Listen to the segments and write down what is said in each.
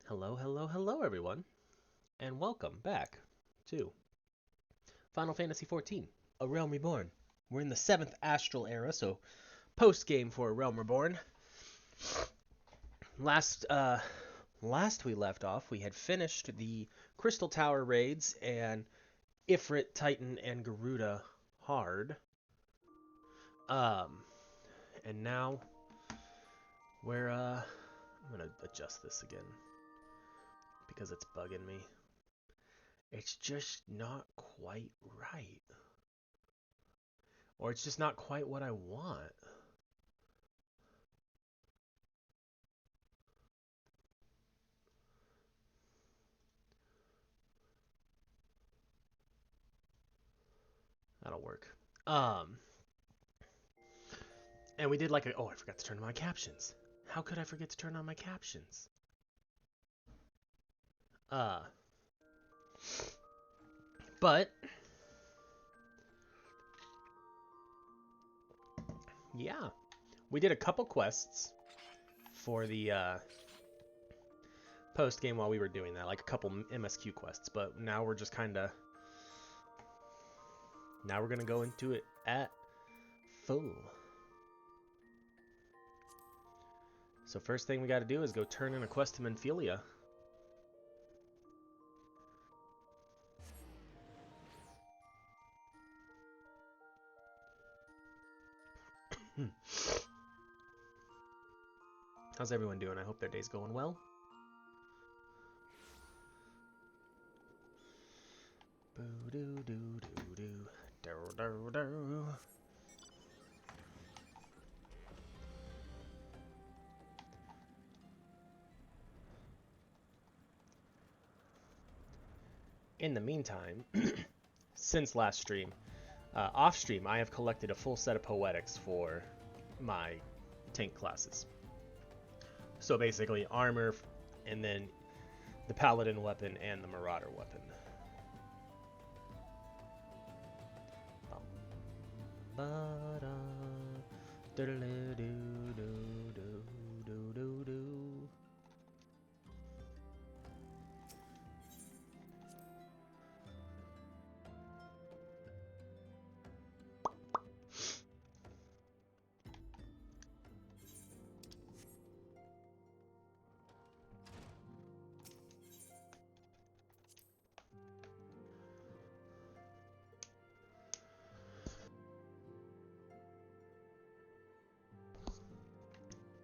Hello, hello, hello, everyone, and welcome back to Final Fantasy XIV: A Realm Reborn. We're in the 7th Astral era, so post-game for A Realm Reborn. Last, uh, last we left off, we had finished the Crystal Tower raids and Ifrit, Titan, and Garuda hard. Um, and now I'm gonna adjust this again because it's bugging me. It's just not quite right. Or it's just not quite what I want. That'll work. Um, and we did like I forgot to turn on my captions. How could I forget to turn on my captions? Uh, but yeah, we did a couple quests for the post game while we were doing that, like a couple MSQ quests. But now we're just kind of now we're gonna go into it at full. So first thing we got to do is go turn in a quest to Menphilia. How's everyone doing? I hope their day's going well. Boo doo doo doo doo doo doo doo. In the meantime, since last stream, off stream, I have collected a full set of poetics for my tank classes. So basically, armor, and then the paladin weapon and the marauder weapon.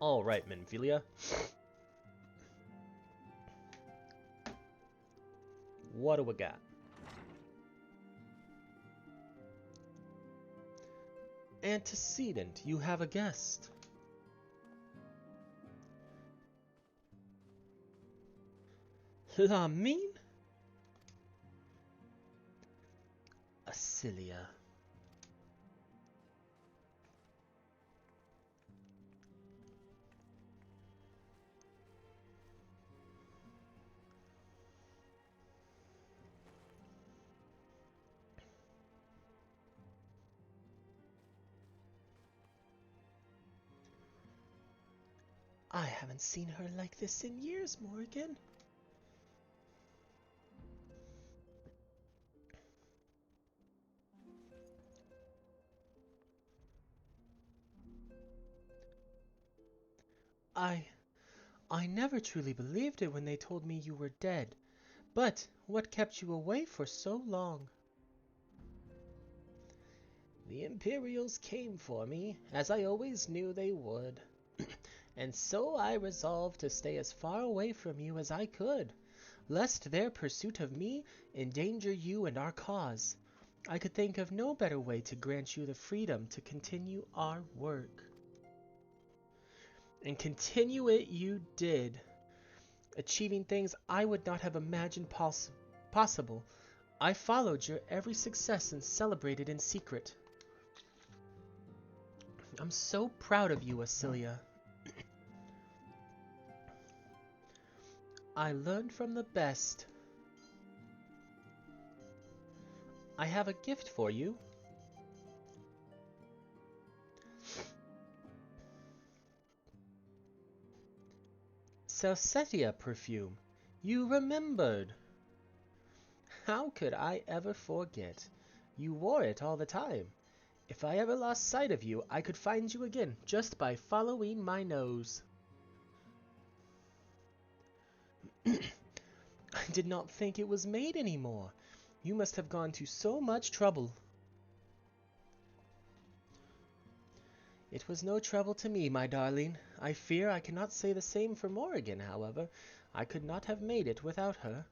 All right, Menphilia. What do we got? Antecedent, you have a guest. La mean? Asilia. I haven't seen her like this in years, Morrighan. I I never truly believed it when they told me you were dead. But what kept you away for so long? The Imperials came for me, as I always knew they would. And so I resolved to stay as far away from you as I could, lest their pursuit of me endanger you and our cause. I could think of no better way to grant you the freedom to continue our work. And continue it you did, achieving things I would not have imagined possible. I followed your every success and celebrated in secret. I'm so proud of you, Asilia. I learned from the best. I have a gift for you. Celestia perfume. You remembered! How could I ever forget? You wore it all the time. If I ever lost sight of you, I could find you again just by following my nose. I did not think it was made anymore. You must have gone to so much trouble. It was no trouble to me, my darling. I fear I cannot say the same for Morrighan, however. I could not have made it without her.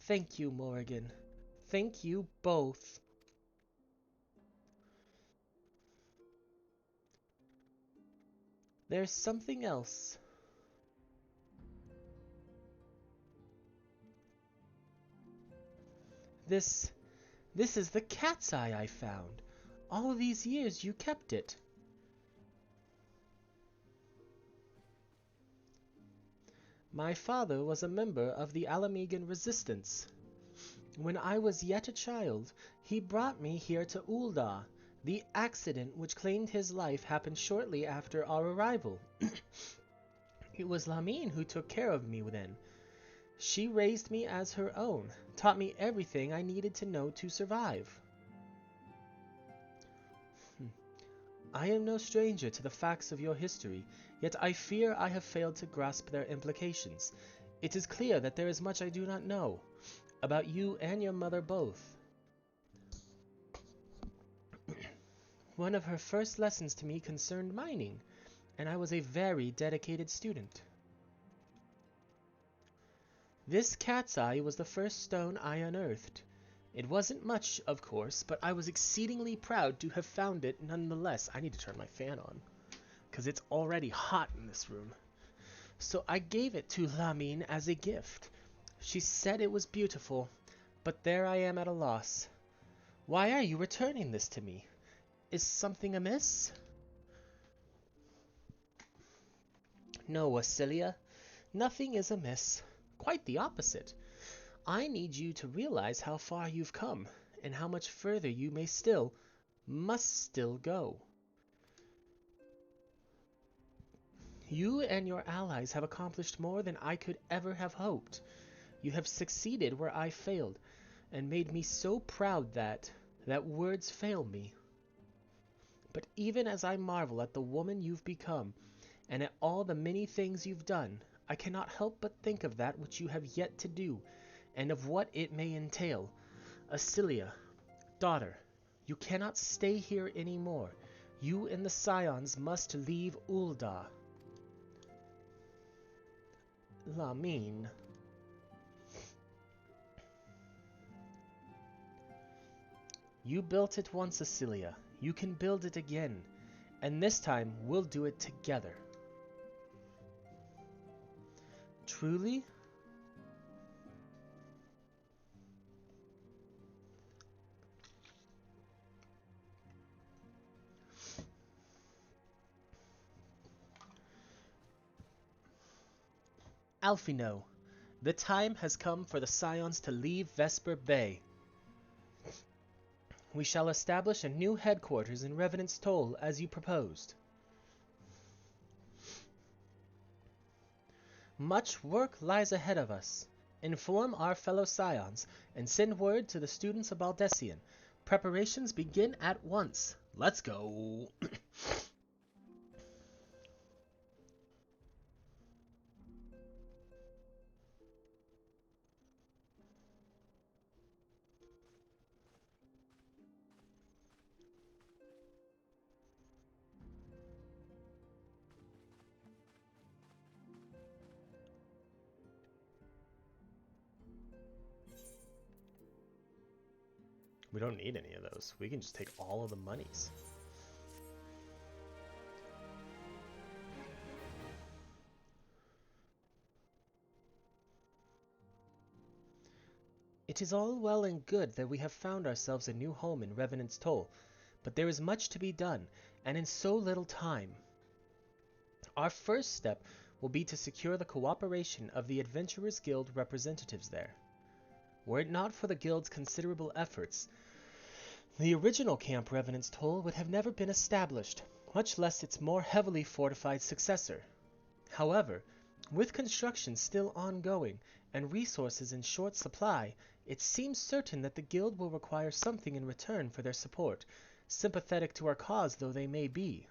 Thank you, Morrighan. Thank you both. There's something else. This is the cat's eye I found. All these years you kept it. My father was a member of the Alamegan resistance. When I was yet a child, he brought me here to Ul'dah. The accident which claimed his life happened shortly after our arrival. It was Lamine who took care of me then. She raised me as her own, taught me everything I needed to know to survive. I am no stranger to the facts of your history, yet I fear I have failed to grasp their implications. It is clear that there is much I do not know, about you and your mother both. One of her first lessons to me concerned mining, and I was a very dedicated student. This cat's eye was the first stone I unearthed. It wasn't much, of course, but I was exceedingly proud to have found it nonetheless. I need to turn my fan on, because it's already hot in this room. So I gave it to Lamine as a gift. She said it was beautiful, but there I am at a loss. Why are you returning this to me? Is something amiss? No, Wasilia, nothing is amiss. Quite the opposite. I need you to realize how far you've come, and how much further you must still go. You and your allies have accomplished more than I could ever have hoped. You have succeeded where I failed, and made me so proud that words fail me. But even as I marvel at the woman you've become, and at all the many things you've done, I cannot help but think of that which you have yet to do, and of what it may entail. Asilia, daughter, you cannot stay here anymore. You and the Scions must leave Ul'dah. Lamine. You built it once, Asilia. You can build it again, and this time we'll do it together. Truly? Alphino, the time has come for the Scions to leave Vesper Bay. We shall establish a new headquarters in Revenant's Toll, as you proposed. Much work lies ahead of us. Inform our fellow Scions, and send word to the students of Baldessian. Preparations begin at once. Let's go! We don't need any of those. We can just take all of the monies. It is all well and good that we have found ourselves a new home in Revenant's Toll, but there is much to be done, and in so little time. Our first step will be to secure the cooperation of the Adventurers Guild representatives there. Were it not for the Guild's considerable efforts, the original Camp Revenant's Toll would have never been established. much less its more heavily fortified successor. However, with construction still ongoing and resources in short supply, it seems certain that the guild will require something in return for their support, sympathetic to our cause though they may be.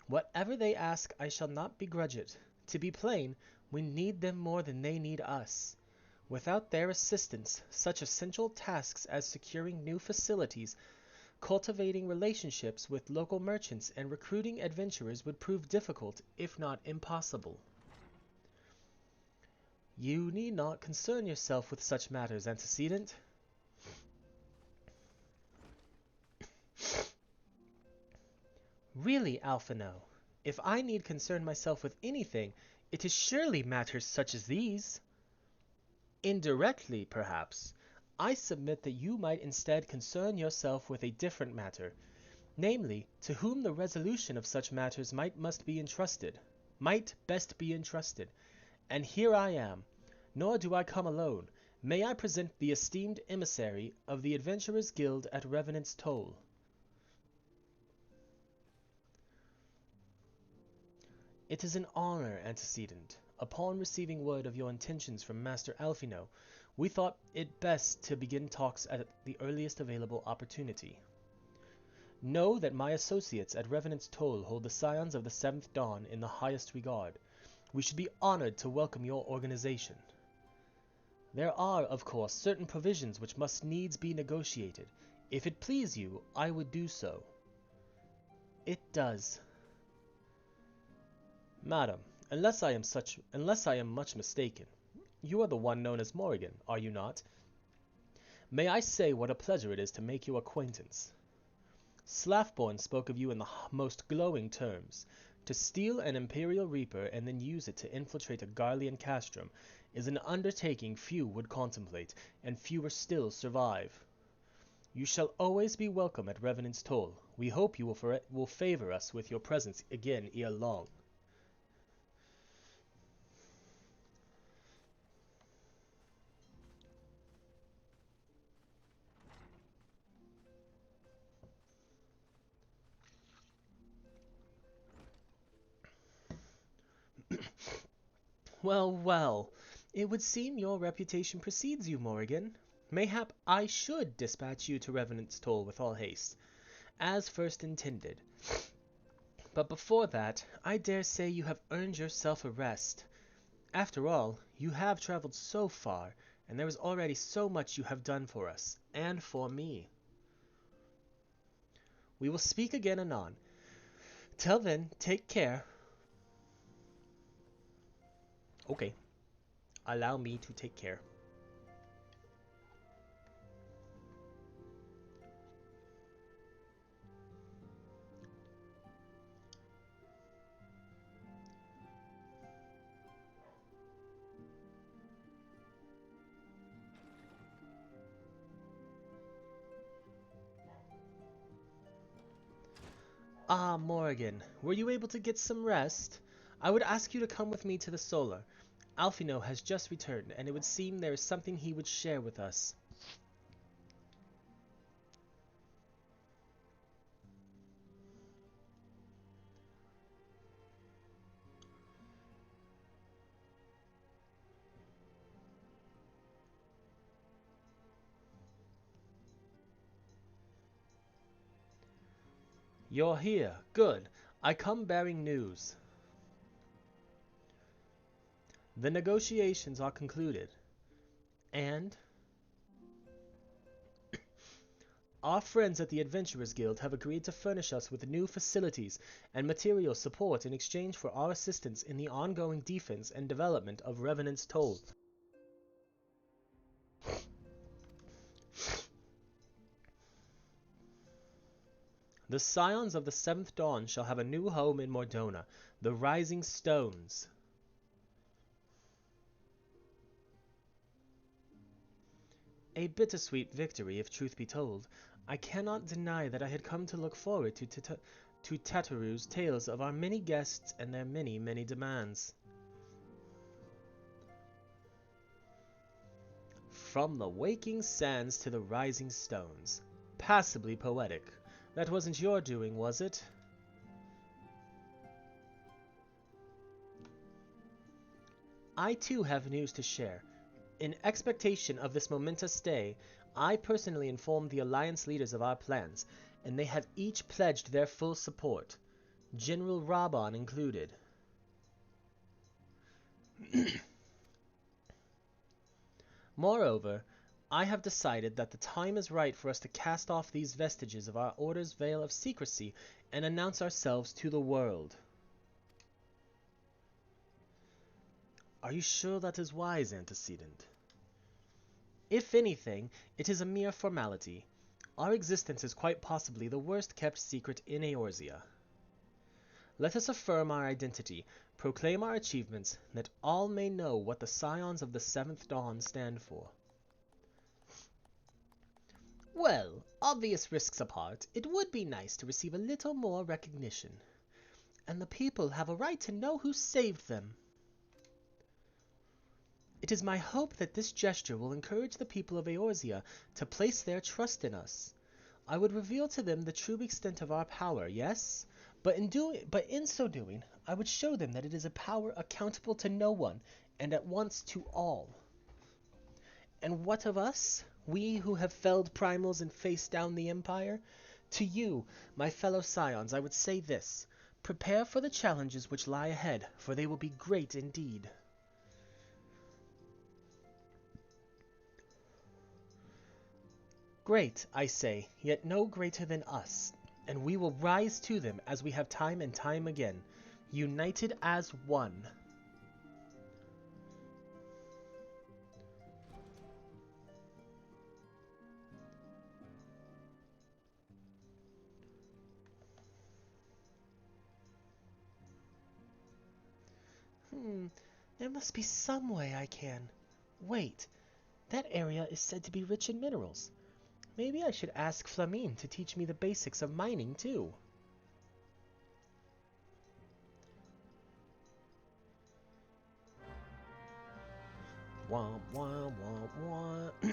Whatever they ask, I shall not begrudge it. To be plain, we need them more than they need us. Without their assistance, such essential tasks as securing new facilities, cultivating relationships with local merchants, and recruiting adventurers would prove difficult, if not impossible. You need not concern yourself with such matters, antecedent. Really, Alphino, if I need concern myself with anything, it is surely matters such as these. Indirectly, perhaps, I submit that you might instead concern yourself with a different matter, namely, to whom the resolution of such matters might best be entrusted. And here I am, nor do I come alone. May I present the esteemed emissary of the Adventurers' Guild at Revenant's Toll. It is an honor, antecedent. Upon receiving word of your intentions from Master Alphino, we thought it best to begin talks at the earliest available opportunity. Know that my associates at Revenant's Toll hold the Scions of the Seventh Dawn in the highest regard. We should be honored to welcome your organization. There are, of course, certain provisions which must needs be negotiated. If it please you, I would do so. It does. Madam, unless I am much mistaken, you are the one known as Morrighan, are you not? May I say what a pleasure it is to make your acquaintance? Slaffborn spoke of you in the most glowing terms. To steal an Imperial Reaper and then use it to infiltrate a Garlean castrum is an undertaking few would contemplate, and fewer still survive. You shall always be welcome at Revenant's Toll. We hope you will favor us with your presence again ere long. Well, well, it would seem your reputation precedes you, Morrighan. Mayhap I should dispatch you to Revenant's Toll with all haste, as first intended. But before that, I dare say you have earned yourself a rest. After all, you have traveled so far, and there is already so much you have done for us, and for me. We will speak again anon. Till then, take care. Okay. Allow me to take care. Ah, Morrighan, were you able to get some rest? I would ask you to come with me to the Solar. Alphino has just returned, and it would seem there is something he would share with us. You're here. Good. I come bearing news. The negotiations are concluded, and our friends at the Adventurers Guild have agreed to furnish us with new facilities and material support in exchange for our assistance in the ongoing defense and development of Revenant's Toll. The Scions of the Seventh Dawn shall have a new home in Mordona, the Rising Stones. A bittersweet victory, if truth be told. I cannot deny that I had come to look forward to Tataru's tales of our many guests and their many, many demands. From the waking sands to the rising stones. Passably poetic. That wasn't your doing, was it? I too have news to share. In expectation of this momentous day, I personally informed the Alliance leaders of our plans, and they have each pledged their full support, General Raban included. Moreover, I have decided that the time is right for us to cast off these vestiges of our Order's veil of secrecy and announce ourselves to the world. Are you sure that is wise, Antecedent? If anything, it is a mere formality. Our existence is quite possibly the worst kept secret in Eorzea. Let us affirm our identity, proclaim our achievements, that all may know what the Scions of the Seventh Dawn stand for. Well, obvious risks apart, it would be nice to receive a little more recognition. And the people have a right to know who saved them. It is my hope that this gesture will encourage the people of Eorzea to place their trust in us. I would reveal to them the true extent of our power, yes? But in so doing, I would show them that it is a power accountable to no one, and at once to all. And what of us, we who have felled primals and faced down the Empire? To you, my fellow Scions, I would say this. Prepare for the challenges which lie ahead, for they will be great indeed. Great, I say, yet no greater than us, and we will rise to them as we have time and time again, united as one. There must be some way I can. Wait, that area is said to be rich in minerals. Maybe I should ask Flamine to teach me the basics of mining, too. Wah, wah, wah, wah.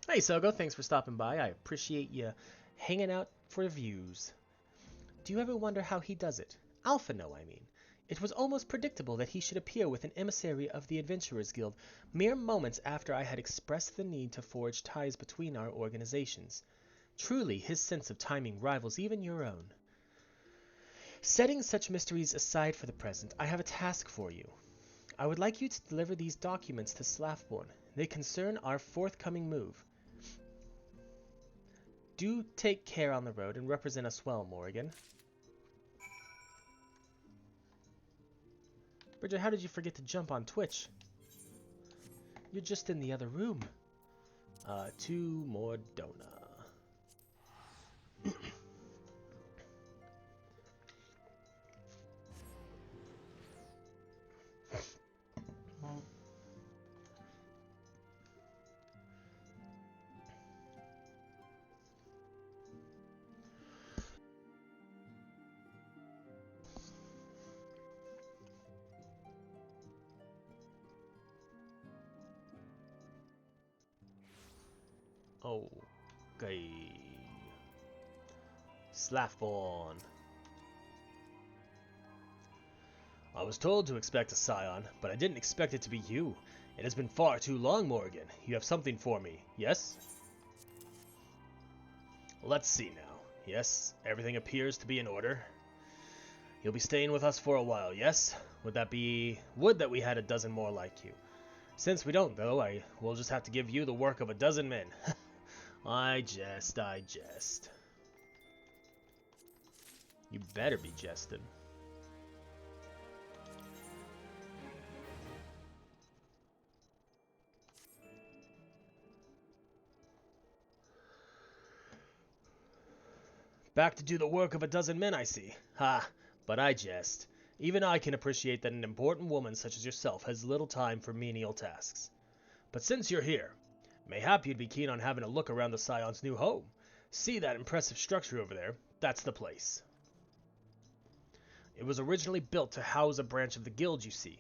Hey, Sogo, thanks for stopping by. I appreciate you hanging out for the views. Do you ever wonder how he does it? Alpha no, I mean. It was almost predictable that he should appear with an emissary of the Adventurers Guild mere moments after I had expressed the need to forge ties between our organizations. Truly, his sense of timing rivals even your own. Setting such mysteries aside for the present, I have a task for you. I would like you to deliver these documents to Slaffborn. They concern our forthcoming move. Do take care on the road and represent us well, Morrighan. Bridget, how did you forget to jump on Twitch? You're just in the other room. Two more donut. Okay. Slaffborn. I was told to expect a Scion, but I didn't expect it to be you. It has been far too long, Morrighan. You have something for me, yes? Let's see now. Yes, everything appears to be in order. You'll be staying with us for a while, yes? Would that we had a dozen more like you. Since we don't, though, I will just have to give you the work of a dozen men. I jest. You better be jesting. Back to do the work of a dozen men, I see. Ha, but I jest. Even I can appreciate that an important woman such as yourself has little time for menial tasks. But since you're here, mayhap you'd be keen on having a look around the Scion's new home. See that impressive structure over there? That's the place. It was originally built to house a branch of the guild, you see.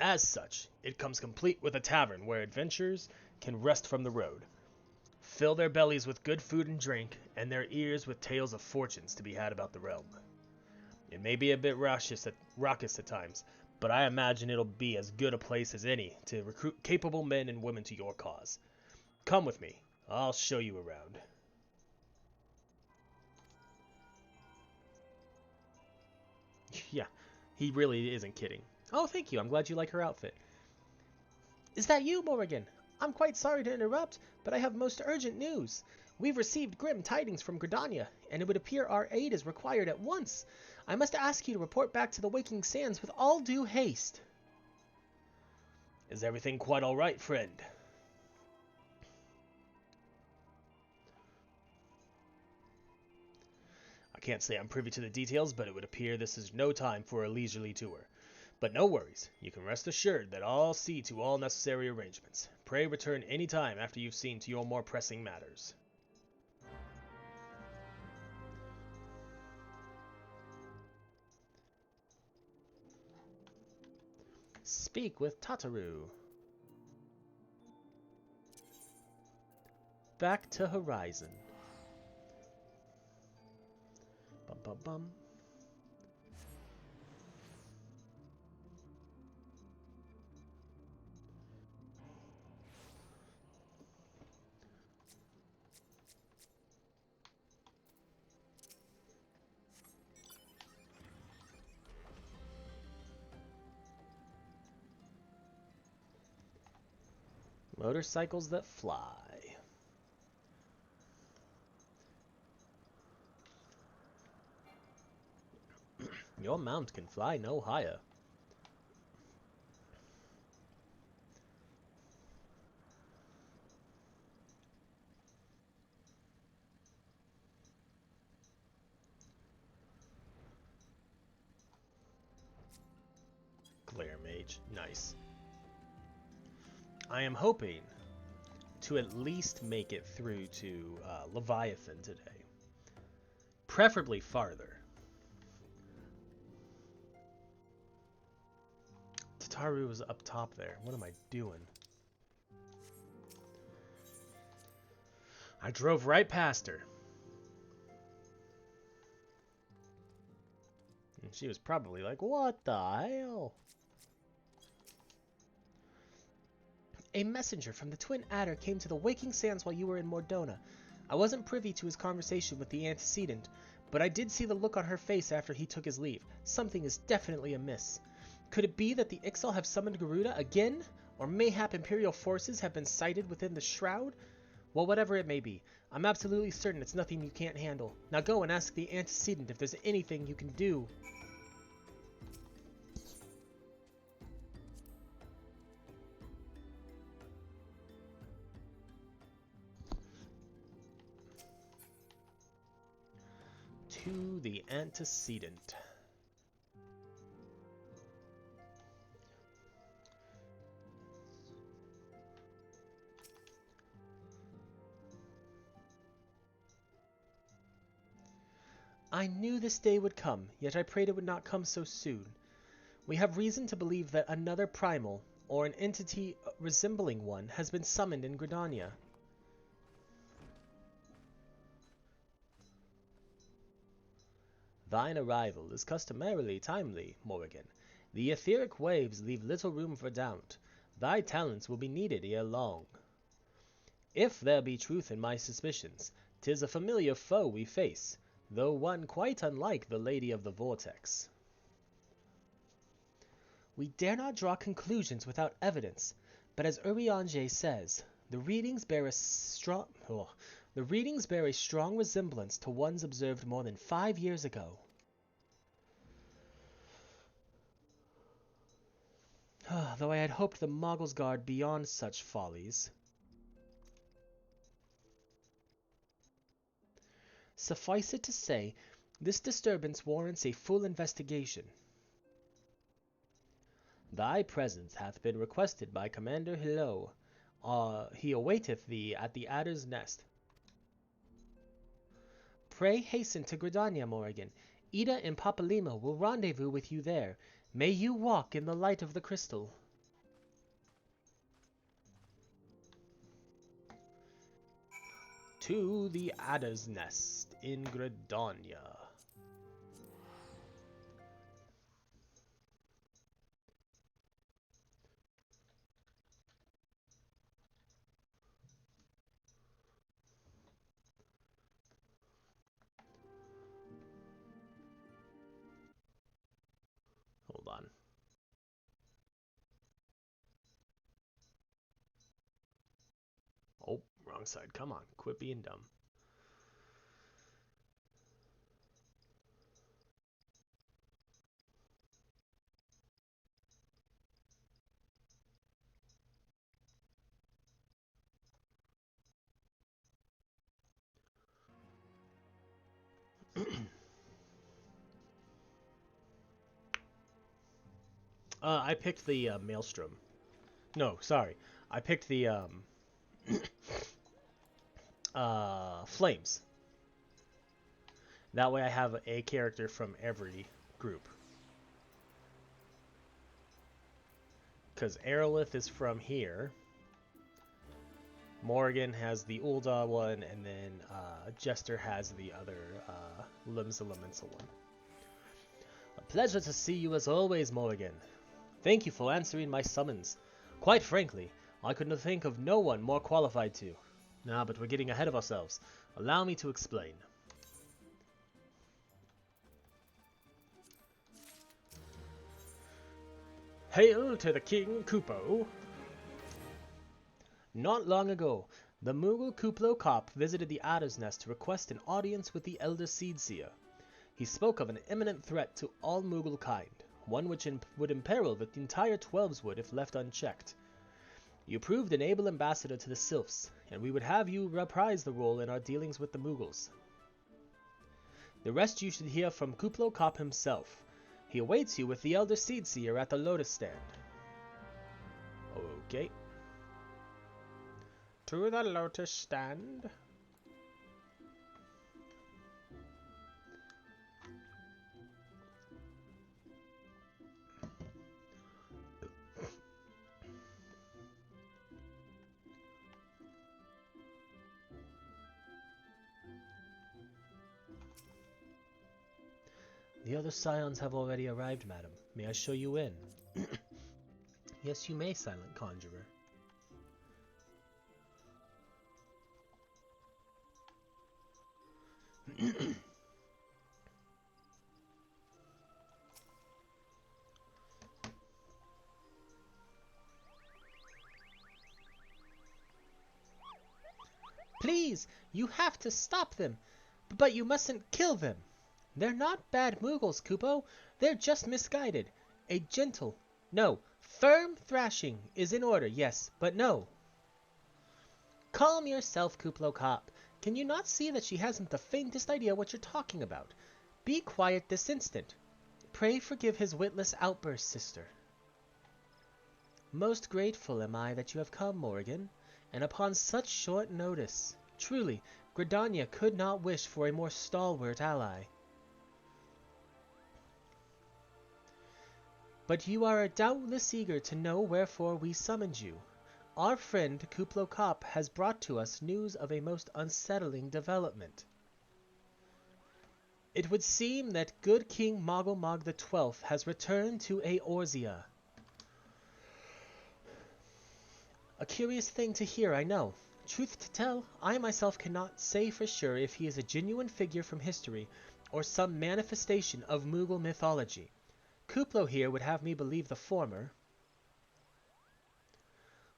As such, it comes complete with a tavern where adventurers can rest from the road, fill their bellies with good food and drink, and their ears with tales of fortunes to be had about the realm. It may be a bit raucous at times, but I imagine it'll be as good a place as any to recruit capable men and women to your cause. Come with me. I'll show you around. Yeah, he really isn't kidding. Oh, thank you. I'm glad you like her outfit. Is that you, Morrighan? I'm quite sorry to interrupt, but I have most urgent news. We've received grim tidings from Gridania, and it would appear our aid is required at once. I must ask you to report back to the Waking Sands with all due haste. Is everything quite all right, friend? I can't say I'm privy to the details, but it would appear this is no time for a leisurely tour. But no worries, you can rest assured that I'll see to all necessary arrangements. Pray return any time after you've seen to your more pressing matters. Speak with Tataru. Back to Horizon. Bum bum bum. Motorcycles that fly. Your mount can fly no higher. Glare Mage. Nice. I am hoping to at least make it through to Leviathan today. Preferably farther. Tataru was up top there. What am I doing? I drove right past her. And she was probably like, what the hell? A messenger from the Twin Adder came to the Waking Sands while you were in Mordona. I wasn't privy to his conversation with the antecedent, but I did see the look on her face after he took his leave. Something is definitely amiss. Could it be that the Ixal have summoned Garuda again? Or mayhap Imperial forces have been sighted within the Shroud? Well, whatever it may be, I'm absolutely certain it's nothing you can't handle. Now go and ask the antecedent if there's anything you can do. To the antecedent. I knew this day would come, yet I prayed it would not come so soon. We have reason to believe that another primal, or an entity resembling one, has been summoned in Gridania. Thine arrival is customarily timely, Morrighan. The etheric waves leave little room for doubt. Thy talents will be needed ere long. If there be truth in my suspicions, 'tis a familiar foe we face, though one quite unlike the Lady of the Vortex. We dare not draw conclusions without evidence, but as Urianger says, the readings bear a strong resemblance to ones observed more than 5 years ago. Though I had hoped the Moggles guard beyond such follies. Suffice it to say, this disturbance warrants a full investigation. Thy presence hath been requested by Commander Hilo. He awaiteth thee at the Adder's Nest. Pray hasten to Gridania, Morrighan. Ida and Papalima will rendezvous with you there. May you walk in the light of the crystal. To the Adder's Nest in Gridania. side. Come on, quit being dumb. I picked the Maelstrom. No, sorry. I picked the Flames. That way I have a character from every group. Because Aerolith is from here. Morrighan has the Ulda one, and then Jester has the other Limbs Elemental one. A pleasure to see you as always, Morrighan. Thank you for answering my summons. Quite frankly, I couldn't think of no one more qualified to. Nah, but we're getting ahead of ourselves. Allow me to explain. Hail to the King Kupo! Not long ago, the Moogle Kuplo Kop visited the Adder's Nest to request an audience with the Elder Seedseer. He spoke of an imminent threat to all Moogle kind, one which would imperil the entire Twelveswood if left unchecked. You proved an able ambassador to the Sylphs, and we would have you reprise the role in our dealings with the Moogles. The rest you should hear from Kuplo Kop himself. He awaits you with the Elder Seedseer at the Lotus Stand. Okay. To the Lotus Stand. The other scions have already arrived, madam. May I show you in? Yes, you may, Silent Conjurer. Please, you have to stop them. But you mustn't kill them. They're not bad Moogles, Kupo. They're just misguided. A gentle, no, firm thrashing is in order, yes, but no. Calm yourself, Kuplo Kop. Can you not see that she hasn't the faintest idea what you're talking about? Be quiet this instant. Pray forgive his witless outburst, sister. Most grateful am I that you have come, Morrighan, and upon such short notice. Truly, Gridania could not wish for a more stalwart ally. But you are doubtless eager to know wherefore we summoned you. Our friend Kuplo Kop has brought to us news of a most unsettling development. It would seem that Good King Moggle Mog the 12th has returned to Eorzea. A curious thing to hear, I know. Truth to tell, I myself cannot say for sure if he is a genuine figure from history or some manifestation of Moogle mythology. Kuplo here would have me believe the former.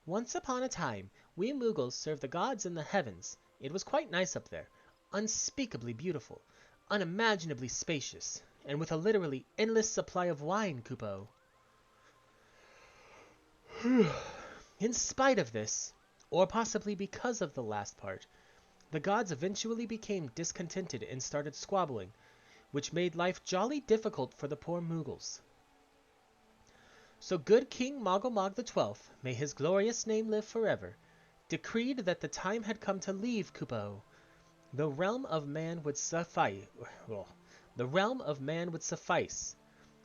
Once upon a time, we Moogles served the gods in the heavens. It was quite nice up there, unspeakably beautiful, unimaginably spacious, and with a literally endless supply of wine, Kupo. In spite of this, or possibly because of the last part, the gods eventually became discontented and started squabbling, which made life jolly difficult for the poor Moogles. So Good King Moggle Mog the 12th, may his glorious name live forever, decreed that the time had come to leave Kupo. The realm of man would suffice. The realm of man would suffice,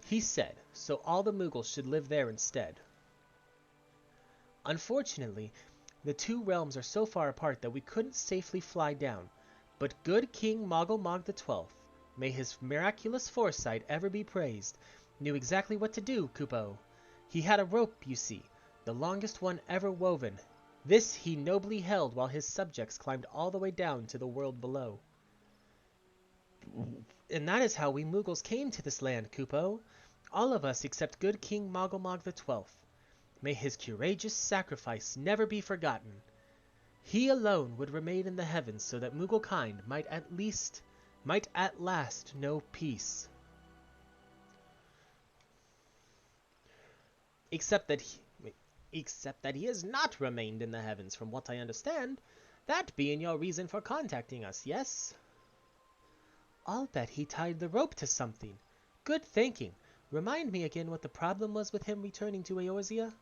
he said, so all the Moogles should live there instead. Unfortunately, the two realms are so far apart that we couldn't safely fly down, but Good King Moggle Mog the 12th, may his miraculous foresight ever be praised, knew exactly what to do, Kupo. He had a rope, you see, the longest one ever woven. This he nobly held while his subjects climbed all the way down to the world below. And that is how we Moogles came to this land, Kupo. All of us except Good King Moggle Mog the 12th. May his courageous sacrifice never be forgotten. He alone would remain in the heavens so that Mugglekind might at last know peace. Except that he has not remained in the heavens, from what I understand. That being your reason for contacting us, yes? I'll bet he tied the rope to something. Good thinking. Remind me again what the problem was with him returning to Eorzea?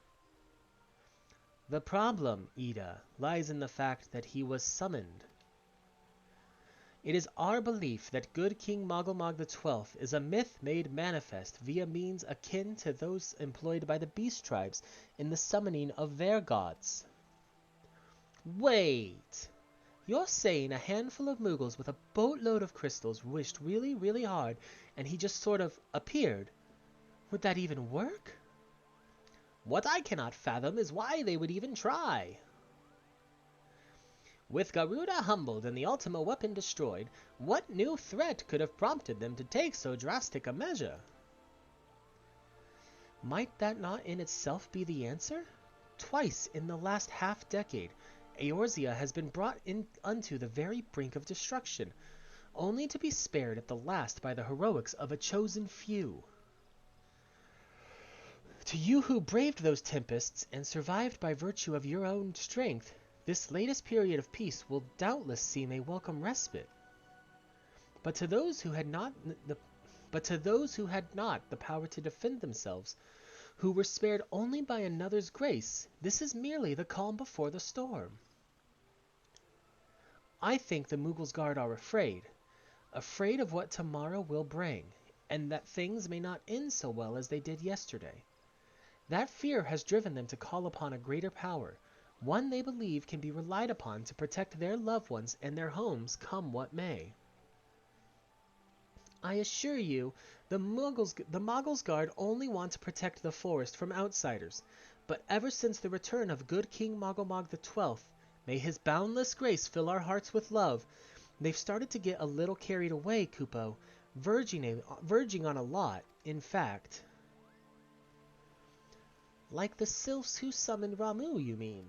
The problem, Ida, lies in the fact that he was summoned. It is our belief that Good King Moggle Mog XII is a myth made manifest via means akin to those employed by the Beast Tribes in the summoning of their gods. Wait! You're saying a handful of Muggles with a boatload of crystals wished really, really hard, and he just sort of appeared? Would that even work? What I cannot fathom is why they would even try. With Garuda humbled and the Ultima weapon destroyed, what new threat could have prompted them to take so drastic a measure? Might that not in itself be the answer? Twice in the last half-decade, Eorzea has been brought unto the very brink of destruction, only to be spared at the last by the heroics of a chosen few. To you who braved those tempests and survived by virtue of your own strength, this latest period of peace will doubtless seem a welcome respite. But to those who had not the power to defend themselves, who were spared only by another's grace, this is merely the calm before the storm. I think the Muggles Guard are afraid of what tomorrow will bring, and that things may not end so well as they did yesterday. That fear has driven them to call upon a greater power, one they believe can be relied upon to protect their loved ones and their homes come what may. I assure you, the Moggles Guard only want to protect the forest from outsiders, but ever since the return of Good King Moggle Mog XII, may his boundless grace fill our hearts with love, they've started to get a little carried away, Kupo, verging on a lot, in fact. Like the sylphs who summoned Ramu, you mean?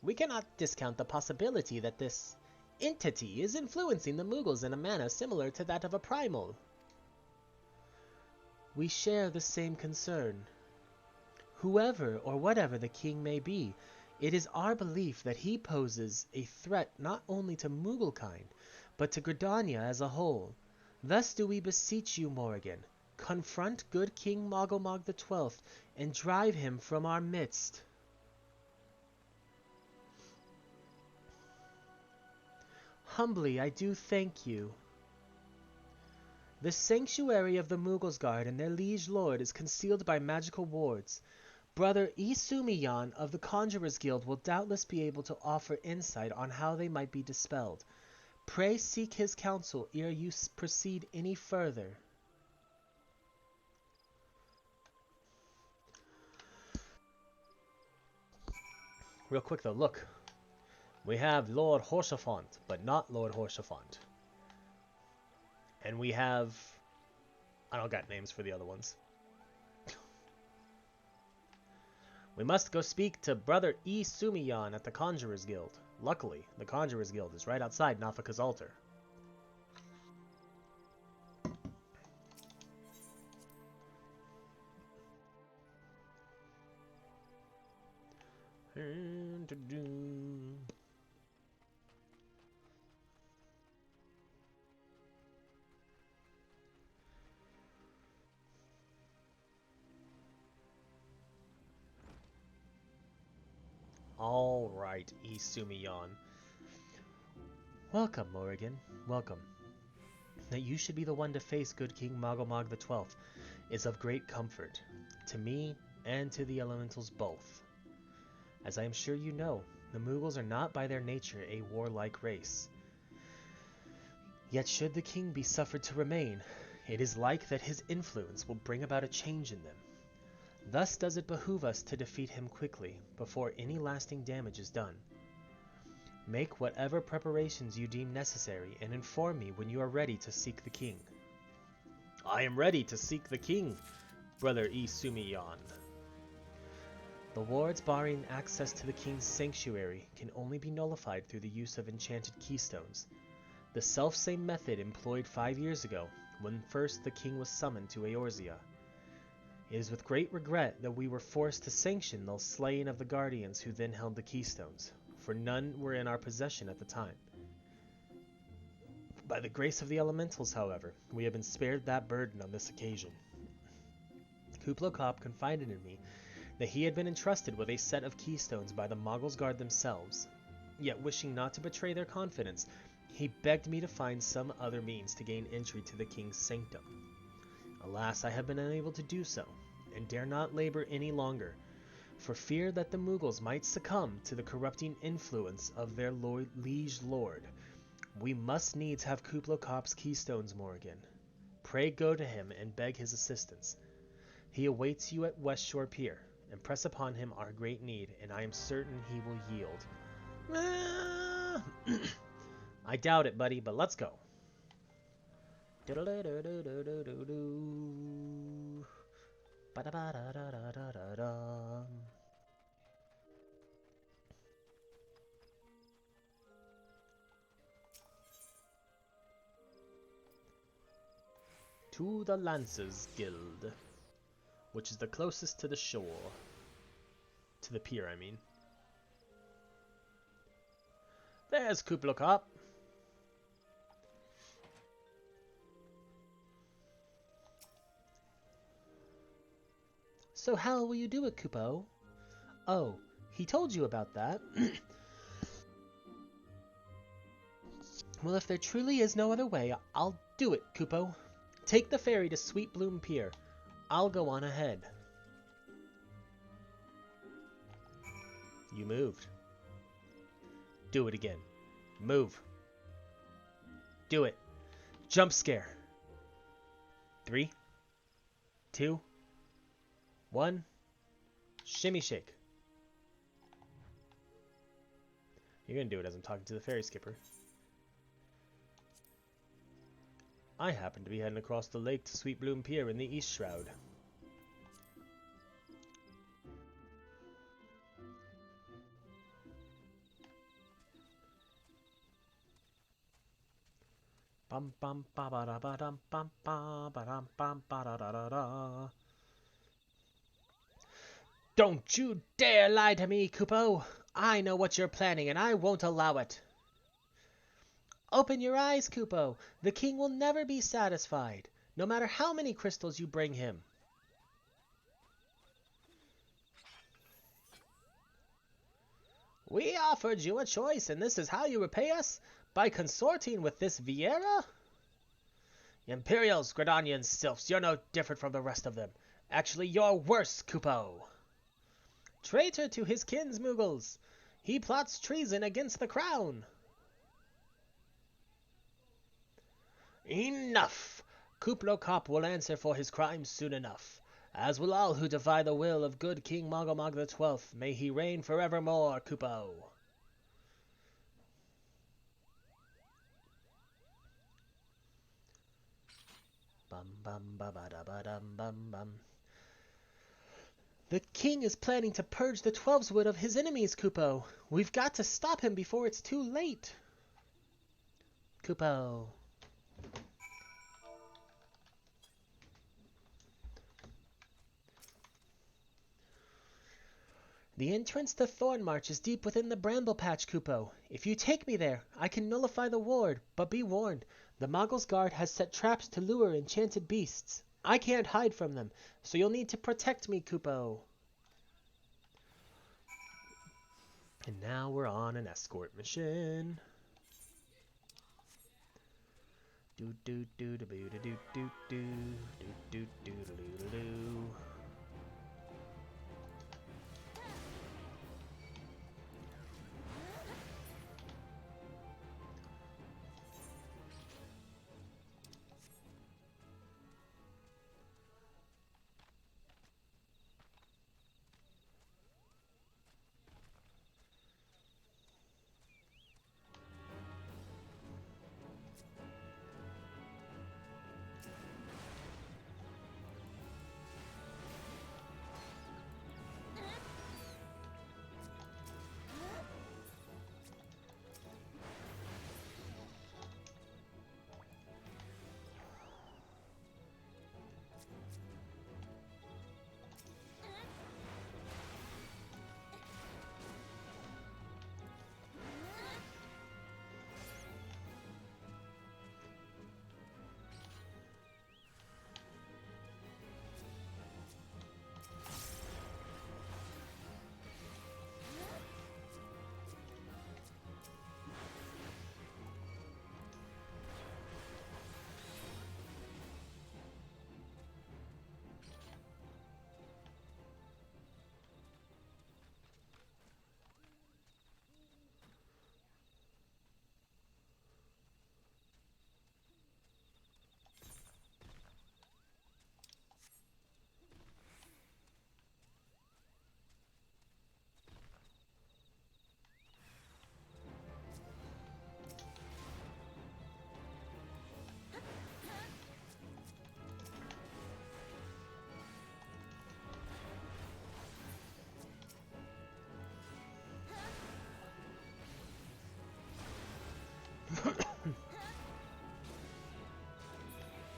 We cannot discount the possibility that this entity is influencing the Muggles in a manner similar to that of a primal. We share the same concern. Whoever or whatever the king may be, it is our belief that he poses a threat not only to Mugglekind, but to Gridania as a whole. Thus do we beseech you, Morrighan, confront Good King Moggle Mog XII and drive him from our midst. Humbly I do thank you. The sanctuary of the Muggles Guard and their liege lord is concealed by magical wards. Brother Isumiyan of the Conjurer's Guild will doubtless be able to offer insight on how they might be dispelled. Pray seek his counsel ere you proceed any further. Real quick though, look. We have Lord Horsefant, but not Lord Horsefant. And we have... I don't got names for the other ones. We must go speak to Brother Isumiyan at the Conjurer's Guild. Luckily, the Conjurer's Guild is right outside Nafika's altar. Alright, Isumiyan. Welcome, Morrighan. Welcome. That you should be the one to face Good King Moggle Mog XII is of great comfort, to me and to the elementals both. As I am sure you know, the Muggles are not by their nature a warlike race. Yet should the king be suffered to remain, it is like that his influence will bring about a change in them. Thus does it behoove us to defeat him quickly, before any lasting damage is done. Make whatever preparations you deem necessary, and inform me when you are ready to seek the king. I am ready to seek the king, Brother Isumiyan. The wards barring access to the king's sanctuary can only be nullified through the use of enchanted keystones. The self-same method employed 5 years ago, when first the king was summoned to Eorzea. It is with great regret that we were forced to sanction the slaying of the guardians who then held the keystones, for none were in our possession at the time. By the grace of the elementals, however, we have been spared that burden on this occasion. Kublai confided in me that he had been entrusted with a set of keystones by the Moggles Guard themselves, yet wishing not to betray their confidence, he begged me to find some other means to gain entry to the king's sanctum. Alas, I have been unable to do so, and dare not labor any longer, for fear that the Moogles might succumb to the corrupting influence of their liege lord. We must needs have Kublai-Kop's keystones, Morrighan. Pray go to him and beg his assistance. He awaits you at West Shore Pier. Impress upon him our great need, and I am certain he will yield. I doubt it, buddy, but let's go. To the Lancers Guild, which is the closest to the shore. To the pier, I mean. There's Kublai-Kop. So how will you do it, Kupo? Oh, he told you about that. Well, if there truly is no other way, I'll do it, Kupo. Take the ferry to Sweet Bloom Pier. I'll go on ahead. You moved. Do it again. Move. Do it. Jump scare. 3, 2, 1. Shimmy shake. You're gonna do it as I'm talking to the ferry skipper. I happen to be heading across the lake to Sweet Bloom Pier in the East Shroud. Bum bum ba ba da ba dum bum ba ba dum bum ba da da da da. Don't you dare lie to me, Kupo! I know what you're planning, and I won't allow it. Open your eyes, Kupo. The king will never be satisfied, no matter how many crystals you bring him. We offered you a choice, and this is how you repay us? By consorting with this Viera? Imperials, Gridanians, Sylphs, you're no different from the rest of them. Actually, you're worse, Kupo. Traitor to his kinsmoogles. He plots treason against the crown. Enough! Kublai-Kop will answer for his crimes soon enough, as will all who defy the will of good King Moggle Mog the 12th. May he reign forevermore, Kupo. Bum bum ba ba da ba dum bum bum. The king is planning to purge the Twelveswood of his enemies, Kupo. We've got to stop him before it's too late. Kupo. The entrance to Thornmarch is deep within the bramble patch, Kupo. If you take me there, I can nullify the ward, but be warned. The Moggles Guard has set traps to lure enchanted beasts. I can't hide from them, so you'll need to protect me, Kupo. And now we're on an escort mission. Do do do do do do do do do do do do.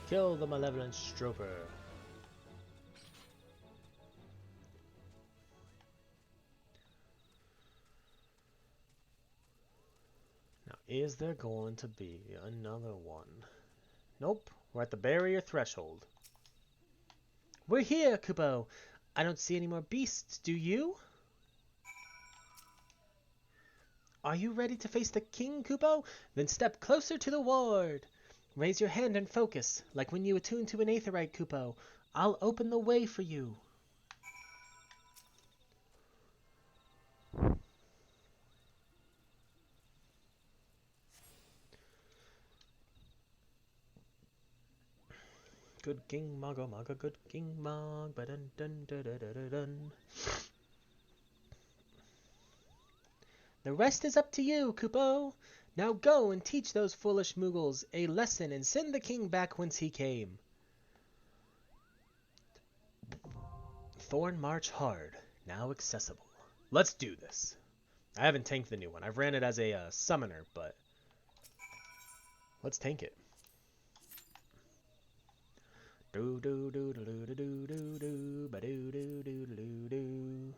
Kill the malevolent Stroper. Now, is there going to be another one? Nope, we're at the barrier threshold. We're here, Kupo. I don't see any more beasts, do you? Are you ready to face the king, Kupo? Then step closer to the ward. Raise your hand and focus, like when you attune to an aetherite, Kupo. I'll open the way for you. Good King Moggle Mog, Good King Mog, ba-dun dun dun dun dun dun. The rest is up to you, Kupo. Now go and teach those foolish Moogles a lesson and send the king back whence he came. Thorn March Hard, now accessible. Let's do this. I haven't tanked the new one. I've ran it as a summoner, but let's tank it. Do do do do do do do do ba do do do do do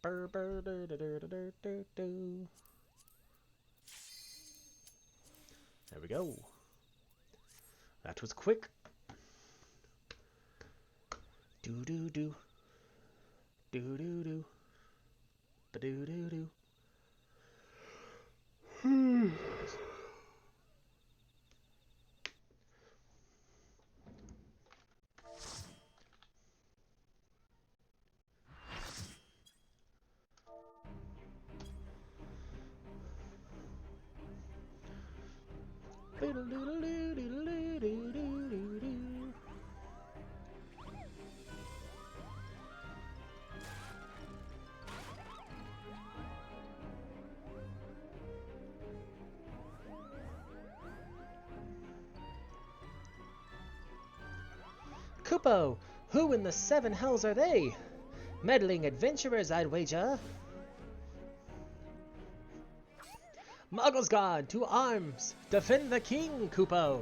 burr burr do do do do do do. There we go. That was quick. Do do do do do do ba do do do. Kupo, who in the seven hells are they? Meddling adventurers, I'd wager. Muggles God, to arms! Defend the king, Kupo!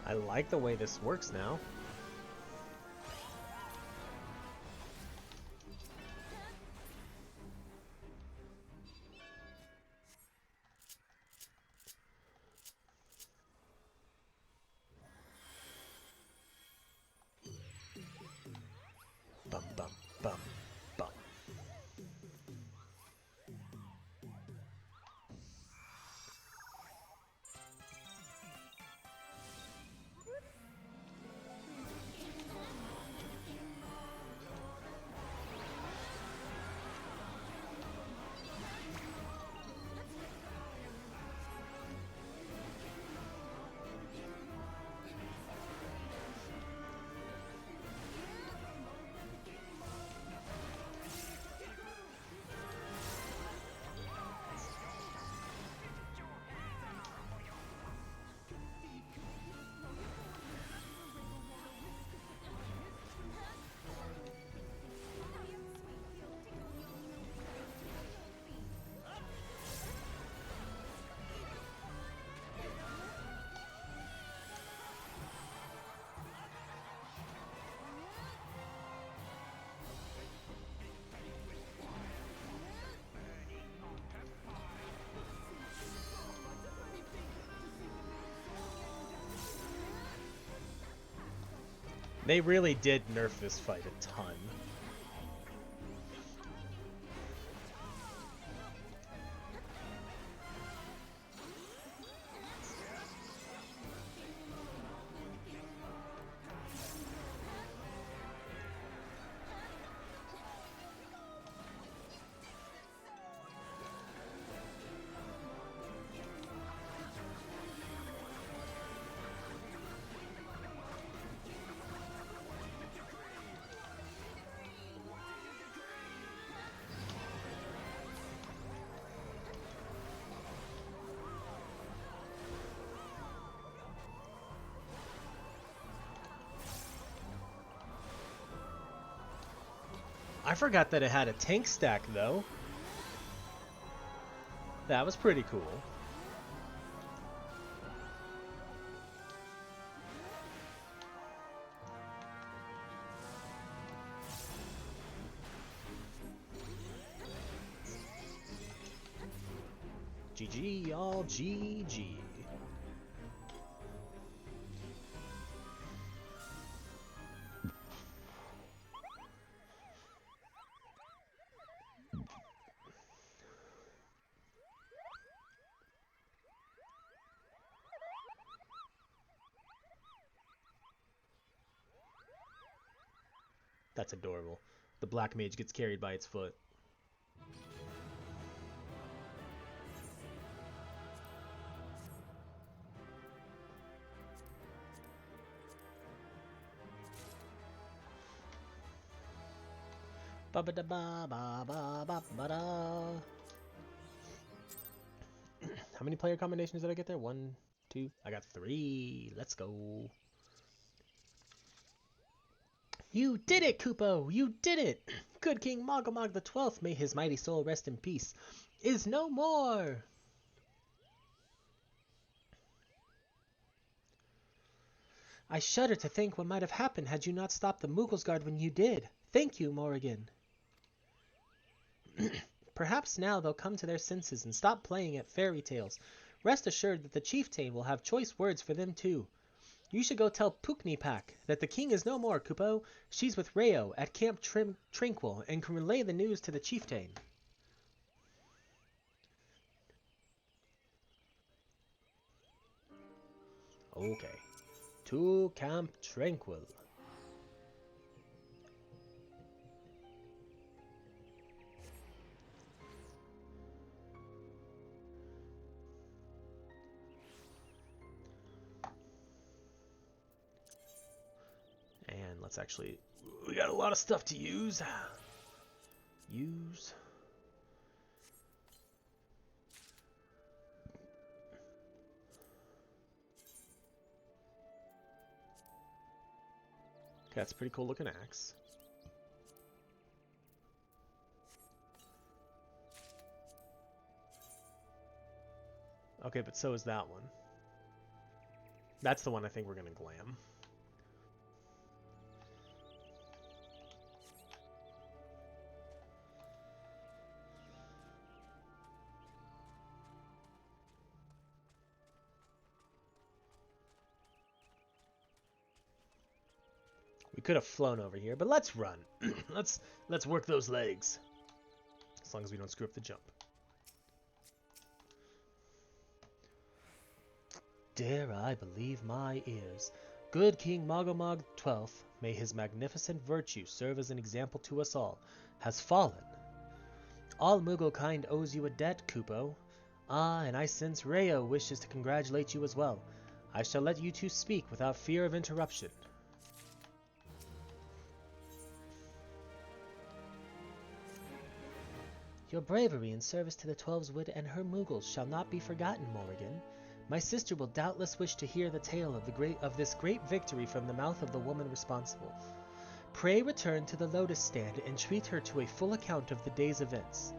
I like the way this works now. Bum bum bum bum. They really did nerf this fight a ton. I forgot that it had a tank stack, though. That was pretty cool. GG, y'all. GG. That's adorable. The black mage gets carried by its foot. Ba ba da ba ba ba ba ba da. How many player combinations did I get there? 1, 2. I got 3. Let's go. You did it, Kupo! You did it! Good King Moggle Mog the 12th, may his mighty soul rest in peace, is no more! I shudder to think what might have happened had you not stopped the Moogle's Guard when you did. Thank you, Morrighan. Perhaps now they'll come to their senses and stop playing at fairy tales. Rest assured that the chieftain will have choice words for them too. You should go tell Puknipak that the king is no more, Kupo. She's with Rayo at Camp Tranquil and can relay the news to the chieftain. Okay. To Camp Tranquil. And let's actually... We got a lot of stuff to use. Use... Okay, that's a pretty cool looking axe. Okay, but so is that one. That's the one I think we're gonna glam. We could have flown over here, but let's run. let's work those legs. As long as we don't screw up the jump. Dare I believe my ears? Good King Moggle Mog 12th, may his magnificent virtue serve as an example to us all, has fallen. All Moogle kind owes you a debt, Kupo. Ah, and I sense Rayo wishes to congratulate you as well. I shall let you two speak without fear of interruption. Your bravery in service to the Twelve's Wood and her Moogles shall not be forgotten, Morrighan. My sister will doubtless wish to hear the tale of this great victory from the mouth of the woman responsible. Pray return to the Lotus Stand and treat her to a full account of the day's events,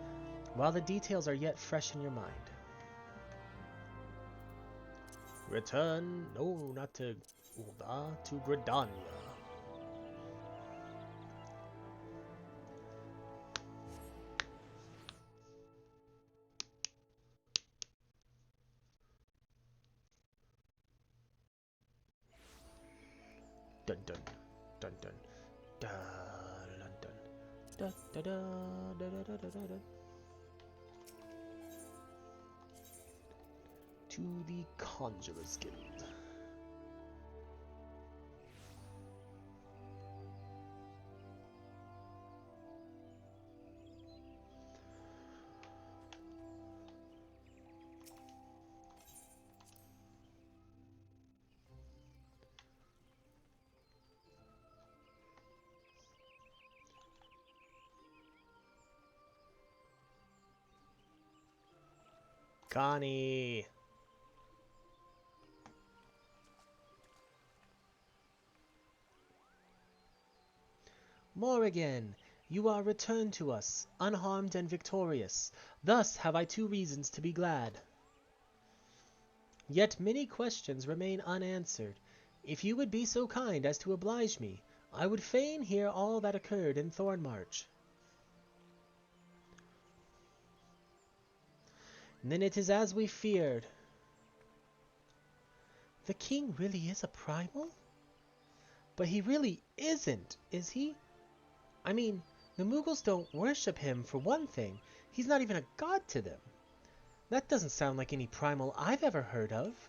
while the details are yet fresh in your mind. Return, no, not to Ulda, to Gridania. Dun dun. dun dun dun dun dun dun dun dun dun dun dun. To the Conjurer's Guild. Connie! Morrighan, you are returned to us, unharmed and victorious. Thus have I two reasons to be glad. Yet many questions remain unanswered. If you would be so kind as to oblige me, I would fain hear all that occurred in Thornmarch. Then it is as we feared. The king really is a primal? But he really isn't, is he? I mean, the Moogles don't worship him for one thing. He's not even a god to them. That doesn't sound like any primal I've ever heard of.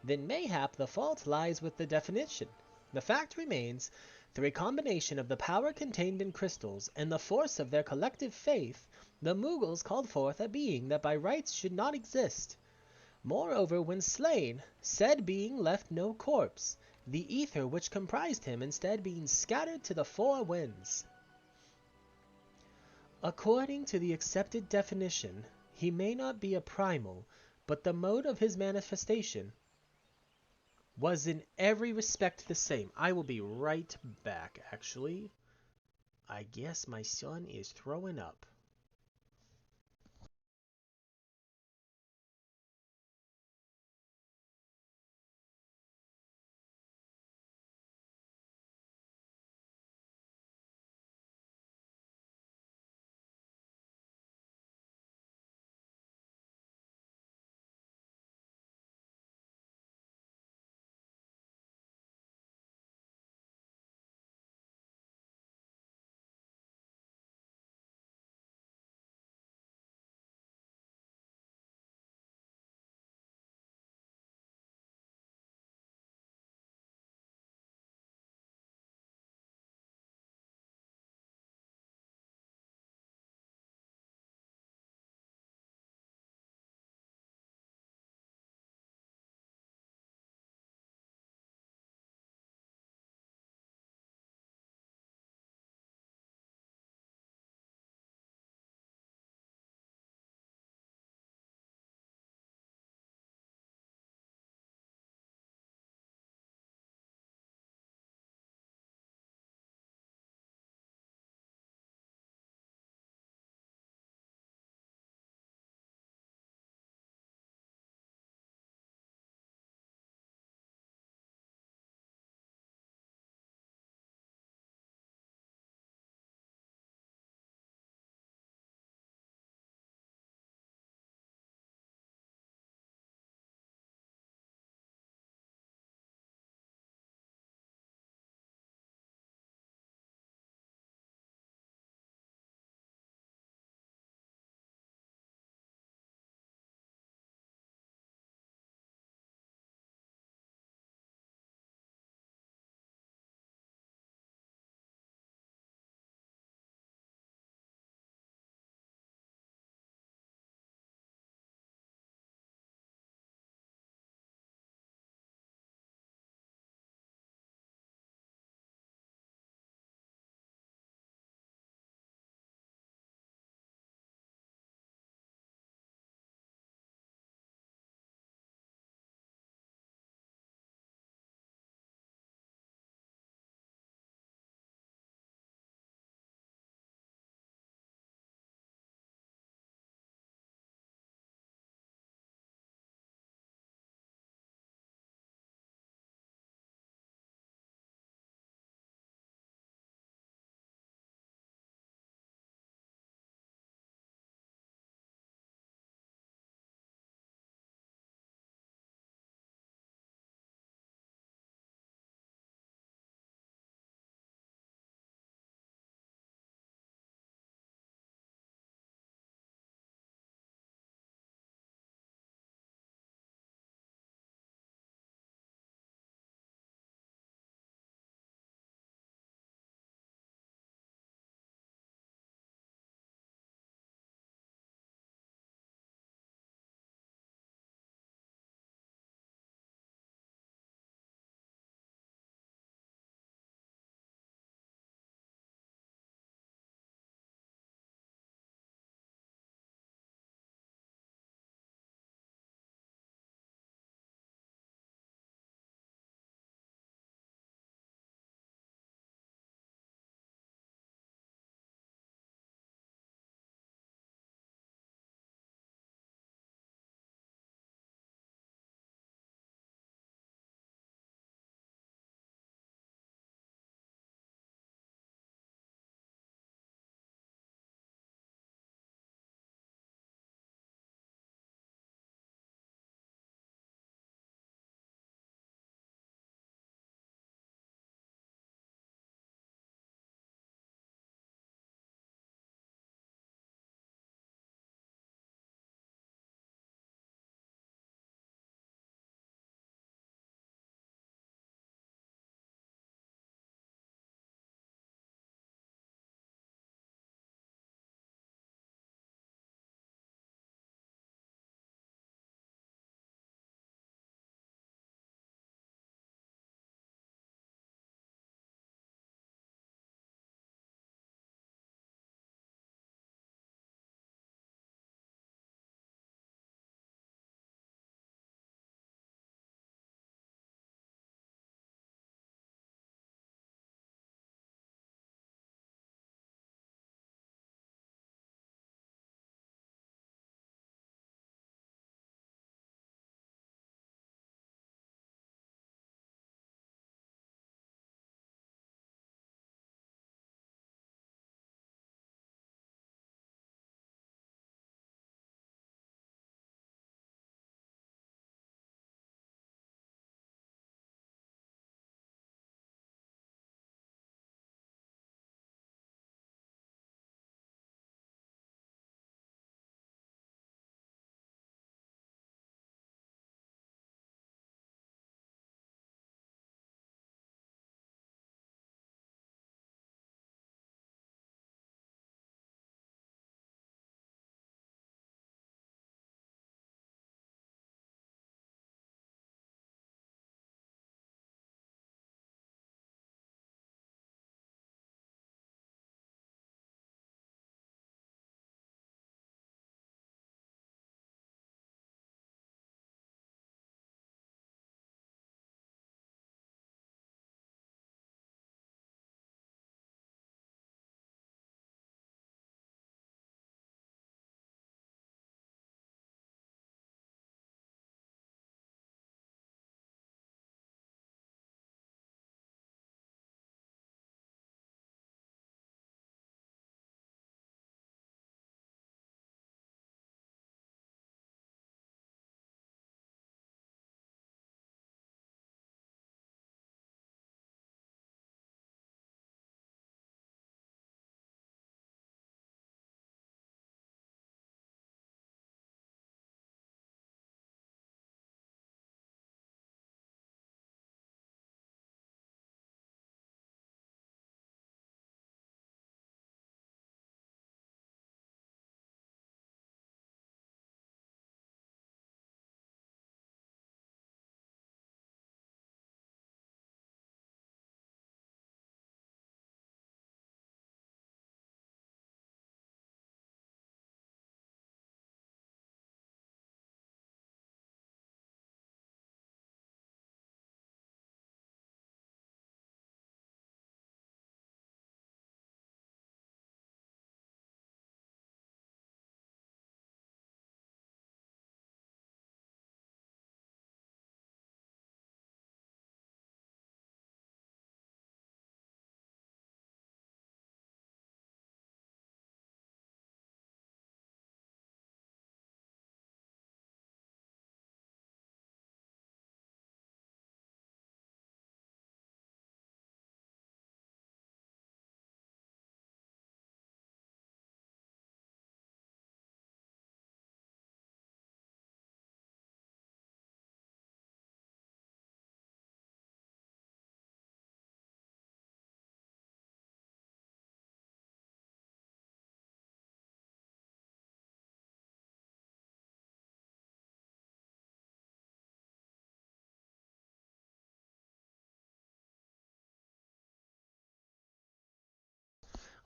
Then mayhap the fault lies with the definition. The fact remains, through a combination of the power contained in crystals and the force of their collective faith, the Moogles called forth a being that by rights should not exist. Moreover, when slain, said being left no corpse, the ether which comprised him instead being scattered to the four winds. According to the accepted definition, he may not be a primal, but the mode of his manifestation was in every respect the same. I will be right back, actually. I guess my son is throwing up.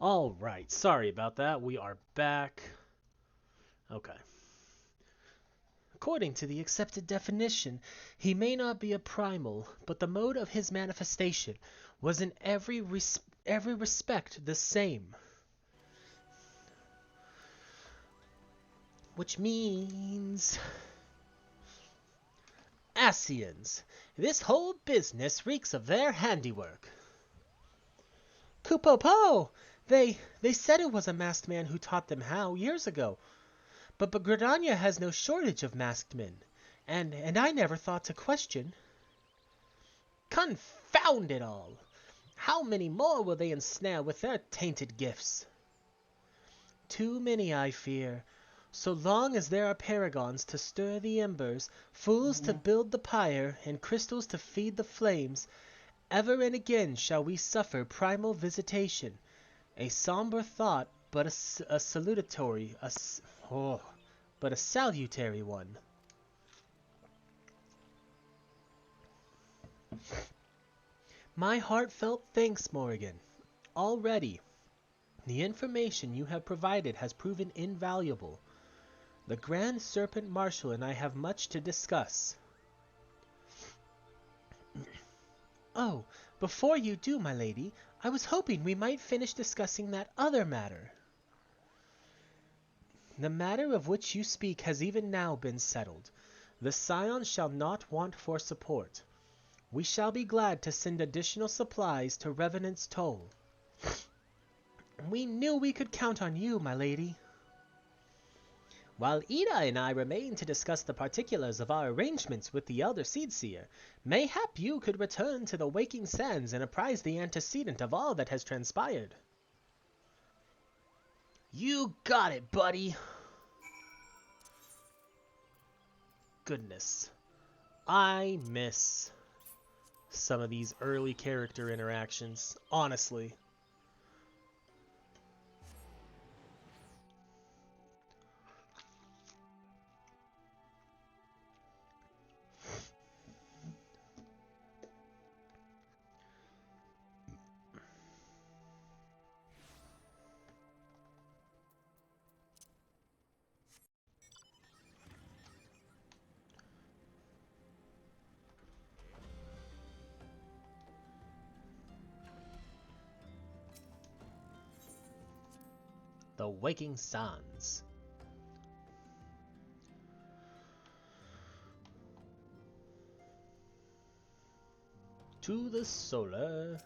Alright, sorry about that. We are back. Okay. According to the accepted definition, he may not be a primal, but the mode of his manifestation was in every respect the same. Which means... Asians. This whole business reeks of their handiwork. Kupopo! They said it was a masked man who taught them how, years ago. But Gridania has no shortage of masked men. And I never thought to question. Confound it all! How many more will they ensnare with their tainted gifts? Too many, I fear. So long as there are paragons to stir the embers, fools to build the pyre, and crystals to feed the flames, ever and again shall we suffer primal visitation. A somber thought, but a salutary one. My heartfelt thanks, Morrighan. Already, the information you have provided has proven invaluable. The Grand Serpent Marshal and I have much to discuss. Oh, before you do, my lady, I was hoping we might finish discussing that other matter. The matter of which you speak has even now been settled. The Scions shall not want for support. We shall be glad to send additional supplies to Revenant's Toll. We knew we could count on you, my lady. While Ida and I remain to discuss the particulars of our arrangements with the Elder Seedseer, mayhap you could return to the Waking Sands and apprise the antecedent of all that has transpired. You got it, buddy. Goodness. I miss some of these early character interactions, honestly. The Waking Sands. To the solar.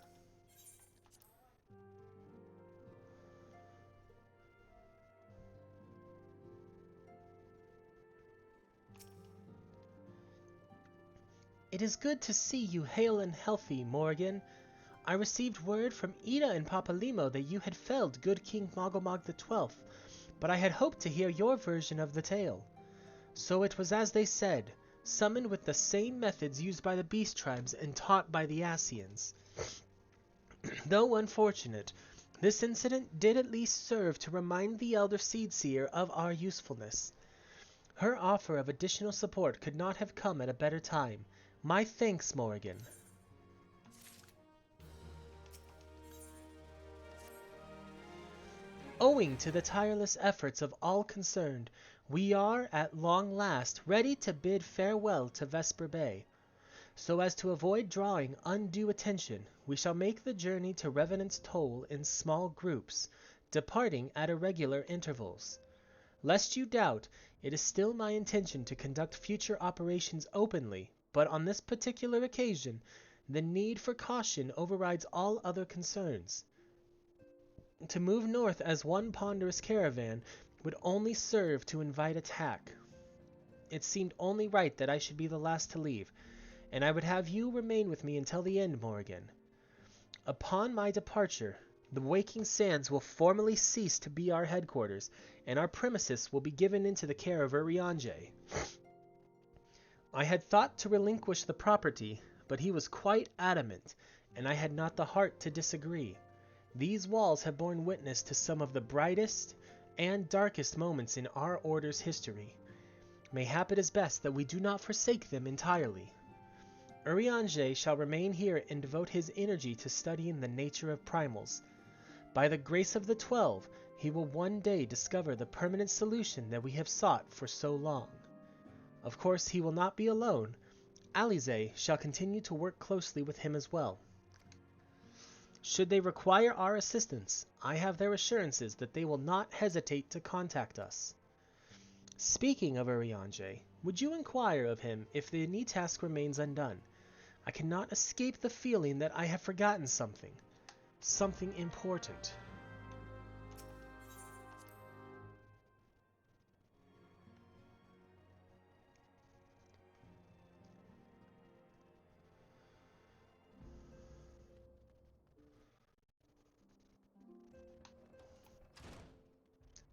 It is good to see you hale and healthy, Morrighan. I received word from Ida and Papalimo that you had felled Good King Moggle Mog the 12th, but I had hoped to hear your version of the tale. So it was as they said, summoned with the same methods used by the beast tribes and taught by the Asians. Though unfortunate, this incident did at least serve to remind the Elder Seedseer of our usefulness. Her offer of additional support could not have come at a better time. My thanks, Morrighan. Owing to the tireless efforts of all concerned, we are, at long last, ready to bid farewell to Vesper Bay. So as to avoid drawing undue attention, we shall make the journey to Revenant's Toll in small groups, departing at irregular intervals. Lest you doubt, it is still my intention to conduct future operations openly, but on this particular occasion, the need for caution overrides all other concerns. To move north as one ponderous caravan would only serve to invite attack. It seemed only right that I should be the last to leave, and I would have you remain with me until the end, Morrighan. Upon my departure, the Waking Sands will formally cease to be our headquarters, and our premises will be given into the care of Urianger. I had thought to relinquish the property, but he was quite adamant, and I had not the heart to disagree. These walls have borne witness to some of the brightest and darkest moments in our Order's history. Mayhap it is best that we do not forsake them entirely. Urianger shall remain here and devote his energy to studying the nature of primals. By the grace of the 12, he will one day discover the permanent solution that we have sought for so long. Of course, he will not be alone. Alize shall continue to work closely with him as well. Should they require our assistance, I have their assurances that they will not hesitate to contact us. Speaking of Urianger, would you inquire of him if the Ni task remains undone? I cannot escape the feeling that I have forgotten something. Something important.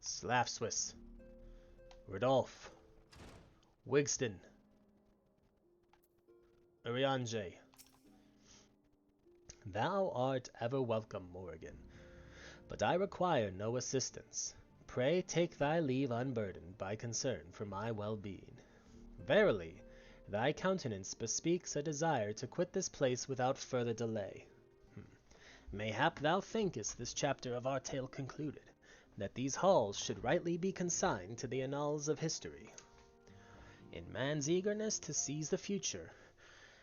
Slafswiss, Rodolphe, Wigston, Urianger. Thou art ever welcome, Morrighan, but I require no assistance. Pray take thy leave unburdened by concern for my well-being. Verily, thy countenance bespeaks a desire to quit this place without further delay. Mayhap thou thinkest this chapter of our tale concluded, that these halls should rightly be consigned to the annals of history. In man's eagerness to seize the future,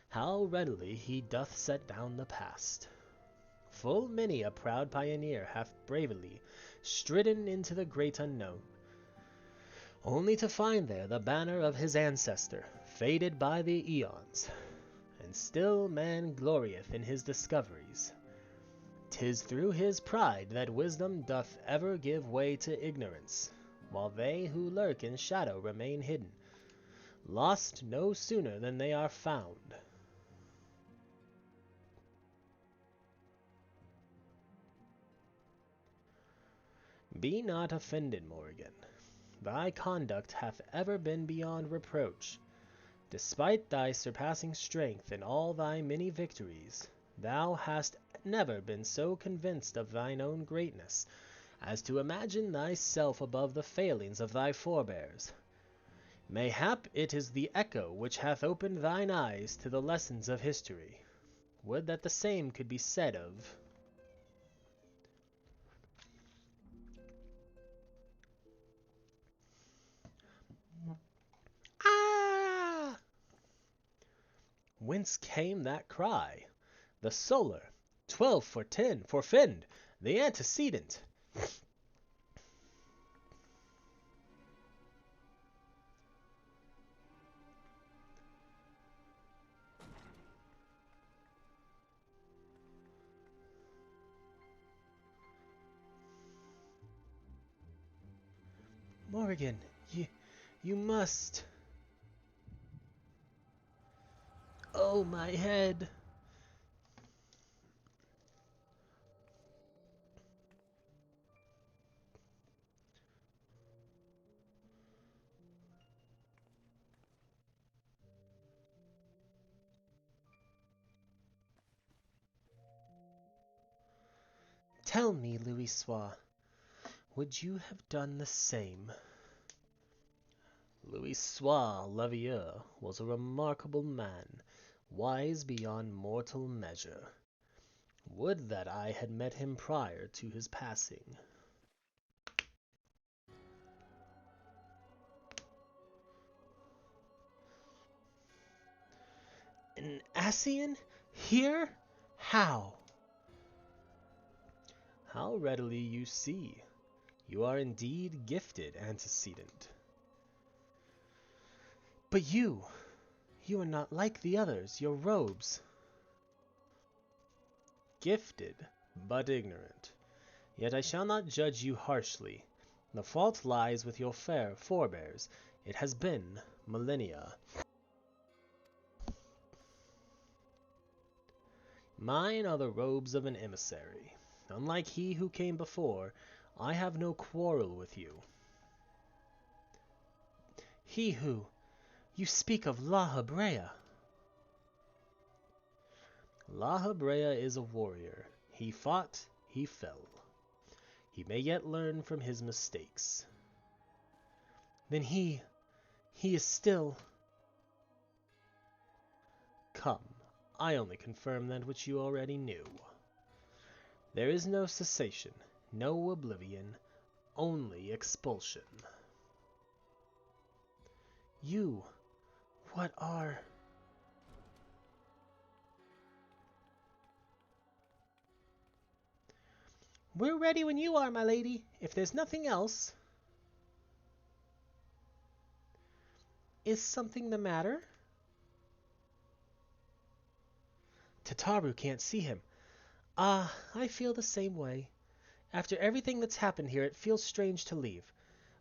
how readily he doth set down the past. Full many a proud pioneer hath bravely stridden into the great unknown, only to find there the banner of his ancestor, faded by the eons. And still man glorieth in his discoveries. 'Tis through his pride that wisdom doth ever give way to ignorance, while they who lurk in shadow remain hidden, lost no sooner than they are found. Be not offended, Morrighan. Thy conduct hath ever been beyond reproach. Despite thy surpassing strength and all thy many victories, thou hast never been so convinced of thine own greatness as to imagine thyself above the failings of thy forebears. Mayhap it is the echo which hath opened thine eyes to the lessons of history. Would that the same could be said of... Ah! Whence came that cry? The solar, 12 for 10, for Fend, the antecedent. Morrighan, you must... Oh, my head. Tell me, Louisoix, would you have done the same? Louisoix Levieux was a remarkable man, wise beyond mortal measure. Would that I had met him prior to his passing. An Ascian? Here? How? How readily you see. You are indeed gifted, antecedent. But you are not like the others, your robes. Gifted, but ignorant. Yet I shall not judge you harshly. The fault lies with your fair forebears. It has been millennia. Mine are the robes of an emissary. Unlike he who came before, I have no quarrel with you. He who... You speak of La Hebrea. La Hebrea is a warrior. He fought, he fell. He may yet learn from his mistakes. Then he is still... Come, I only confirm that which you already knew. There is no cessation. No oblivion, only expulsion. You, what are... We're ready when you are, my lady, if there's nothing else. Is something the matter? Tataru can't see him. Ah, I feel the same way. After everything that's happened here, it feels strange to leave.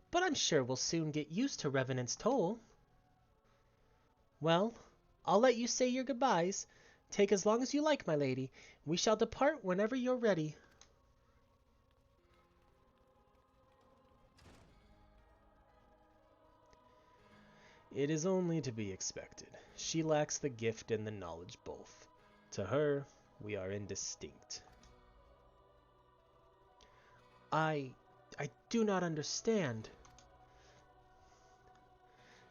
But I'm sure we'll soon get used to Revenant's toll. Well, I'll let you say your goodbyes. Take as long as you like, my lady. We shall depart whenever you're ready. It is only to be expected. She lacks the gift and the knowledge both. To her, we are indistinct. I do not understand.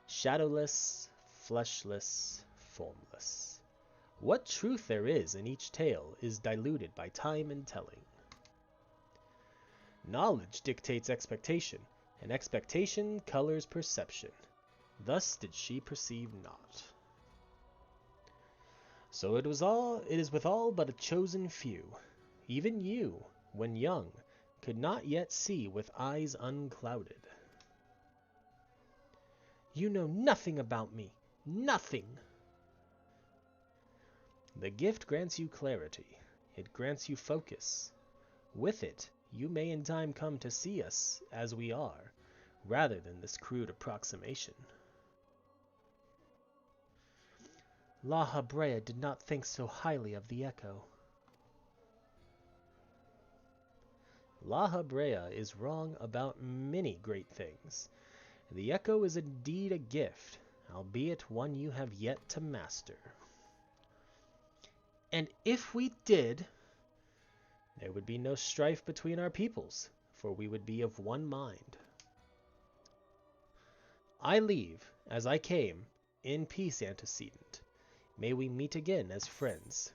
Shadowless, fleshless, formless. What truth there is in each tale is diluted by time and telling. Knowledge dictates expectation, and expectation colors perception. Thus did she perceive not. So it is with all but a chosen few. Even you, when young, could not yet see with eyes unclouded. You know nothing about me. Nothing. The gift grants you clarity. It grants you focus. With it, you may in time come to see us as we are, rather than this crude approximation. La Habrea did not think so highly of the Echo. La Habrea is wrong about many great things. The Echo is indeed a gift, albeit one you have yet to master. And if we did, there would be no strife between our peoples, for we would be of one mind. I leave, as I came, in peace, antecedent. May we meet again as friends.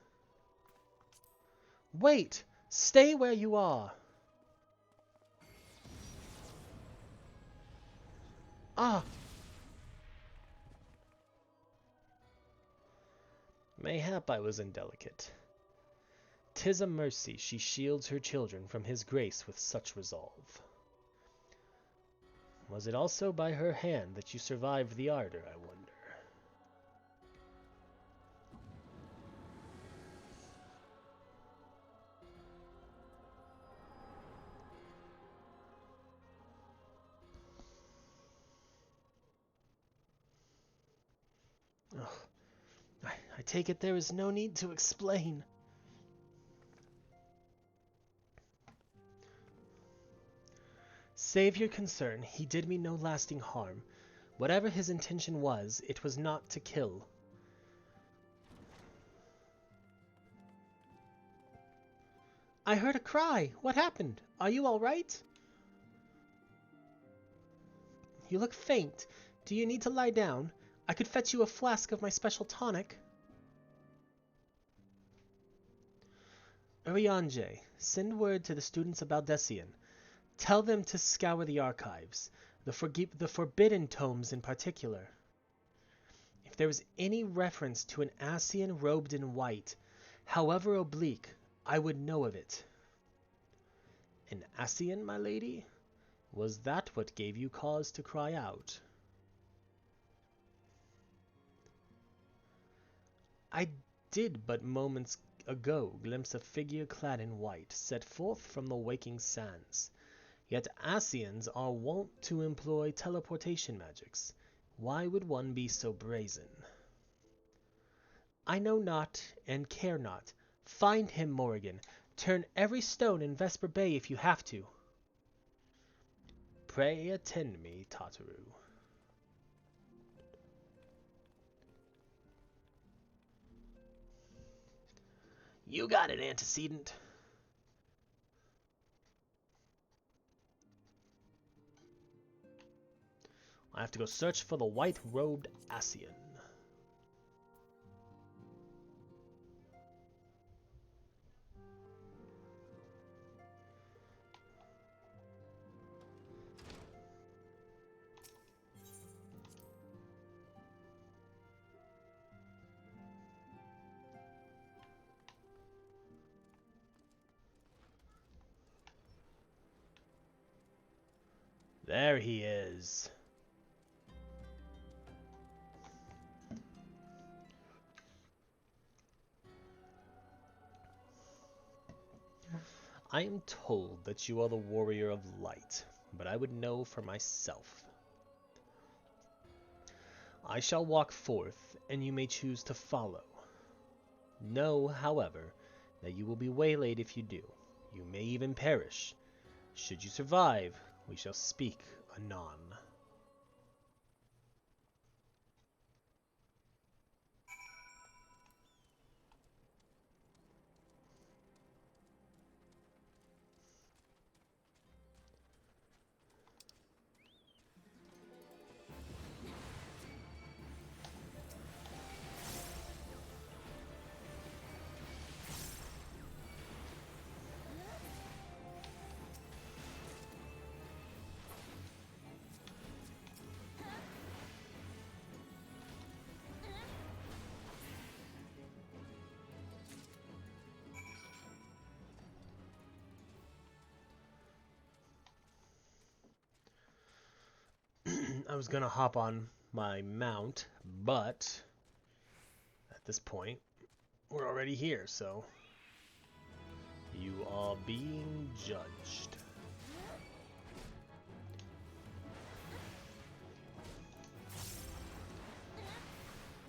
Wait! Stay where you are! Ah! Mayhap I was indelicate. 'Tis a mercy she shields her children from his grace with such resolve. Was it also by her hand that you survived the ardor, I wonder? Oh, I take it there is no need to explain. Save your concern, he did me no lasting harm. Whatever his intention was, it was not to kill. I heard a cry. What happened? Are you all right? You look faint. Do you need to lie down? I could fetch you a flask of my special tonic. Urianger, send word to the students of Baldessian. Tell them to scour the archives, the forbidden tomes in particular. If there was any reference to an Ascian robed in white, however oblique, I would know of it. An Ascian, my lady? Was that what gave you cause to cry out? I did but moments ago glimpse a figure clad in white, set forth from the waking sands. Yet Ascians are wont to employ teleportation magics. Why would one be so brazen? I know not, and care not. Find him, Morrighan. Turn every stone in Vesper Bay if you have to. Pray attend me, Tataru. You got it, antecedent. I have to go search for the white-robed Ascian. There he is. I am told that you are the warrior of light, but I would know for myself. I shall walk forth, and you may choose to follow. Know, however, that you will be waylaid if you do. You may even perish. Should you survive, we shall speak anon. I was gonna hop on my mount, but at this point, we're already here, so you are being judged.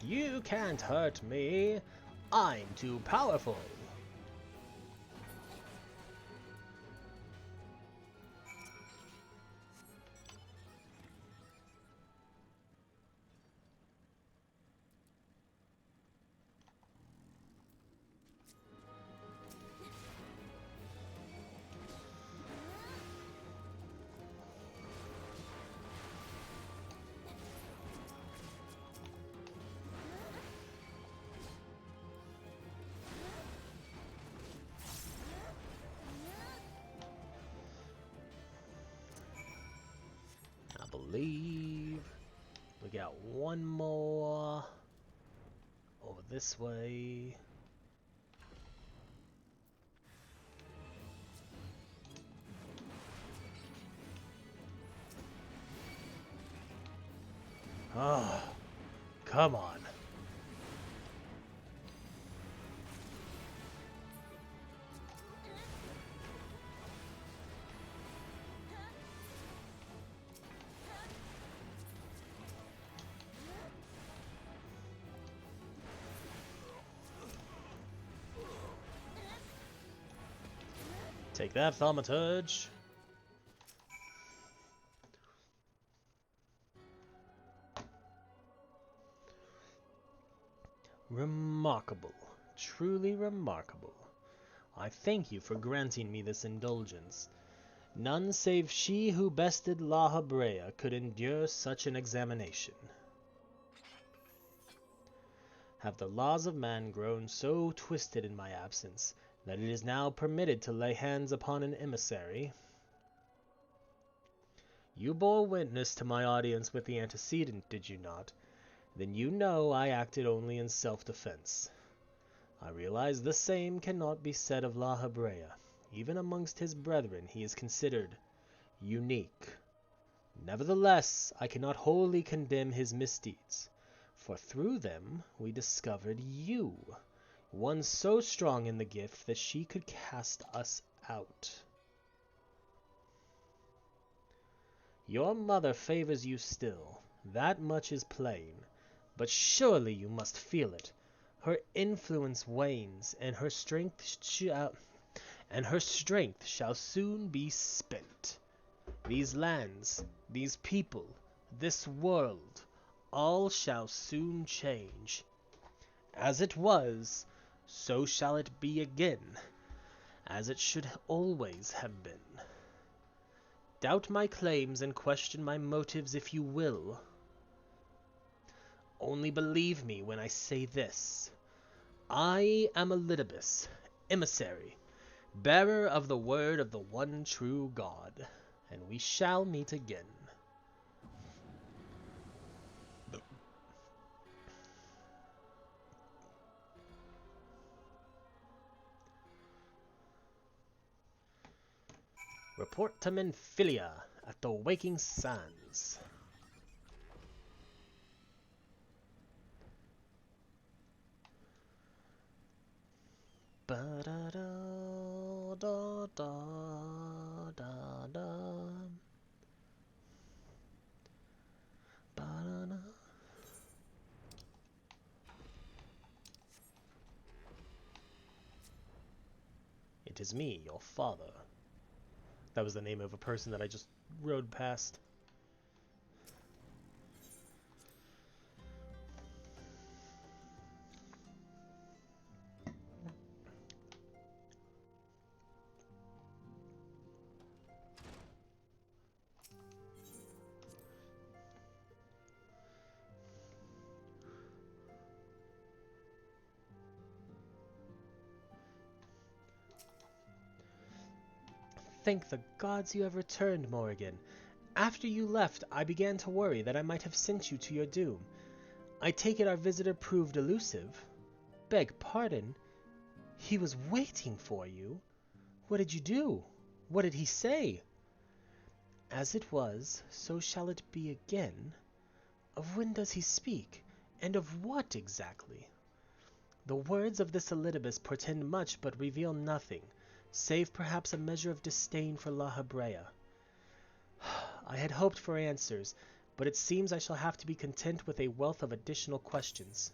You can't hurt me. I'm too powerful. I believe we got one more over this way. Oh, come on. Take that, Thaumaturge. Remarkable. Truly remarkable. I thank you for granting me this indulgence. None save she who bested La Habrea could endure such an examination. Have the laws of man grown so twisted in my absence that it is now permitted to lay hands upon an emissary? You bore witness to my audience with the antecedent, did you not? Then you know I acted only in self-defense. I realize the same cannot be said of La Habrea. Even amongst his brethren he is considered unique. Nevertheless, I cannot wholly condemn his misdeeds, for through them we discovered you, one so strong in the gift that she could cast us out. Your mother favors you still, that much is plain, but surely you must feel it. Her influence wanes, and her strength shall soon be spent. These lands, these people, this world, all shall soon change. As it was, so shall it be again, as it should always have been. Doubt my claims and question my motives if you will. Only believe me when I say this. I am Elidibus, emissary, bearer of the word of the one true God, and we shall meet again. Report to Menphilia. at the Waking Sands. Ba-da-da-da-da-da. Ba-da-da. It is me, your father. That was the name of a person that I just rode past. Thank the gods you have returned, Morrighan. After you left, I began to worry that I might have sent you to your doom. I take it our visitor proved elusive. Beg pardon? He was waiting for you? What did you do? What did he say? As it was, so shall it be again. Of when does he speak? And of what exactly? The words of this Elidibus portend much but reveal nothing, save perhaps a measure of disdain for La Hebrea. I had hoped for answers, but it seems I shall have to be content with a wealth of additional questions.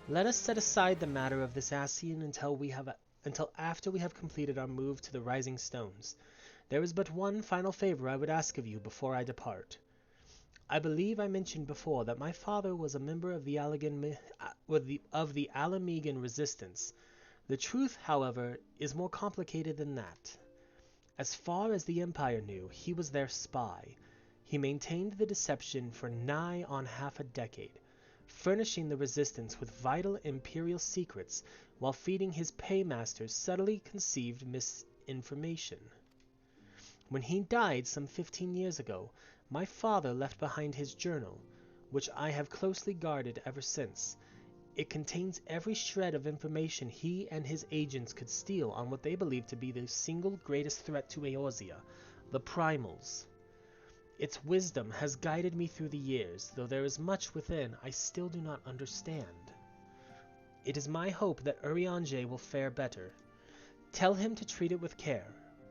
Let us set aside the matter of this Ascian until after we have completed our move to the Rising Stones. There is but one final favor I would ask of you before I depart. I believe I mentioned before that my father was a member of the Alamegan resistance. The truth, however, is more complicated than that. As far as the Empire knew, he was their spy. He maintained the deception for nigh on half a decade, furnishing the resistance with vital imperial secrets while feeding his paymasters subtly conceived misinformation. When he died some 15 years ago, my father left behind his journal, which I have closely guarded ever since. It contains every shred of information he and his agents could steal on what they believe to be the single greatest threat to Eorzea, the Primals. Its wisdom has guided me through the years, though there is much within I still do not understand. It is my hope that Urianger will fare better. Tell him to treat it with care.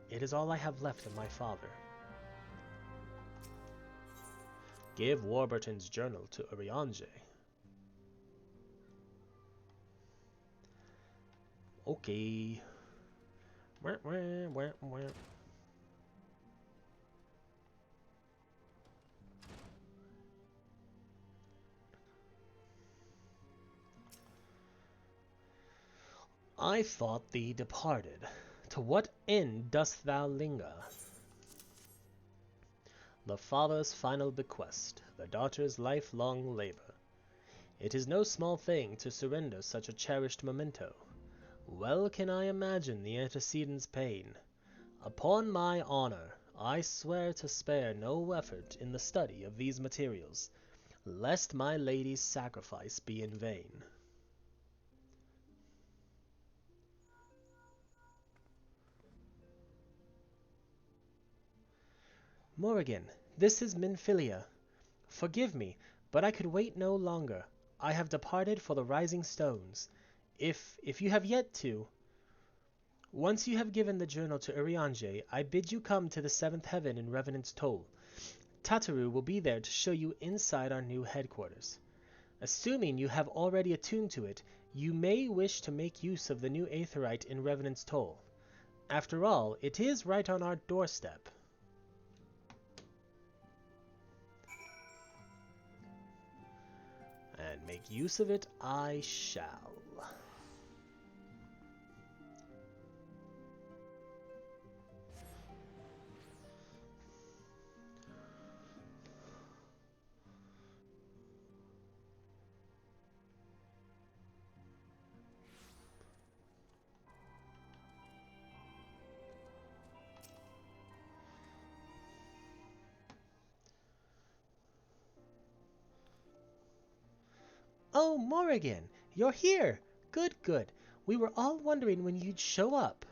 It is all I have left of my father. Give Warburton's journal to Urianger. Okay. I thought thee departed. To what end dost thou linger? The father's final bequest, the daughter's lifelong labor. It is no small thing to surrender such a cherished memento. Well can I imagine the antecedent's pain. Upon my honor, I swear to spare no effort in the study of these materials, lest my lady's sacrifice be in vain. Morrighan, this is Minfilia. Forgive me, but I could wait no longer. I have departed for the Rising Stones. If you have yet to... Once you have given the journal to Urianger, I bid you come to the 7th heaven in Revenant's Toll. Tataru will be there to show you inside our new headquarters. Assuming you have already attuned to it, you may wish to make use of the new Aetherite in Revenant's Toll. After all, it is right on our doorstep. And make use of it I shall. Oh, Morrighan, you're here! Good, good. We were all wondering when you'd show up.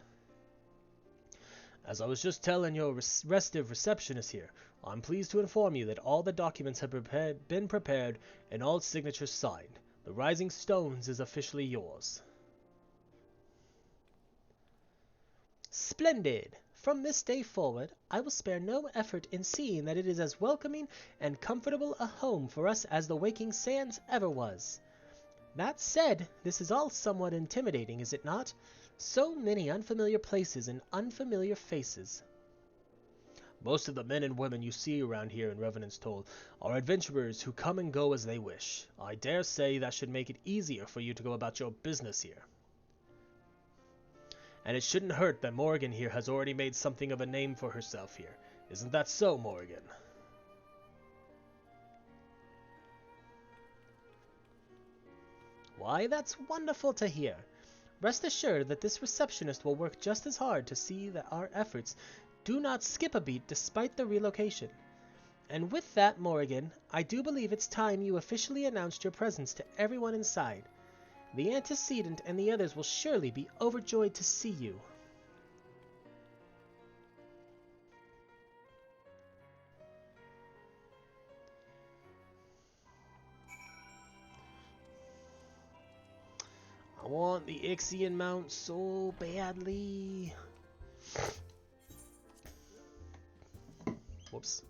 As I was just telling your restive receptionist here, I'm pleased to inform you that all the documents have been prepared and all signatures signed. The Rising Stones is officially yours. Splendid! From this day forward, I will spare no effort in seeing that it is as welcoming and comfortable a home for us as the Waking Sands ever was. That said, this is all somewhat intimidating, is it not? So many unfamiliar places and unfamiliar faces. Most of the men and women you see around here in Revenant's Toll are adventurers who come and go as they wish. I dare say that should make it easier for you to go about your business here. And it shouldn't hurt that Morrighan here has already made something of a name for herself here. Isn't that so, Morrighan? Why, that's wonderful to hear. Rest assured that this receptionist will work just as hard to see that our efforts do not skip a beat despite the relocation. And with that, Morrighan, I do believe it's time you officially announced your presence to everyone inside. The antecedent and the others will surely be overjoyed to see you. I want the Ixion mount so badly. Whoops.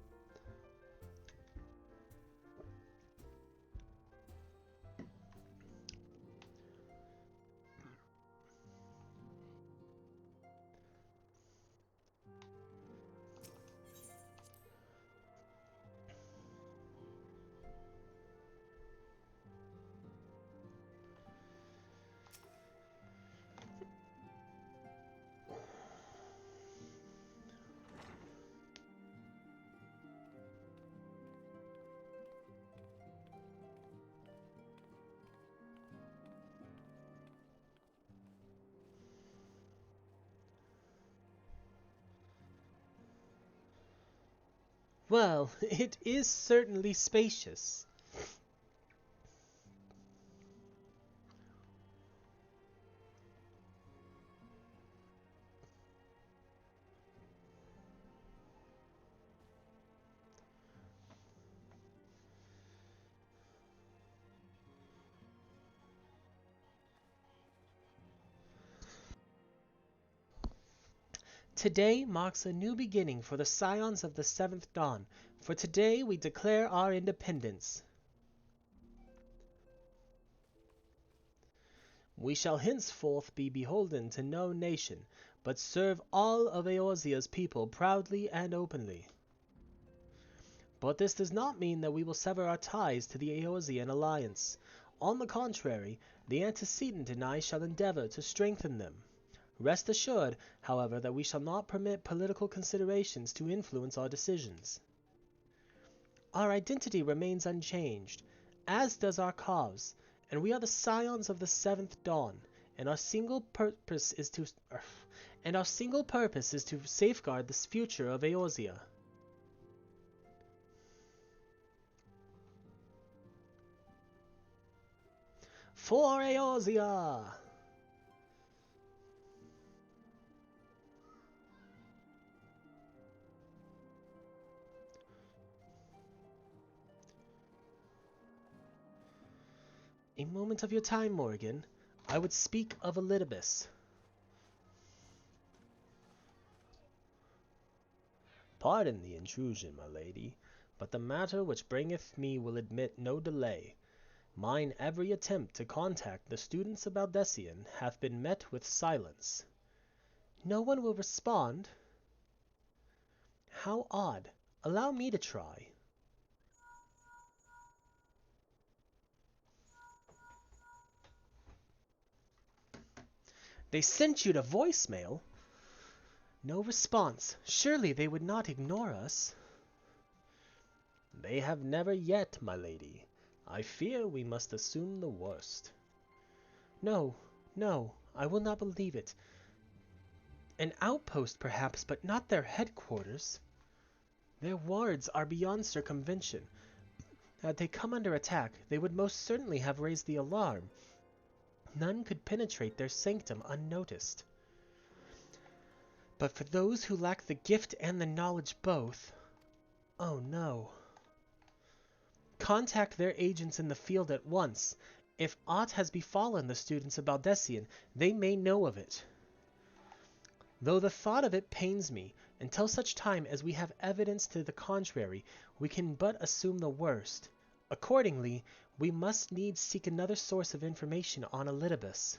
Well, it is certainly spacious. Today marks a new beginning for the Scions of the Seventh Dawn, for today we declare our independence. We shall henceforth be beholden to no nation, but serve all of Eorzea's people proudly and openly. But this does not mean that we will sever our ties to the Eorzean alliance. On the contrary, the antecedent and I shall endeavor to strengthen them. Rest assured, however, that we shall not permit political considerations to influence our decisions. Our identity remains unchanged, as does our cause, and we are the Scions of the Seventh Dawn, and our single purpose is to safeguard the future of Eorzea. For Eorzea! A moment of your time, Morrighan. I would speak of Elidibus. Pardon the intrusion, my lady, but the matter which bringeth me will admit no delay. Mine every attempt to contact the students of Baldessian hath been met with silence. No one will respond? How odd. Allow me to try. They sent you to voicemail? No response. Surely they would not ignore us. They have never yet, my lady. I fear we must assume the worst. No, no, I will not believe it. An outpost, perhaps, but not their headquarters. Their wards are beyond circumvention. Had they come under attack, they would most certainly have raised the alarm. None could penetrate their sanctum unnoticed. But for those who lack the gift and the knowledge both, oh no. Contact their agents in the field at once. If aught has befallen the students of Baldessian, they may know of it. Though the thought of it pains me, until such time as we have evidence to the contrary, we can but assume the worst. Accordingly, we must needs seek another source of information on Elidibus.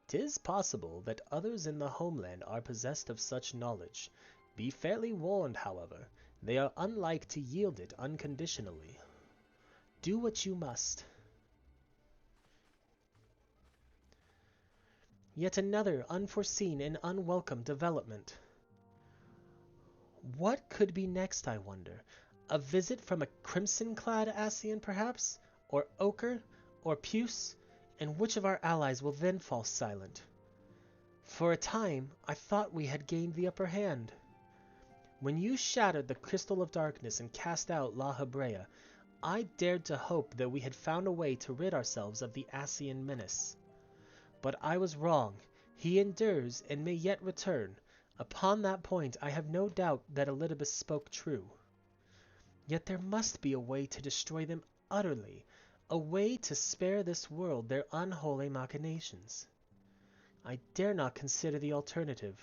'Tis possible that others in the homeland are possessed of such knowledge. Be fairly warned, however, they are unlike to yield it unconditionally. Do what you must. Yet another unforeseen and unwelcome development. What could be next, I wonder? A visit from a crimson-clad Ascian, perhaps? Or ochre? Or puce? And which of our allies will then fall silent? For a time, I thought we had gained the upper hand. When you shattered the crystal of darkness and cast out La Hebrea, I dared to hope that we had found a way to rid ourselves of the Ascian menace. But I was wrong. He endures and may yet return. Upon that point I have no doubt that Elidibus spoke true. Yet there must be a way to destroy them utterly, a way to spare this world their unholy machinations. I dare not consider the alternative.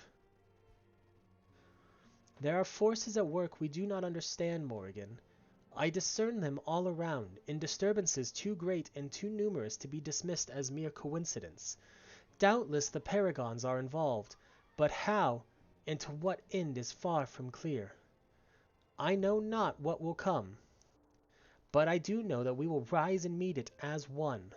There are forces at work we do not understand, Morrighan. I discern them all around, in disturbances too great and too numerous to be dismissed as mere coincidence. Doubtless the paragons are involved, but how and to what end is far from clear. I know not what will come, but I do know that we will rise and meet it as one.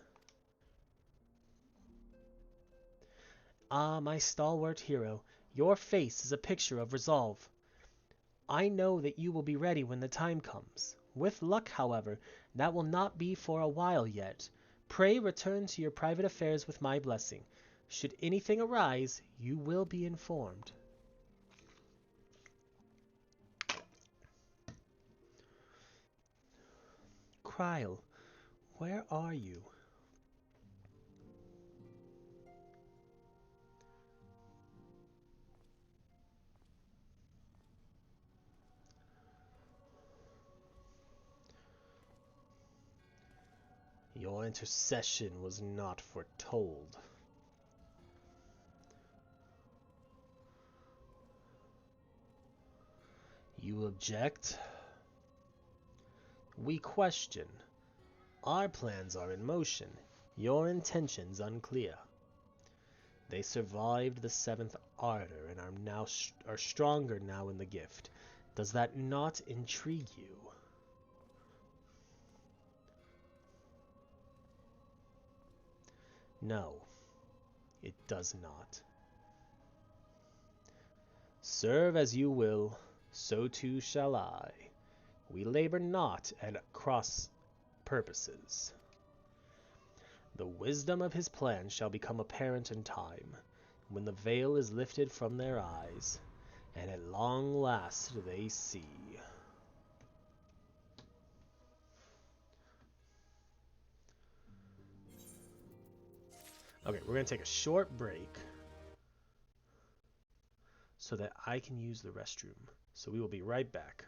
Ah, my stalwart hero, your face is a picture of resolve. I know that you will be ready when the time comes. With luck, however, that will not be for a while yet. Pray return to your private affairs with my blessing. Should anything arise, you will be informed. Cryle, where are you? Your intercession was not foretold. You object? We question. Our plans are in motion, your intentions unclear. They survived the seventh ardor and are stronger now in the gift. Does that not intrigue you? No, it does not. Serve as you will, so too shall I. We labor not at cross purposes. The wisdom of his plan shall become apparent in time, when the veil is lifted from their eyes, and at long last they see. Okay, we're going to take a short break so that I can use the restroom. So we will be right back.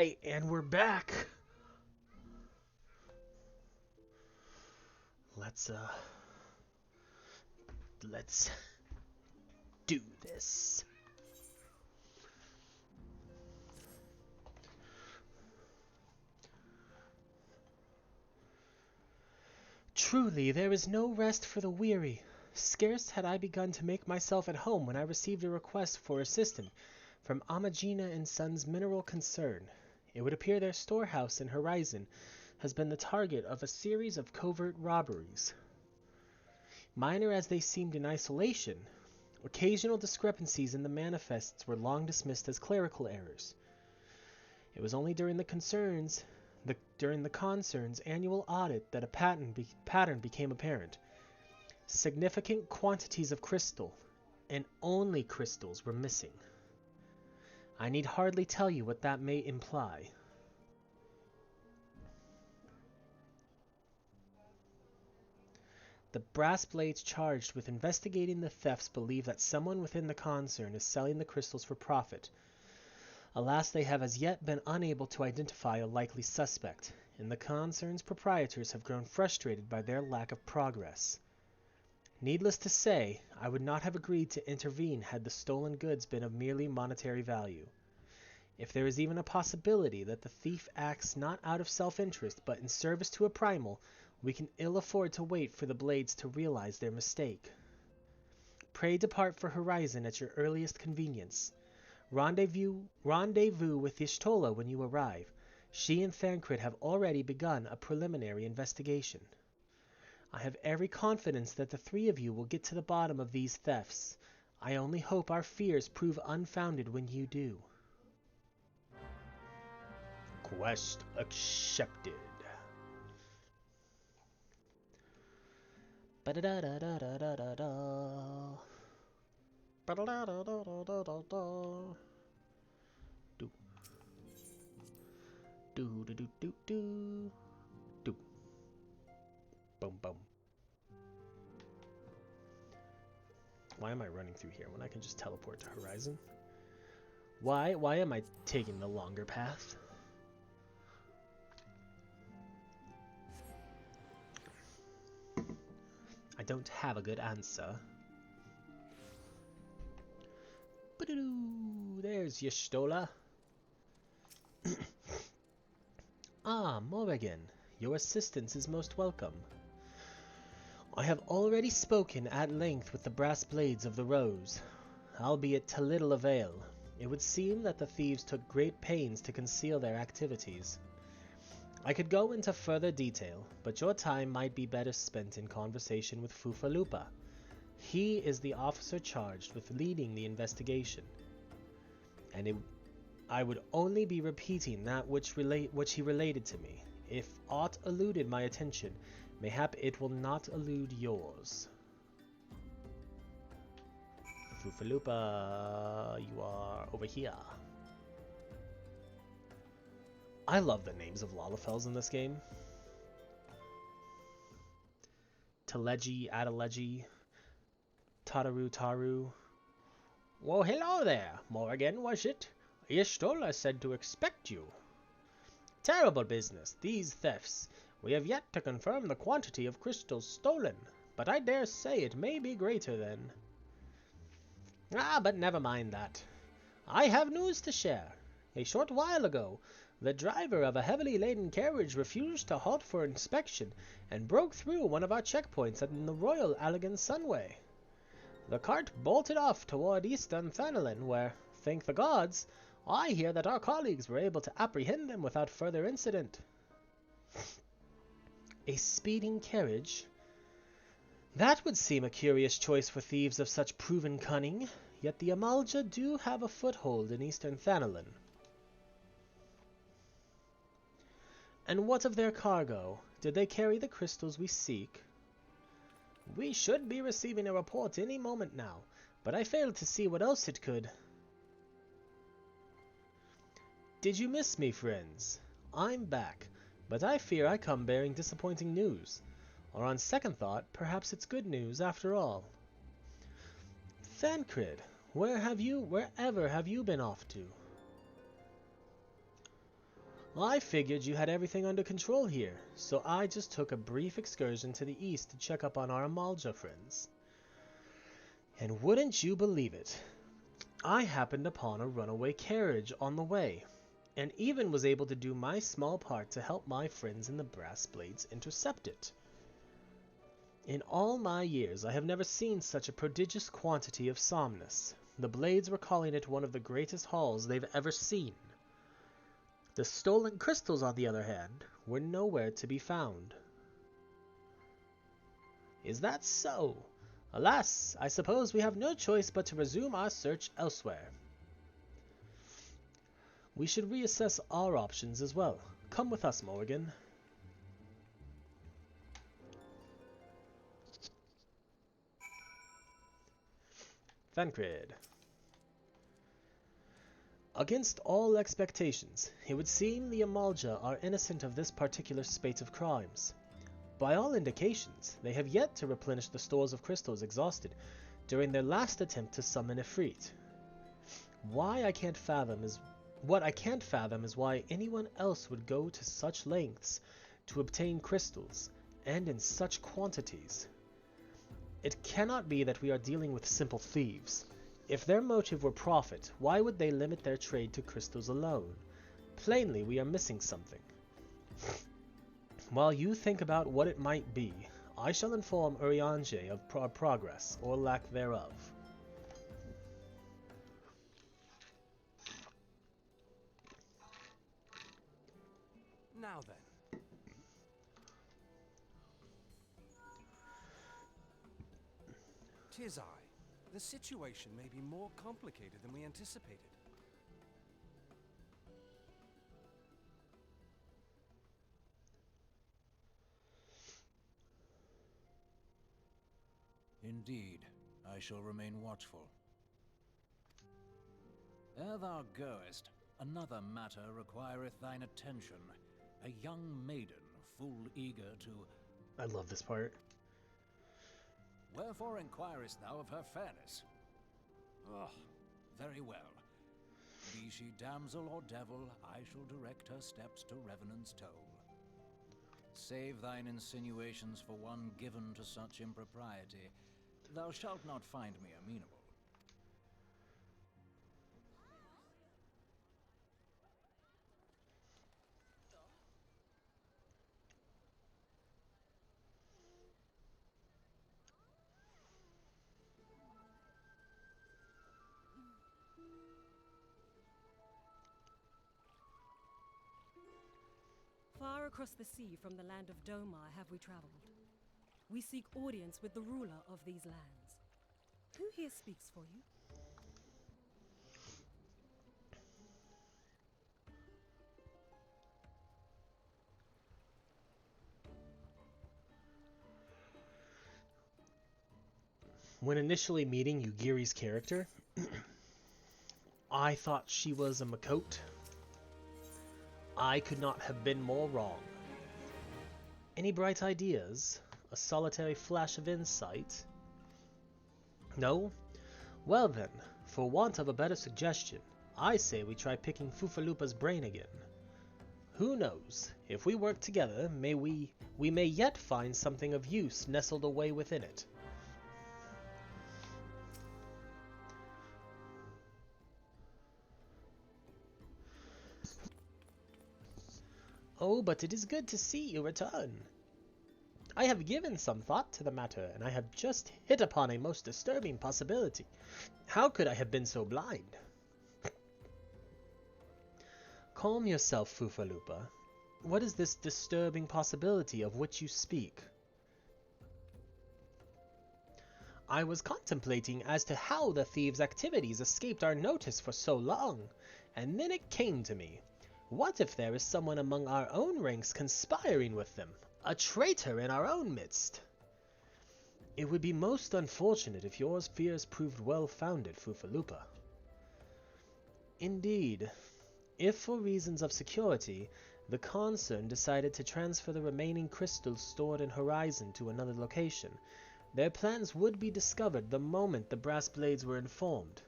Alright, and we're back. Let's do this. Truly, there is no rest for the weary. Scarce had I begun to make myself at home when I received a request for assistance from Amagina and Sons Mineral Concern. It would appear their storehouse in Horizon has been the target of a series of covert robberies. Minor as they seemed in isolation, occasional discrepancies in the manifests were long dismissed as clerical errors. It was only during the concern's annual audit that a pattern became apparent. Significant quantities of crystal, and only crystals, were missing. I need hardly tell you what that may imply. The brass blades charged with investigating the thefts believe that someone within the concern is selling the crystals for profit. Alas, they have as yet been unable to identify a likely suspect, and the concern's proprietors have grown frustrated by their lack of progress. Needless to say, I would not have agreed to intervene had the stolen goods been of merely monetary value. If there is even a possibility that the thief acts not out of self-interest but in service to a primal, we can ill afford to wait for the blades to realize their mistake. Pray depart for Horizon at your earliest convenience. Rendezvous with Y'shtola when you arrive. She and Thancred have already begun a preliminary investigation. I have every confidence that the three of you will get to the bottom of these thefts. I only hope our fears prove unfounded when you do. Quest accepted. Ba-da-da-da-da-da-da-da. Ba-da-da-da-da-da-da-da. Do. Do-do-do-do-do. Do. Boom, boom. Why am I running through here when I can just teleport to Horizon? Why am I taking the longer path? I don't have a good answer. There's Y'shtola. Ah, Morrighan, your assistance is most welcome. I have already spoken at length with the brass blades of the Rose, albeit to little avail. It would seem that the thieves took great pains to conceal their activities. I could go into further detail, but your time might be better spent in conversation with Fufalupa. He is the officer charged with leading the investigation, and I would only be repeating that which he related to me. If aught eluded my attention, mayhap it will not elude yours. Fufalupa, you are over here. I love the names of Lalafels in this game. Teleji, Adeleji, Tataru Taru. Well, hello there, Morrighan, was it? Y'shtola said to expect you. Terrible business, these thefts. We have yet to confirm the quantity of crystals stolen, but I dare say it may be greater than... Ah, but never mind that. I have news to share. A short while ago, the driver of a heavily laden carriage refused to halt for inspection and broke through one of our checkpoints in the Royal Allegan Sunway. The cart bolted off toward Eastern Thanalan, where, thank the gods, I hear that our colleagues were able to apprehend them without further incident. A speeding carriage? That would seem a curious choice for thieves of such proven cunning, yet the Amalja do have a foothold in Eastern Thanalan. And what of their cargo? Did they carry the crystals we seek? We should be receiving a report any moment now, but I fail to see what else it could. Did you miss me, friends? I'm back, but I fear I come bearing disappointing news. Or on second thought, perhaps it's good news after all. Thancred, wherever have you been off to? Well, I figured you had everything under control here, so I just took a brief excursion to the east to check up on our Amalja friends. And wouldn't you believe it, I happened upon a runaway carriage on the way, and even was able to do my small part to help my friends in the Brass Blades intercept it. In all my years, I have never seen such a prodigious quantity of somnus. The Blades were calling it one of the greatest hauls they've ever seen. The stolen crystals, on the other hand, were nowhere to be found. Is that so? Alas, I suppose we have no choice but to resume our search elsewhere. We should reassess our options as well. Come with us, Morrighan. Thancred. Against all expectations, it would seem the Amalja are innocent of this particular spate of crimes. By all indications, they have yet to replenish the stores of crystals exhausted during their last attempt to summon Ifrit. What I can't fathom is why anyone else would go to such lengths to obtain crystals, and in such quantities. It cannot be that we are dealing with simple thieves. If their motive were profit, why would they limit their trade to crystals alone? Plainly, we are missing something. While you think about what it might be, I shall inform Urianger of our progress, or lack thereof. Now then. Tis I. The situation may be more complicated than we anticipated. Indeed, I shall remain watchful. Ere thou goest, another matter requireth thine attention. A young maiden, full eager to... I love this part. Wherefore inquirest thou of her fairness? Oh, very well. Be she damsel or devil, I shall direct her steps to Revenant's Toll. Save thine insinuations for one given to such impropriety. Thou shalt not find me amenable. Far across the sea from the land of Domar have we traveled. We seek audience with the ruler of these lands. Who here speaks for you? When initially meeting Yugiri's character, I thought she was a Makote. I could not have been more wrong. Any bright ideas? A solitary flash of insight? No? Well then, for want of a better suggestion, I say we try picking Fufalupa's brain again. Who knows? If we work together, we may yet find something of use nestled away within it. Oh, but it is good to see you return. I have given some thought to the matter, and I have just hit upon a most disturbing possibility. How could I have been so blind? Calm yourself, Fufalupa. What is this disturbing possibility of which you speak? I was contemplating as to how the thieves' activities escaped our notice for so long, and then it came to me. What if there is someone among our own ranks conspiring with them? A traitor in our own midst? It would be most unfortunate if your fears proved well-founded, Fufalupa. Indeed, if for reasons of security, the concern decided to transfer the remaining crystals stored in Horizon to another location, their plans would be discovered the moment the Brass Blades were informed.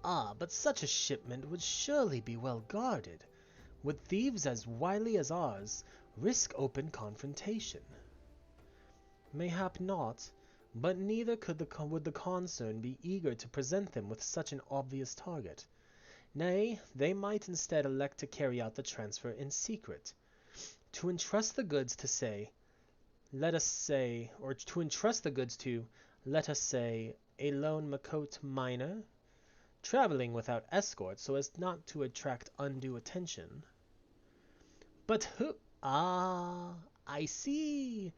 Ah, but such a shipment would surely be well guarded. would thieves as wily as ours risk open confrontation? Mayhap not, but neither would the concern be eager to present them with such an obvious target. Nay, they might instead elect to carry out the transfer in secret. To entrust the goods to let us say, a lone Makot miner, traveling without escort so as not to attract undue attention. But who? Ah, I see.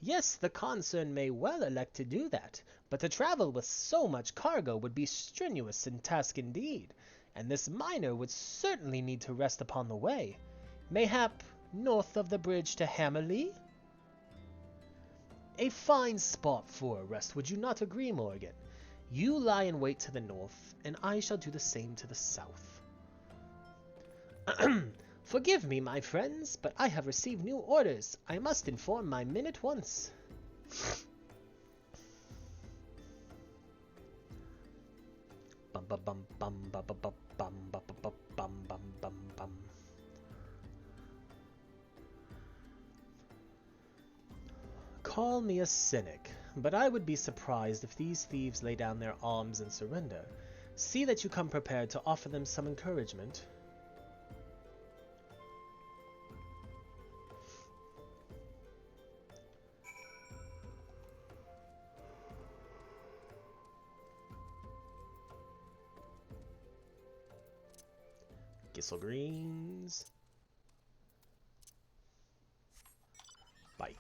Yes, the concern may well elect to do that, but to travel with so much cargo would be strenuous in task indeed, and this miner would certainly need to rest upon the way. Mayhap north of the bridge to Hammerley? A fine spot for a rest, would you not agree, Morrighan? You lie in wait to the north, and I shall do the same to the south. Forgive me, my friends, but I have received new orders. I must inform my men at once. Bum bum bum bum bum bum bum bum bum bum bum bum bum. Call me a cynic, but I would be surprised if these thieves lay down their arms and surrender. See that you come prepared to offer them some encouragement. Gissel greens. Bike.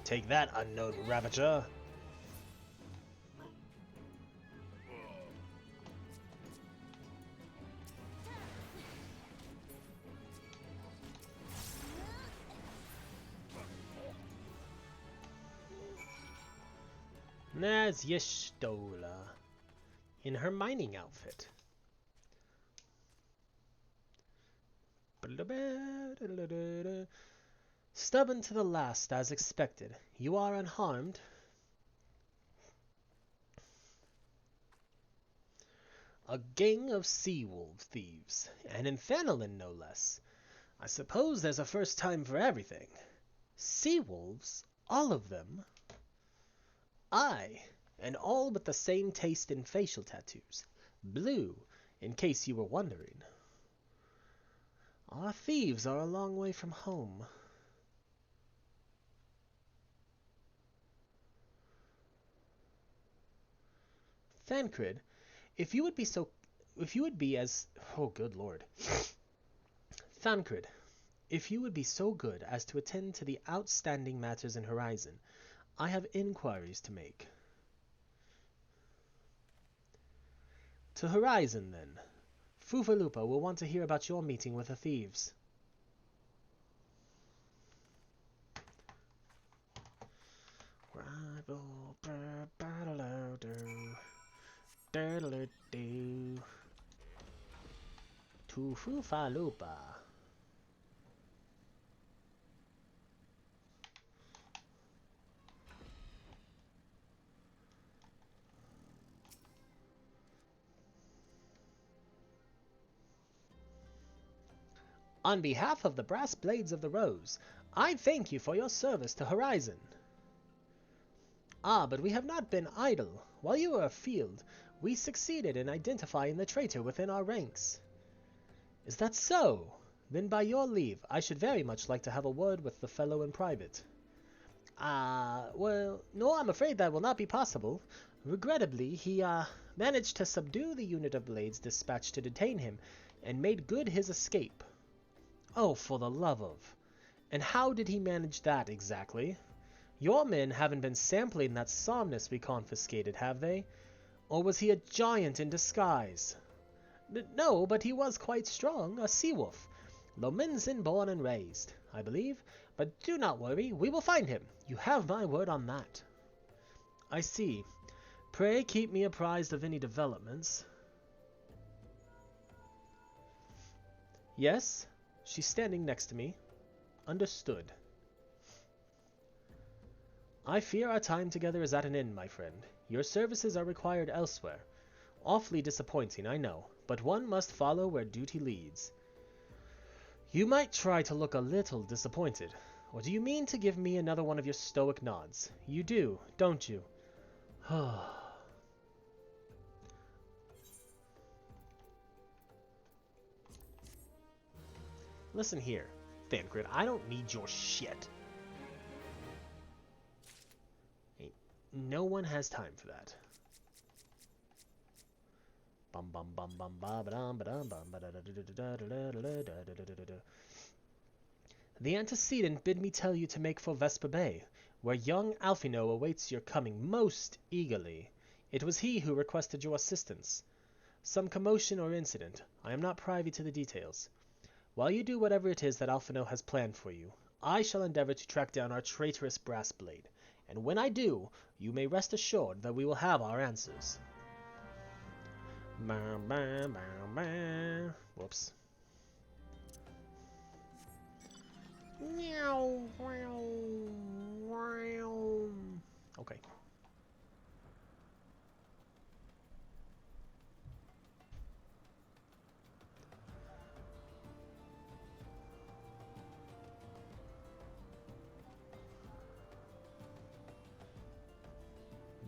Take that, unknown Ravager. There's Y'shtola in her mining outfit. Stubborn to the last, as expected. You are unharmed? A gang of sea-wolf thieves, and in Fenelon no less. I suppose there's a first time for everything. Sea-wolves? All of them? Aye, and all with the same taste in facial tattoos. Blue, in case you were wondering. Our thieves are a long way from home. Thancred, if you would be as... Oh, good lord. Thancred, if you would be so good as to attend to the outstanding matters in Horizon, I have inquiries to make. To Horizon, then. Fufalupa will want to hear about your meeting with the thieves. To Fufalupa. On behalf of the Brass Blades of the Rose, I thank you for your service to Horizon. Ah, but we have not been idle. While you were afield, we succeeded in identifying the traitor within our ranks. Is that so? Then by your leave, I should very much like to have a word with the fellow in private. Well, no, I'm afraid that will not be possible. Regrettably, he, managed to subdue the unit of blades dispatched to detain him, and made good his escape. Oh, for the love of... And how did he manage that, exactly? Your men haven't been sampling that somnus we confiscated, have they? Or was he a giant in disguise? No, but he was quite strong, a sea-wolf. Lominson born and raised, I believe. But do not worry, we will find him. You have my word on that. I see. Pray keep me apprised of any developments. Yes, she's standing next to me. Understood. I fear our time together is at an end, my friend. Your services are required elsewhere. Awfully disappointing, I know, but one must follow where duty leads. You might try to look a little disappointed. Or do you mean to give me another one of your stoic nods? You do, don't you? Listen here, Thancred, I don't need your shit. Hey, no one has time for that. Bum bum bum bum ba ba dum ba dum bum ba da da da da da da da da da. The antecedent bid me tell you to make for Vesper Bay, where young Alphino awaits your coming most eagerly. It was he who requested your assistance. Some commotion or incident, I am not privy to the details. While you do whatever it is that Alphino has planned for you, I shall endeavor to track down our traitorous brass blade, and when I do, you may rest assured that we will have our answers. Whoops. Okay.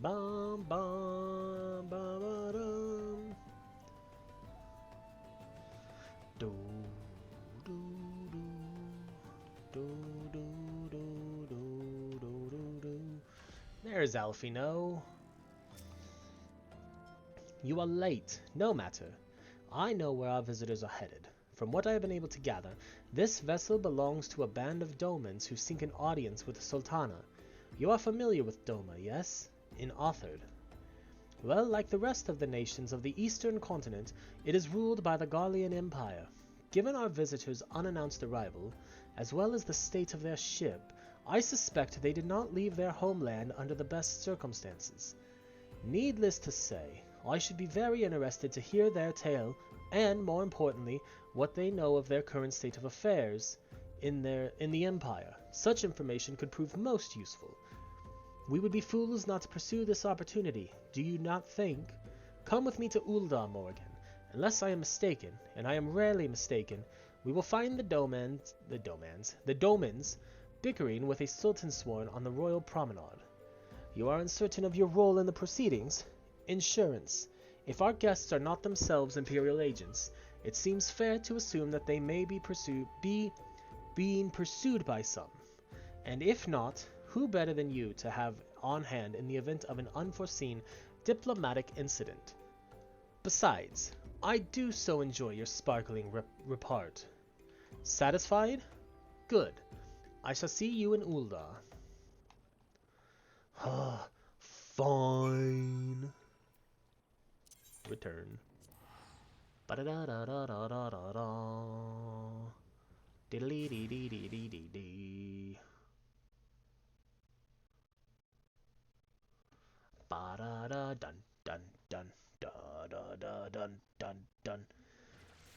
Bum bum bum ba dum. Do do do do do do do do do. There's Alphino. You are late. No matter. I know where our visitors are headed. From what I have been able to gather, this vessel belongs to a band of Domans who seek an audience with the Sultana. You are familiar with Doma, yes? In Authard. Well, like the rest of the nations of the eastern continent, it is ruled by the Garlean Empire. Given our visitors' unannounced arrival, as well as the state of their ship, I suspect they did not leave their homeland under the best circumstances. Needless to say, I should be very interested to hear their tale, and, more importantly, what they know of their current state of affairs in the Empire. Such information could prove most useful. We would be fools not to pursue this opportunity, do you not think? Come with me to Ul'dah, Morrighan. Unless I am mistaken, and I am rarely mistaken, we will find the Domans bickering with a Sultan sworn on the royal promenade. You are uncertain of your role in the proceedings? Insurance. If our guests are not themselves Imperial agents, it seems fair to assume that they may be being pursued by some. And if not, who better than you to have on hand in the event of an unforeseen diplomatic incident? Besides, I do so enjoy your sparkling report. Satisfied? Good. I shall see you in Ul'dah. Fine. Return. Ba-da-da-da-da-da-da-da. Diddly-dee-dee-dee-dee-dee. Ba-da-da-dun-dun-dun. Da-da-da-dun-dun-dun.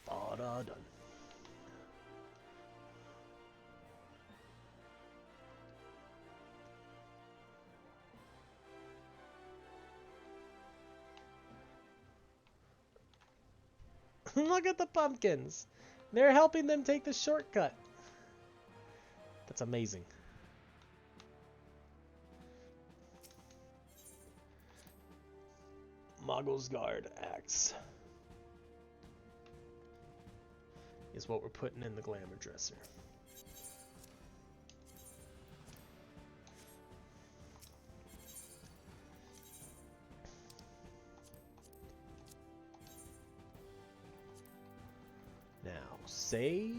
Ba-da-dun. Look at the pumpkins. They're helping them take the shortcut. That's amazing. Moggle's Guard Axe is what we're putting in the glamour dresser. Now, save.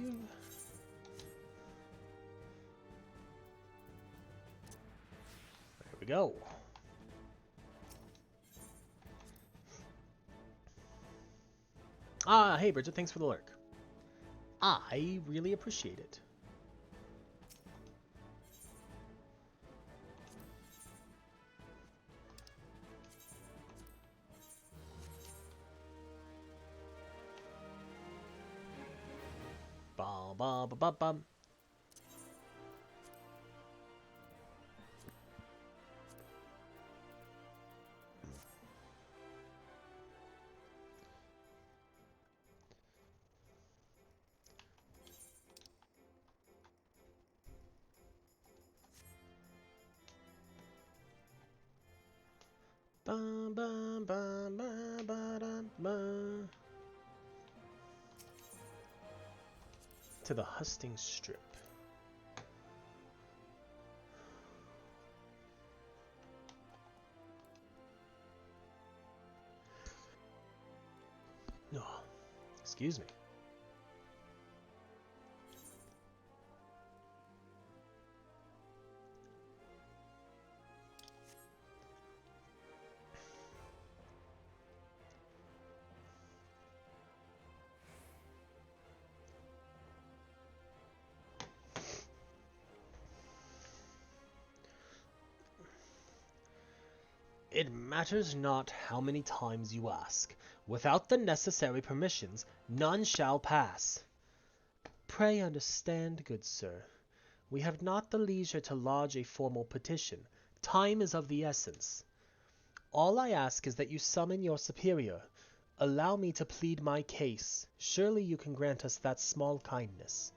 There we go. Ah, hey Bridget, thanks for the lurk. I really appreciate it. Bum, bum, bum, bum, bum. Bum, bum, bum, bum, bum, bum. To the hustings strip. No, excuse me. It matters not how many times you ask. Without the necessary permissions, none shall pass. Pray understand, good sir. We have not the leisure to lodge a formal petition. Time is of the essence. All I ask is that you summon your superior. Allow me to plead my case. Surely you can grant us that small kindness.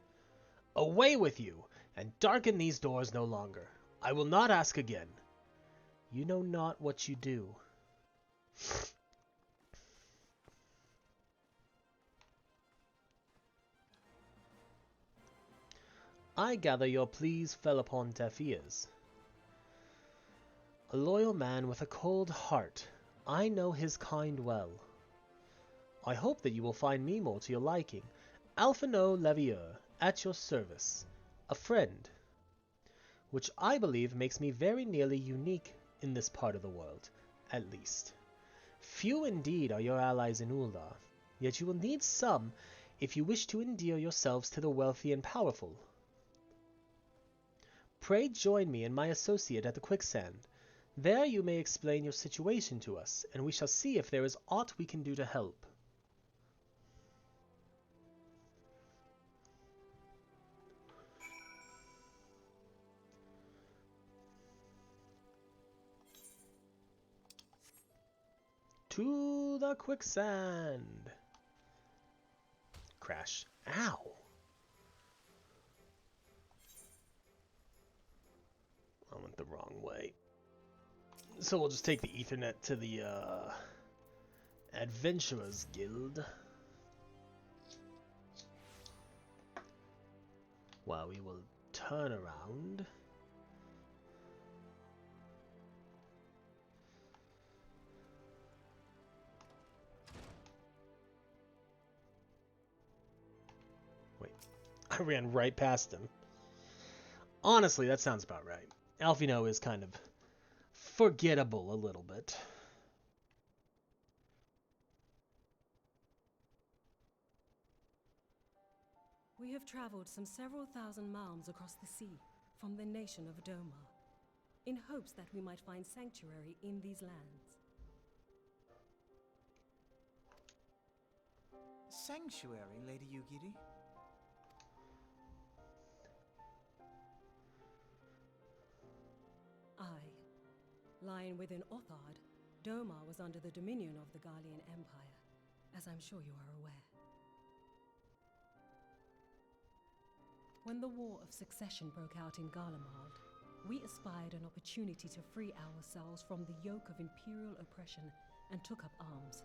Away with you, and darken these doors no longer. I will not ask again. You know not what you do. I gather your pleas fell upon deaf ears. A loyal man with a cold heart. I know his kind well. I hope that you will find me more to your liking. Alphino Levieur, at your service. A friend. Which I believe makes me very nearly unique in this part of the world, at least. Few indeed are your allies in Ul'dah, yet you will need some if you wish to endear yourselves to the wealthy and powerful. Pray join me and my associate at the quicksand. There you may explain your situation to us, and we shall see if there is aught we can do to help. To the quicksand. Crash. Ow. I went the wrong way. So we'll just take the Ethernet to the Adventurers Guild. While we will turn around. Wait, I ran right past him. Honestly, that sounds about right. Alphino is kind of forgettable a little bit. We have traveled some several thousand miles across the sea from the nation of Doma, in hopes that we might find sanctuary in these lands. Sanctuary, Lady Yugiri? Aye. Lying within Othard, Doma was under the dominion of the Garlean Empire, as I'm sure you are aware. When the War of Succession broke out in Garlemald, we espied an opportunity to free ourselves from the yoke of imperial oppression and took up arms.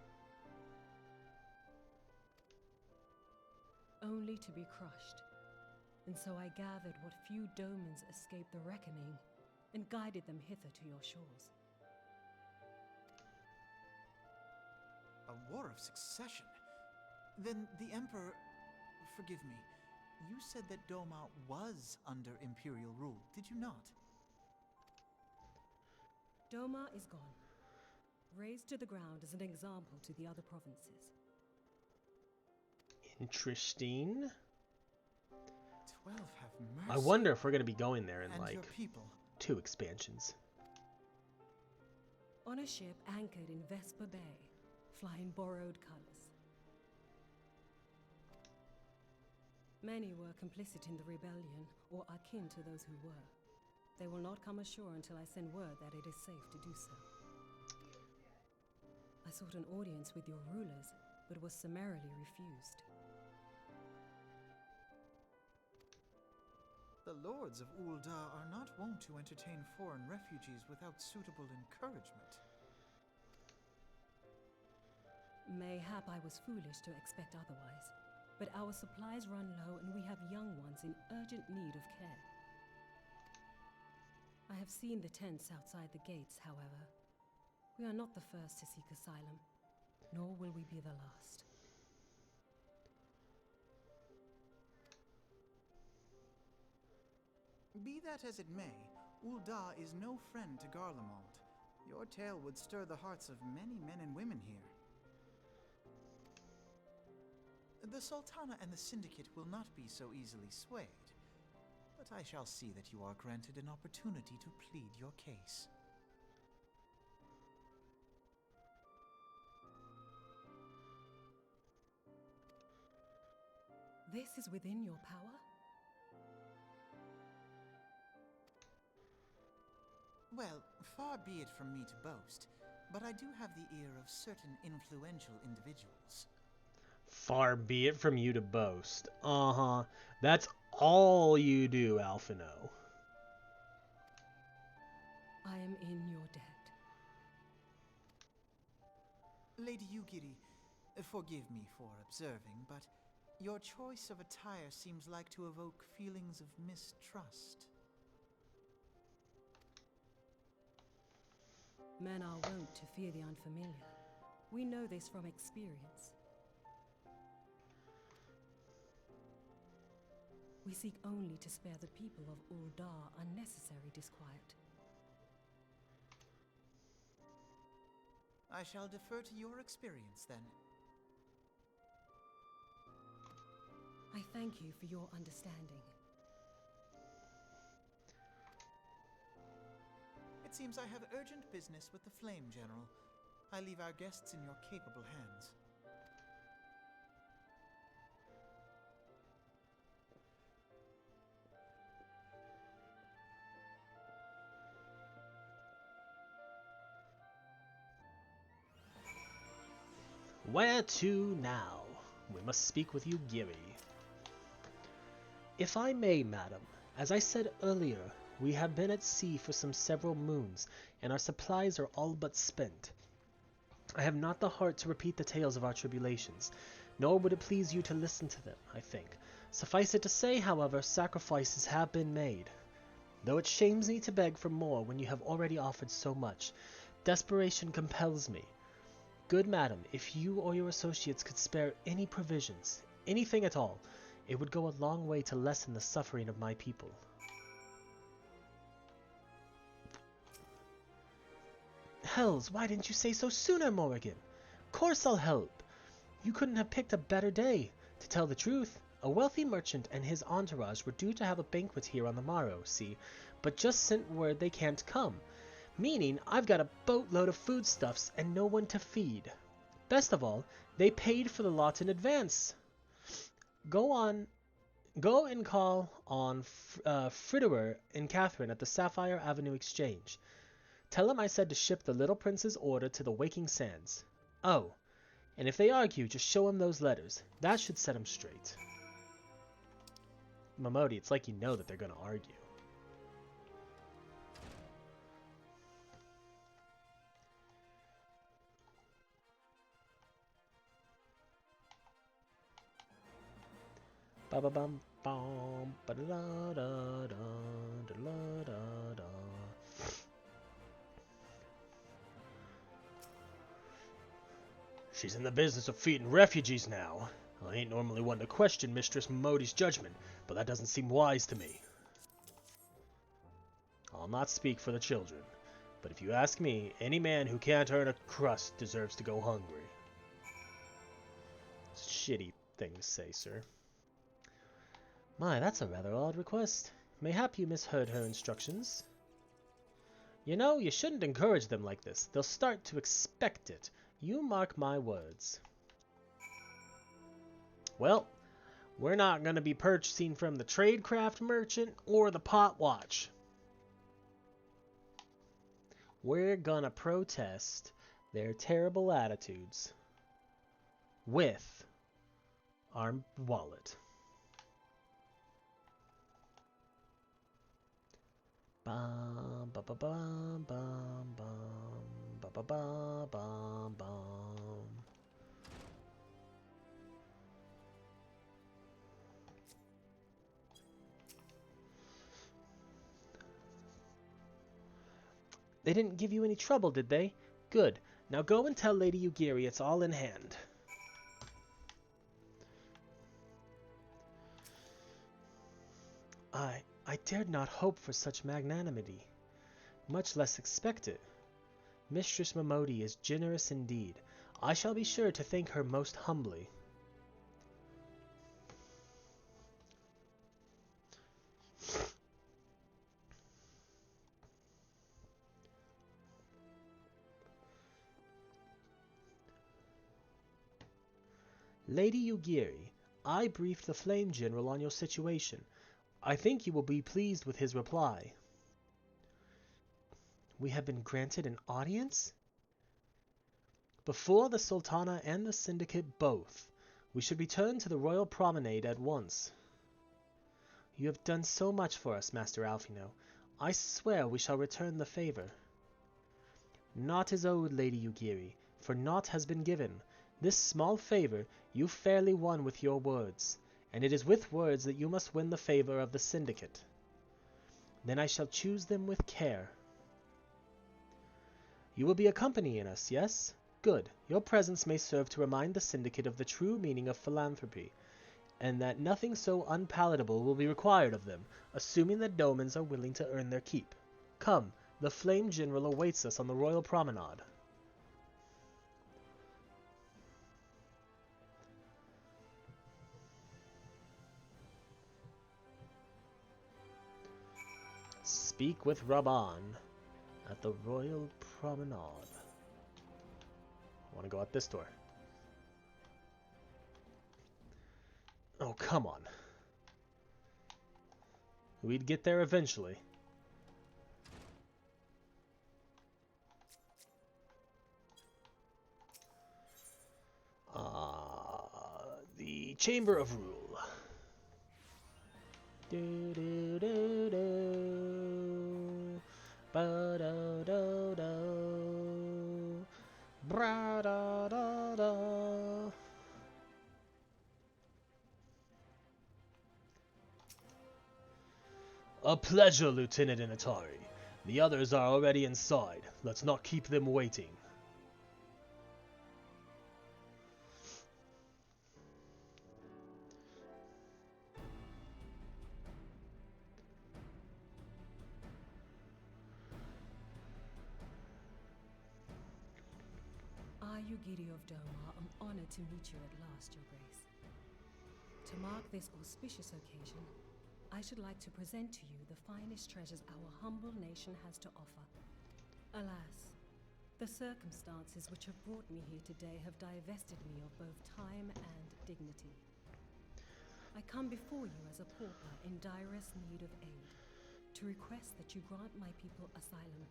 Only to be crushed. And so I gathered what few Domans escaped the reckoning and guided them hither to your shores. A war of succession? Then the Emperor... Forgive me. You said that Doma was under Imperial rule, did you not? Doma is gone. Razed to the ground as an example to the other provinces. Interesting. 12 have mercy. I wonder if we're going to be going there in And like your people. 2 expansions. On a ship anchored in Vesper Bay, flying borrowed colors. Many were complicit in the rebellion, or akin to those who were. They will not come ashore until I send word that it is safe to do so. I sought an audience with your rulers, but was summarily refused. The lords of Ul'dah are not wont to entertain foreign refugees without suitable encouragement. Mayhap I was foolish to expect otherwise, but our supplies run low and we have young ones in urgent need of care. I have seen the tents outside the gates, however. We are not the first to seek asylum, nor will we be the last. Be that as it may, Ul'dah is no friend to Garlemald. Your tale would stir the hearts of many men and women here. The Sultana and the Syndicate will not be so easily swayed, but I shall see that you are granted an opportunity to plead your case. This is within your power? Well, far be it from me to boast, but I do have the ear of certain influential individuals. Far be it from you to boast. Uh-huh. That's all you do, Alphino. I am in your debt. Lady Yugiri, forgive me for observing, but your choice of attire seems like to evoke feelings of mistrust. Men are wont to fear the unfamiliar. We know this from experience. We seek only to spare the people of Ul'dah unnecessary disquiet. I shall defer to your experience, then. I thank you for your understanding. It seems I have urgent business with the Flame General. I leave our guests in your capable hands. Where to now? We must speak with you, Giri. If I may, madam, as I said earlier, we have been at sea for some several moons, and our supplies are all but spent. I have not the heart to repeat the tales of our tribulations, nor would it please you to listen to them, I think. Suffice it to say, however, sacrifices have been made. Though it shames me to beg for more when you have already offered so much, desperation compels me. Good madam, if you or your associates could spare any provisions, anything at all, it would go a long way to lessen the suffering of my people. Hells, why didn't you say so sooner, Morrighan? Course I'll help. You couldn't have picked a better day. To tell the truth, a wealthy merchant and his entourage were due to have a banquet here on the morrow, see, but just sent word they can't come. Meaning, I've got a boatload of foodstuffs and no one to feed. Best of all, they paid for the lot in advance. Go and call on Fritterer and Catherine at the Sapphire Avenue Exchange. Tell them I said to ship the little prince's order to the Waking Sands. Oh, and if they argue, just show them those letters. That should set them straight. Momodi, it's like you know that they're going to argue. Ba ba bum bum ba da da da da da da da. She's in the business of feeding refugees now. I ain't normally one to question Mistress Momodi's judgment, but that doesn't seem wise to me. I'll not speak for the children, but if you ask me, any man who can't earn a crust deserves to go hungry. It's a shitty thing to say, sir. My, that's a rather odd request. Mayhap you misheard her instructions. You know, you shouldn't encourage them like this. They'll start to expect it. You mark my words. Well, we're not going to be purchasing from the tradecraft merchant or the pot watch. We're going to protest their terrible attitudes with our wallet. Bum ba ba bum bum bum ba ba ba bum bum. They didn't give you any trouble, did they? Good. Now go and tell Lady Ugiri it's all in hand. I dared not hope for such magnanimity, much less expect it. Mistress Momodi is generous indeed. I shall be sure to thank her most humbly. Lady Ugiri, I briefed the Flame General on your situation. I think you will be pleased with his reply. We have been granted an audience? Before the Sultana and the Syndicate both. We should return to the Royal Promenade at once. You have done so much for us, Master Alphino. I swear we shall return the favor. Naught is owed, Lady Ugiri, for naught has been given. This small favor you fairly won with your words, and it is with words that you must win the favor of the Syndicate. Then I shall choose them with care. You will be accompanying us, yes? Good. Your presence may serve to remind the Syndicate of the true meaning of philanthropy, and that nothing so unpalatable will be required of them, assuming that Domans are willing to earn their keep. Come, the Flame General awaits us on the Royal Promenade. Speak with Raban at the Royal Promenade. I want to go out this door. Oh, come on. We'd get there eventually. The Chamber of Rule. Do do do do. Ba do do do. Bra da da da. A pleasure, Lieutenant Initari. The others are already inside. Let's not keep them waiting. Ugiri of Doma, I'm honored to meet you at last, Your Grace. To mark this auspicious occasion, I should like to present to you the finest treasures our humble nation has to offer. Alas, the circumstances which have brought me here today have divested me of both time and dignity. I come before you as a pauper in direst need of aid, to request that you grant my people asylum.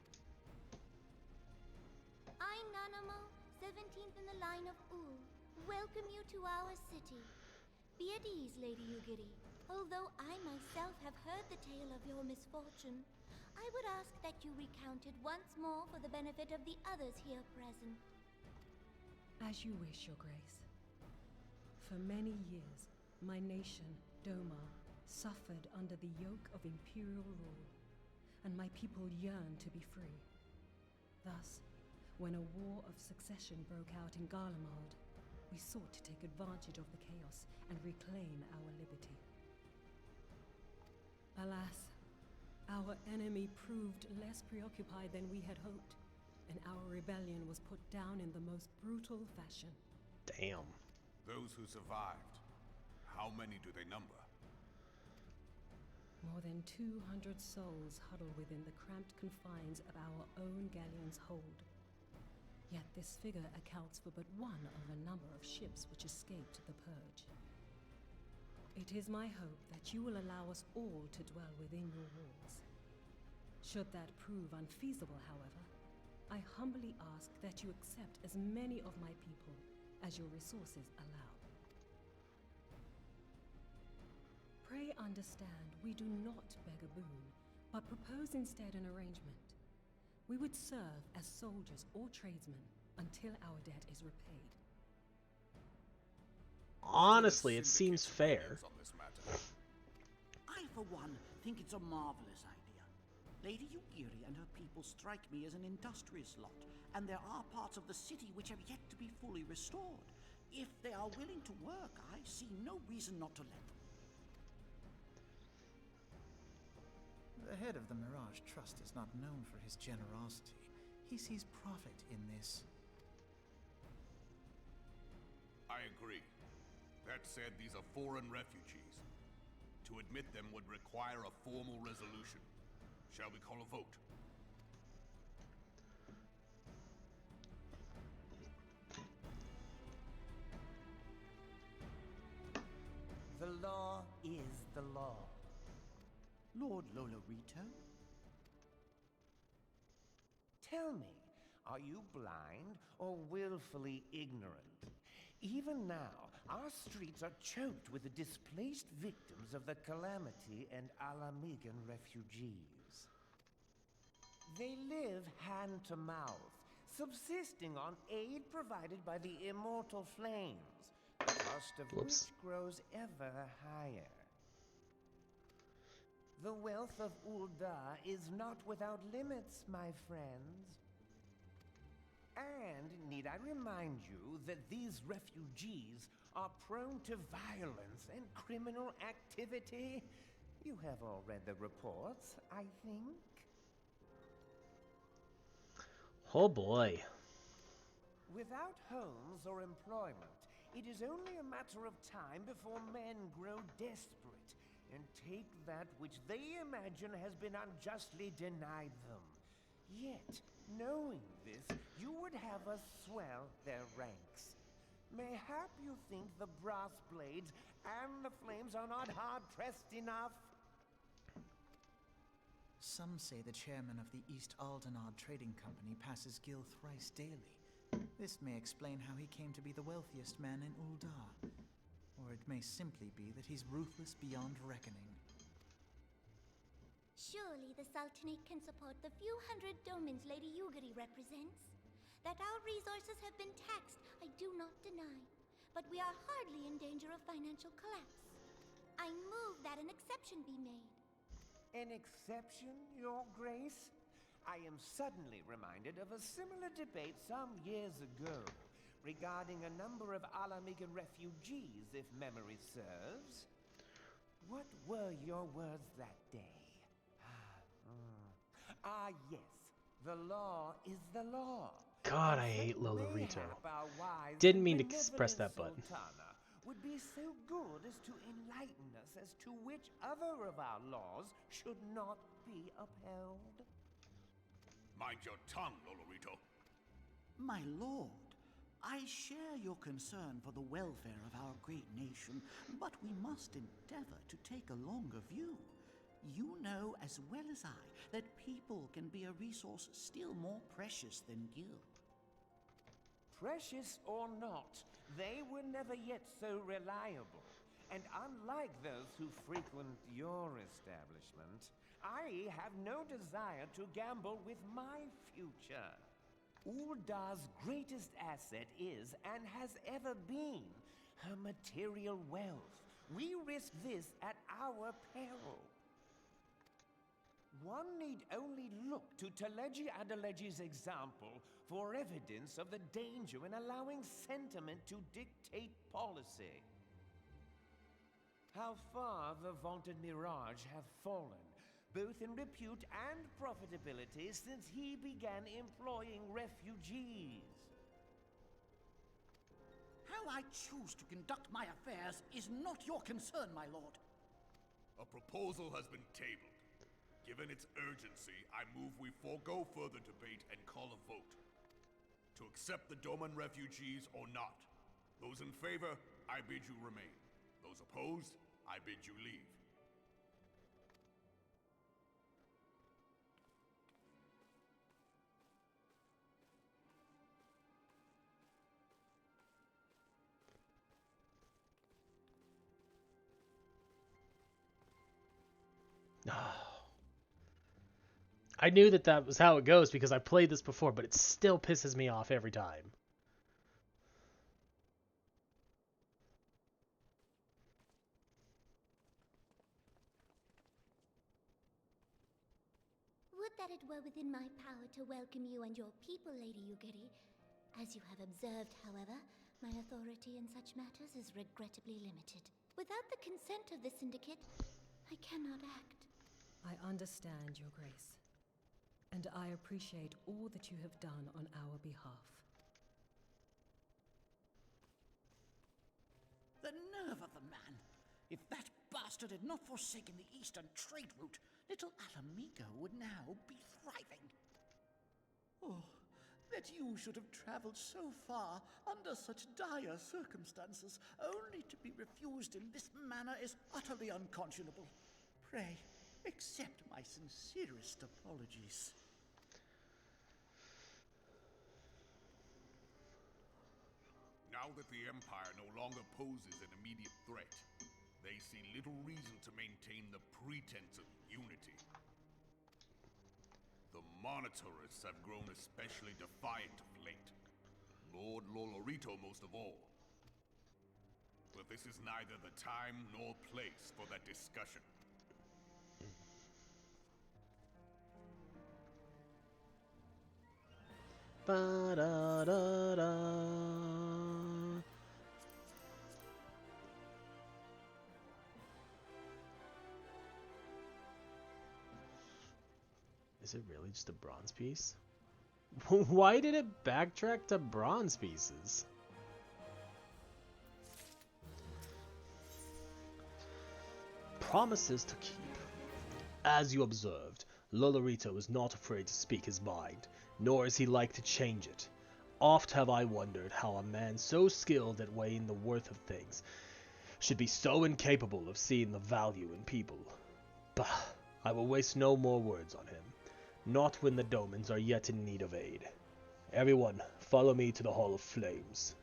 I, Nanamo, 17th in the line of Whorl, welcome you to our city. Be at ease, Lady Ugiri. Although I myself have heard the tale of your misfortune, I would ask that you recount it once more for the benefit of the others here present. As you wish, Your Grace. For many years, my nation, Doma, suffered under the yoke of imperial rule, and my people yearned to be free. Thus, when a war of succession broke out in Garlemald, we sought to take advantage of the chaos and reclaim our liberty. Alas, our enemy proved less preoccupied than we had hoped, and our rebellion was put down in the most brutal fashion. Damn. Those who survived, how many do they number? More than 200 souls huddle within the cramped confines of our own galleon's hold. Yet this figure accounts for but one of a number of ships which escaped the purge. It is my hope that you will allow us all to dwell within your walls. Should that prove unfeasible, however, I humbly ask that you accept as many of my people as your resources allow. Pray understand, we do not beg a boon, but propose instead an arrangement. We would serve as soldiers or tradesmen until our debt is repaid. Honestly, it seems fair. I, for one, think it's a marvelous idea. Lady Ugiri and her people strike me as an industrious lot, and there are parts of the city which have yet to be fully restored. If they are willing to work, I see no reason not to let them. The head of the Mirage Trust is not known for his generosity. He sees profit in this. I agree. That said, these are foreign refugees. To admit them would require a formal resolution. Shall we call a vote? The law is the law. Lord Lolorito? Tell me, are you blind or willfully ignorant? Even now, our streets are choked with the displaced victims of the Calamity and Alamigan refugees. They live hand to mouth, subsisting on aid provided by the immortal flames, the cost of which grows ever higher. The wealth of Ul'dah is not without limits, my friends. And need I remind you that these refugees are prone to violence and criminal activity? You have all read the reports, I think. Oh boy. Without homes or employment, it is only a matter of time before men grow desperate and take that which they imagine has been unjustly denied them. Yet, knowing this, you would have us swell their ranks. Mayhap you think the brass blades and the flames are not hard-pressed enough? Some say the chairman of the East Aldenard Trading Company passes Gil thrice daily. This may explain how he came to be the wealthiest man in Ul'dah. Or it may simply be that he's ruthless beyond reckoning. Surely the Sultanate can support the few hundred domins Lady Ugiri represents. That our resources have been taxed, I do not deny. But we are hardly in danger of financial collapse. I move that an exception be made. An exception, Your Grace? I am suddenly reminded of a similar debate some years ago regarding a number of Alamigan refugees, if memory serves. What were your words that day? Ah, yes. The law is the law. God, I hate Lolorito. Didn't mean to press that button. Sultana would be so good as to enlighten us as to which other of our laws should not be upheld. Mind your tongue, Lolorito. My lord, I share your concern for the welfare of our great nation, but we must endeavor to take a longer view. You know as well as I that people can be a resource still more precious than gil. Precious or not, they were never yet so reliable. And unlike those who frequent your establishment, I have no desire to gamble with my future. Ul'dah's greatest asset is, and has ever been, her material wealth. We risk this at our peril. One need only look to Teleji Adeleji's example for evidence of the danger in allowing sentiment to dictate policy. How far the vaunted Mirage hath fallen, both in repute and profitability, since he began employing refugees. How I choose to conduct my affairs is not your concern, my lord. A proposal has been tabled. Given its urgency, I move we forego further debate and call a vote. To accept the Doman refugees or not. Those in favor, I bid you remain. Those opposed, I bid you leave. I knew that that was how it goes because I played this before, but it still pisses me off every time. Would that it were within my power to welcome you and your people, Lady Yugiri. As you have observed, however, my authority in such matters is regrettably limited. Without the consent of the Syndicate, I cannot act. I understand, Your Grace, and I appreciate all that you have done on our behalf. The nerve of the man! If that bastard had not forsaken the eastern trade route, little Alamigo would now be thriving. Oh, that you should have traveled so far under such dire circumstances, only to be refused in this manner is utterly unconscionable. Pray, accept my sincerest apologies. Now that the Empire no longer poses an immediate threat, they see little reason to maintain the pretense of unity. The Monitarists have grown especially defiant of late. Lord Lolorito most of all. But this is neither the time nor place for that discussion. Ba-da-da-da. Is it really just a bronze piece? Why did it backtrack to bronze pieces? Promises to keep. As you observed, Lolorito is not afraid to speak his mind, nor is he like to change it. Oft have I wondered how a man so skilled at weighing the worth of things should be so incapable of seeing the value in people. Bah, I will waste no more words on him. Not when the Domans are yet in need of aid. Everyone, follow me to the Hall of Flames.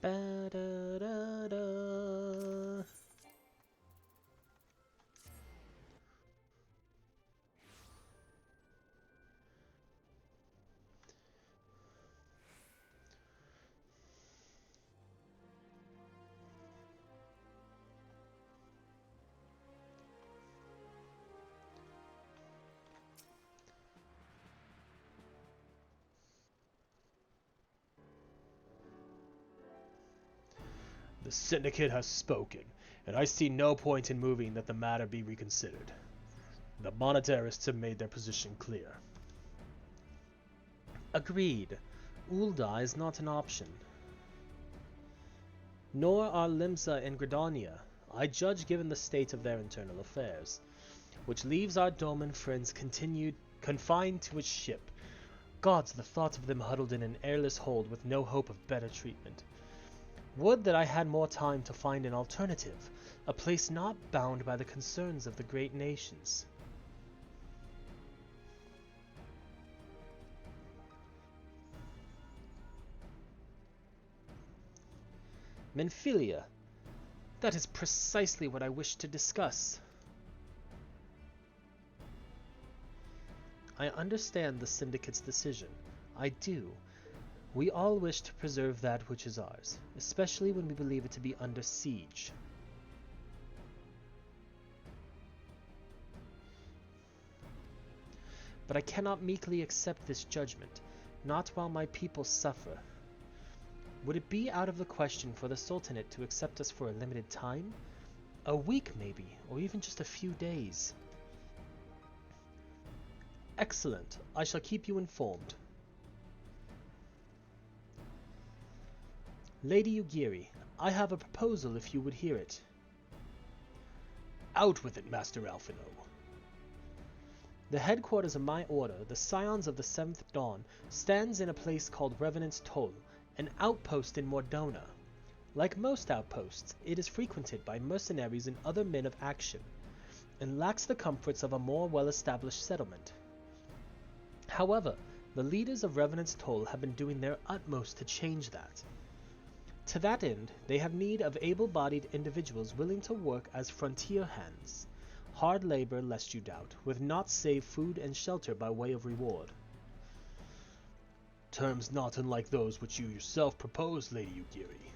Ba-da-da-da. The Syndicate has spoken, and I see no point in moving that the matter be reconsidered. The Monetarists have made their position clear. Agreed. Ul'dah is not an option. Nor are Limsa and Gridania, I judge given the state of their internal affairs, which leaves our Doman friends confined to a ship. Gods, the thought of them huddled in an airless hold with no hope of better treatment. Would that I had more time to find an alternative, a place not bound by the concerns of the great nations. Menphilia, that is precisely what I wish to discuss. I understand the Syndicate's decision. I do. We all wish to preserve that which is ours, especially when we believe it to be under siege. But I cannot meekly accept this judgment, not while my people suffer. Would it be out of the question for the Sultanate to accept us for a limited time? A week maybe, or even just a few days. Excellent. I shall keep you informed. Lady Ugiri, I have a proposal if you would hear it. Out with it, Master Alphino. The headquarters of my order, the Scions of the Seventh Dawn, stands in a place called Revenant's Toll, an outpost in Mordona. Like most outposts, it is frequented by mercenaries and other men of action, and lacks the comforts of a more well-established settlement. However, the leaders of Revenant's Toll have been doing their utmost to change that. To that end, they have need of able-bodied individuals willing to work as frontier hands. Hard labor, lest you doubt, with naught save food and shelter by way of reward. Terms not unlike those which you yourself propose, Lady Ugiri.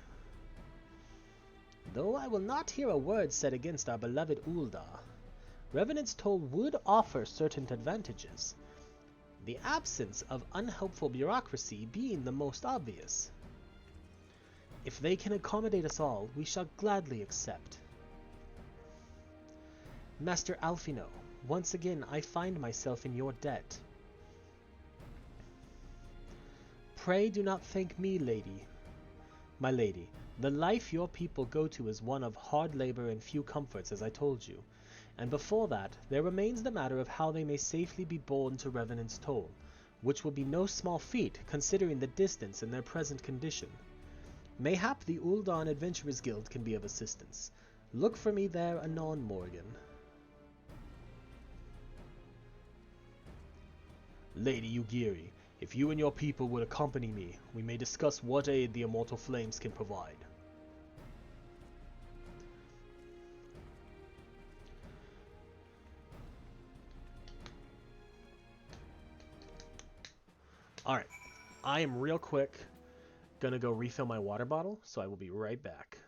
Though I will not hear a word said against our beloved Uldar, Revenant's Toll would offer certain advantages, the absence of unhelpful bureaucracy being the most obvious. If they can accommodate us all, we shall gladly accept. Master Alphino, once again I find myself in your debt. Pray do not thank me, my lady. The life your people go to is one of hard labor and few comforts, as I told you. And before that, there remains the matter of how they may safely be borne to Revenant's Toll, which will be no small feat, considering the distance and their present condition. Mayhap the Uldan Adventurers Guild can be of assistance. Look for me there anon, Morrighan. Lady Ugiri, if you and your people would accompany me, we may discuss what aid the Immortal Flames can provide. Alright, I am real quick gonna go refill my water bottle, so I will be right back.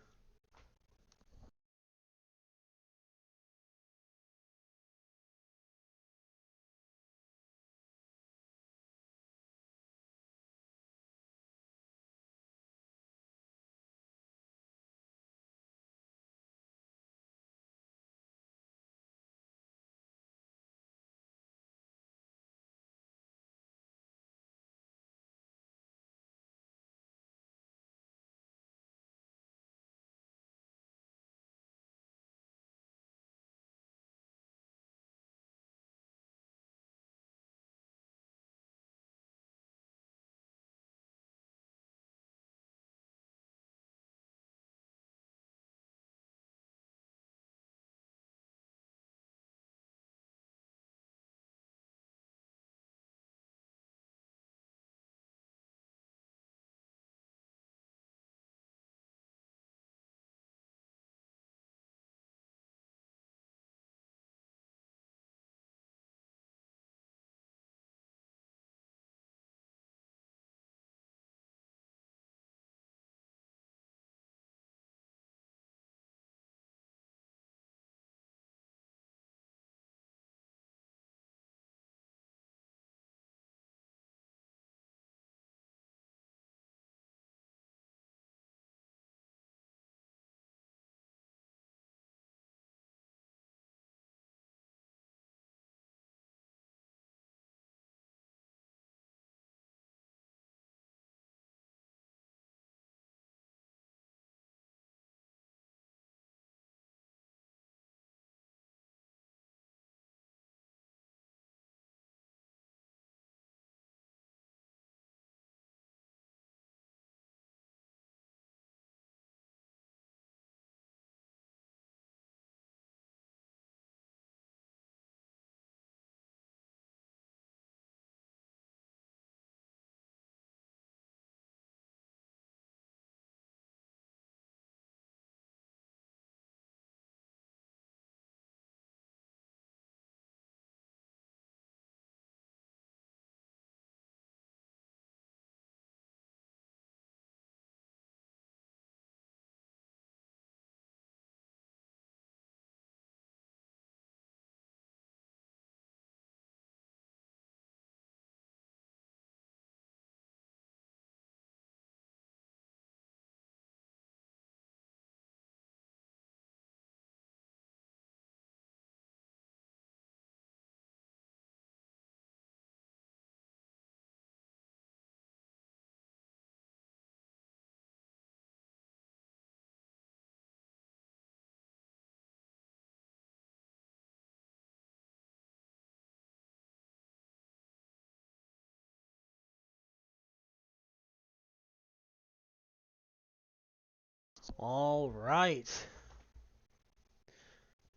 All right.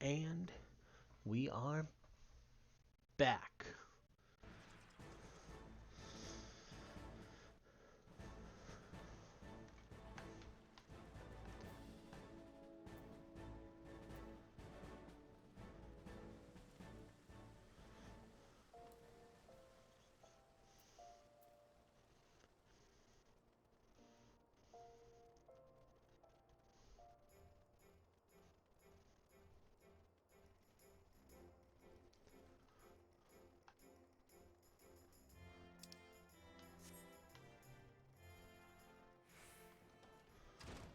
And we are back.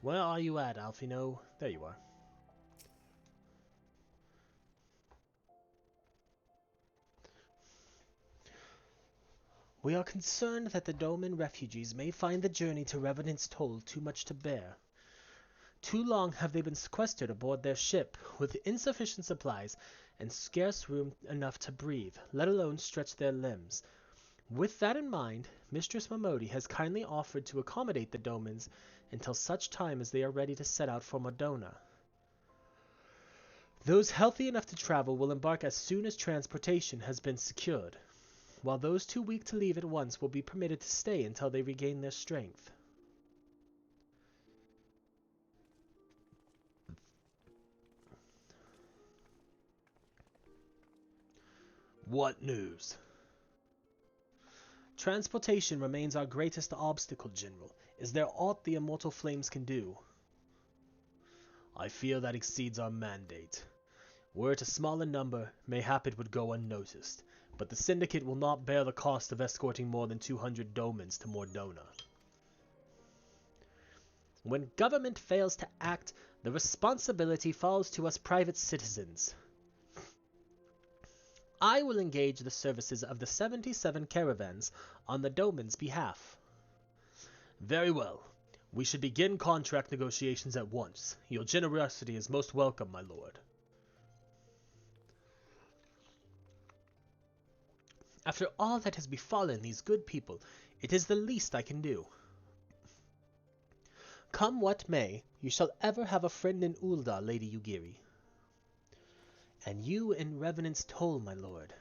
Where are you at, Alfino? There you are. We are concerned that the Doman refugees may find the journey to Revenant's Toll too much to bear. Too long have they been sequestered aboard their ship, with insufficient supplies and scarce room enough to breathe, let alone stretch their limbs. With that in mind, Mistress Momodi has kindly offered to accommodate the Domans until such time as they are ready to set out for Modona. Those healthy enough to travel will embark as soon as transportation has been secured, while those too weak to leave at once will be permitted to stay until they regain their strength. What news? Transportation remains our greatest obstacle, General. Is there aught the immortal flames can do? I fear that exceeds our mandate. Were it a smaller number, mayhap it would go unnoticed, but the Syndicate will not bear the cost of escorting more than 200 Domans to Mordona. When government fails to act, the responsibility falls to us private citizens. I will engage the services of the 77 caravans on the Doman's behalf. Very well. We should begin contract negotiations at once. Your generosity is most welcome, my lord. After all that has befallen these good people, it is the least I can do. Come what may, you shall ever have a friend in Ul'dah, Lady Yugiri. And you in Revenant's Toll, my lord.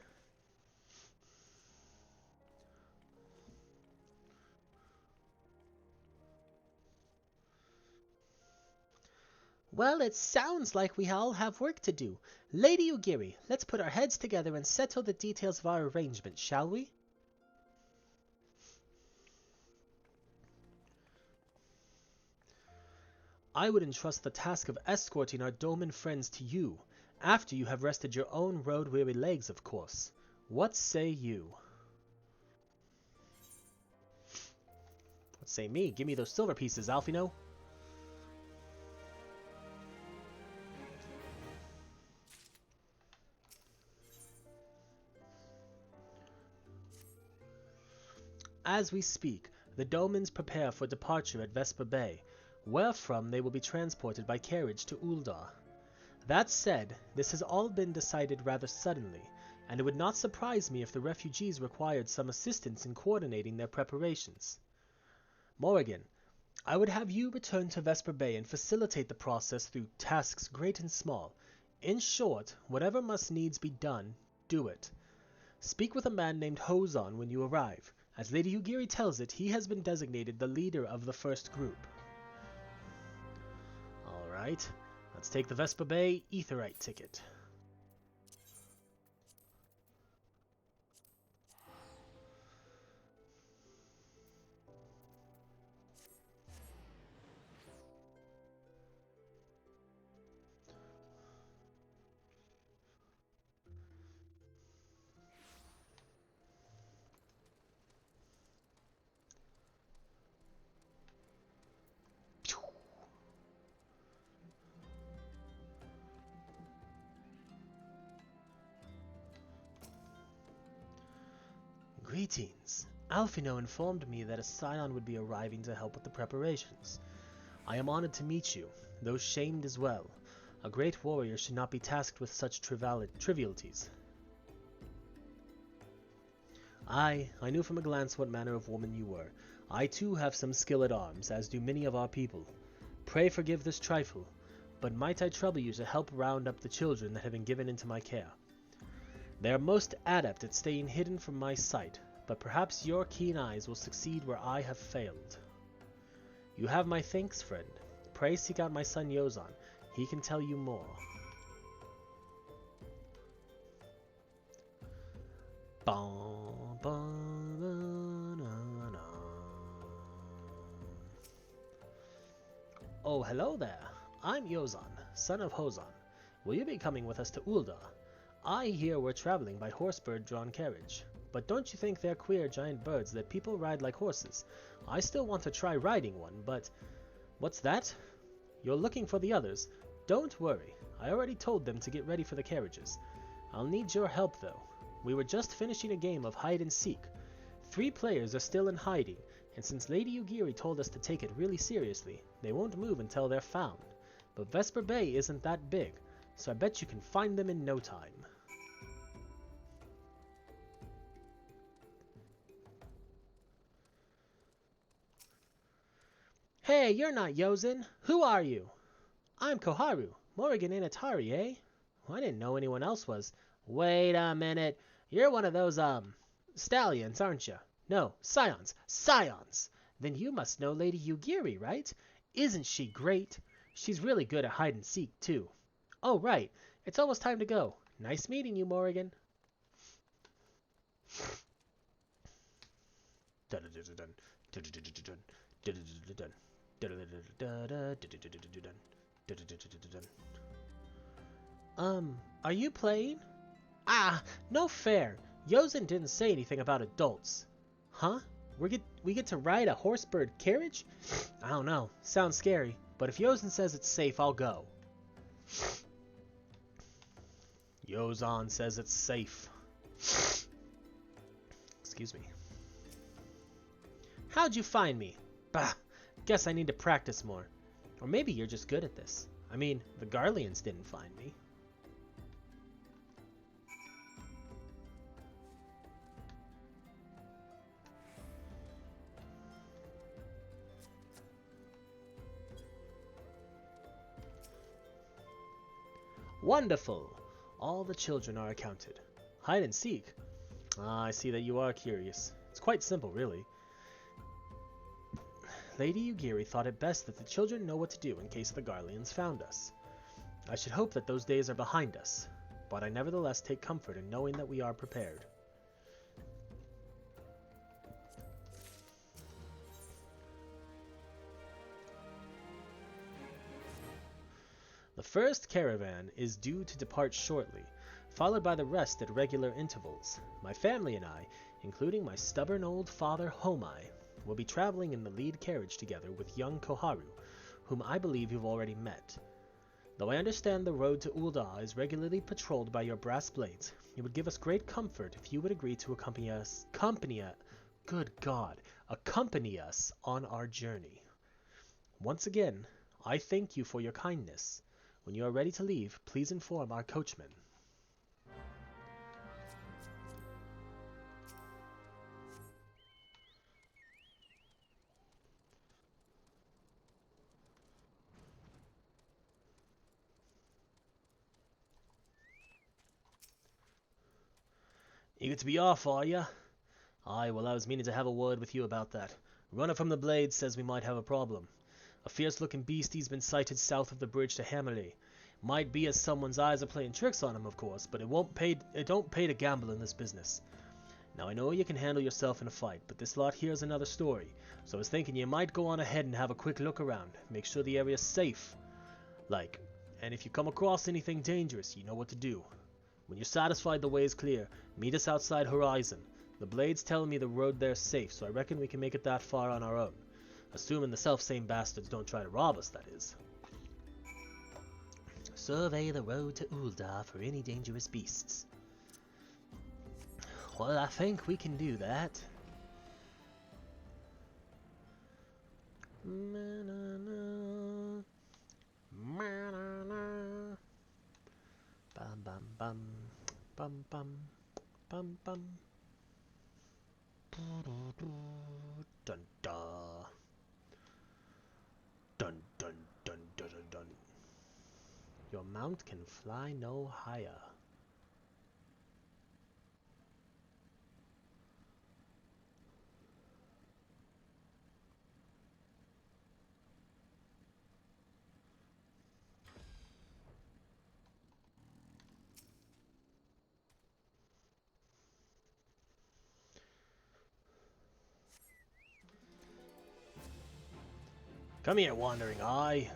Well, it sounds like we all have work to do. Lady Yugiri, let's put our heads together and settle the details of our arrangement, shall we? I would entrust the task of escorting our Doman friends to you, after you have rested your own road-weary legs, of course. What say you? What say me? Give me those silver pieces, Alfino. As we speak, the Domans prepare for departure at Vesper Bay, wherefrom they will be transported by carriage to Ul'dah. That said, this has all been decided rather suddenly, and it would not surprise me if the refugees required some assistance in coordinating their preparations. Morrighan, I would have you return to Vesper Bay and facilitate the process through tasks great and small. In short, whatever must needs be done, do it. Speak with a man named Hozon when you arrive. As Lady Yugiri tells it, he has been designated the leader of the first group. Alright, let's take the Vesper Bay Aetheryte ticket. Greetings. Alfino informed me that a scion would be arriving to help with the preparations. I am honored to meet you, though shamed as well. A great warrior should not be tasked with such trivialities. I knew from a glance what manner of woman you were. I too have some skill at arms, as do many of our people. Pray forgive this trifle, but might I trouble you to help round up the children that have been given into my care? They are most adept at staying hidden from my sight, but perhaps your keen eyes will succeed where I have failed. You have my thanks, friend. Pray seek out my son Yozan. He can tell you more. Oh, hello there. I'm Yozan, son of Hozan. Will you be coming with us to Ul'dah? I hear we're traveling by horse-bird-drawn carriage. But don't you think they're queer giant birds that people ride like horses? I still want to try riding one, but... What's that? You're looking for the others. Don't worry. I already told them to get ready for the carriages. I'll need your help, though. We were just finishing a game of hide-and-seek. 3 players are still in hiding, and since Lady Ugiri told us to take it really seriously, they won't move until they're found. But Vesper Bay isn't that big, so I bet you can find them in no time. Hey, you're not Yozin. Who are you? I'm Koharu. Morrighan Initari, eh? Well, I didn't know anyone else was. Wait a minute. You're one of those, stallions, aren't you? No, scions. Scions! Then you must know Lady Ugiri, right? Isn't she great? She's really good at hide-and-seek, too. Oh, right. It's almost time to go. Nice meeting you, Morrighan. Are you playing? Ah, no fair. Yozin didn't say anything about adults. Huh? We get to ride a horse-bird carriage? I don't know. Sounds scary. But if Yozin says it's safe, I'll go. Yozan says it's safe. Excuse me. How'd you find me? Bah, guess I need to practice more. Or maybe you're just good at this. I mean, the Garleans didn't find me. Wonderful! All the children are accounted. Hide and seek? Ah, I see that you are curious. It's quite simple, really. Lady Ugiri thought it best that the children know what to do in case the Garleans found us. I should hope that those days are behind us, but I nevertheless take comfort in knowing that we are prepared. The first caravan is due to depart shortly, followed by the rest at regular intervals. My family and I, including my stubborn old father Homai, will be traveling in the lead carriage together with young Koharu, whom I believe you've already met. Though I understand the road to Ul'dah is regularly patrolled by your brass blades, it would give us great comfort if you would agree to accompany us on our journey. Once again, I thank you for your kindness. When you are ready to leave, please inform our coachman. Eager to be off, are ya? Aye, well, I was meaning to have a word with you about that. Runner from the Blades says we might have a problem. A fierce-looking beastie's been sighted south of the bridge to Hammerley. Might be as someone's eyes are playing tricks on him, of course, but it don't pay to gamble in this business. Now, I know you can handle yourself in a fight, but this lot here's another story, so I was thinking you might go on ahead and have a quick look around, make sure the area's safe. And if you come across anything dangerous, you know what to do. When you're satisfied the way is clear, meet us outside Horizon. The Blades tell me the road there's safe, so I reckon we can make it that far on our own. Assuming the self-same bastards don't try to rob us, that is. Survey the road to Ul'dah for any dangerous beasts. Well, I think we can do that. Bum bum bum bum bum bum bum. Dun dun dun dun Your mount can fly no higher. Come here, wandering eye.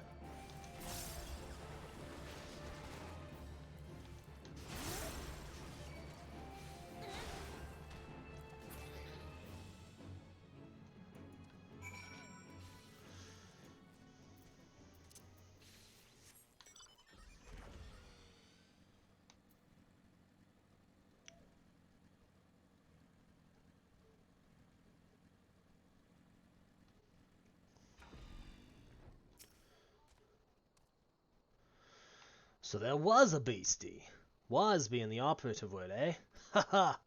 So there was a beastie. Was being the operative word, eh? Ha ha!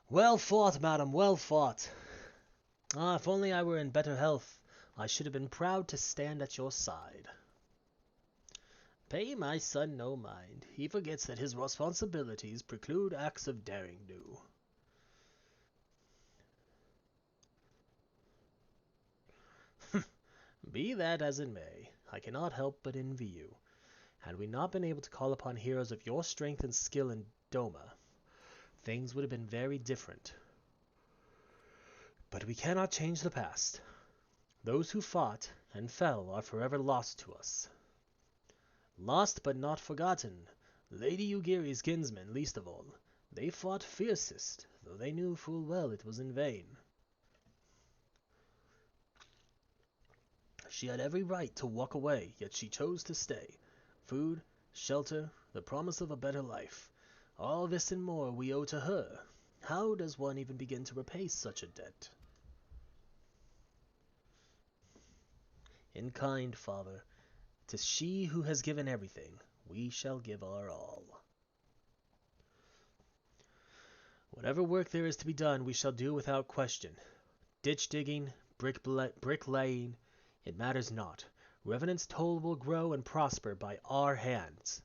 Well fought, madam, well fought. Ah, if only I were in better health, I should have been proud to stand at your side. Pay my son no mind. He forgets that his responsibilities preclude acts of daring do. Be that as it may, I cannot help but envy you. Had we not been able to call upon heroes of your strength and skill in Doma, things would have been very different. But we cannot change the past. Those who fought and fell are forever lost to us. Lost but not forgotten. Lady Ugiri's kinsmen least of all. They fought fiercest, though they knew full well it was in vain. She had every right to walk away, yet she chose to stay. Food, shelter, the promise of a better life. All this and more we owe to her. How does one even begin to repay such a debt? In kind, Father, 'tis she who has given everything. We shall give our all. Whatever work there is to be done, we shall do without question. Ditch digging, bricklaying, it matters not. Revenant's toll will grow and prosper by our hands.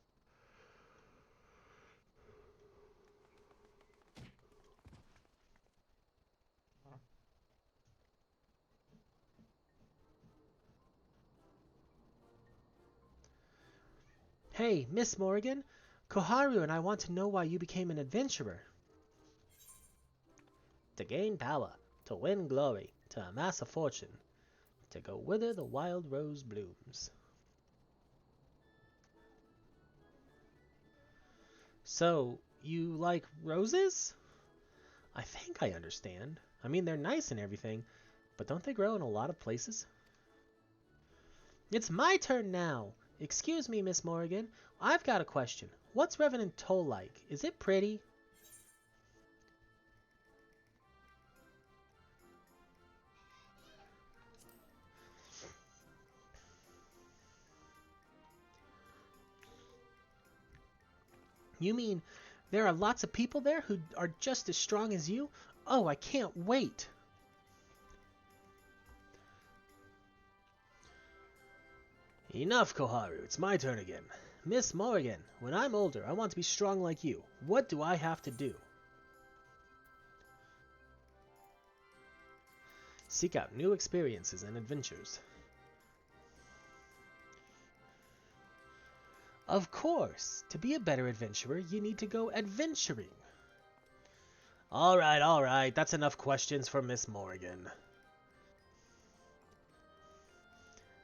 Hey, Miss Morrighan, Koharu and I want to know why you became an adventurer. To gain power, to win glory, to amass a fortune, to go whither the wild rose blooms. So, you like roses? I think I understand. I mean, they're nice and everything, but don't they grow in a lot of places? It's my turn now! Excuse me, Miss Morrighan. I've got a question. What's Revenant Toll like? Is it pretty? You mean there are lots of people there who are just as strong as you? Oh, I can't wait! Enough, Koharu. It's my turn again. Miss Morrighan, when I'm older, I want to be strong like you. What do I have to do? Seek out new experiences and adventures. Of course! To be a better adventurer, you need to go adventuring. Alright, that's enough questions for Miss Morrighan.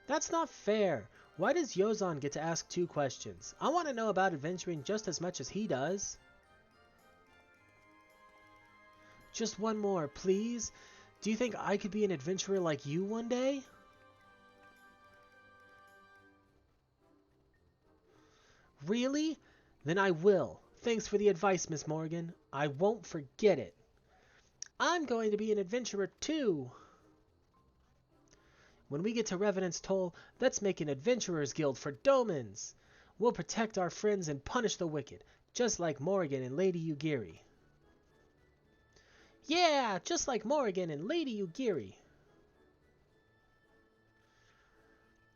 That's not fair. Why does Yozan get to ask 2 questions? I want to know about adventuring just as much as he does. Just one more, please. Do you think I could be an adventurer like you one day? Really? Then I will. Thanks for the advice, Miss Morrighan. I won't forget it. I'm going to be an adventurer too. When we get to Revenant's Toll, let's make an adventurers guild for Domans. We'll protect our friends and punish the wicked, just like Morrighan and Lady Ugiri. Yeah, just like Morrighan and Lady Ugiri.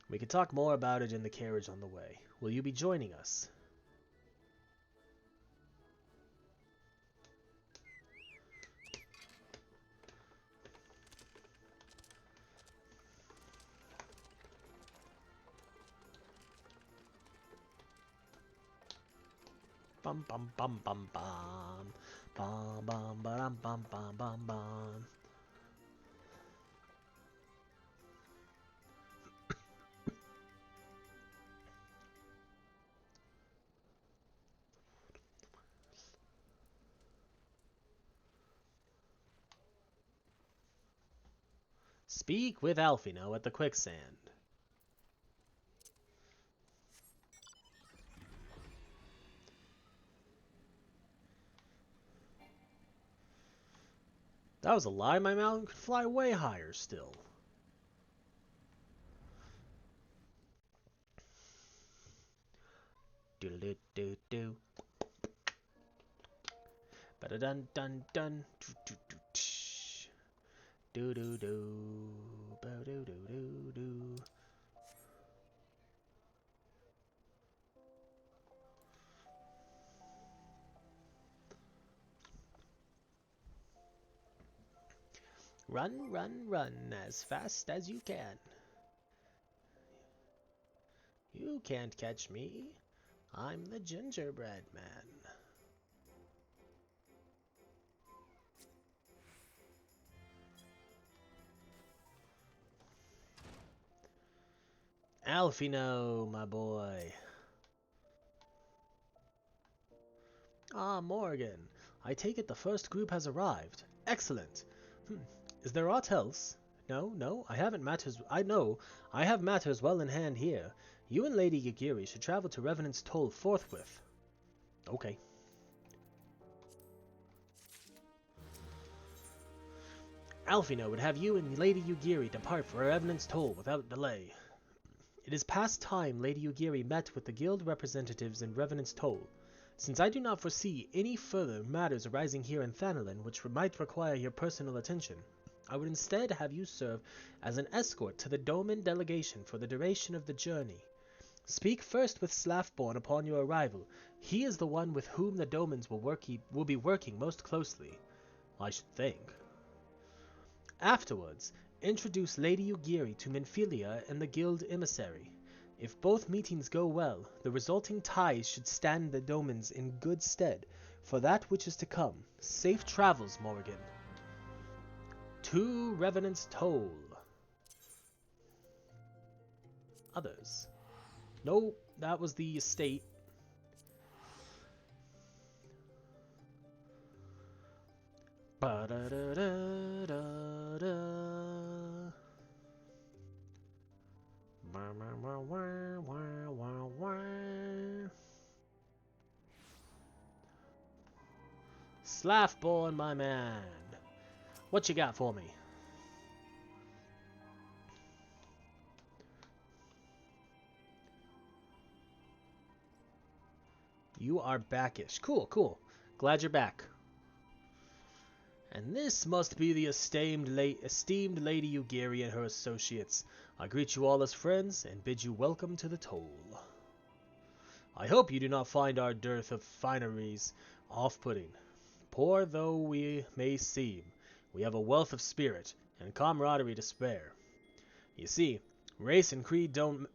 We can talk more about it in the carriage on the way. Will you be joining us? Bum bum bum bum bum. Bum bum bum bum bum bum bum. Speak with Alfino at the quicksand. That was a lie. My mountain could fly way higher still. Do do do. Ba dun dun dun. Do do do. Ba do do do do. Run, run, run as fast as you can. You can't catch me. I'm the gingerbread man. Alfino, my boy. Ah, Morrighan. I take it the first group has arrived. Excellent. Is there aught else? No, I haven't matters. I know, I have matters well in hand here. You and Lady Ugiri should travel to Revenant's Toll forthwith. Okay. Alfino would have you and Lady Ugiri depart for Revenant's Toll without delay. It is past time Lady Ugiri met with the guild representatives in Revenant's Toll. Since I do not foresee any further matters arising here in Thanalin which might require your personal attention, I would instead have you serve as an escort to the Doman delegation for the duration of the journey. Speak first with Slafborn upon your arrival. He is the one with whom the Domans will be working most closely, I should think. Afterwards, introduce Lady Ugiri to Minfilia and the guild emissary. If both meetings go well, the resulting ties should stand the Domans in good stead for that which is to come. Safe travels, Morrighan. To Revenant's Toll. Others. No, that was the estate. Ba-da-da-da-da-da. Slafborn, my man. What you got for me? You are backish. Cool. Glad you're back. And this must be the esteemed Lady Ugiri and her associates. I greet you all as friends and bid you welcome to the Toll. I hope you do not find our dearth of fineries off-putting. Poor though we may seem, we have a wealth of spirit and camaraderie to spare. You see, race and creed don't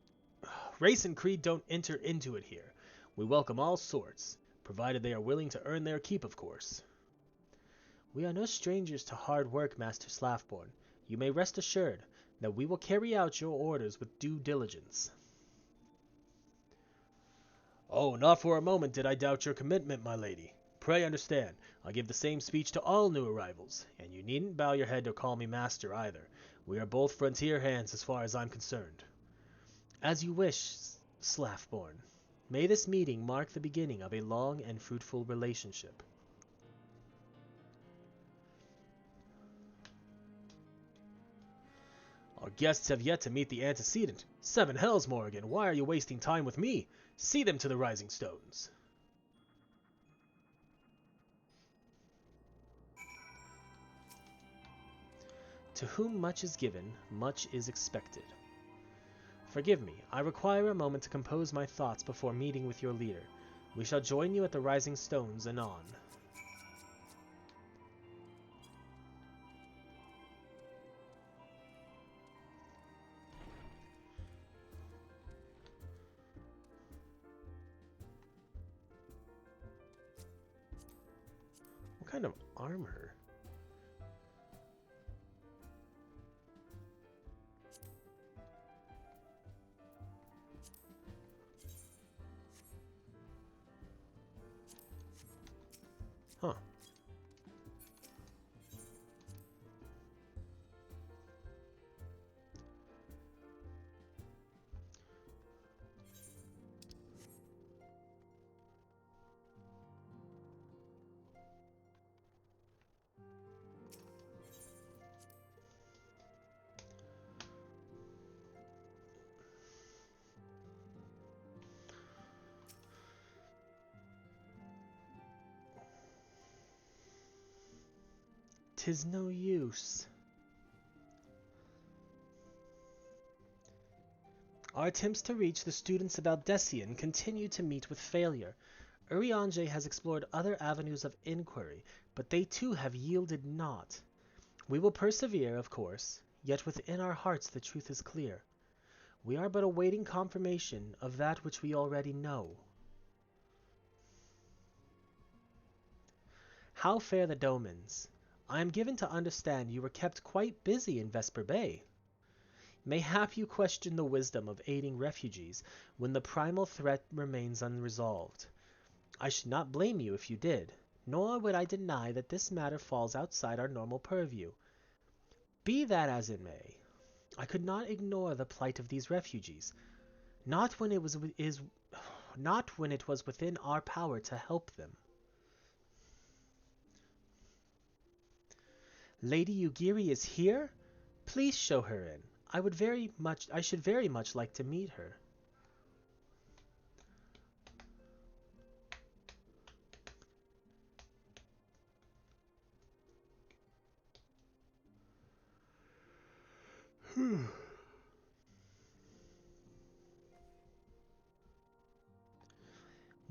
enter into it here. We welcome all sorts, provided they are willing to earn their keep, of course. We are no strangers to hard work, Master Slafborn. You may rest assured that we will carry out your orders with due diligence. Oh, not for a moment did I doubt your commitment, my lady. Pray understand, I give the same speech to all new arrivals, and you needn't bow your head or call me master either. We are both frontier hands as far as I'm concerned. As you wish, Slafborn. May this meeting mark the beginning of a long and fruitful relationship. Our guests have yet to meet the antecedent. 7 hells, Morrighan, why are you wasting time with me? See them to the Rising Stones. To whom much is given, much is expected. Forgive me, I require a moment to compose my thoughts before meeting with your leader. We shall join you at the Rising Stones anon. What kind of armor? Huh. Tis no use. Our attempts to reach the students of Aldessian continue to meet with failure. Urianger has explored other avenues of inquiry, but they too have yielded naught. We will persevere, of course, yet within our hearts the truth is clear. We are but awaiting confirmation of that which we already know. How fare the Domans? I am given to understand you were kept quite busy in Vesper Bay. Mayhap you question the wisdom of aiding refugees when the primal threat remains unresolved. I should not blame you if you did, nor would I deny that this matter falls outside our normal purview. Be that as it may, I could not ignore the plight of these refugees, not when it was within our power to help them. Lady Yugiri is here? Please show her in. I should very much like to meet her.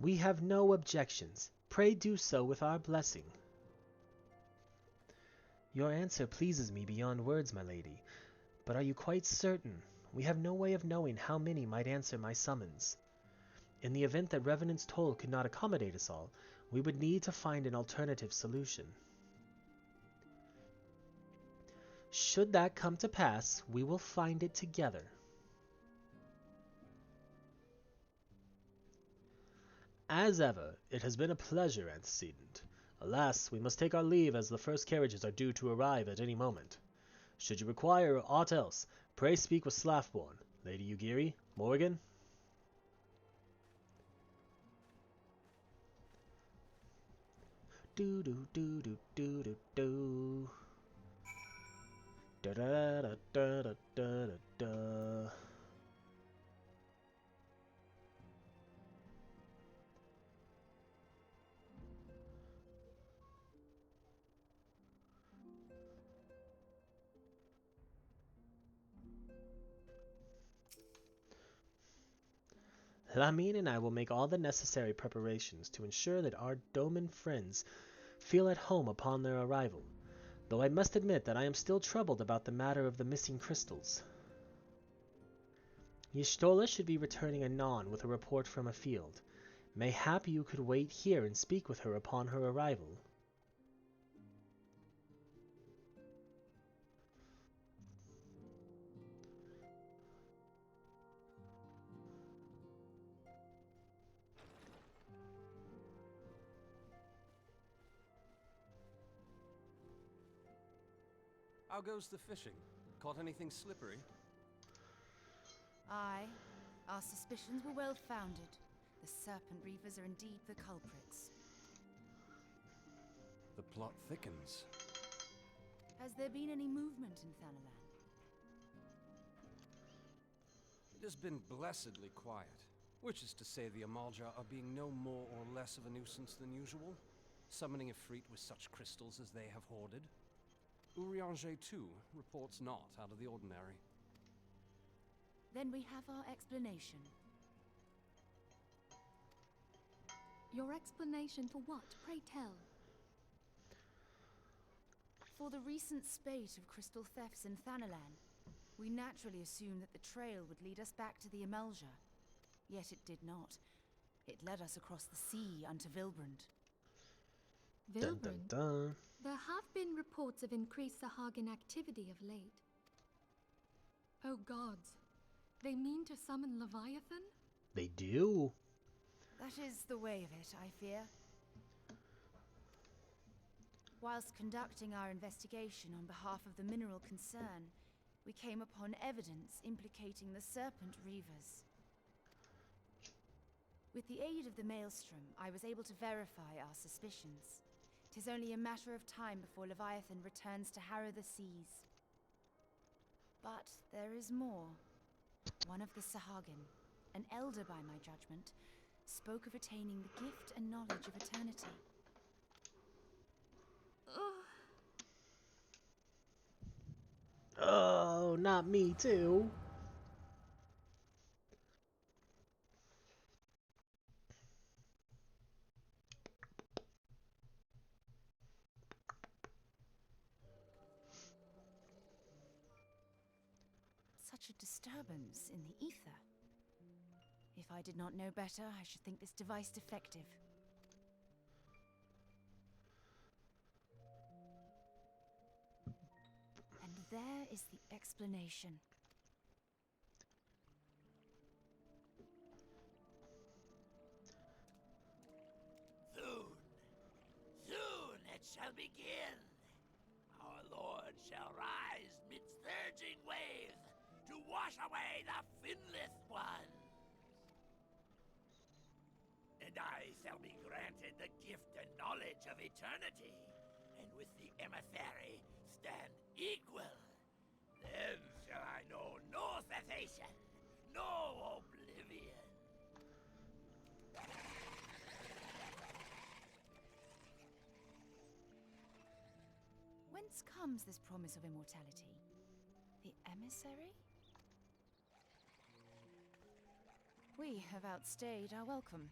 We have no objections. Pray do so with our blessing. Your answer pleases me beyond words, my lady. But are you quite certain? We have no way of knowing how many might answer my summons. In the event that Revenant's toll could not accommodate us all, we would need to find an alternative solution. Should that come to pass, we will find it together. As ever, it has been a pleasure, Antecedent. Alas, we must take our leave as the first carriages are due to arrive at any moment. Should you require aught else, pray speak with Slaffborn, Lady Yugiri, Morrighan. Do do do do do do do. Da da da da da da da da. Lamine and I will make all the necessary preparations to ensure that our Doman friends feel at home upon their arrival, though I must admit that I am still troubled about the matter of the missing crystals. Y'shtola should be returning anon with a report from a field. Mayhap you could wait here and speak with her upon her arrival. How goes the fishing? Caught anything slippery? Aye. Our suspicions were well founded. The Serpent Reavers are indeed the culprits. The plot thickens. Has there been any movement in Thanalan? It has been blessedly quiet, which is to say the Amalja are being no more or less of a nuisance than usual, summoning a fleet with such crystals as they have hoarded. Urianger, too, reports not out of the ordinary. Then we have our explanation. Your explanation for what? Pray tell. For the recent spate of crystal thefts in Thanalan, we naturally assumed that the trail would lead us back to the Amalja. Yet it did not. It led us across the sea unto Vilbrand. Dun dun Vilbrand? dun. There have been reports of increased Sahagin activity of late. Oh gods, they mean to summon Leviathan? They do. That is the way of it, I fear. Whilst conducting our investigation on behalf of the mineral concern, we came upon evidence implicating the Serpent Reavers. With the aid of the Maelstrom, I was able to verify our suspicions. 'Tis only a matter of time before Leviathan returns to harrow the seas. But there is more. One of the Sahagin, an elder by my judgment, spoke of attaining the gift and knowledge of eternity. Oh, not me too. Such a disturbance in the ether. If I did not know better, I should think this device defective. And there is the explanation. Soon it shall begin. Our Lord shall rise midst surging waves to wash away the finless ones. And I shall be granted the gift and knowledge of eternity, and with the emissary stand equal. Then shall I know no cessation, no oblivion. Whence comes this promise of immortality? The emissary? We have outstayed our welcome.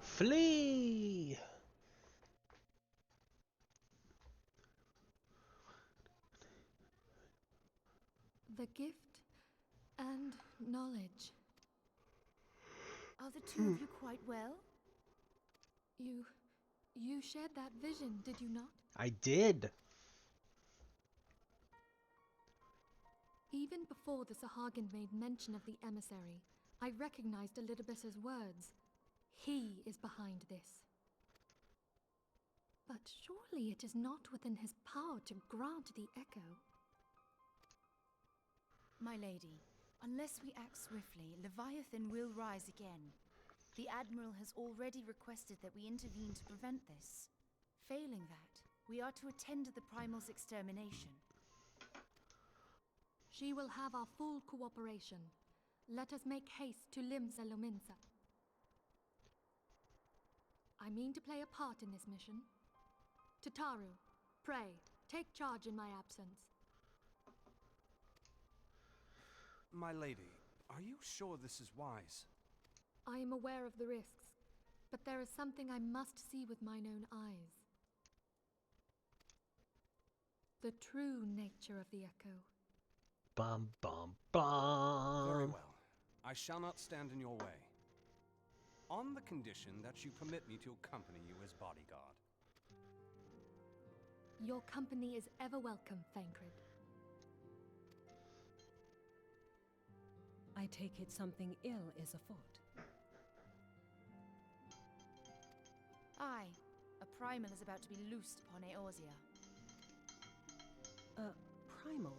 Flee! The gift and knowledge. Are the two of you quite well? You shared that vision, did you not? I did. Even before the Sahagin made mention of the emissary, I recognized Elidibus's words. He is behind this. But surely it is not within his power to grant the echo. My lady, unless we act swiftly, Leviathan will rise again. The Admiral has already requested that we intervene to prevent this. Failing that, we are to attend to the Primal's extermination. She will have our full cooperation. Let us make haste to Limsa Lominsa. I mean to play a part in this mission. Tataru, pray, take charge in my absence. My lady, are you sure this is wise? I am aware of the risks, but there is something I must see with mine own eyes. The true nature of the echo. Bum bum bum. Very well. I shall not stand in your way. On the condition that you permit me to accompany you as bodyguard. Your company is ever welcome, Thancred. I take it something ill is afoot. Aye, a Primal is about to be loosed upon Eorzea. Primal?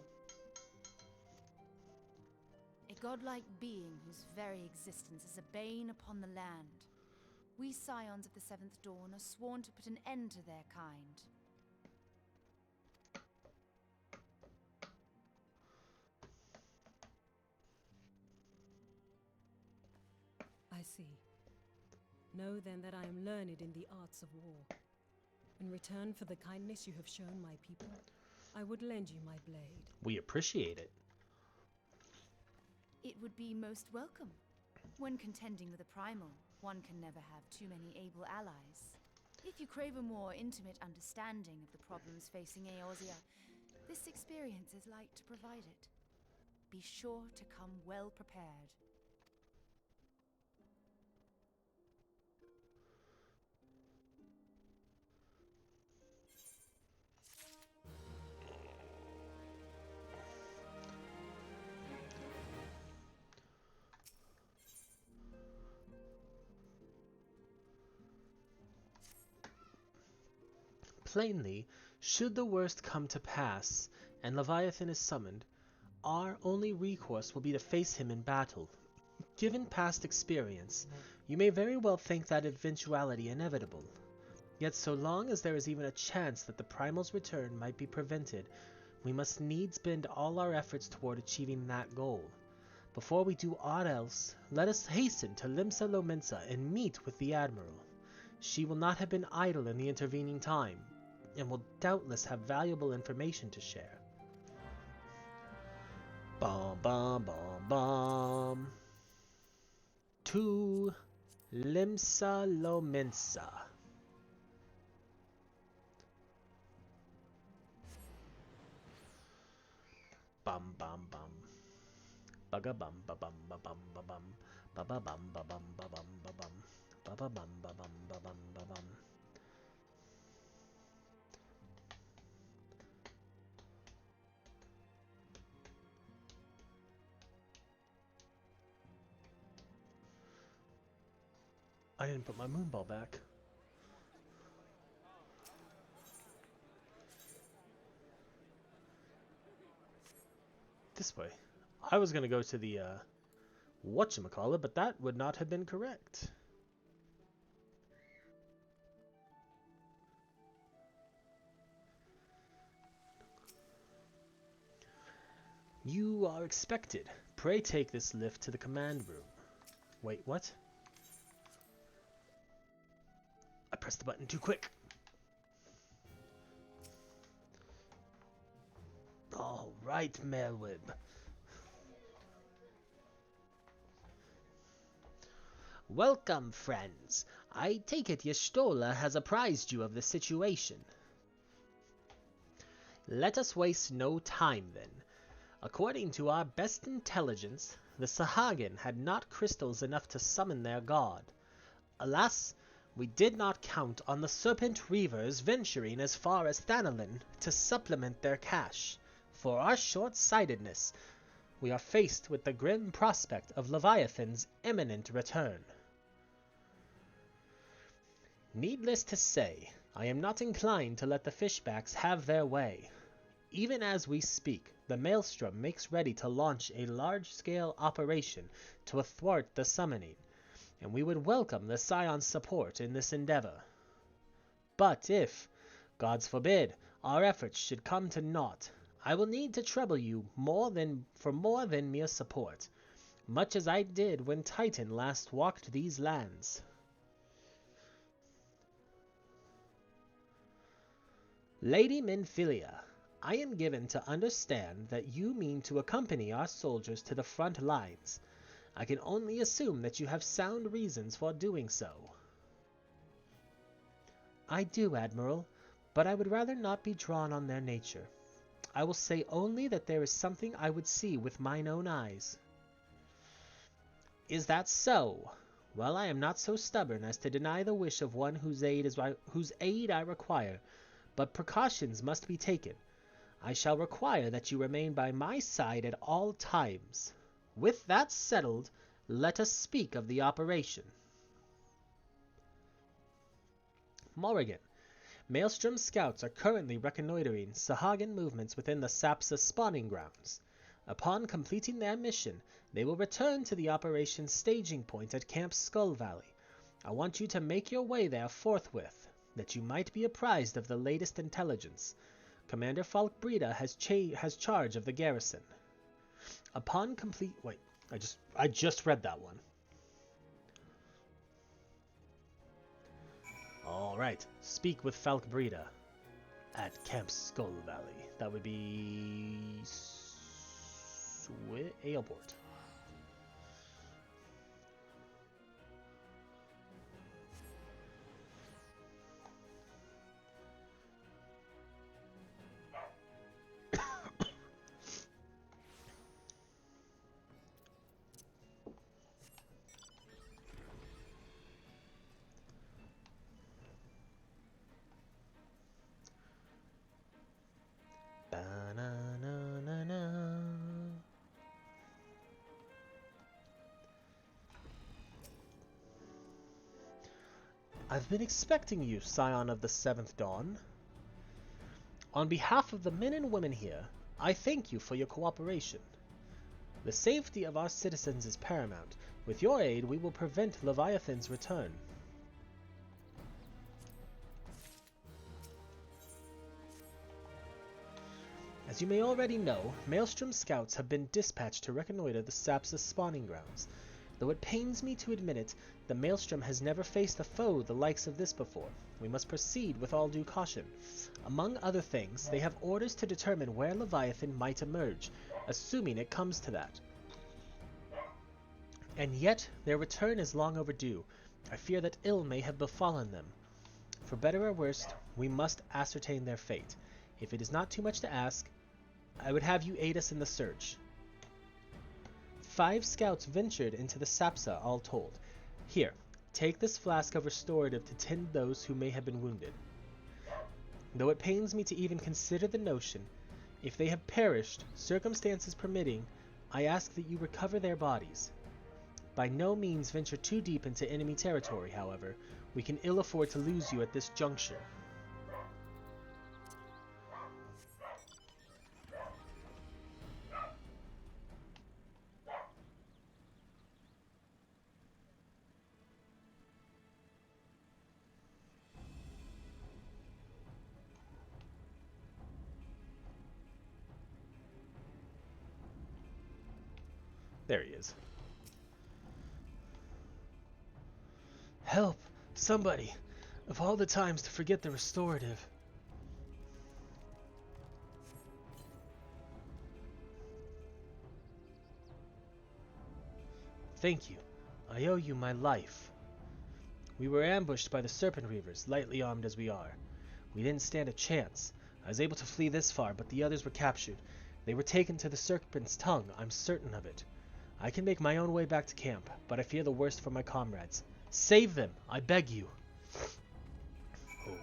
A godlike being whose very existence is a bane upon the land. We scions of the Seventh Dawn are sworn to put an end to their kind. I see. Know then that I am learned in the arts of war. In return for the kindness you have shown my people, I would lend you my blade. We appreciate it. It would be most welcome. When contending with a primal, one can never have too many able allies. If you crave a more intimate understanding of the problems facing Eorzea, this experience is like to provide it. Be sure to come well prepared. Plainly, should the worst come to pass, and Leviathan is summoned, our only recourse will be to face him in battle. Given past experience, you may very well think that eventuality inevitable. Yet so long as there is even a chance that the Primal's return might be prevented, we must needs bend all our efforts toward achieving that goal. Before we do aught else, let us hasten to Limsa Lominsa and meet with the Admiral. She will not have been idle in the intervening time, and will doubtless have valuable information to share. Bum bum bum bum. To Limsa Lominsa. Bum bum bum. Bugga bum ba bum ba bum ba bum. Ba ba bum ba bum ba bum ba bum. Ba ba bum ba bum ba bum ba bum. I didn't put my moonball back. This way. I was gonna go to the, whatchamacallit, but that would not have been correct. You are expected. Pray take this lift to the command room. Wait, what? I pressed the button too quick. All right, Melwib. Welcome, friends. I take it Y'shtola has apprised you of the situation. Let us waste no time, then. According to our best intelligence, the Sahagin had not crystals enough to summon their god. Alas, we did not count on the Serpent Reavers venturing as far as Thanalin to supplement their cache. For our short-sightedness, we are faced with the grim prospect of Leviathan's imminent return. Needless to say, I am not inclined to let the fishbacks have their way. Even as we speak, the Maelstrom makes ready to launch a large-scale operation to thwart the summoning, and we would welcome the Scion's support in this endeavor. But if, gods forbid, our efforts should come to naught, I will need to trouble you more than mere support, much as I did when Titan last walked these lands. Lady Minfilia, I am given to understand that you mean to accompany our soldiers to the front lines. I can only assume that you have sound reasons for doing so. I do, Admiral, but I would rather not be drawn on their nature. I will say only that there is something I would see with mine own eyes. Is that so? Well, I am not so stubborn as to deny the wish of one whose aid I require, but precautions must be taken. I shall require that you remain by my side at all times. With that settled, let us speak of the operation. Morrighan. Maelstrom scouts are currently reconnoitering Sahagin movements within the Sapsa spawning grounds. Upon completing their mission, they will return to the operation's staging point at Camp Skull Valley. I want you to make your way there forthwith, that you might be apprised of the latest intelligence. Commander Falkbreda has charge of the garrison. Upon complete... Wait, I just read that one. Alright, speak with Falkbreda at Camp Skull Valley. That would be... Aelbort. I've been expecting you, Scion of the Seventh Dawn. On behalf of the men and women here, I thank you for your cooperation. The safety of our citizens is paramount. With your aid, we will prevent Leviathan's return. As you may already know, Maelstrom scouts have been dispatched to reconnoiter the Sapsa's spawning grounds. Though it pains me to admit it, the Maelstrom has never faced a foe the likes of this before. We must proceed with all due caution. Among other things, they have orders to determine where Leviathan might emerge, assuming it comes to that. And yet, their return is long overdue. I fear that ill may have befallen them. For better or worse, we must ascertain their fate. If it is not too much to ask, I would have you aid us in the search. 5 scouts ventured into the Sapsa, all told. Here, take this flask of restorative to tend those who may have been wounded. Though it pains me to even consider the notion, if they have perished, circumstances permitting, I ask that you recover their bodies. By no means venture too deep into enemy territory, however. We can ill afford to lose you at this juncture. There he is. Help! Somebody! Of all the times to forget the restorative. Thank you. I owe you my life. We were ambushed by the Serpent Reavers, lightly armed as we are. We didn't stand a chance. I was able to flee this far, but the others were captured. They were taken to the Serpent's tongue, I'm certain of it. I can make my own way back to camp, but I fear the worst for my comrades. Save them, I beg you.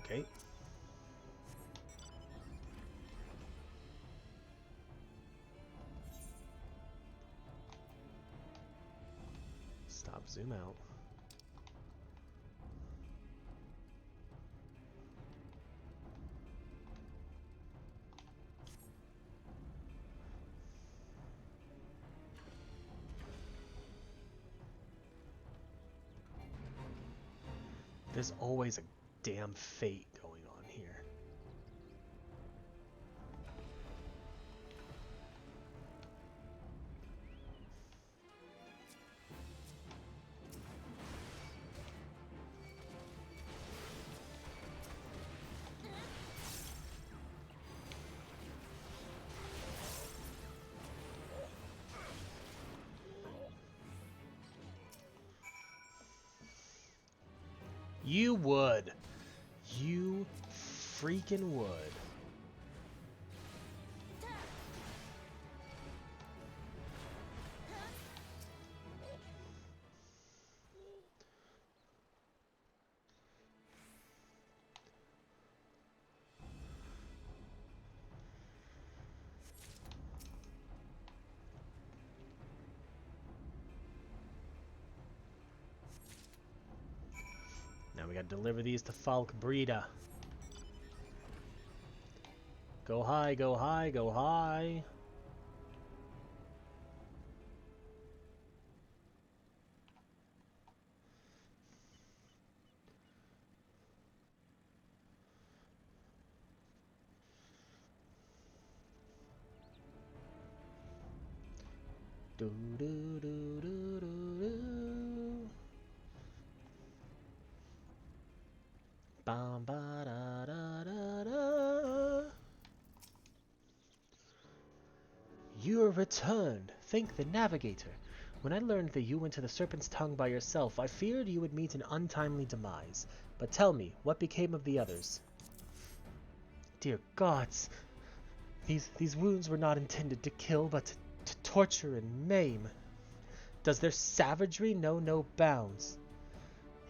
Okay. Stop, zoom out. There's always a damn fate going on here. You would. You freaking would. Now we gotta deliver these to Falkbreda. Go high, go high, go high. Do do do do do do. Bam, ba, da, da, da, da. You are returned. Thank the navigator. When I learned that you went to the Serpent's Tongue by yourself, I feared you would meet an untimely demise. But tell me, what became of the others? Dear gods, these wounds were not intended to kill, but to torture and maim. Does their savagery know no bounds?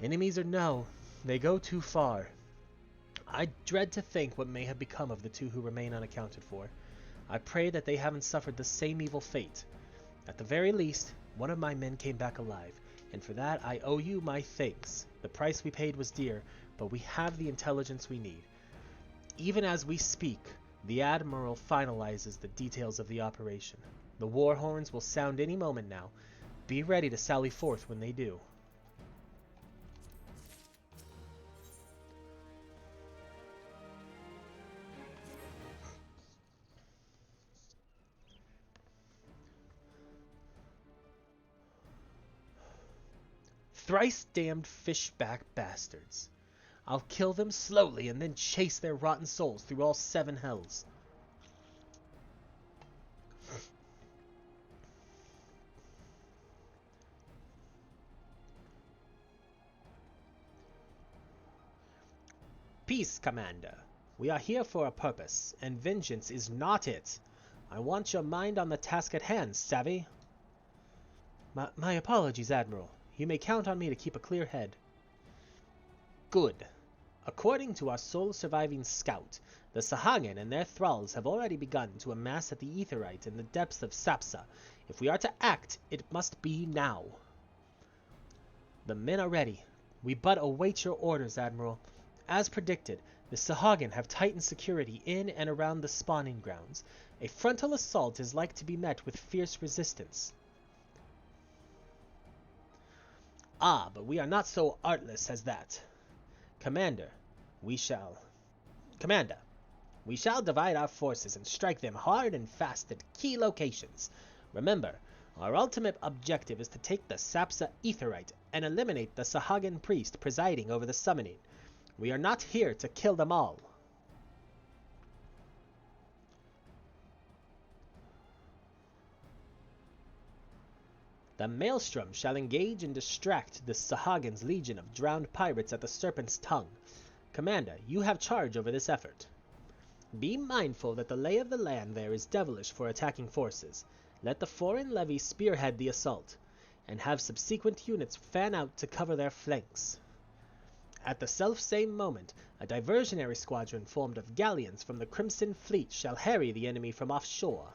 Enemies or no, they go too far. I dread to think what may have become of the two who remain unaccounted for. I pray that they haven't suffered the same evil fate. At the very least, one of my men came back alive, and for that I owe you my thanks. The price we paid was dear, but we have the intelligence we need. Even as we speak, the Admiral finalizes the details of the operation. The war horns will sound any moment now. Be ready to sally forth when they do. Thrice damned fishback bastards. I'll kill them slowly and then chase their rotten souls through all 7 hells. Peace, Commander. We are here for a purpose, and vengeance is not it. I want your mind on the task at hand, savvy? My apologies, Admiral. You may count on me to keep a clear head. Good. According to our sole surviving scout, the Sahagin and their thralls have already begun to amass at the Aetherite in the depths of Sapsa. If we are to act, it must be now. The men are ready. We but await your orders, Admiral. As predicted, the Sahagin have tightened security in and around the spawning grounds. A frontal assault is like to be met with fierce resistance. Ah, but we are not so artless as that. Commander, we shall divide our forces and strike them hard and fast at key locations. Remember, our ultimate objective is to take the Sapsa Aetherite and eliminate the Sahagin priest presiding over the summoning. We are not here to kill them all. The Maelstrom shall engage and distract the Sahagin's legion of drowned pirates at the Serpent's Tongue. Commander, you have charge over this effort. Be mindful that the lay of the land there is devilish for attacking forces. Let the foreign levy spearhead the assault, and have subsequent units fan out to cover their flanks. At the self-same moment, a diversionary squadron formed of galleons from the Crimson Fleet shall harry the enemy from offshore.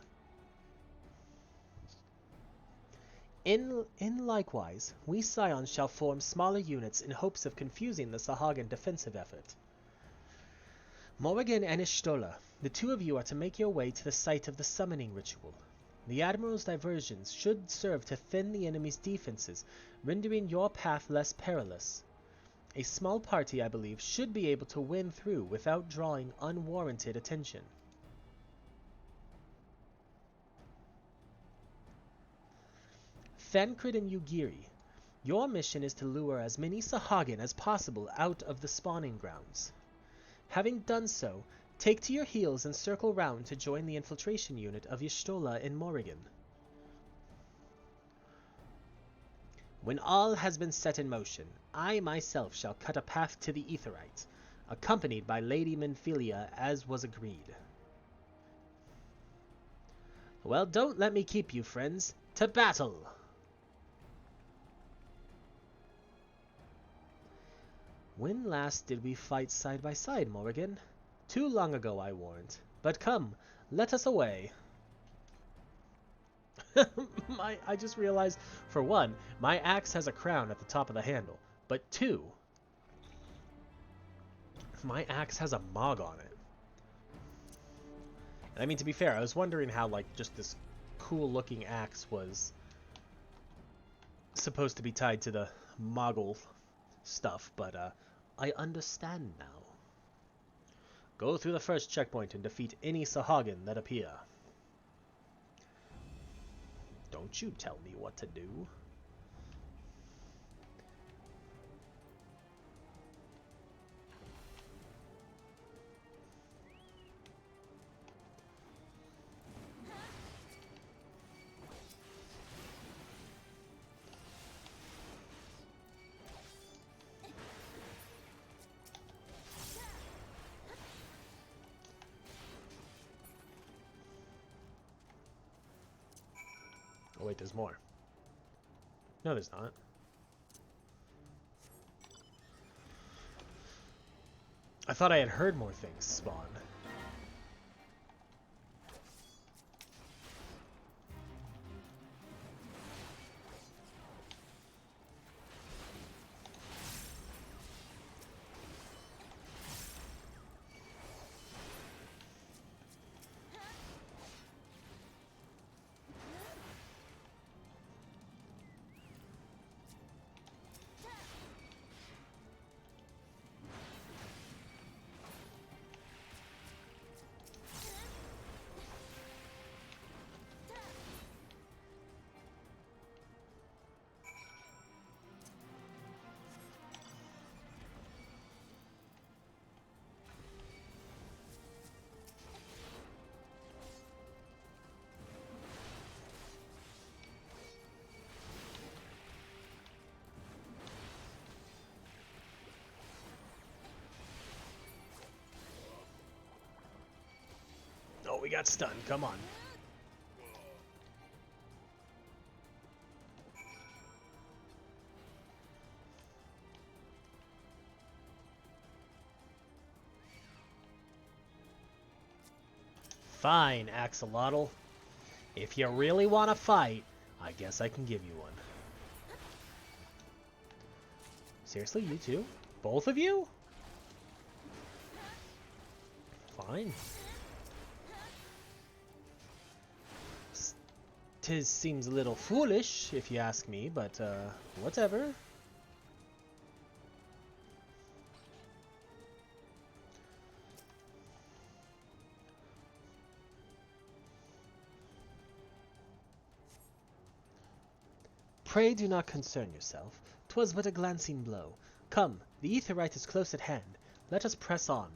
In likewise, we Scions shall form smaller units in hopes of confusing the Sahagin defensive effort. Morrighan and Ishtola, the two of you are to make your way to the site of the summoning ritual. The Admiral's diversions should serve to thin the enemy's defenses, rendering your path less perilous. A small party, I believe, should be able to win through without drawing unwarranted attention. Thancred and Ugiri, your mission is to lure as many Sahagin as possible out of the spawning grounds. Having done so, take to your heels and circle round to join the infiltration unit of Y'shtola and Morrighan. When all has been set in motion, I myself shall cut a path to the Aetherite, accompanied by Lady Menphilia as was agreed. Well, don't let me keep you, friends. To battle! When last did we fight side by side, Morrighan? Too long ago, I warrant. But come, let us away. I just realized, for one, my axe has a crown at the top of the handle. But two, my axe has a mog on it. And I mean, to be fair, I was wondering how, like, just this cool-looking axe was supposed to be tied to the Moggle stuff, but, I understand now. Go through the first checkpoint and defeat any Sahagin that appear. Don't you tell me what to do. wait, there's more. No, there's not. I thought I had heard more things spawn. Oh, we got stunned. Come on. Fine, Axolotl. If you really want to fight, I guess I can give you one. Seriously, you two? Both of you? Fine. Tis seems a little foolish, if you ask me, but, whatever. Pray do not concern yourself. 'Twas but a glancing blow. Come, the Aetheryte is close at hand. Let us press on.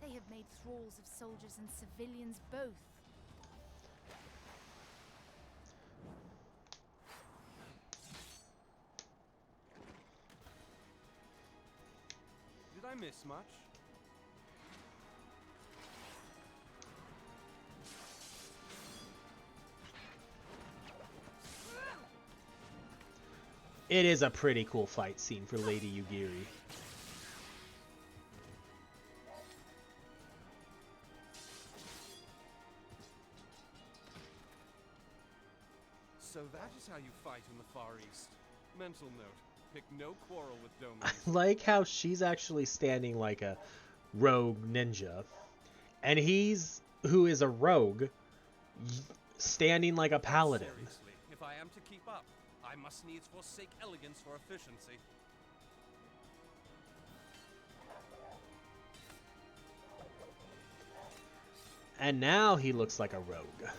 They have made thralls of soldiers and civilians both. Did I miss much? It is a pretty cool fight scene for Lady Yugiri. So that is how you fight in the Far East. Mental note, pick no quarrel with Domains. I like how she's actually standing like a rogue ninja, and he's, who is a rogue, standing like a paladin. Seriously, if I am to keep up, I must needs forsake elegance for efficiency. And now he looks like a rogue.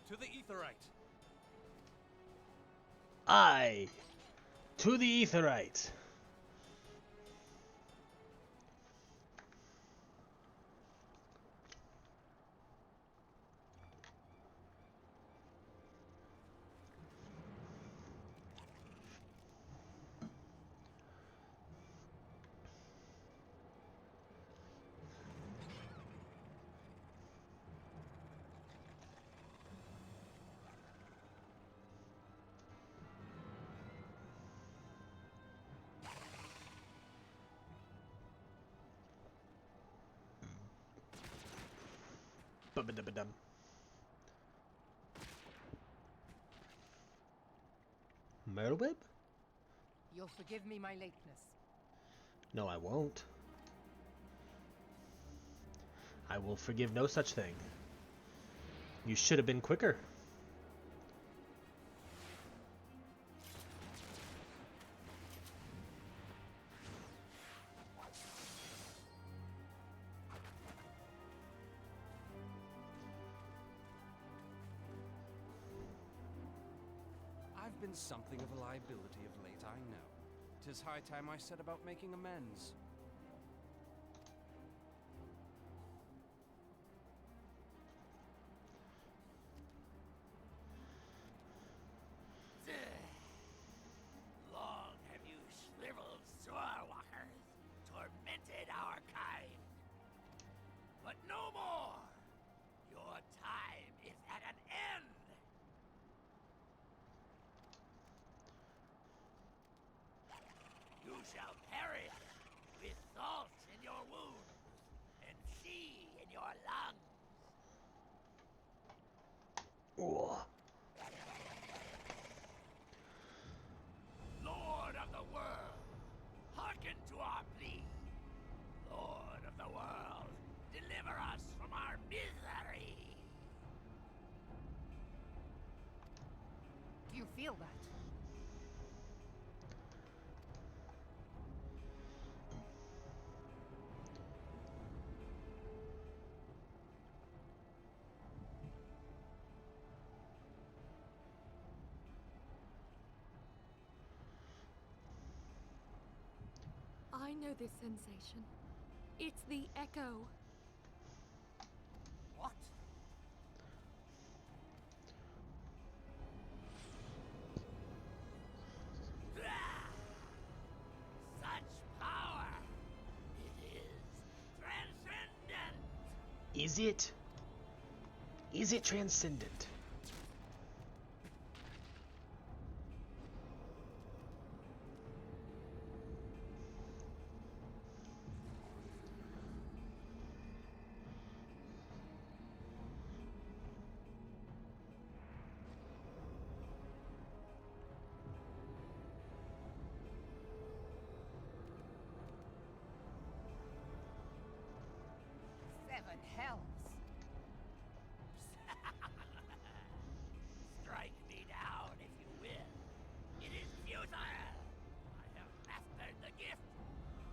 To the Aetheryte! Aye! To the Aetheryte! Bum-ba-dum-ba-dum. Merlewib? You'll forgive me my lateness. No, I won't. I will forgive no such thing. You should have been quicker. I've been something of a liability of late, I know. 'Tis high time I set about making amends. Long have you shriveled Swordwalkers, tormented our kind. But no more! Your time is at an end! You shall perish with salt in your wounds and sea in your lungs. Ooh. Lord of the world, hearken to our plea. Lord of the world, deliver us from our misery. Do you feel that? I know this sensation. It's the echo. What? Such power! It is transcendent! Is it? Is it transcendent? Seven hells. Strike me down if you will. It is futile. I have mastered the gift.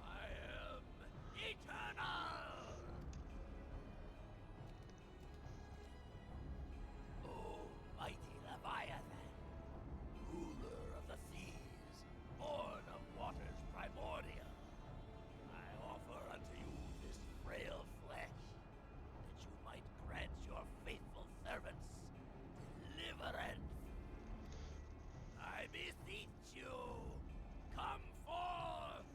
I am eternal. Oh, mighty Leviathan, ruler of the seas, born of waters primordial, I offer unto you this frail flesh, that you might grant your faithful servants deliverance. I beseech you, come forth!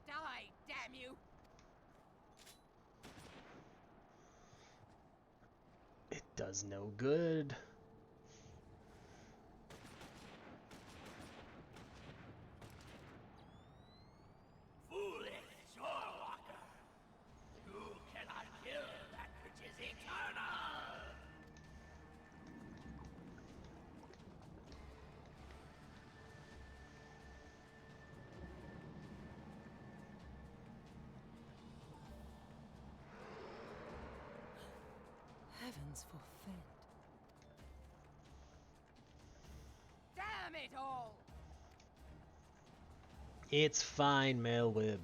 Die, damn you! It does no good. Foolish Shorewalker! You cannot kill that which is eternal! Heavens forfend. Damn it all! It's fine, Mailwib.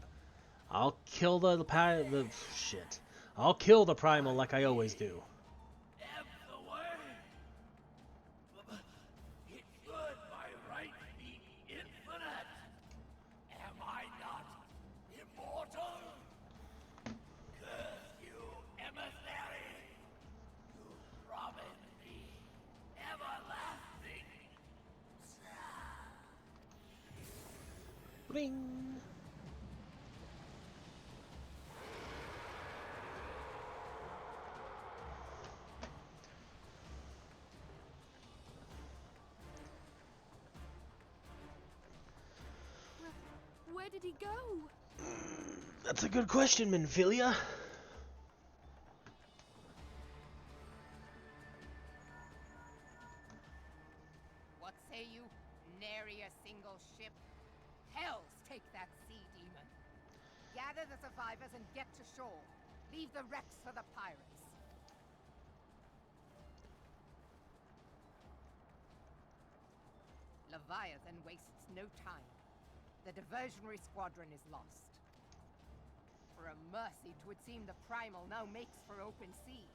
I'll kill the shit. I'll kill the primal like I always do. Ebb the way! It should by right be infinite! Am I not immortal? Curse you, emissary! You promised me everlasting! Ring. Where did he go? That's a good question, Minfilia. away, you nary a single ship. Hells take that sea demon. Gather the survivors and get to shore. Leave the wrecks for the pirates. Leviathan wastes no time. The diversionary squadron is lost. For a mercy, 'twould seem the Primal now makes for open sea.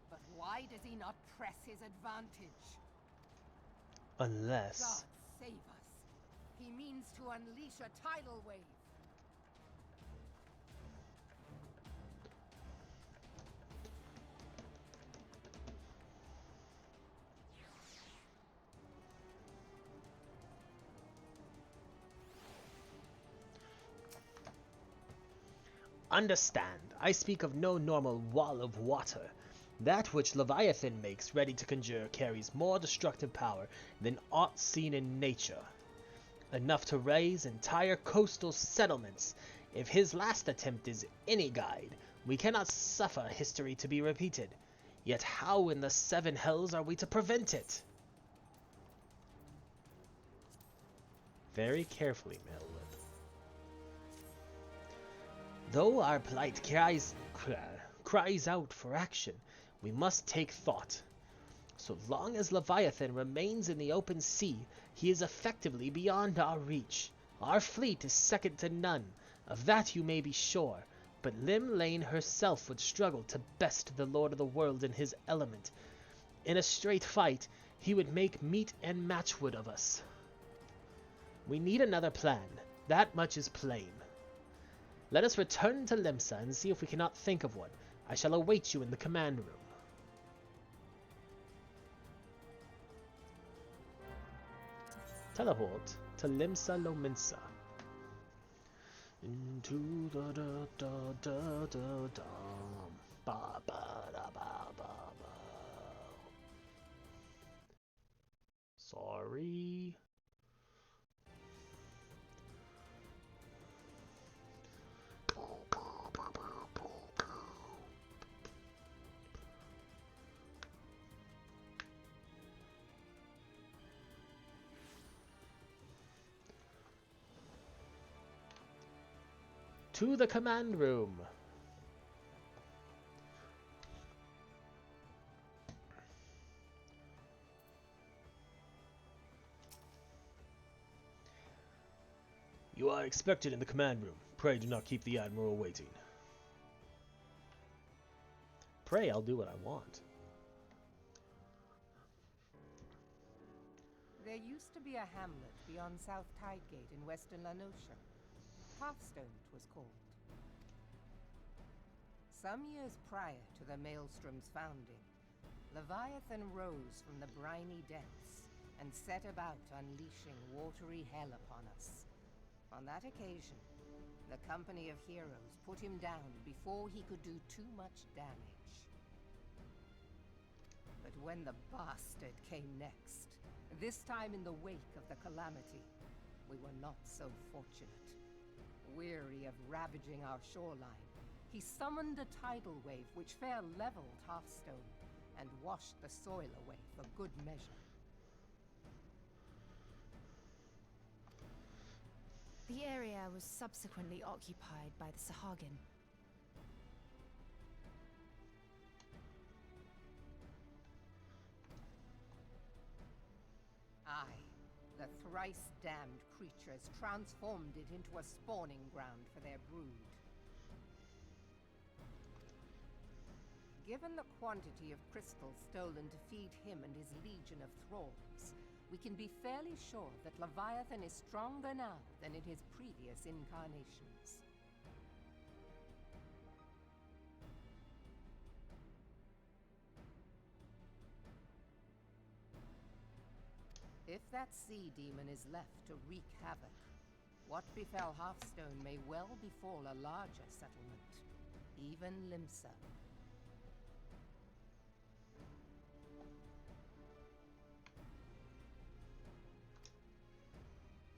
But why does he not press his advantage? Unless... God save us. He means to unleash a tidal wave. Understand, I speak of no normal wall of water. That which Leviathan makes ready to conjure carries more destructive power than aught seen in nature. Enough to raise entire coastal settlements. If his last attempt is any guide, we cannot suffer history to be repeated. Yet how in the seven hells are we to prevent it? Very carefully, Melwood. Though our plight cries out for action, we must take thought. So long as Leviathan remains in the open sea, he is effectively beyond our reach. Our fleet is second to none, of that you may be sure, but Lim Lane herself would struggle to best the Lord of the World in his element. In a straight fight, he would make meat and matchwood of us. We need another plan, that much is plain. Let us return to Limsa and see if we cannot think of one. I shall await you in the command room. Teleport to Limsa Lominsa. Into the da da da da da ba ba da ba ba ba. Sorry. To the command room. You are expected in the command room. Pray do not keep the Admiral waiting. Pray I'll do what I want. There used to be a hamlet beyond South Tidegate in western Lanosha. Hearthstone, 'twas called. Some years prior to the Maelstrom's founding, Leviathan rose from the briny depths and set about unleashing watery hell upon us. On that occasion, the company of heroes put him down before he could do too much damage. But when the bastard came next, this time in the wake of the calamity, we were not so fortunate. Weary of ravaging our shoreline, he summoned a tidal wave which fair leveled Hearthstone and washed the soil away for good measure. The area was subsequently occupied by the Sahagin. Aye, the thrice-damned creatures transformed it into a spawning ground for their brood. Given the quantity of crystals stolen to feed him and his legion of thralls, we can be fairly sure that Leviathan is stronger now than in his previous incarnations. If that sea demon is left to wreak havoc, what befell Hearthstone may well befall a larger settlement, even Limsa.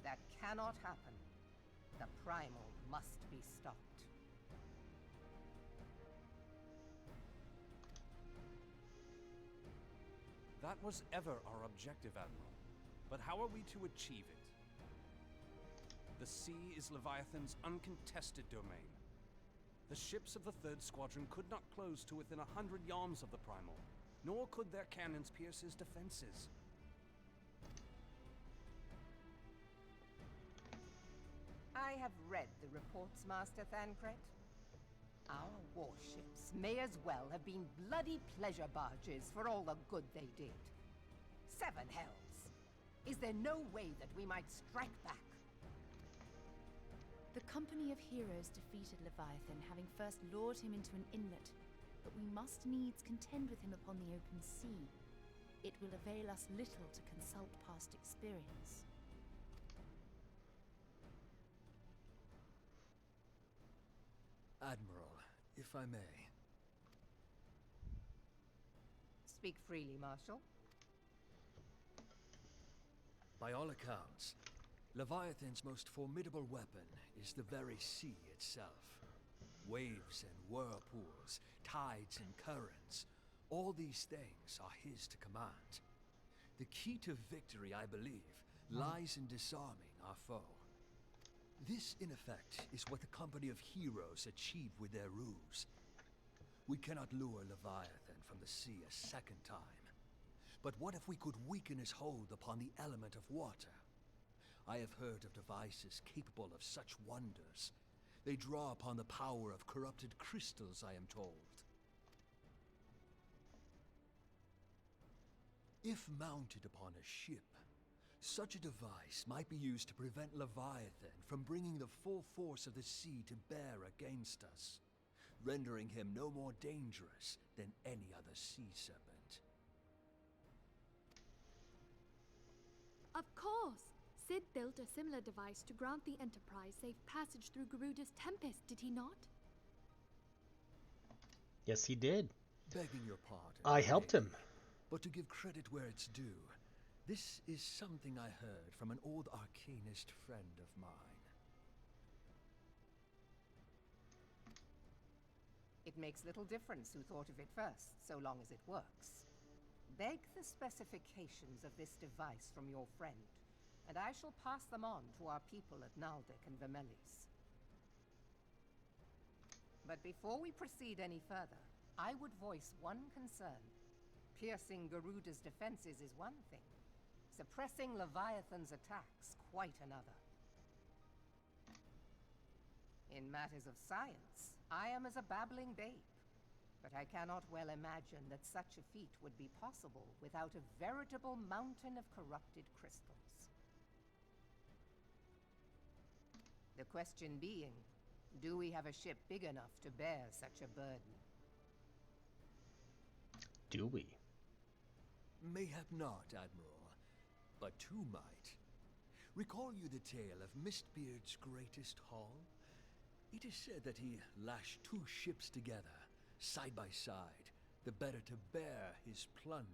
That cannot happen. The Primal must be stopped. That was ever our objective, Admiral. But how are we to achieve it? The sea is Leviathan's uncontested domain. The ships of the 3rd Squadron could not close to within 100 yards of the Primal, nor could their cannons pierce his defenses. I have read the reports, Master Thancred. Our warships may as well have been bloody pleasure barges for all the good they did. 7 hells! Is there no way that we might strike back? The company of heroes defeated Leviathan, having first lured him into an inlet, but we must needs contend with him upon the open sea. It will avail us little to consult past experience. Admiral, if I may. Speak freely, Marshal. By all accounts, Leviathan's most formidable weapon is the very sea itself. Waves and whirlpools, tides and currents, all these things are his to command. The key to victory, I believe, lies in disarming our foe. This, in effect, is what the company of heroes achieve with their ruse. We cannot lure Leviathan from the sea a second time. But what if we could weaken his hold upon the element of water? I have heard of devices capable of such wonders. They draw upon the power of corrupted crystals, I am told. If mounted upon a ship, such a device might be used to prevent Leviathan from bringing the full force of the sea to bear against us, rendering him no more dangerous than any other sea serpent. Of course! Sid built a similar device to grant the Enterprise safe passage through Garuda's Tempest, did he not? Yes, he did. Begging your pardon. I helped him. But to give credit where it's due, this is something I heard from an old arcanist friend of mine. It makes little difference who thought of it first, so long as it works. Beg the specifications of this device from your friend, and I shall pass them on to our people at Naldic and Vermelis. But before we proceed any further, I would voice one concern. Piercing Garuda's defenses is one thing. Suppressing Leviathan's attacks, quite another. In matters of science, I am as a babbling babe. But I cannot well imagine that such a feat would be possible without a veritable mountain of corrupted crystals. The question being, do we have a ship big enough to bear such a burden? Do we? Mayhap not, Admiral, but two might. Recall you the tale of Mistbeard's greatest haul? It is said that he lashed 2 ships together, side by side, the better to bear his plunder.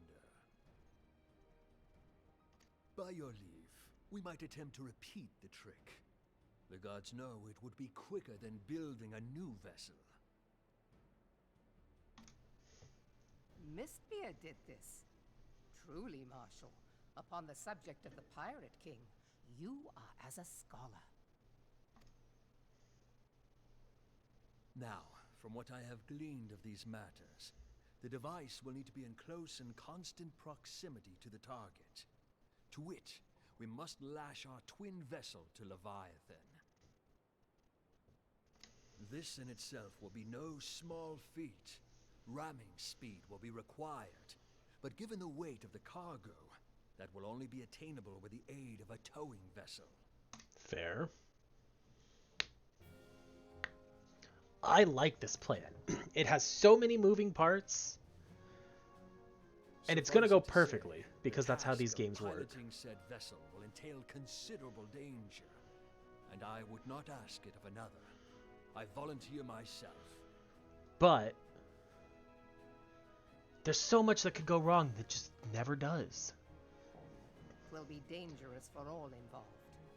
By your leave, we might attempt to repeat the trick. The gods know it would be quicker than building a new vessel. Mistbeard did this. Truly, Marshal, upon the subject of the Pirate King, you are as a scholar. Now, from what I have gleaned of these matters, the device will need to be in close and constant proximity to the target. To wit, we must lash our twin vessel to Leviathan. This in itself will be no small feat. Ramming speed will be required, but given the weight of the cargo, that will only be attainable with the aid of a towing vessel. Fair. I like this plan. It has so many moving parts, and it's going to go perfectly, because that's how these games work. Piloting said vessel will entail considerable danger, and I would not ask it of another. I volunteer myself. But there's so much that could go wrong that just never does. It will be dangerous for all involved,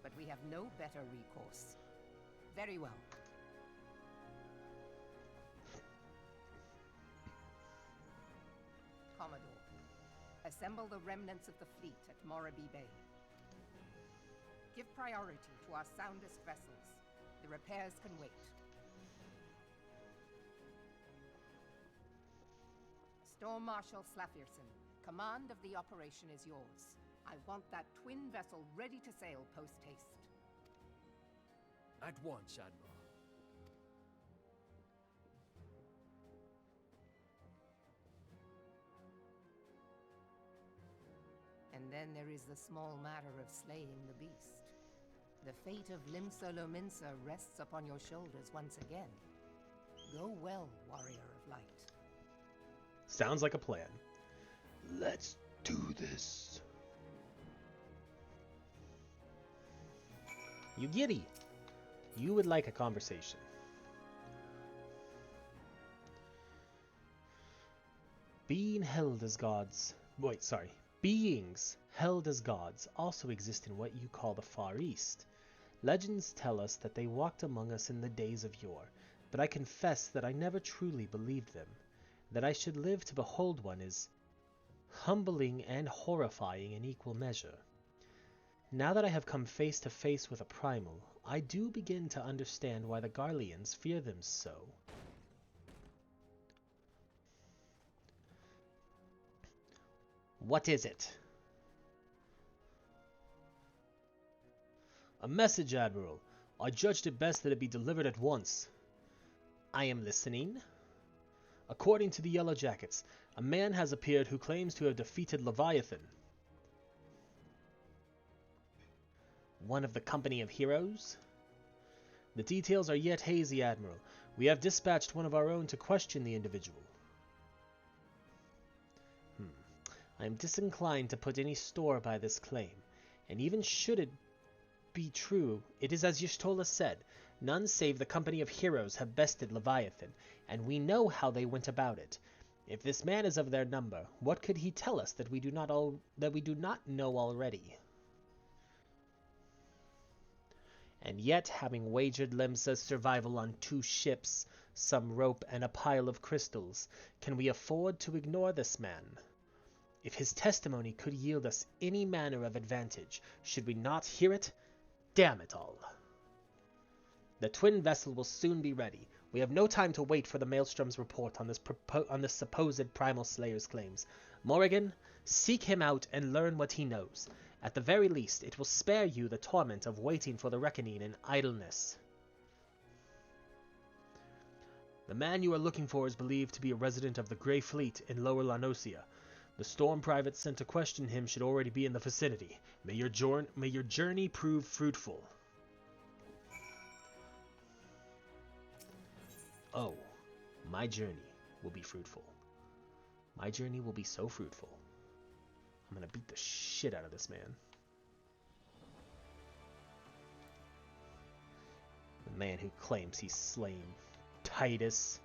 but we have no better recourse. Very well. Commodore, assemble the remnants of the fleet at Morrighan Bay. Give priority to our soundest vessels. The repairs can wait. Storm Marshal Slafirson, command of the operation is yours. I want that twin vessel ready to sail post-haste. At once, Admiral. And then there is the small matter of slaying the beast. The fate of Limsa Lominsa rests upon your shoulders once again. Go well, warrior of light. Sounds like a plan. Let's do this. You giddy. You would like a conversation. Beings held as gods also exist in what you call the Far East. Legends tell us that they walked among us in the days of yore, but I confess that I never truly believed them. That I should live to behold one is humbling and horrifying in equal measure. Now that I have come face to face with a primal, I do begin to understand why the Garleans fear them so. What is it? A message, Admiral. I judged it best that it be delivered at once. I am listening. According to the Yellow Jackets, a man has appeared who claims to have defeated Leviathan. One of the company of heroes? The details are yet hazy, Admiral. We have dispatched one of our own to question the individual. I am disinclined to put any store by this claim, and even should it be true, it is as Y'shtola said, none save the company of heroes have bested Leviathan, and we know how they went about it. If this man is of their number, what could he tell us that we do not know already? And yet, having wagered Limsa's survival on 2 ships, some rope, and a pile of crystals, can we afford to ignore this man? If his testimony could yield us any manner of advantage, should we not hear it? Damn it all. The twin vessel will soon be ready. We have no time to wait for the Maelstrom's report on this supposed primal slayer's claims. Morrighan, seek him out and learn what he knows. At the very least, it will spare you the torment of waiting for the reckoning in idleness. The man you are looking for is believed to be a resident of the Grey Fleet in Lower Lanosia. The storm private sent to question him should already be in the vicinity. May your journey prove fruitful. Oh, my journey will be fruitful. My journey will be so fruitful. I'm gonna beat the shit out of this man. The man who claims he's slain Titus.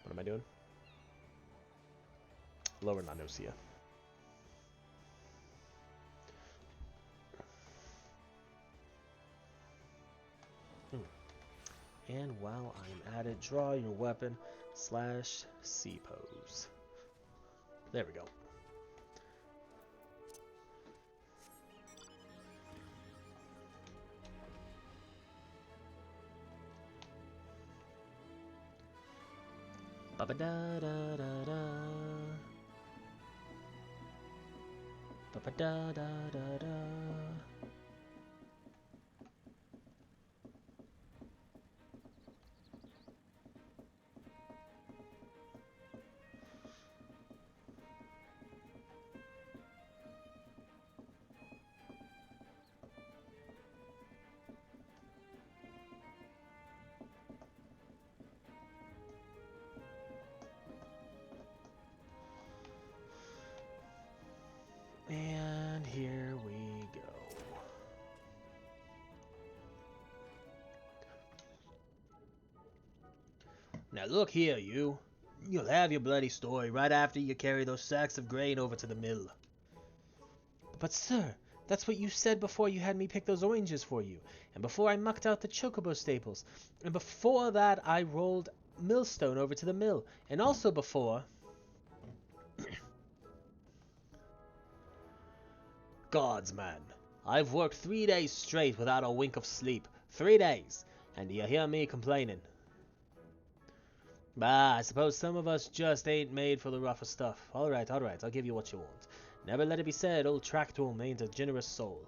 What am I doing? Lower Lanosia. And while I'm at it, draw your weapon / C pose. There we go. Ba ba da da da da. Ba ba da da da da. And here we go. Now look here, you. You'll have your bloody story right after you carry those sacks of grain over to the mill. But sir, that's what you said before you had me pick those oranges for you, and before I mucked out the chocobo staples, and before that I rolled millstone over to the mill. And also before... Gods, man. I've worked 3 days straight without a wink of sleep. 3 days. And do you hear me complaining? Bah, I suppose some of us just ain't made for the rougher stuff. Alright, I'll give you what you want. Never let it be said, old Tractome ain't a generous soul.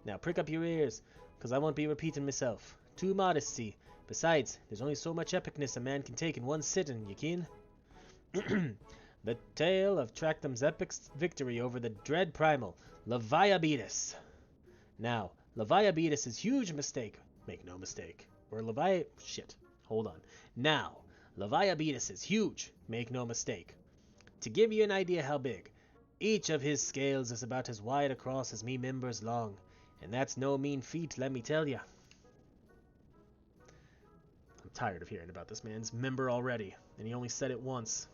Now prick up your ears, 'cause I won't be repeating myself. Too modest, see. Besides, there's only so much epicness a man can take in one sitting, you kin? The tale of Tractome's epic victory over the dread primal, Leviabetus. Now, Leviabetus' huge mistake, make no mistake, or shit, hold on. Now, Leviabetus is huge, make no mistake. To give you an idea how big, each of his scales is about as wide across as me members long, and that's no mean feat, let me tell ya. I'm tired of hearing about this man's member already, and he only said it once.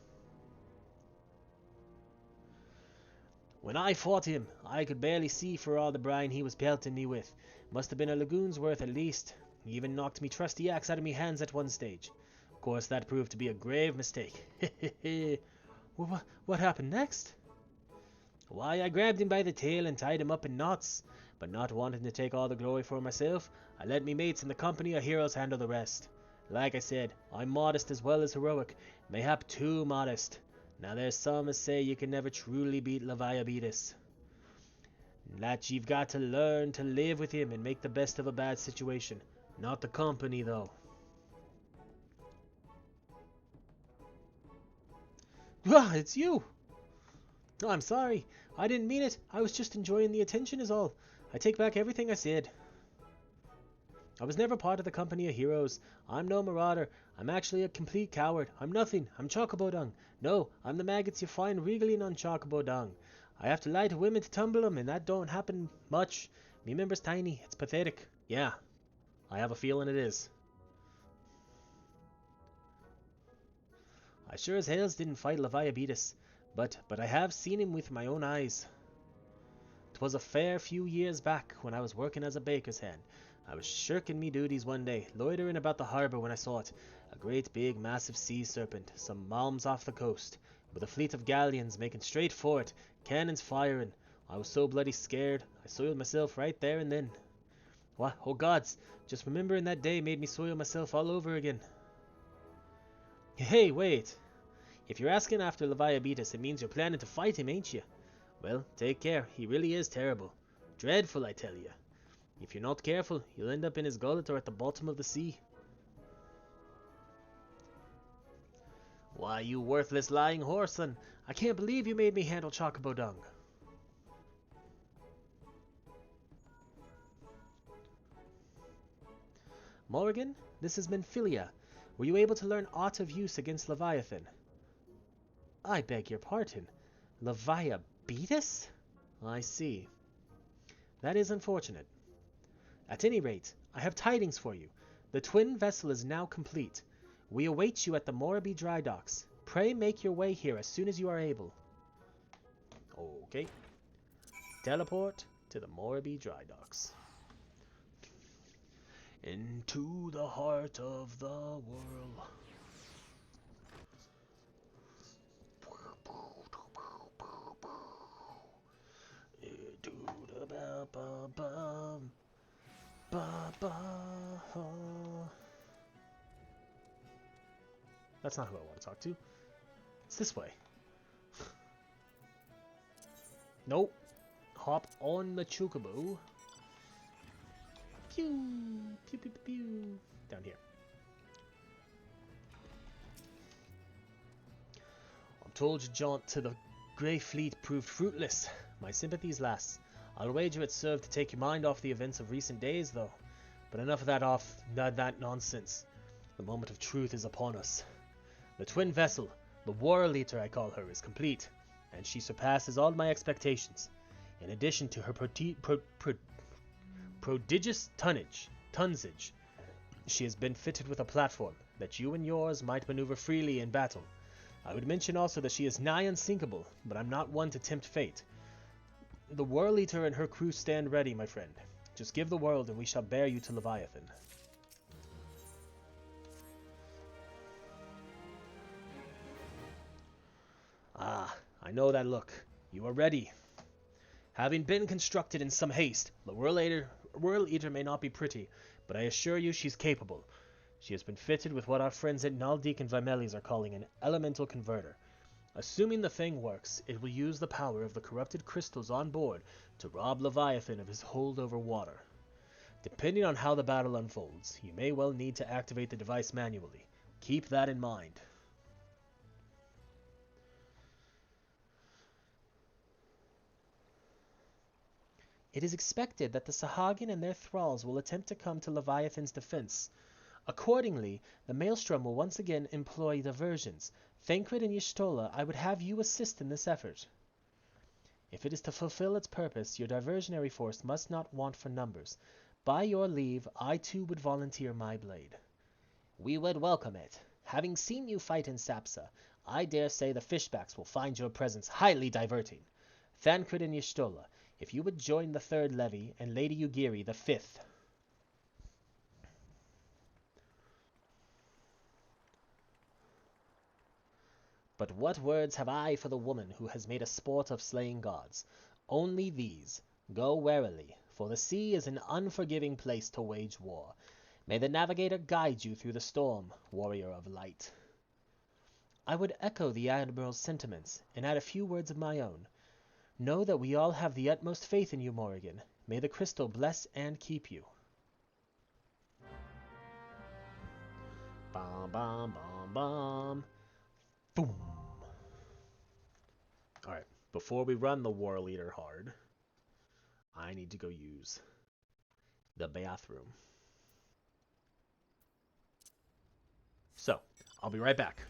When I fought him, I could barely see for all the brine he was pelting me with. Must have been a lagoon's worth at least. He even knocked me trusty axe out of me hands at one stage. Of course, that proved to be a grave mistake. What happened next? Why, I grabbed him by the tail and tied him up in knots. But not wanting to take all the glory for myself, I let me mates in the company of heroes handle the rest. Like I said, I'm modest as well as heroic, mayhap too modest. Now there's some as say you can never truly beat Leviabetus. That you've got to learn to live with him and make the best of a bad situation. Not the company, though. Ah, it's you! Oh, I'm sorry. I didn't mean it. I was just enjoying the attention is all. I take back everything I said. I was never part of the company of heroes. I'm no marauder. I'm actually a complete coward. I'm nothing. I'm chocobo dung. No, I'm the maggots you find wriggling on chocobo dung. I have to lie to women to tumble 'em, and that don't happen much. Me member's tiny. It's pathetic. Yeah, I have a feeling it is. I sure as hells didn't fight Leviabetus, but I have seen him with my own eyes. 'Twas a fair few years back when I was working as a baker's hand. I was shirking me duties one day, loitering about the harbour when I saw it. A great big massive sea serpent, some malms off the coast, with a fleet of galleons making straight for it, cannons firing. I was so bloody scared, I soiled myself right there and then. What? Oh gods, just remembering that day made me soil myself all over again. Hey, wait. If you're asking after Leviabetus, it means you're planning to fight him, ain't you? Well, take care, he really is terrible. Dreadful, I tell you. If you're not careful, you'll end up in his gullet or at the bottom of the sea. Why, you worthless lying whoreson, I can't believe you made me handle chocobo dung. Morrighan, this is Menphilia. Were you able to learn aught of use against Leviathan? I beg your pardon. Leviabetus? I see. That is unfortunate. At any rate, I have tidings for you. The twin vessel is now complete. We await you at the Morrighan dry docks. Pray make your way here as soon as you are able. Okay. Teleport to the Morrighan dry docks. Into the heart of the world. That's not who I want to talk to. It's this way. Nope. Hop on the chocobo. Pew, pew, pew, pew, pew. Down here. I'm told your jaunt to the Grey Fleet proved fruitless. My sympathies, lass. I'll wager it served to take your mind off the events of recent days, though. But enough of that nonsense. The moment of truth is upon us. The twin vessel, the Whorl I call her, is complete, and she surpasses all my expectations. In addition to her prodigious tonnage, she has been fitted with a platform that you and yours might maneuver freely in battle. I would mention also that she is nigh unsinkable, but I'm not one to tempt fate. The Whorl and her crew stand ready, my friend. Just give the world and we shall bear you to Leviathan. know that look. You are ready. Having been constructed in some haste, the Whorl Eater may not be pretty, but I assure you she's capable. She has been fitted with what our friends at Naldik and Vimelis are calling an elemental converter. Assuming the thing works, it will use the power of the corrupted crystals on board to rob Leviathan of his hold over water. Depending on how the battle unfolds, you may well need to activate the device manually. Keep that in mind. It is expected that the Sahagin and their thralls will attempt to come to Leviathan's defense. Accordingly, the Maelstrom will once again employ diversions. Thancred and Y'shtola, I would have you assist in this effort. If it is to fulfill its purpose, your diversionary force must not want for numbers. By your leave, I too would volunteer my blade. We would welcome it. Having seen you fight in Sapsa, I dare say the fishbacks will find your presence highly diverting. Thancred and Y'shtola, if you would join the third levy, and Lady Ugiri the fifth. But what words have I for the woman who has made a sport of slaying gods? Only these. Go warily, for the sea is an unforgiving place to wage war. May the navigator guide you through the storm, warrior of light. I would echo the Admiral's sentiments, and add a few words of my own. Know that we all have the utmost faith in you, Morrighan. May the crystal bless and keep you. Bom, bom, bom, bom. Boom. Alright, before we run the Whorl Eater hard, I need to go use the bathroom. So, I'll be right back.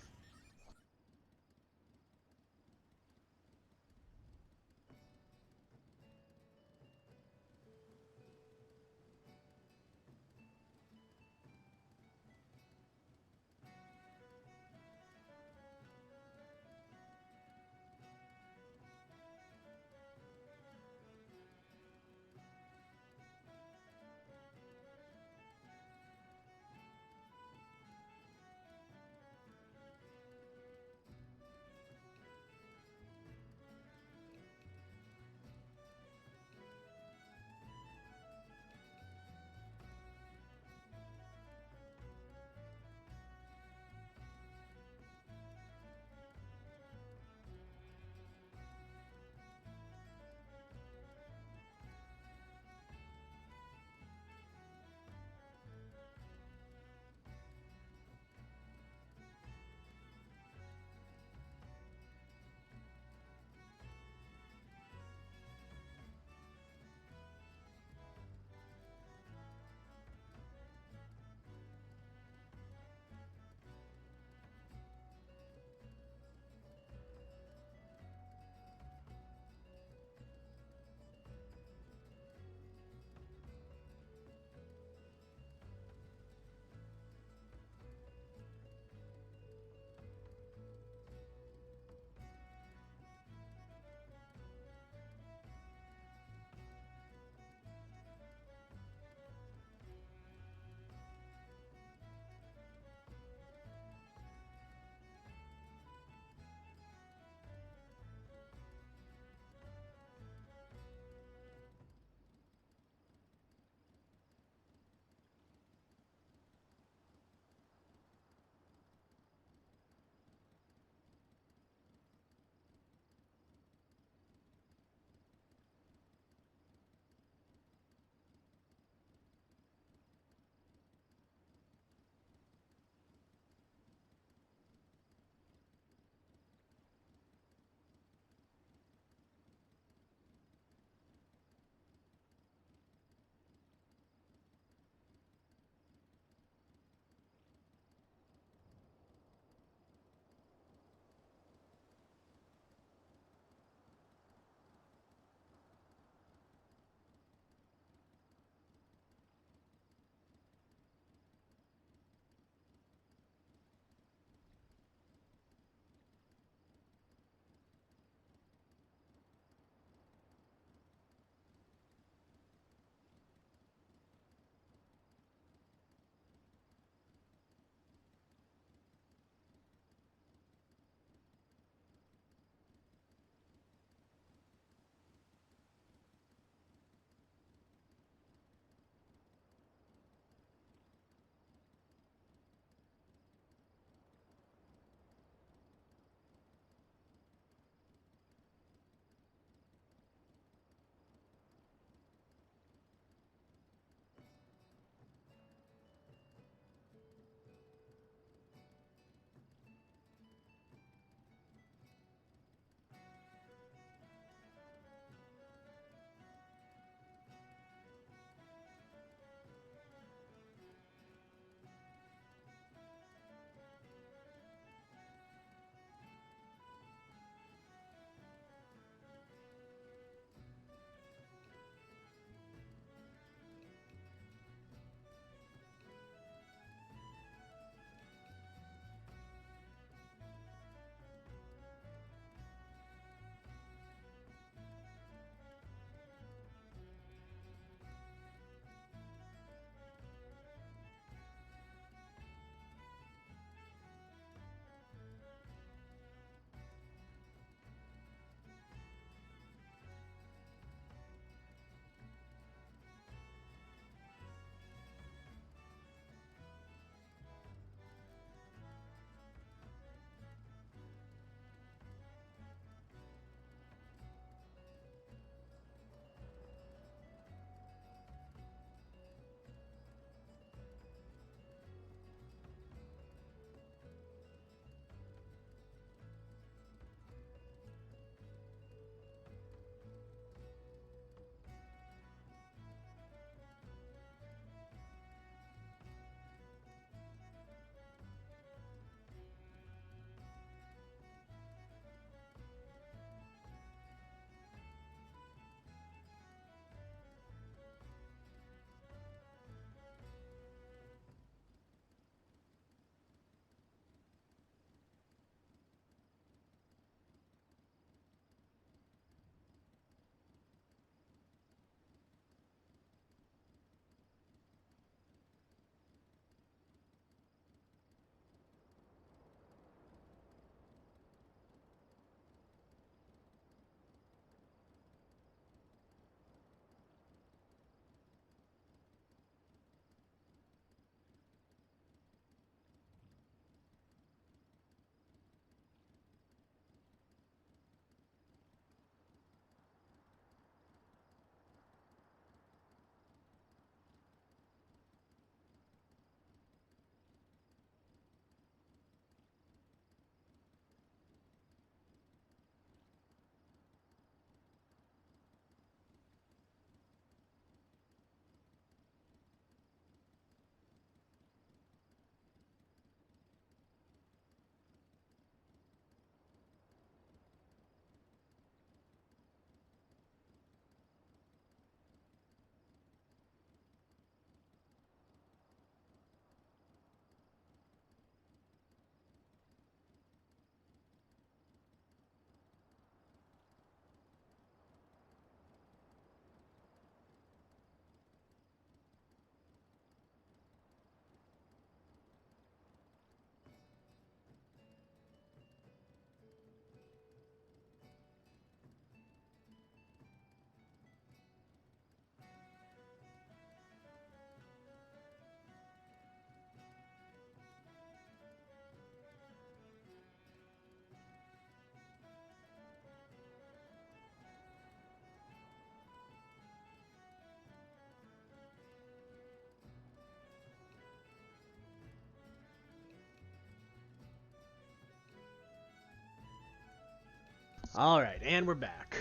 Alright, and we're back.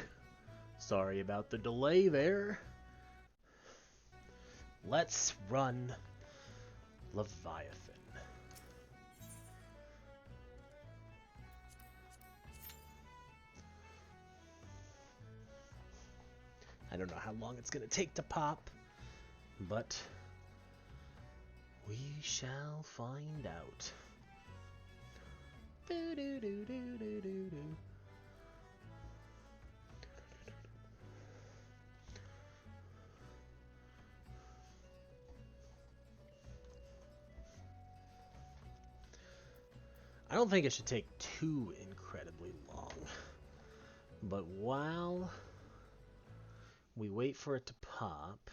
Sorry about the delay there. Let's run Leviathan. I don't know how long it's going to take to pop, but we shall find out. I don't think it should take too incredibly long, but while we wait for it to pop,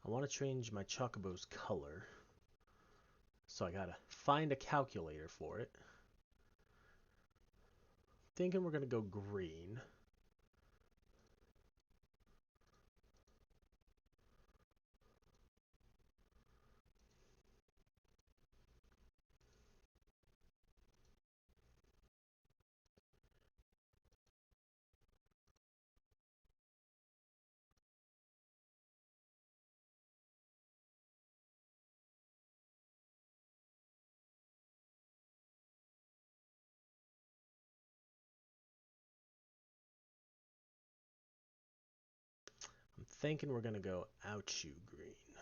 I want to change my Chocobo's color, so I gotta find a calculator for it. Thinking we're gonna go green. I'm thinking we're gonna go Ouchu green.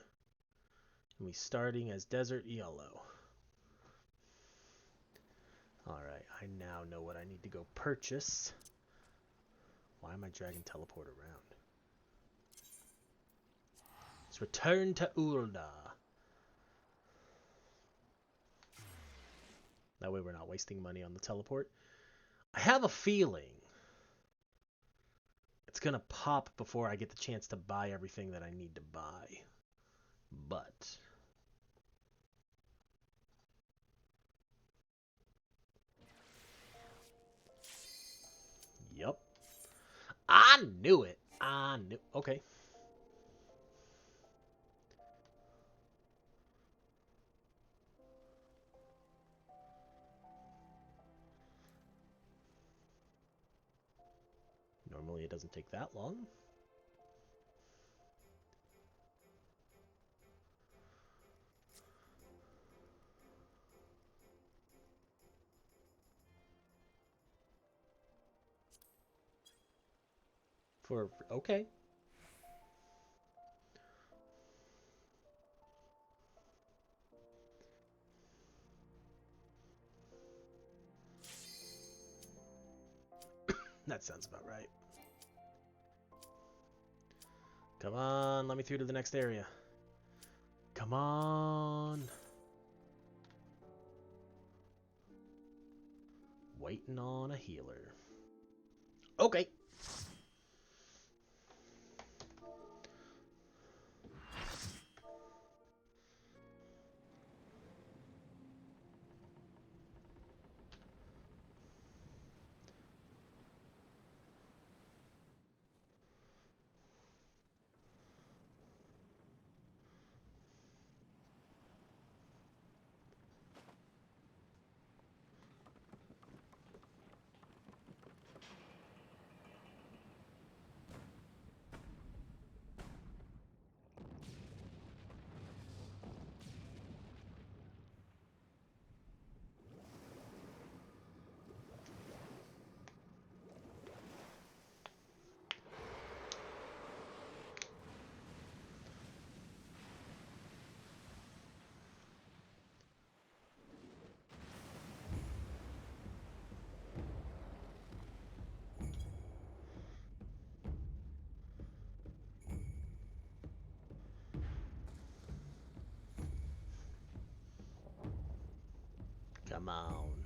And we starting as desert yellow. Alright, I now know what I need to go purchase. Why am I dragging teleport around? Let's return to Ulda. That way we're not wasting money on the teleport. I have a feeling it's gonna pop before I get the chance to buy everything that I need to buy. But yep. I knew it. I knew. Okay. Normally it doesn't take that long. Okay. That sounds about right. Come on, let me through to the next area. Come on. Waiting on a healer. Okay. Come on.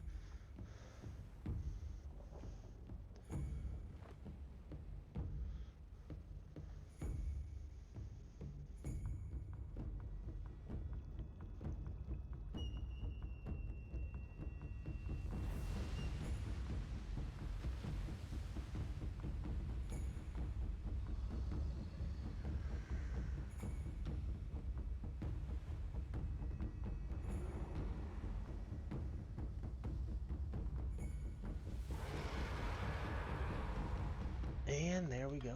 And there we go.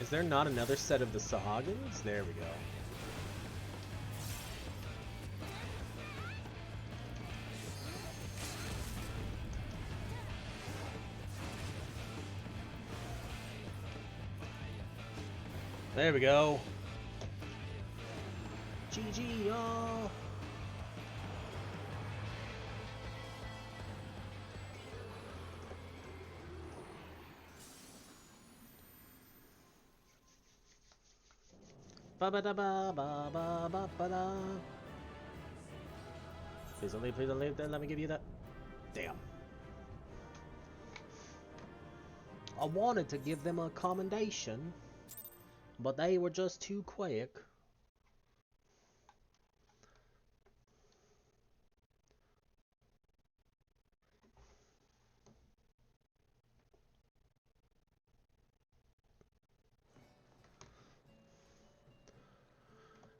Is there not another set of the Sahagins? There we go. There we go. GG, y'all. Ba ba da ba ba ba ba ba da. Please don't leave that. Let me give you that. Damn. I wanted to give them a commendation, but they were just too quick.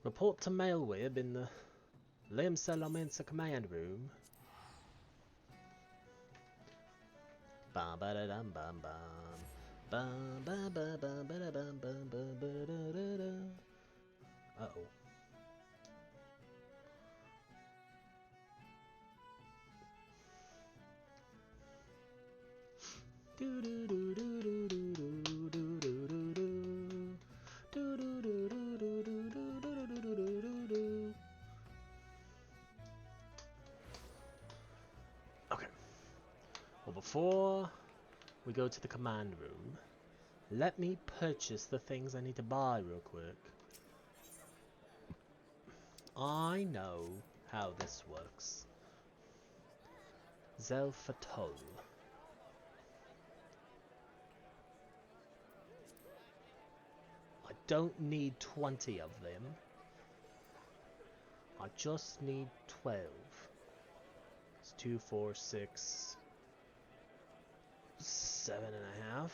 Report to Mailwib in the Lim Salamanca command room. Bam ba da dum bam bam. Bam ba ba ba ba da bam bam ba ba da da da. Uh-oh. Do do do do do do do do do do do. Do do do do do do do do do do do. Okay. Well, before we go to the command room, let me purchase the things I need to buy real quick. I know how this works. Zelfatol. I don't need 20 of them. I just need 12. It's 2, 4, 6, 7.5.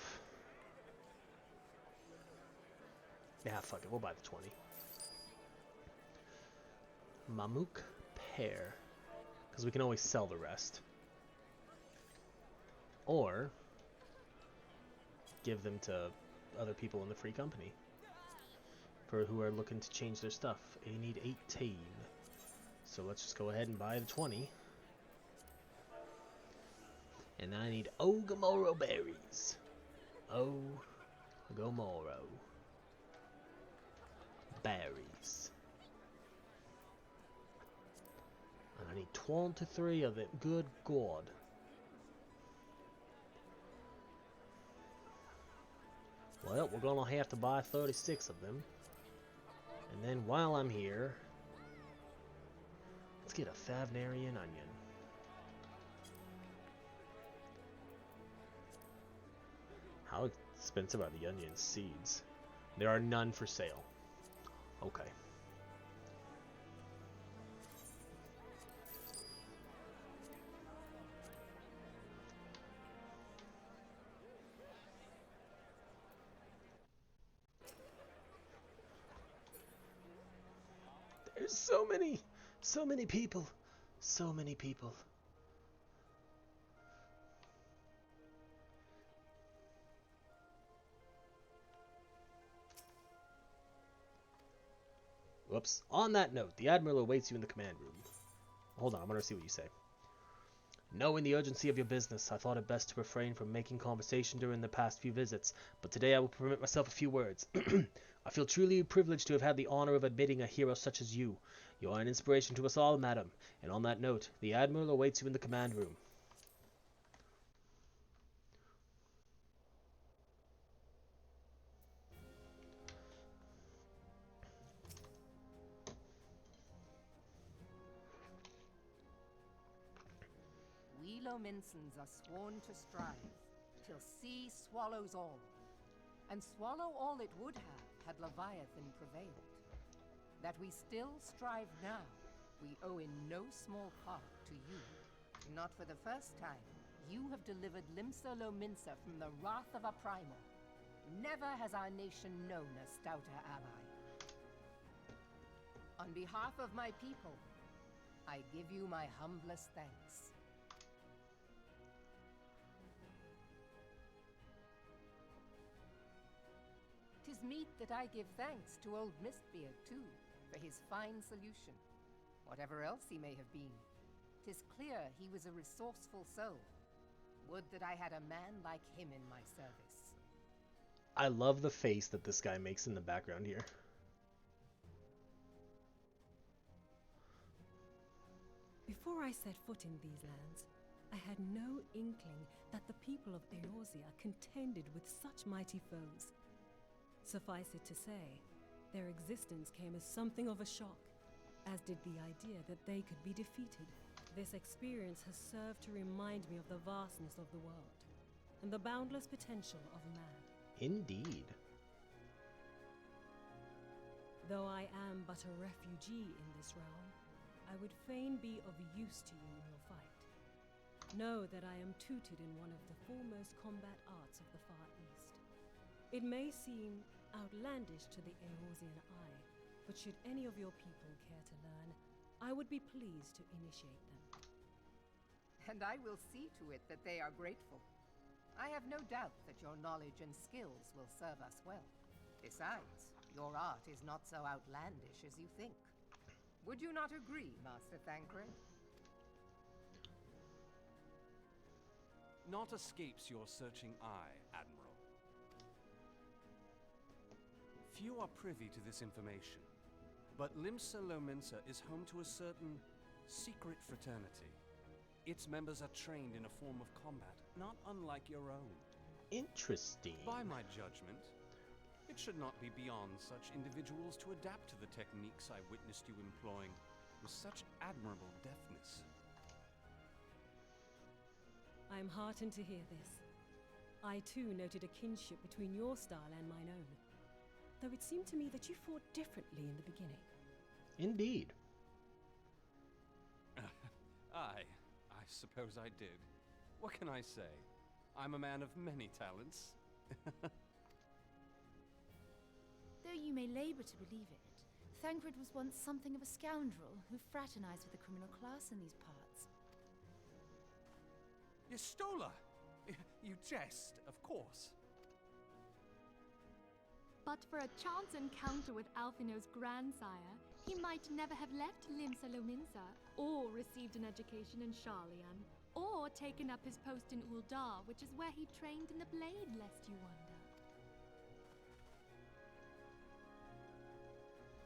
Yeah, fuck it, we'll buy the 20. Mamuk pear. Because we can always sell the rest. Or give them to other people in the free company. For who are looking to change their stuff. I need 18. So let's just go ahead and buy the 20. And then I need Ogomoro berries. Oh, Gomorrow. Berries. And I need 23 of it. Good God. Well, we're gonna have to buy 36 of them. And then while I'm here, let's get a Favnarian onion. How expensive are the onion seeds? There are none for sale. Okay. There's so many people, so many people. Whoops. On that note, the Admiral awaits you in the command room. Hold on, I'm gonna see what you say. Knowing the urgency of your business, I thought it best to refrain from making conversation during the past few visits, but today I will permit myself a few words. I feel truly privileged to have had the honor of admitting a hero such as you. You are an inspiration to us all, madam, and on that note, the Admiral awaits you in the command room. We Lominsons are sworn to strive, till sea swallows all. And swallow all it would have, had Leviathan prevailed. That we still strive now, we owe in no small part to you. Not for the first time, you have delivered Limsa Lominsa from the wrath of a primal. Never has our nation known a stouter ally. On behalf of my people, I give you my humblest thanks. 'Tis meet that I give thanks to old Mistbeard, too, for his fine solution. Whatever else he may have been, 'tis clear he was a resourceful soul. Would that I had a man like him in my service. I love the face that this guy makes in the background here. Before I set foot in these lands, I had no inkling that the people of Eorzea contended with such mighty foes. Suffice it to say, their existence came as something of a shock, as did the idea that they could be defeated. This experience has served to remind me of the vastness of the world, and the boundless potential of man. Indeed. Though I am but a refugee in this realm, I would fain be of use to you in your fight. Know that I am tutored in one of the foremost combat arts of the Far East. It may seem outlandish to the Eorzean eye, but should any of your people care to learn, I would be pleased to initiate them. And I will see to it that they are grateful. I have no doubt that your knowledge and skills will serve us well. Besides, your art is not so outlandish as you think. Would you not agree, Master Thancred? Naught escapes your searching eye, Admiral. Few are privy to this information, but Limsa Lominsa is home to a certain secret fraternity. Its members are trained in a form of combat not unlike your own. Interesting. By my judgment, it should not be beyond such individuals to adapt to the techniques I witnessed you employing with such admirable deftness. I am heartened to hear this. I too noted a kinship between your style and mine own, though it seemed to me that you fought differently in the beginning. Indeed. I suppose I did. What can I say? I'm a man of many talents. Though you may labor to believe it, Thancred was once something of a scoundrel who fraternized with the criminal class in these parts. Yestola! You jest, of course. But for a chance encounter with Alphino's grandsire, he might never have left Limsa Lominsa or received an education in Sharlayan. or taken up his post in Uldar, which is where he trained in the blade, lest you wonder.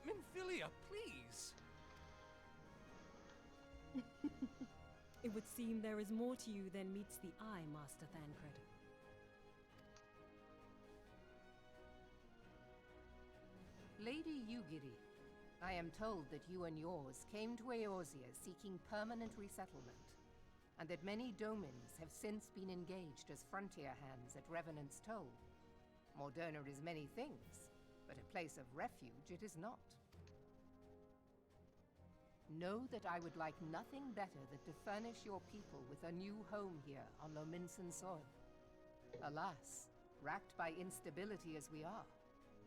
Minfilia, please! It would seem there is more to you than meets the eye, Master Thancred. Lady Yugiri, I am told that you and yours came to Eorzea seeking permanent resettlement, and that many domins have since been engaged as frontier hands at Revenant's Toll. Morderna is many things, but a place of refuge it is not. Know that I would like nothing better than to furnish your people with a new home here on Lominsan soil. Alas, racked by instability as we are,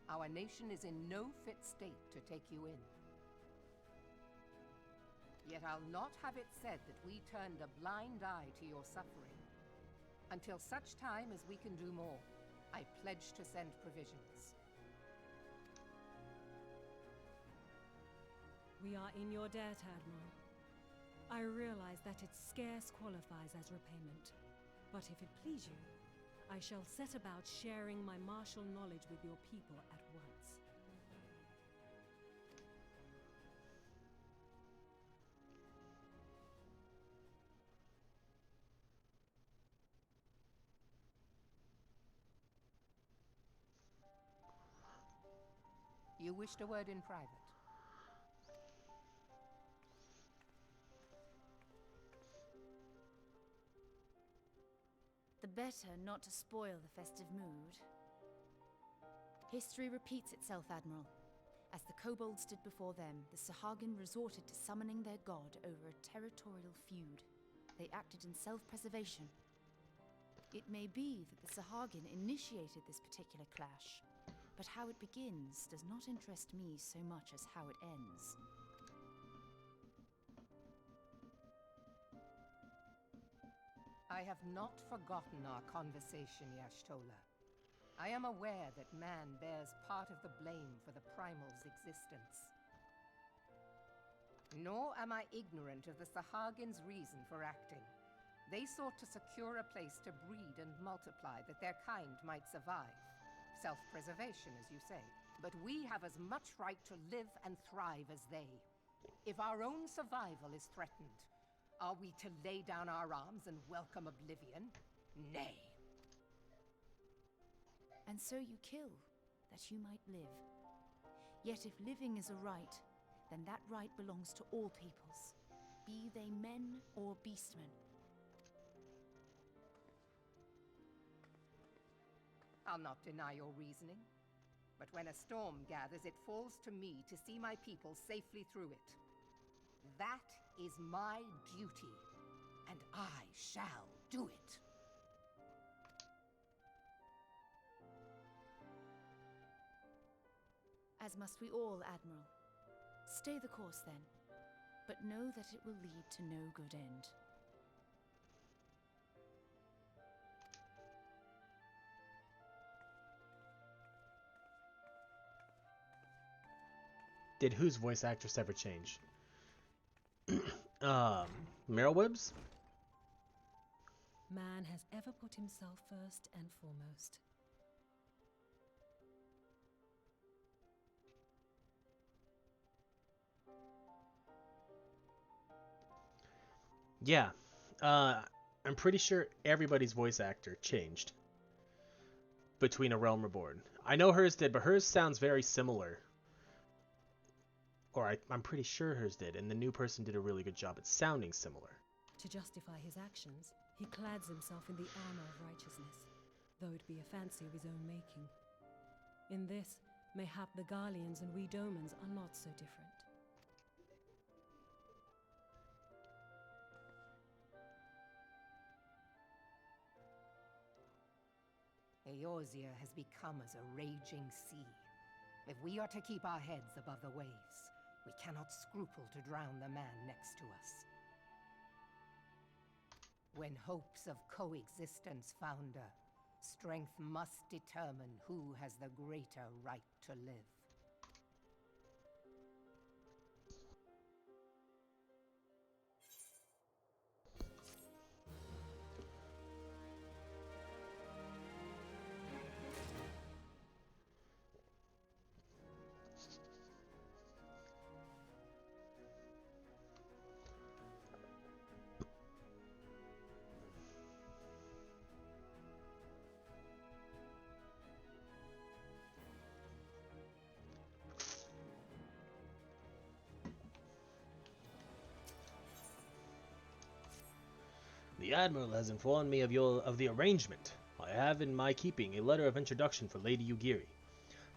our nation is in no fit state to take you in. Yet I'll not have it said that we turned a blind eye to your suffering. Until such time as we can do more, I pledge to send provisions. We are in your debt, Admiral. I realize that it scarce qualifies as repayment, but if it please you, I shall set about sharing my martial knowledge with your people at once. You wished a word in private. The better not to spoil the festive mood. History repeats itself, Admiral. As the kobolds did before them, the Sahagin resorted to summoning their god over a territorial feud. They acted in self-preservation. It may be that the Sahagin initiated this particular clash, but how it begins does not interest me so much as how it ends. I have not forgotten our conversation, Y'shtola. I am aware that man bears part of the blame for the Primal's existence. Nor am I ignorant of the Sahagin's reason for acting. They sought to secure a place to breed and multiply that their kind might survive. Self-preservation, as you say. But we have as much right to live and thrive as they. If our own survival is threatened, are we to lay down our arms and welcome oblivion? Nay. And so you kill, that you might live. Yet if living is a right, then that right belongs to all peoples, be they men or beastmen. I'll not deny your reasoning. But when a storm gathers, it falls to me to see my people safely through it. That is my duty, and I shall do it. As must we all, Admiral. Stay the course, then, but know that it will lead to no good end. Did whose voice actress ever change? Meryl Wibbs? Man has ever put himself first and foremost. Yeah. I'm pretty sure everybody's voice actor changed between A Realm Reborn. I know hers did, but hers sounds very similar. Or I'm pretty sure hers did, and the new person did a really good job at sounding similar. To justify his actions, he clads himself in the armor of righteousness, though it be a fancy of his own making. In this, mayhap the Garleans and we Domans are not so different. Eorzea has become as a raging sea. If we are to keep our heads above the waves, we cannot scruple to drown the man next to us. When hopes of coexistence founder, strength must determine who has the greater right to live. The Admiral has informed me of the arrangement. I have in my keeping a letter of introduction for Lady Ugiri.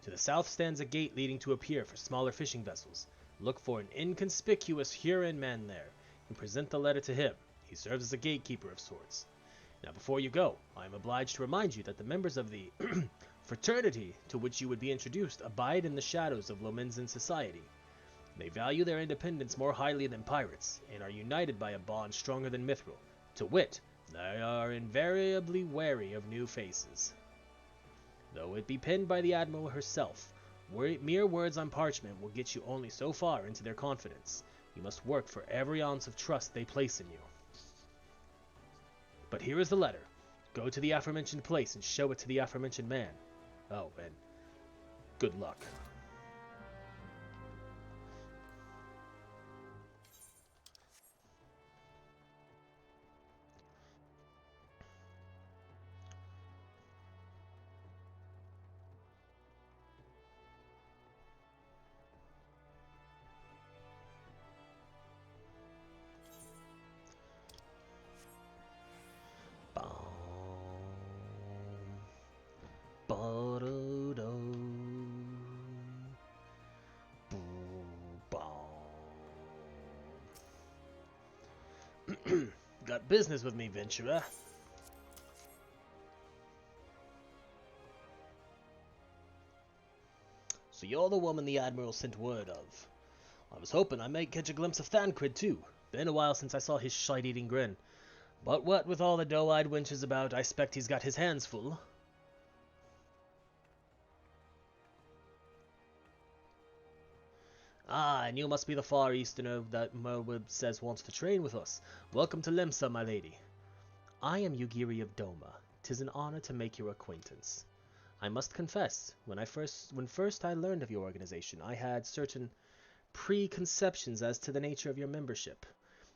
To the south stands a gate leading to a pier for smaller fishing vessels. Look for an inconspicuous Huron man there, and present the letter to him. He serves as a gatekeeper of sorts. Now before you go, I am obliged to remind you that the members of the fraternity to which you would be introduced abide in the shadows of Lominsan society. They value their independence more highly than pirates, and are united by a bond stronger than mithril. To wit, they are invariably wary of new faces. Though it be penned by the Admiral herself, mere words on parchment will get you only so far into their confidence. You must work for every ounce of trust they place in you. But here is the letter. Go to the aforementioned place and show it to the aforementioned man. Oh, and good luck. Got business with me, venturer. So you're the woman the Admiral sent word of. I was hoping I might catch a glimpse of Thancred too. Been a while since I saw his shite-eating grin. But what with all the doe-eyed wenches about, I expect he's got his hands full. Ah, and you must be the Far Easterner that Merwood says wants to train with us. Welcome to Lemsa, my lady. I am Ugiri of Doma. 'Tis an honor to make your acquaintance. I must confess, when first I learned of your organization, I had certain preconceptions as to the nature of your membership.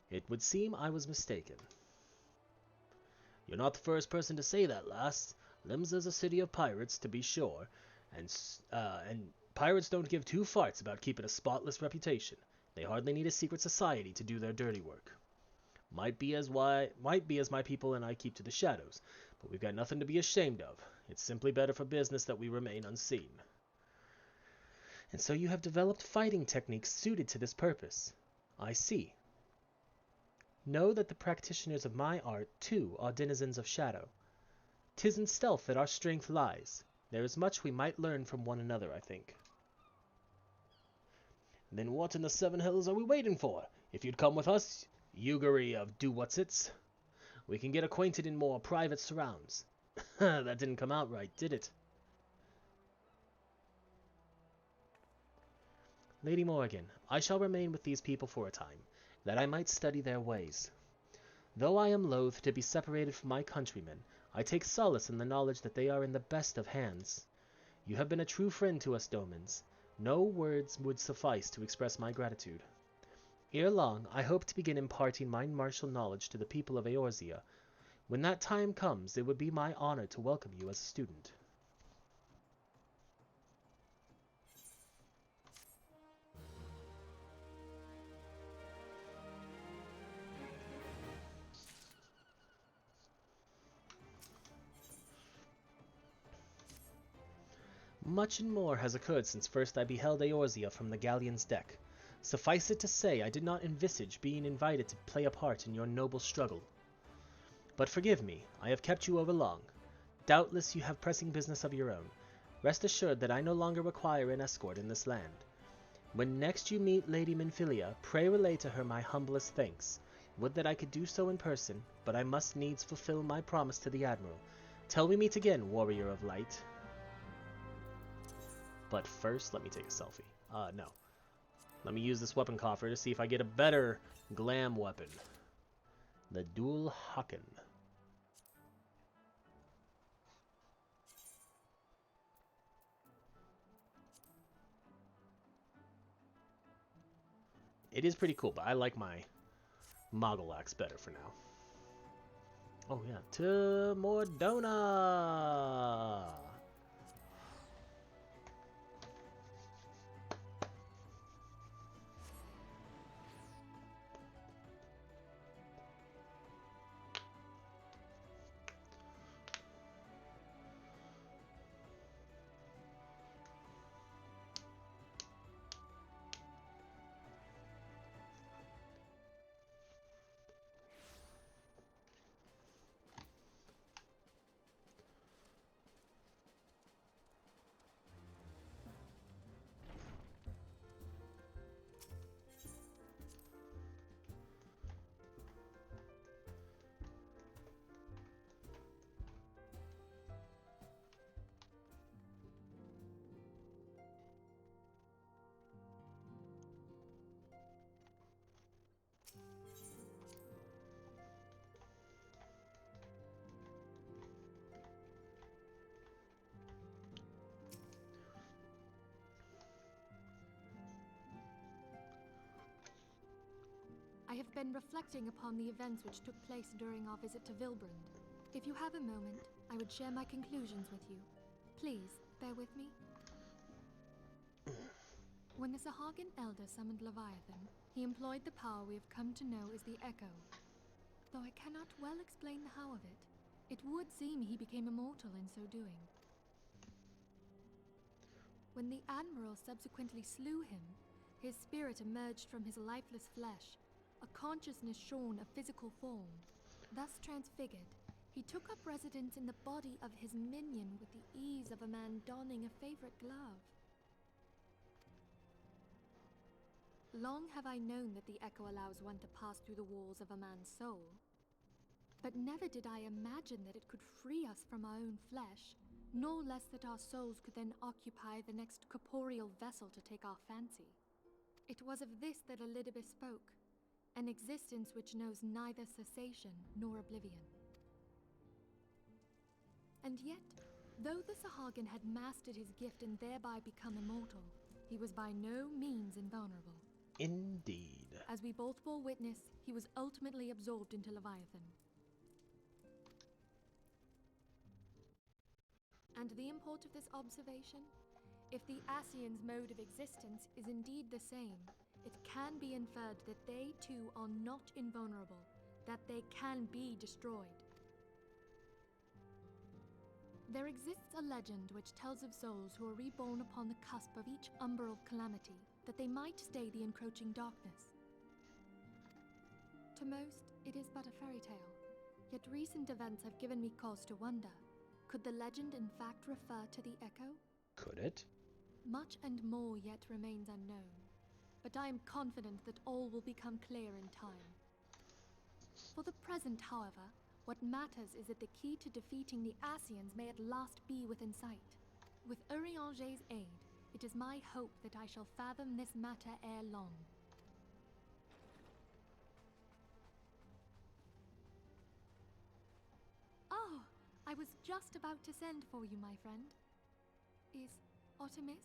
It would seem I was mistaken. You're not the first person to say that, lass. Lemsa's a city of pirates, to be sure, and pirates don't give two farts about keeping a spotless reputation. They hardly need a secret society to do their dirty work. Might be as my people and I keep to the shadows, but we've got nothing to be ashamed of. It's simply better for business that we remain unseen. And so you have developed fighting techniques suited to this purpose. I see. Know that the practitioners of my art, too, are denizens of shadow. 'Tis in stealth that our strength lies. There is much we might learn from one another, I think. Then what in the seven hells are we waiting for? If you'd come with us, Ugiri of Do-Whatsits, we can get acquainted in more private surrounds. That didn't come out right, did it? Lady Morrighan, I shall remain with these people for a time, that I might study their ways. Though I am loath to be separated from my countrymen, I take solace in the knowledge that they are in the best of hands. You have been a true friend to us Domans. No words would suffice to express my gratitude. Ere long, I hope to begin imparting my martial knowledge to the people of Eorzea. When that time comes, it would be my honor to welcome you as a student. Much and more has occurred since first I beheld Eorzea from the galleon's deck. Suffice it to say, I did not envisage being invited to play a part in your noble struggle. But forgive me, I have kept you over long. Doubtless you have pressing business of your own. Rest assured that I no longer require an escort in this land. When next you meet Lady Minfilia, pray relay to her my humblest thanks. Would that I could do so in person, but I must needs fulfill my promise to the Admiral. Till we meet again, warrior of light. But first, let me take a selfie. No. Let me use this weapon coffer to see if I get a better glam weapon. The Dual Haken. It is pretty cool, but I like my Moggle axe better for now. Oh yeah, to Mordona! have been reflecting upon the events which took place during our visit to Vilbrand. If you have a moment, I would share my conclusions with you. Please, bear with me. When the Sahagin Elder summoned Leviathan, he employed the power we have come to know as the Echo. Though I cannot well explain the how of it, it would seem he became immortal in so doing. When the Admiral subsequently slew him, his spirit emerged from his lifeless flesh, a consciousness shorn of physical form. Thus transfigured, he took up residence in the body of his minion with the ease of a man donning a favorite glove. Long have I known that the Echo allows one to pass through the walls of a man's soul, but never did I imagine that it could free us from our own flesh, nor less that our souls could then occupy the next corporeal vessel to take our fancy. It was of this that Elidibus spoke, an existence which knows neither cessation nor oblivion. And yet, though the Sahagin had mastered his gift and thereby become immortal, he was by no means invulnerable. Indeed. As we both bore witness, he was ultimately absorbed into Leviathan. And the import of this observation? If the Ascians' mode of existence is indeed the same, it can be inferred that they too are not invulnerable, that they can be destroyed. There exists a legend which tells of souls who are reborn upon the cusp of each umbral calamity, that they might stay the encroaching darkness. To most, it is but a fairy tale, yet recent events have given me cause to wonder. Could the legend in fact refer to the Echo? Could it? Much and more yet remains unknown, but I am confident that all will become clear in time. For the present, however, what matters is that the key to defeating the Ascians may at last be within sight. With Urianger's aid, it is my hope that I shall fathom this matter ere long. Oh, I was just about to send for you, my friend. Is Artemis?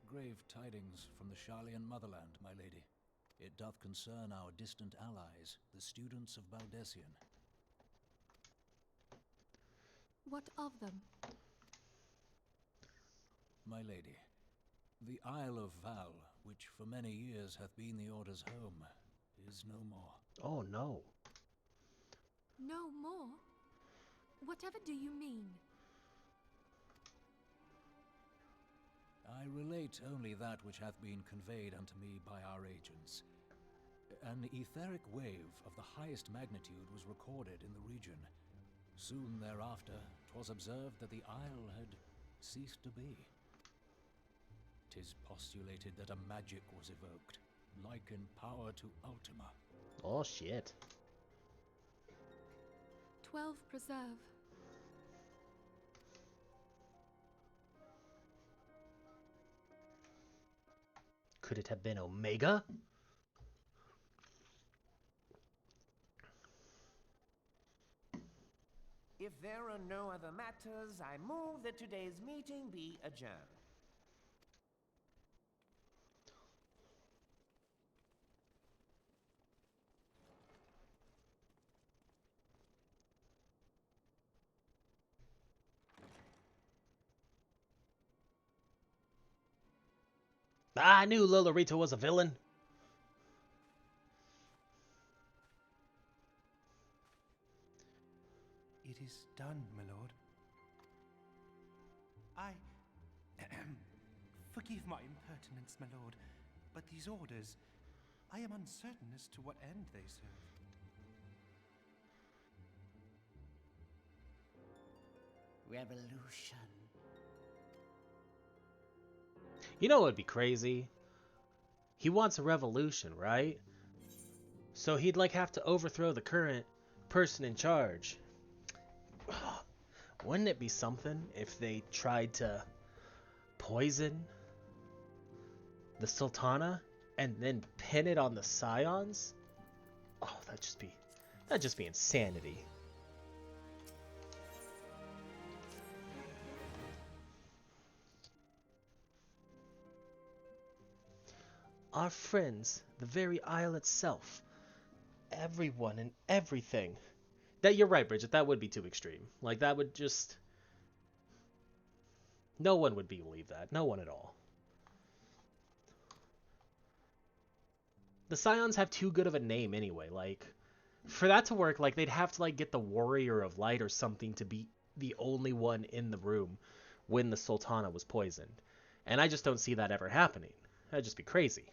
Grave tidings from the Sharlayan motherland, my lady. It doth concern our distant allies, the students of Baldessian. What of them? My lady, the Isle of Val, which for many years hath been the Order's home, is no more. Oh no. No more? Whatever do you mean? I relate only that which hath been conveyed unto me by our agents. An etheric wave of the highest magnitude was recorded in the region. Soon thereafter, 'twas observed that the isle had ceased to be. 'Tis postulated that a magic was evoked, like in power to Ultima. Oh shit. 12 preserve. Could it have been Omega? If there are no other matters, I move that today's meeting be adjourned. I knew Lolorita was a villain. It is done, my lord. Forgive my impertinence, my lord, but these orders, I am uncertain as to what end they serve. Revolution. You know what would be crazy? He wants a revolution, right? So he'd like have to overthrow the current person in charge. Wouldn't it be something if they tried to poison the Sultana and then pin it on the Scions? Oh, that'd just be insanity. our friends, the very Isle itself, everyone and everything. That you're right, Bridget, that would be too extreme. Like, that would just... No one would believe that. No one at all. The Scions have too good of a name anyway. Like, for that to work, like, they'd have to, like, get the Warrior of Light or something to be the only one in the room when the Sultana was poisoned. And I just don't see that ever happening. That'd just be crazy.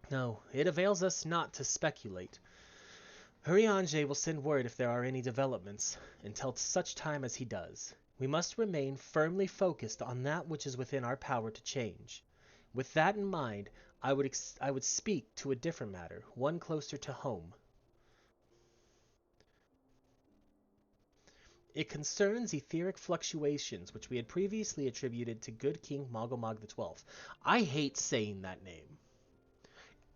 No, it avails us not to speculate. Hurianje will send word if there are any developments, until such time as he does. We must remain firmly focused on that which is within our power to change. With that in mind, I would speak to a different matter, one closer to home. It concerns etheric fluctuations, which we had previously attributed to Good King Moggle Mog XII. I hate saying that name.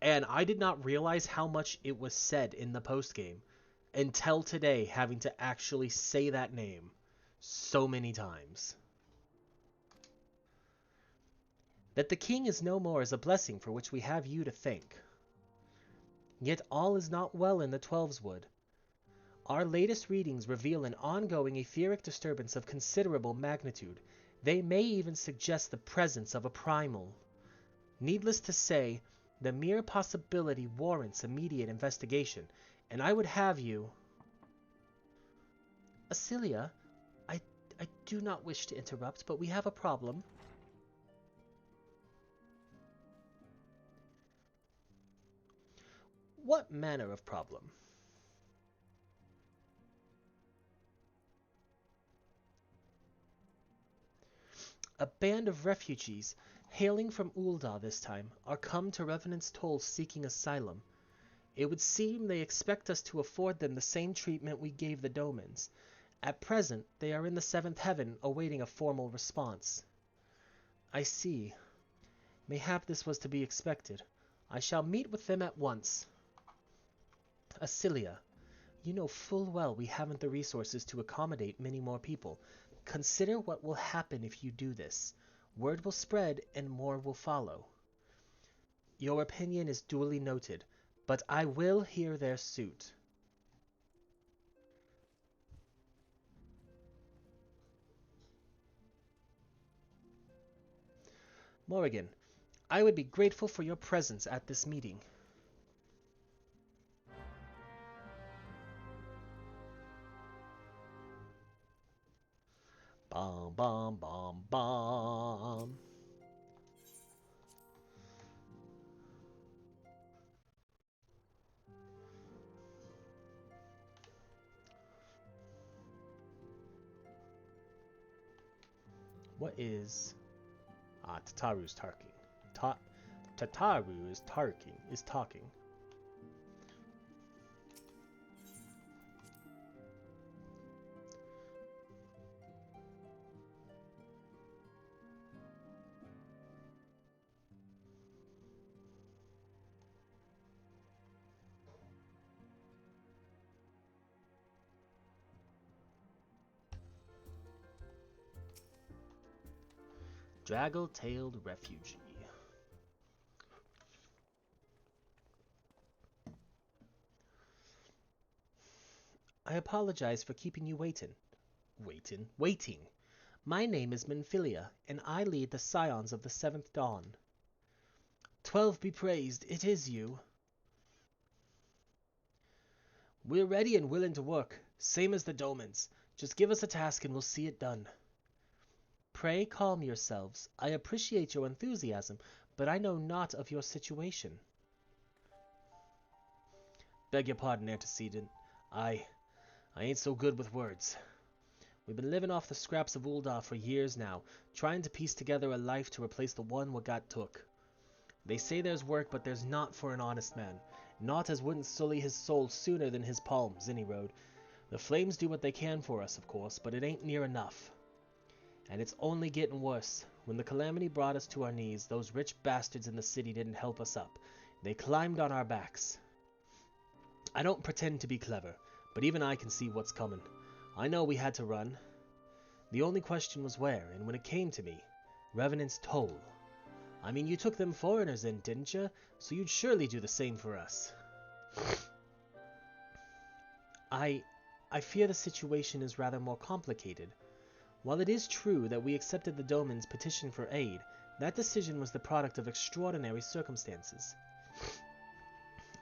And I did not realize how much it was said in the postgame until today, having to actually say that name so many times. That the king is no more is a blessing for which we have you to thank. Yet all is not well in the Twelveswood. Our latest readings reveal an ongoing etheric disturbance of considerable magnitude. They may even suggest the presence of a primal. Needless to say, the mere possibility warrants immediate investigation, and I would have you... Asilia, I do not wish to interrupt, but we have a problem. What manner of problem? A band of refugees, hailing from Ul'dah this time, are come to Revenant's Toll seeking asylum. It would seem they expect us to afford them the same treatment we gave the Domans. At present, they are in the seventh heaven, awaiting a formal response. I see. Mayhap this was to be expected. I shall meet with them at once. Asilia, you know full well we haven't the resources to accommodate many more people. Consider what will happen if you do this. Word will spread, and more will follow. Your opinion is duly noted, but I will hear their suit. Morrighan, I would be grateful for your presence at this meeting. Bomb, bomb, bomb, bomb. What is... Tataru's talking. Tataru is talking. Draggle-tailed refugee. I apologize for keeping you waiting. Waiting. My name is Minfilia, and I lead the Scions of the Seventh Dawn. 12 be praised, it is you. We're ready and willing to work, same as the Domans. Just give us a task and we'll see it done. Pray calm yourselves. I appreciate your enthusiasm, but I know not of your situation. Beg your pardon, antecedent. I ain't so good with words. We've been living off the scraps of Ul'dah for years now, trying to piece together a life to replace the one what got took. They say there's work, but there's not for an honest man. Not as wouldn't sully his soul sooner than his palms, any road. The flames do what they can for us, of course, but it ain't near enough. And it's only getting worse. When the calamity brought us to our knees, those rich bastards in the city didn't help us up. They climbed on our backs. I don't pretend to be clever, but even I can see what's coming. I know we had to run. The only question was where, and when it came to me, Revenant's Toll. I mean, you took them foreigners in, didn't you? So you'd surely do the same for us. I fear the situation is rather more complicated. While it is true that we accepted the Doman's petition for aid, that decision was the product of extraordinary circumstances.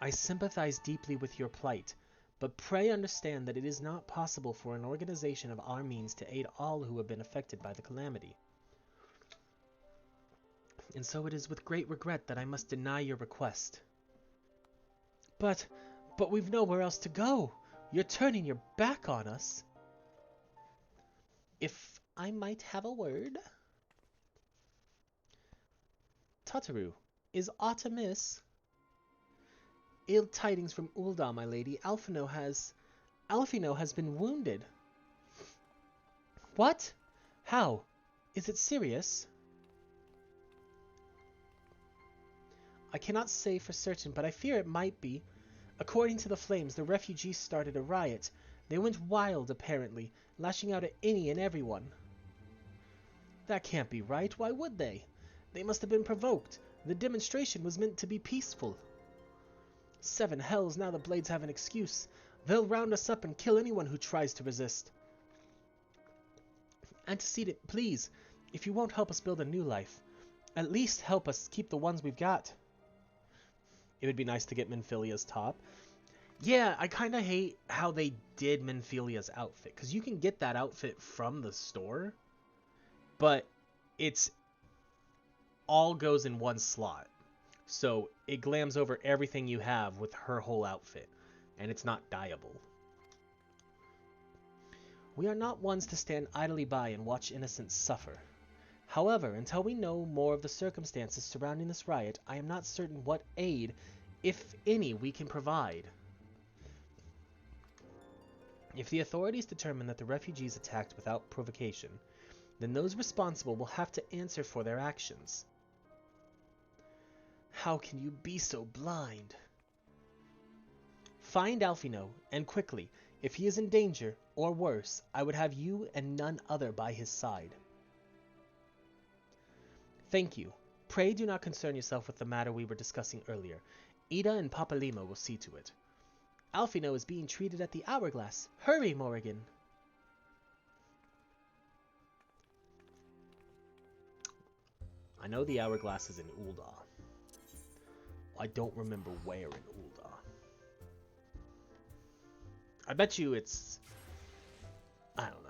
I sympathize deeply with your plight, but pray understand that it is not possible for an organization of our means to aid all who have been affected by the calamity. And so it is with great regret that I must deny your request. But we've nowhere else to go. You're turning your back on us. If I might have a word. Tataru, is aught amiss? Ill tidings from Ul'dah, my lady. Alphino has been wounded. What? How? Is it serious? I cannot say for certain, but I fear it might be. According to the flames, the refugees started a riot. They went wild, apparently, lashing out at any and everyone. That can't be right. Why would they? They must have been provoked. The demonstration was meant to be peaceful. 7 hells, now the Blades have an excuse. They'll round us up and kill anyone who tries to resist. Antecedent, please, if you won't help us build a new life, at least help us keep the ones we've got. It would be nice to get Minfilia's top. Yeah, I kind of hate how they did Minfilia's outfit, because you can get that outfit from the store, but it's all goes in one slot. So it glams over everything you have with her whole outfit, and it's not dyeable. We are not ones to stand idly by and watch innocents suffer. However, until we know more of the circumstances surrounding this riot, I am not certain what aid, if any, we can provide. If the authorities determine that the refugees attacked without provocation, then those responsible will have to answer for their actions. How can you be so blind? Find Alphino, and quickly. If he is in danger, or worse, I would have you and none other by his side. Thank you. Pray do not concern yourself with the matter we were discussing earlier. Ida and Papalima will see to it. Alphino is being treated at the Hourglass. Hurry, Morrighan! I know the Hourglass is in Ul'dah. I don't remember where in Ul'dah. I bet you it's... I don't know.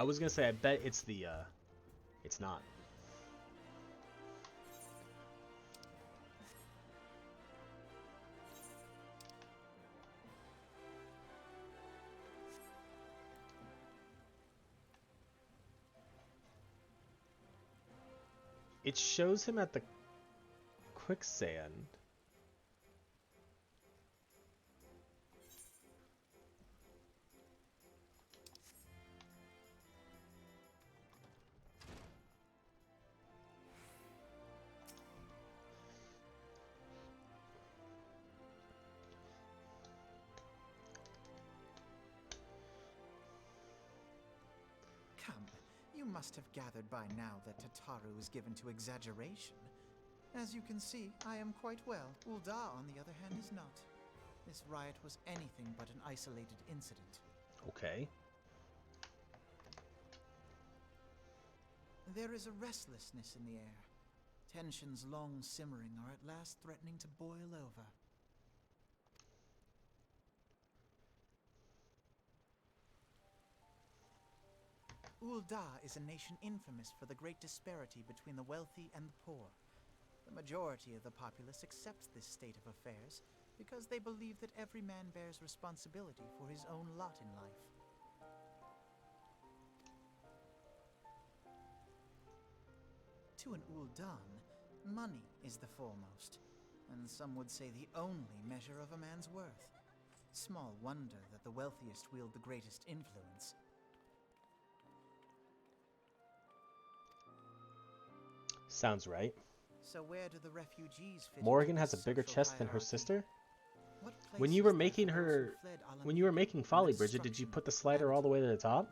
I was gonna say, I bet it's the, it's not. It shows him at the quicksand. You must have gathered by now that Tataru is given to exaggeration. As you can see, I am quite well. Ul'dah, on the other hand, is not. This riot was anything but an isolated incident. Okay. There is a restlessness in the air. Tensions long simmering are at last threatening to boil over. Ul'dah is a nation infamous for the great disparity between the wealthy and the poor. The majority of the populace accepts this state of affairs because they believe that every man bears responsibility for his own lot in life. To an Ul'dan, money is the foremost, and some would say the only measure of a man's worth. Small wonder that the wealthiest wield the greatest influence. Sounds right. So where do the refugees fit Morrighan into has a this bigger social chest than her hierarchy? sister? What When place you is were there making for those who her... fled When you were Alameda making and the Folly Bridget, did you destruction put the of slider all the way humanity? to the top?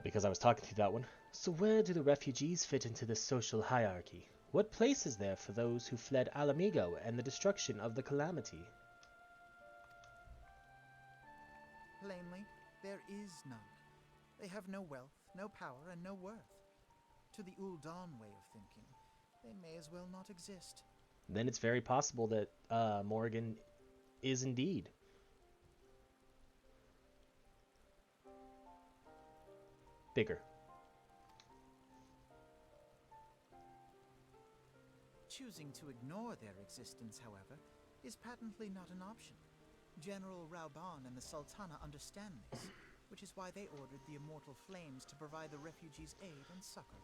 Because I was talking through that one. So where do the refugees fit into this social hierarchy? What place is there for those who fled Alamigo and the destruction of the Calamity? Plainly, there is none. They have no wealth, no power, and no worth. To the Ul'Dan way of thinking, they may as well not exist. Then it's very possible that Morrighan is indeed. Bigger. Choosing to ignore their existence, however, is patently not an option. General Rauban and the Sultana understand this, which is why they ordered the Immortal Flames to provide the refugees aid and succor.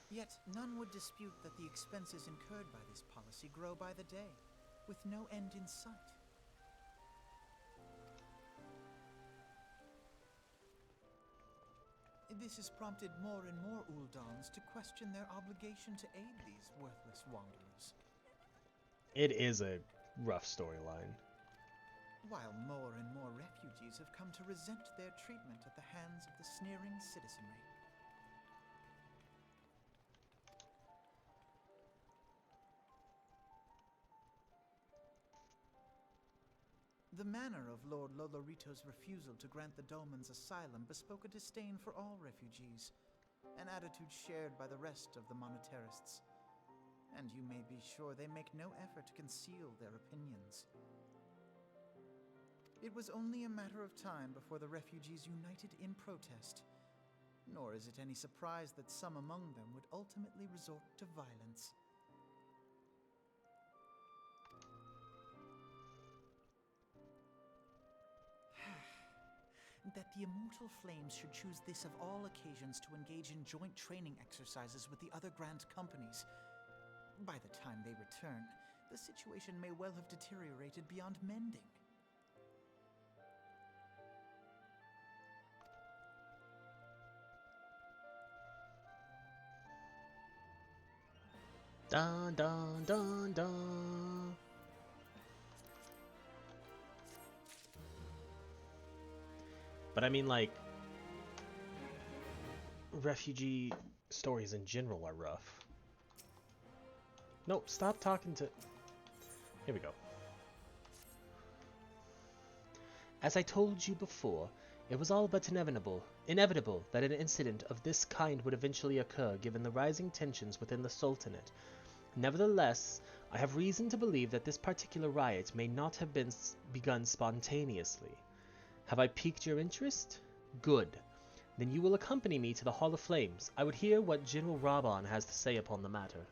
Yet none would dispute that the expenses incurred by this policy grow by the day, with no end in sight. This has prompted more and more Uldans to question their obligation to aid these worthless wanderers. It is a rough storyline. While more and more refugees have come to resent their treatment at the hands of the sneering citizenry. The manner of Lord Lolorito's refusal to grant the Dolmens asylum bespoke a disdain for all refugees, an attitude shared by the rest of the monetarists. And you may be sure they make no effort to conceal their opinions. It was only a matter of time before the refugees united in protest, nor is it any surprise that some among them would ultimately resort to violence. That the Immortal Flames should choose this of all occasions to engage in joint training exercises with the other Grand Companies. By the time they return, the situation may well have deteriorated beyond mending. Dun dun dun dun. But I mean, like, refugee stories in general are rough. Nope, stop talking to... Here we go. As I told you before, it was all but inevitable that an incident of this kind would eventually occur given the rising tensions within the Sultanate. Nevertheless, I have reason to believe that this particular riot may not have been begun spontaneously. Have I piqued your interest? Good. Then you will accompany me to the Hall of Flames. I would hear what General Raban has to say upon the matter.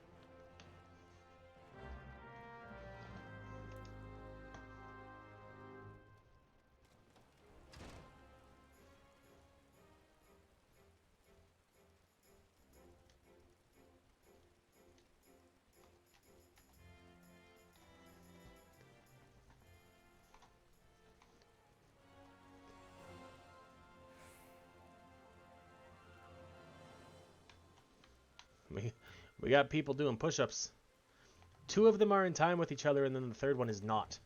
We got people doing push-ups. 2 of them are in time with each other, and then the third one is not.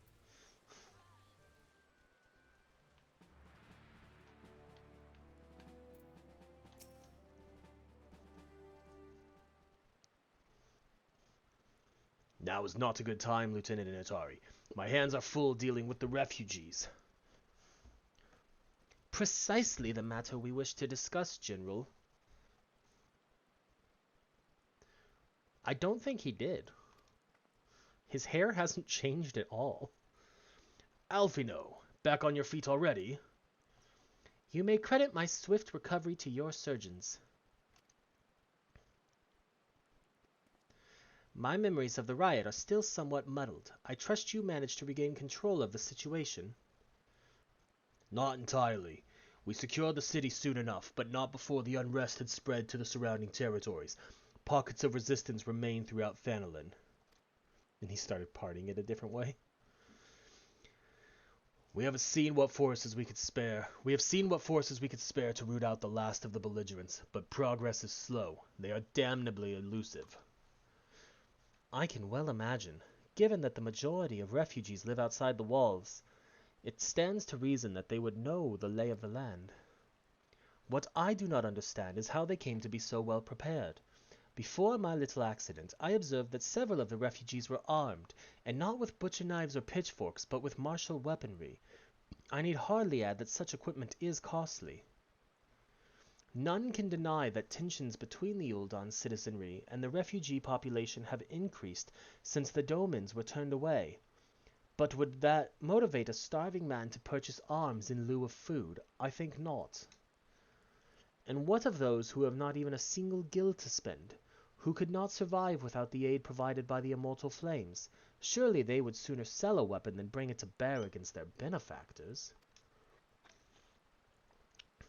Now is not a good time, Lieutenant Initari. My hands are full dealing with the refugees. Precisely the matter we wish to discuss, General. I don't think he did. His hair hasn't changed at all. Alfino, back on your feet already? You may credit my swift recovery to your surgeons. My memories of the riot are still somewhat muddled. I trust you managed to regain control of the situation. Not entirely. We secured the city soon enough, but not before the unrest had spread to the surrounding territories. Pockets of resistance remained throughout Thanalin. And he started partying it a different way. We have seen what forces we could spare. We have seen what forces we could spare to root out the last of the belligerents, but progress is slow. They are damnably elusive. I can well imagine. Given that the majority of refugees live outside the walls, it stands to reason that they would know the lay of the land. What I do not understand is how they came to be so well prepared. Before my little accident, I observed that several of the refugees were armed, and not with butcher knives or pitchforks, but with martial weaponry. I need hardly add that such equipment is costly. None can deny that tensions between the Uldan citizenry and the refugee population have increased since the domans were turned away. But would that motivate a starving man to purchase arms in lieu of food? I think not. And what of those who have not even a single gil to spend, who could not survive without the aid provided by the immortal flames? Surely they would sooner sell a weapon than bring it to bear against their benefactors.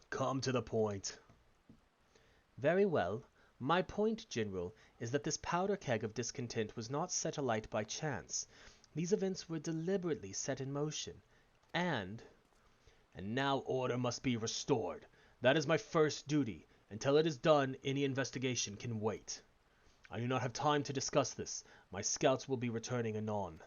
Come to the point. Very well. My point, General, is that this powder keg of discontent was not set alight by chance. These events were deliberately set in motion. And now order must be restored. That is my first duty. Until it is done, any investigation can wait. I do not have time to discuss this. My scouts will be returning anon.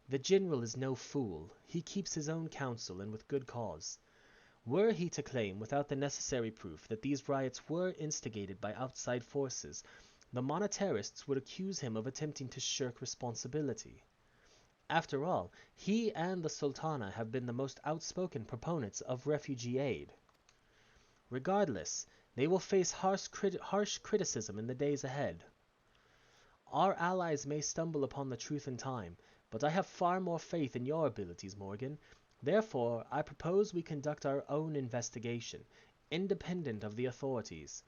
The general is no fool. He keeps his own counsel, and with good cause. Were he to claim, without the necessary proof, that these riots were instigated by outside forces, the monetarists would accuse him of attempting to shirk responsibility. After all, he and the Sultana have been the most outspoken proponents of refugee aid. Regardless, they will face harsh criticism in the days ahead. Our allies may stumble upon the truth in time, but I have far more faith in your abilities, Morrighan. Therefore, I propose we conduct our own investigation, independent of the authorities.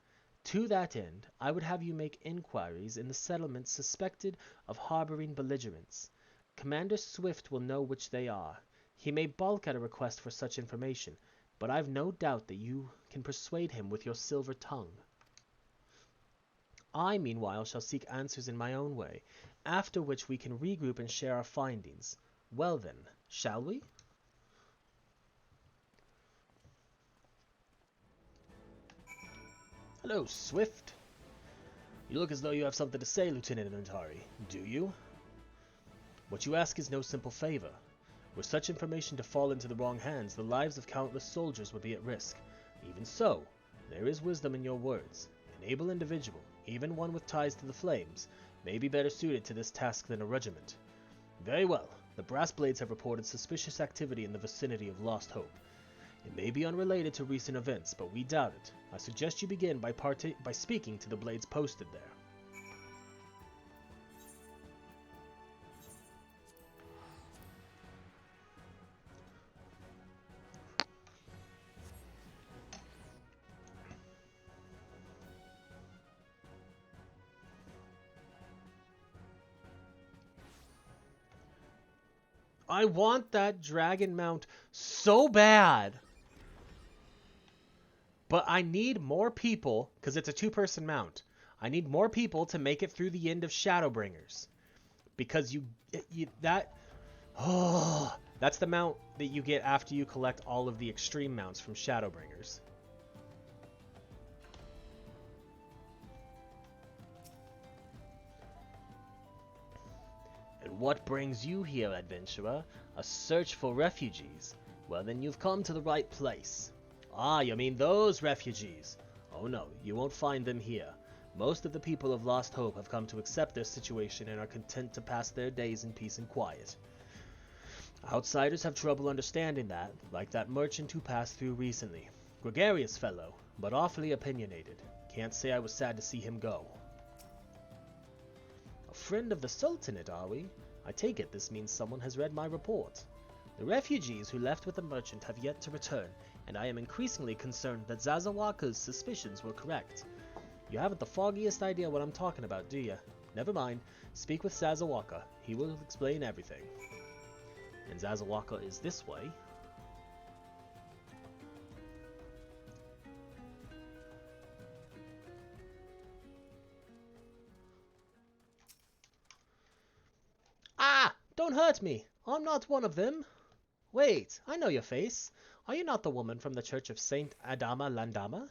To that end, I would have you make inquiries in the settlements suspected of harboring belligerents. Commander Swift will know which they are. He may balk at a request for such information, but I've no doubt that you can persuade him with your silver tongue. I, meanwhile, shall seek answers in my own way, after which we can regroup and share our findings. Well then, shall we? Hello, Swift. You look as though you have something to say, Lieutenant Initari. Do you? What you ask is no simple favor. Were such information to fall into the wrong hands, the lives of countless soldiers would be at risk. Even so, there is wisdom in your words. An able individual, even one with ties to the flames, may be better suited to this task than a regiment. Very well. The Brass Blades have reported suspicious activity in the vicinity of Lost Hope. It may be unrelated to recent events, but we doubt it. I suggest you begin by speaking to the Blades posted there. I want that dragon mount so bad. But I need more people, because it's a two-person mount. I need more people to make it through the end of Shadowbringers. Because that's the mount that you get after you collect all of the extreme mounts from Shadowbringers. And what brings you here, adventurer? A search for refugees? Well, then you've come to the right place. Ah, you mean those refugees? Oh no, you won't find them here. Most of the people of Lost Hope have come to accept their situation and are content to pass their days in peace and quiet. Outsiders have trouble understanding that, like that merchant who passed through recently. Gregarious fellow, but awfully opinionated. Can't say I was sad to see him go. A friend of the Sultanate, are we? I take it this means someone has read my report. The refugees who left with the merchant have yet to return, and I am increasingly concerned that Zazawaka's suspicions were correct. You haven't the foggiest idea what I'm talking about, do you? Never mind. Speak with Zazawaka. He will explain everything. And Zazawaka is this way. Don't hurt me! I'm not one of them! Wait, I know your face. Are you not the woman from the Church of Saint Adama Landama?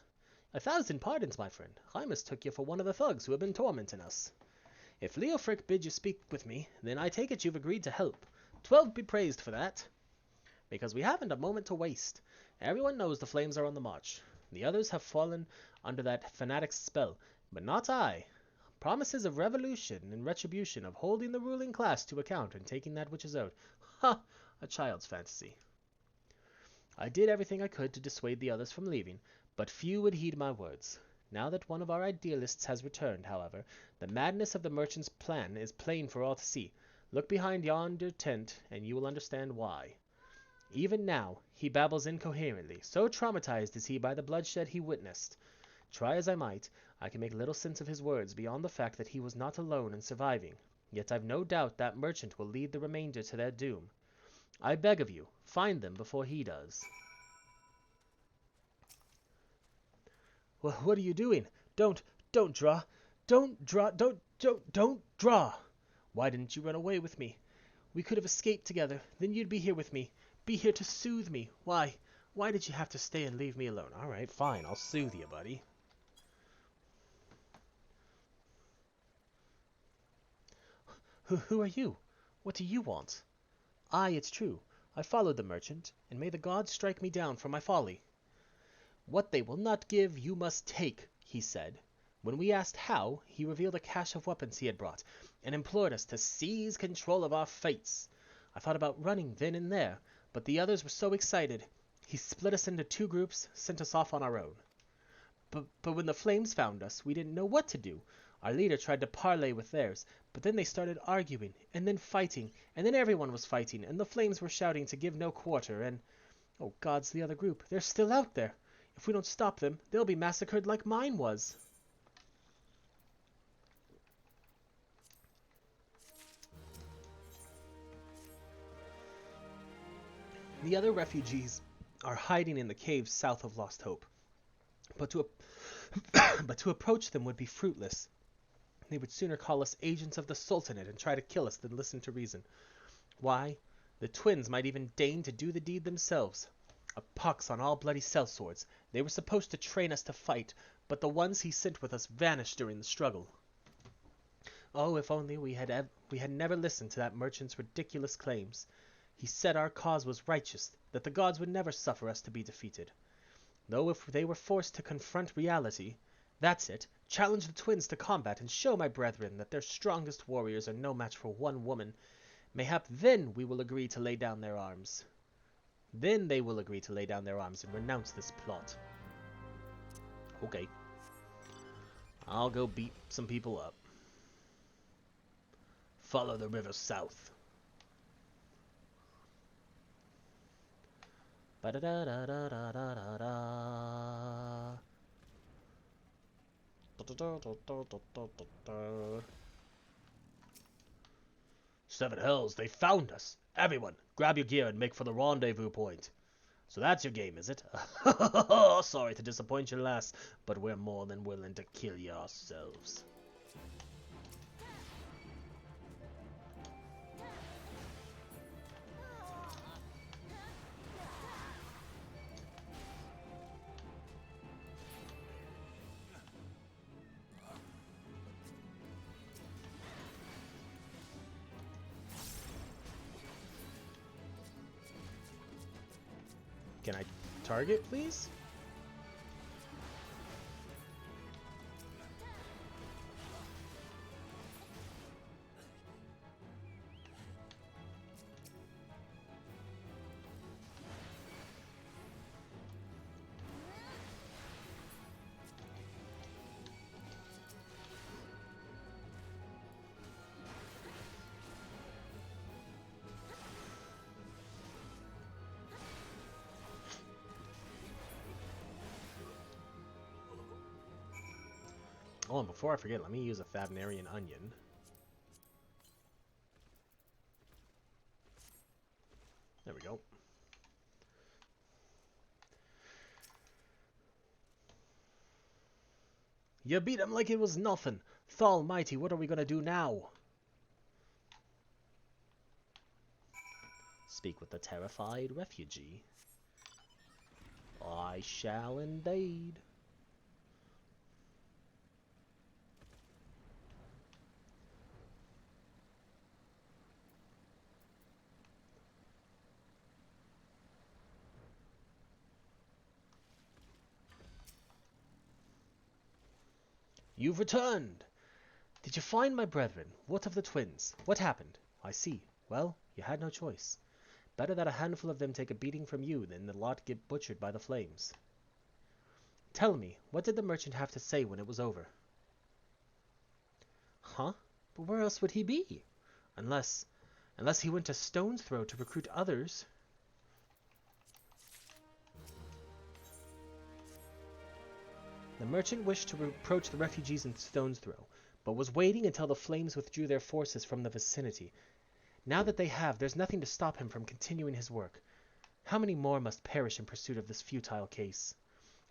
1,000 pardons, my friend. I mistook you for one of the thugs who have been tormenting us. If Leofric bid you speak with me, then I take it you've agreed to help. 12 be praised for that. Because we haven't a moment to waste. Everyone knows the flames are on the march. The others have fallen under that fanatic's spell, but not I. Promises of revolution and retribution, of holding the ruling class to account and taking that which is owed. Ha! A child's fantasy. I did everything I could to dissuade the others from leaving, but few would heed my words. Now that one of our idealists has returned, however, the madness of the merchant's plan is plain for all to see. Look behind yonder tent, and you will understand why. Even now, he babbles incoherently, so traumatized is he by the bloodshed he witnessed. Try as I might, I can make little sense of his words beyond the fact that he was not alone in surviving. Yet I've no doubt that merchant will lead the remainder to their doom. I beg of you, find them before he does. Well, what are you doing? Don't draw. Don't draw. Why didn't you run away with me? We could have escaped together. Then you'd be here with me. Be here to soothe me. Why did you have to stay and leave me alone? All right, fine. I'll soothe you, buddy. Who are you? What do you want? It's true. I followed the merchant, and may the gods strike me down for my folly. What they will not give, you must take, he said. When we asked how, he revealed a cache of weapons he had brought, and implored us to seize control of our fates. I thought about running then and there, but the others were so excited. He split us into 2 groups, sent us off on our own. But when the flames found us, we didn't know what to do. Our leader tried to parley with theirs, but then they started arguing, and then fighting, and then everyone was fighting, and the flames were shouting to give no quarter, and... Oh, gods, the other group. They're still out there. If we don't stop them, they'll be massacred like mine was. The other refugees are hiding in the caves south of Lost Hope. But to approach them would be fruitless. They would sooner call us agents of the Sultanate and try to kill us than listen to reason. Why, the twins might even deign to do the deed themselves. A pox on all bloody sellswords. They were supposed to train us to fight, but the ones he sent with us vanished during the struggle. Oh, if only we had never listened to that merchant's ridiculous claims. He said our cause was righteous, that the gods would never suffer us to be defeated. Though if they were forced to confront reality, that's it, challenge the twins to combat and show my brethren that their strongest warriors are no match for one woman, mayhap then we will agree to lay down their arms. Then they will agree to lay down their arms and renounce this plot. Okay. I'll go beat some people up. Follow the river south. Seven hells, they found us! Everyone, grab your gear and make for the rendezvous point. So that's your game, is it? Sorry to disappoint you, lass, but we're more than willing to kill you ourselves. Can I target, please? Oh, and before I forget, let me use a Thabnarian Onion. There we go. You beat him like it was nothing. Thal mighty, what are we gonna do now? speak with the terrified refugee. I shall indeed. You've returned! Did you find my brethren? What of the twins? What happened? I see. Well, you had no choice. Better that a handful of them take a beating from you than the lot get butchered by the flames. Tell me, what did the merchant have to say when it was over? Huh? But where else would he be? Unless he went to Stone's Throw to recruit others. The merchant wished to approach the refugees in Stone's Throw, but was waiting until the flames withdrew their forces from the vicinity. Now that they have, there's nothing to stop him from continuing his work. How many more must perish in pursuit of this futile case?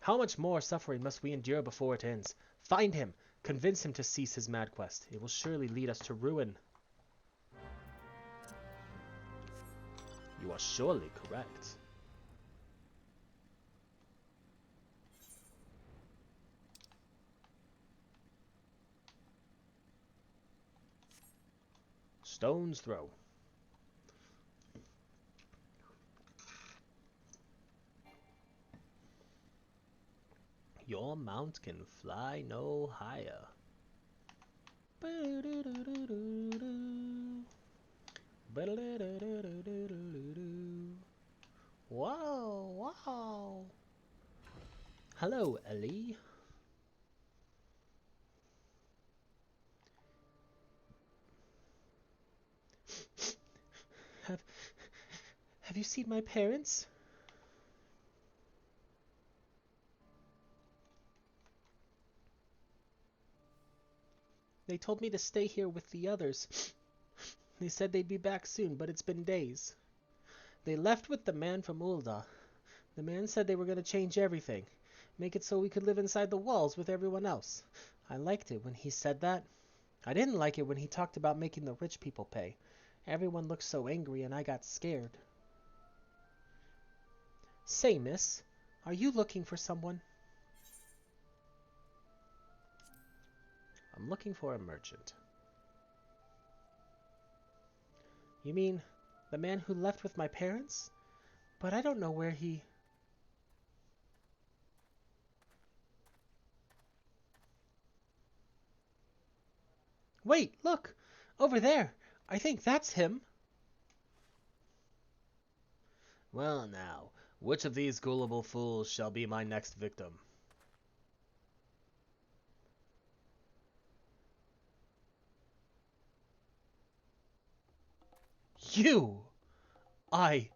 How much more suffering must we endure before it ends? Find him! Convince him to cease his mad quest. It will surely lead us to ruin. You are surely correct. Stone's Throw. Your mount can fly no higher. Wow, wow. Hello, Ellie. Have you seen my parents? They told me to stay here with the others. They said they'd be back soon, but it's been days. They left with the man from Ul'dah. The man said they were going to change everything, make it so we could live inside the walls with everyone else. I liked it when he said that. I didn't like it when he talked about making the rich people pay. Everyone looked so angry and I got scared. Say, miss, are you looking for someone? I'm looking for a merchant. You mean the man who left with my parents? But I don't know where he... Wait, look! Over there! I think that's him! Well now, which of these gullible fools shall be my next victim? You! I...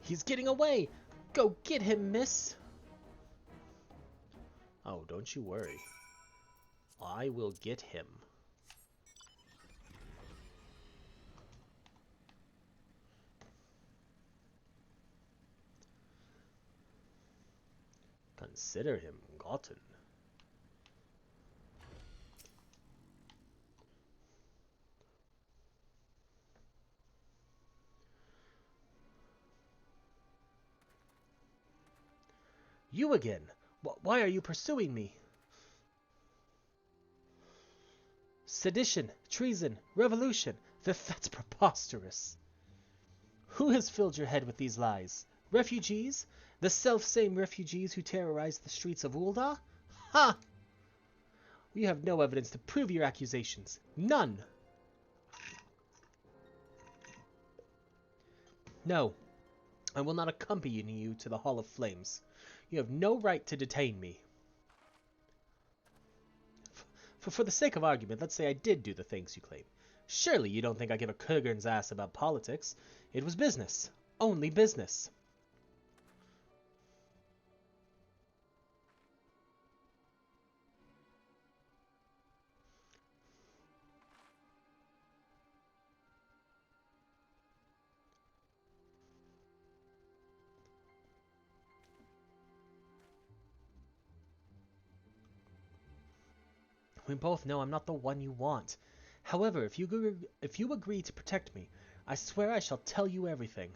He's getting away! Go get him, miss! Oh, don't you worry. I will get him. Consider him gotten. You again! Why are you pursuing me? Sedition, treason, revolution. That's preposterous. Who has filled your head with these lies? Refugees? The self-same refugees who terrorized the streets of Ul'dah? Ha! You have no evidence to prove your accusations. None! No, I will not accompany you to the Hall of Flames. You have no right to detain me. For the sake of argument, let's say I did do the things you claim. Surely you don't think I give a Kurgan's ass about politics. It was business. Only business. We both know I'm not the one you want. However, if you agree to protect me, I swear I shall tell you everything.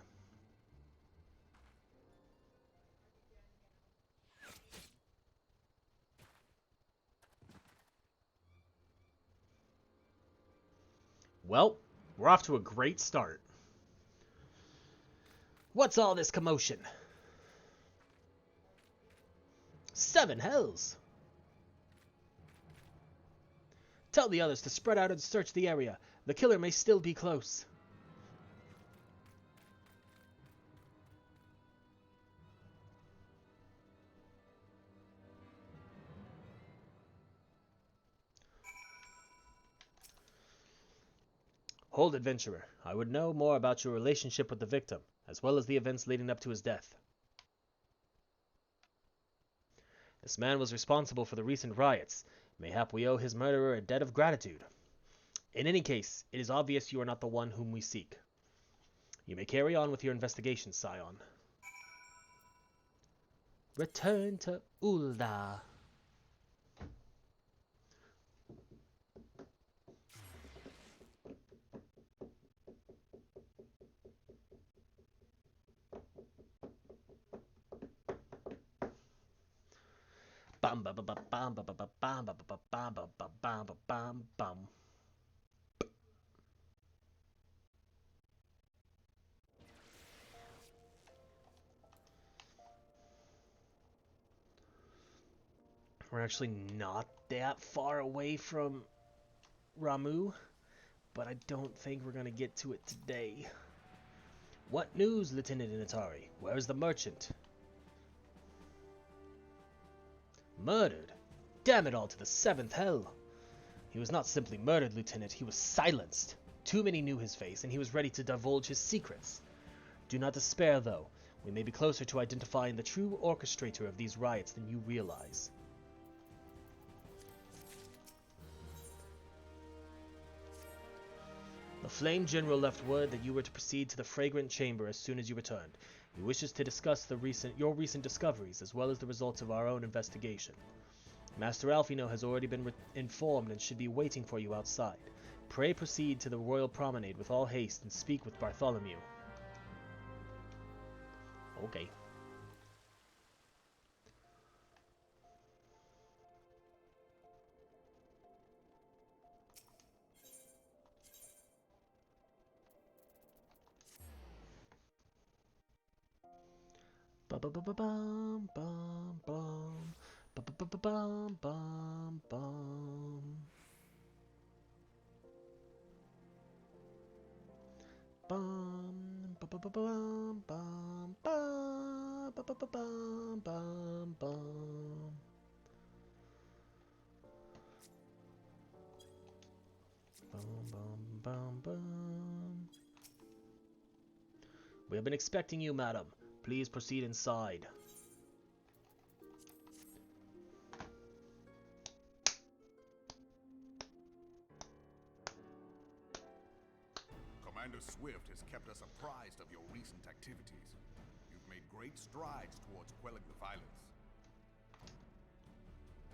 Well, we're off to a great start. What's all this commotion? 7 hells! Tell the others to spread out and search the area. The killer may still be close. Hold, adventurer. I would know more about your relationship with the victim, as well as the events leading up to his death. This man was responsible for the recent riots. Mayhap we owe his murderer a debt of gratitude. In any case, it is obvious you are not the one whom we seek. You may carry on with your investigation, Scion. Return to Ul'dah. Bum bum bum bum bum bum bum bum bum bum bum bum bum bum. We're actually not that far away from Ramu, but I don't think we're gonna get to it today. What news, Lieutenant Initari? Where is the merchant? Murdered? Damn it all to the 7th hell! He was not simply murdered, Lieutenant, he was silenced. Too many knew his face, and he was ready to divulge his secrets. Do not despair, though. We may be closer to identifying the true orchestrator of these riots than you realize. The Flame General left word that you were to proceed to the Fragrant Chamber as soon as you returned. He wishes to discuss your recent discoveries, as well as the results of our own investigation. Master Alfino has already been informed and should be waiting for you outside. Pray proceed to the Royal Promenade with all haste and speak with Bartholomew. Okay. Bum bum bum bum bum bum bum bum bum bum. Bum bum bum bum bum bum bum bum bum. Bum bum bum bum. We have been expecting you, madam. Please proceed inside. Commander Swift has kept us apprised of your recent activities. You've made great strides towards quelling the violence.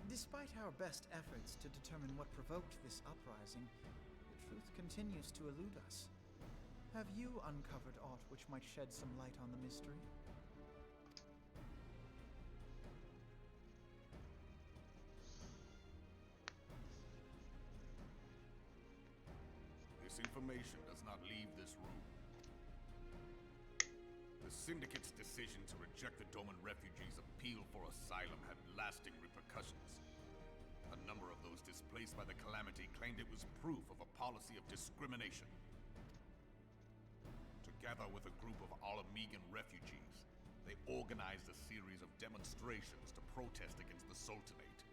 Despite our best efforts to determine what provoked this uprising, the truth continues to elude us. Have you uncovered aught which might shed some light on the mystery? This information does not leave this room. The Syndicate's decision to reject the Doman refugees' appeal for asylum had lasting repercussions. A number of those displaced by the calamity claimed it was proof of a policy of discrimination. Together with a group of Alamegan refugees, they organized a series of demonstrations to protest against the Sultanate.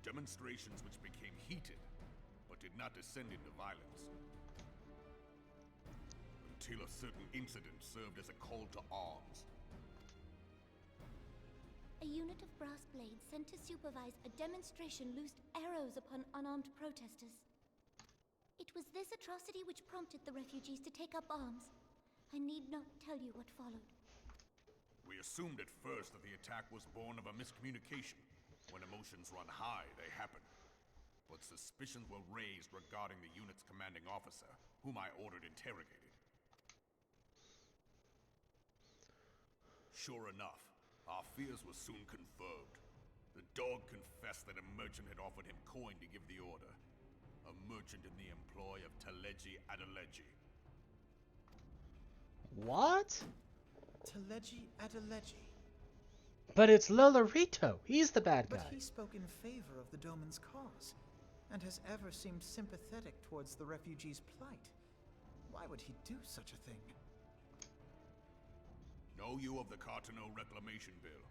Demonstrations which became heated, but did not descend into violence. Until a certain incident served as a call to arms. A unit of brass blades sent to supervise a demonstration loosed arrows upon unarmed protesters. It was this atrocity which prompted the refugees to take up arms. I need not tell you what followed. We assumed at first that the attack was born of a miscommunication. When emotions run high, they happen. but suspicions were raised regarding the unit's commanding officer, whom I ordered interrogated. Sure enough, our fears were soon confirmed. The dog confessed that a merchant had offered him coin to give the order. A merchant in the employ of Teleji Adeleji. What? Teleji Adeleji. But it's Lolorito. He's the bad guy. But he spoke in favor of the Doman's cause, and has ever seemed sympathetic towards the refugees' plight. Why would he do such a thing? Know you of the Cartano Reclamation Bill?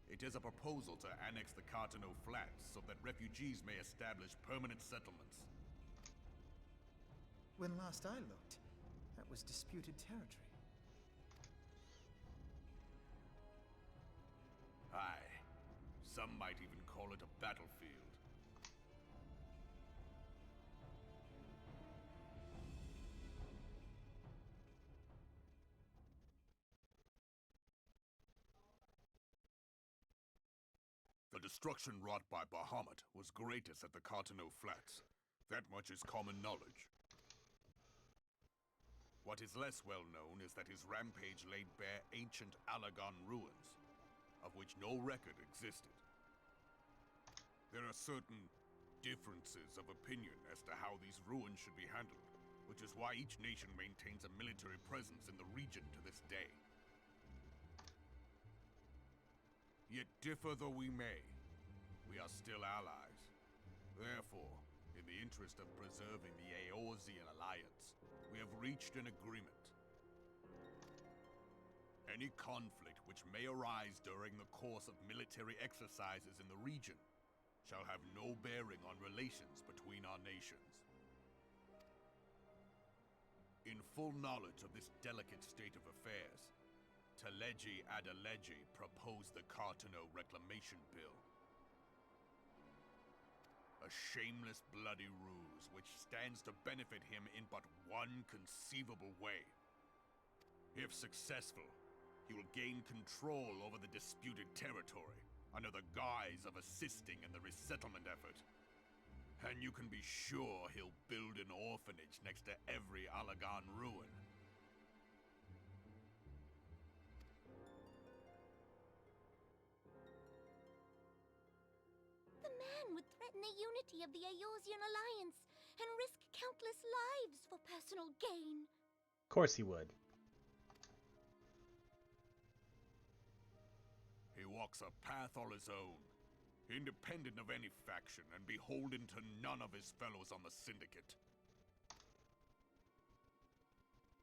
It is a proposal to annex the Cartano Flats so that refugees may establish permanent settlements. When last I looked, that was disputed territory. Aye. Some might even call it a battlefield. The destruction wrought by Bahamut was greatest at the Cartano Flats. That much is common knowledge. What is less well known is that his rampage laid bare ancient Alagon ruins, of which no record existed. There are certain differences of opinion as to how these ruins should be handled, which is why each nation maintains a military presence in the region to this day. Yet differ though we may, we are still allies. Therefore, in the interest of preserving the Eorzean alliance, we have reached an agreement. Any conflict which may arise during the course of military exercises in the region shall have no bearing on relations between our nations. In full knowledge of this delicate state of affairs, Teleji Adeleji proposed the Cartano Reclamation Bill. A shameless bloody ruse which stands to benefit him in but one conceivable way. If successful, he will gain control over the disputed territory under the guise of assisting in the resettlement effort. And you can be sure he'll build an orphanage next to every Alagon ruin. The man would threaten the unity of the Eorzean alliance and risk countless lives for personal gain. Of course he would. He walks a path all his own, independent of any faction and beholden to none of his fellows on the Syndicate.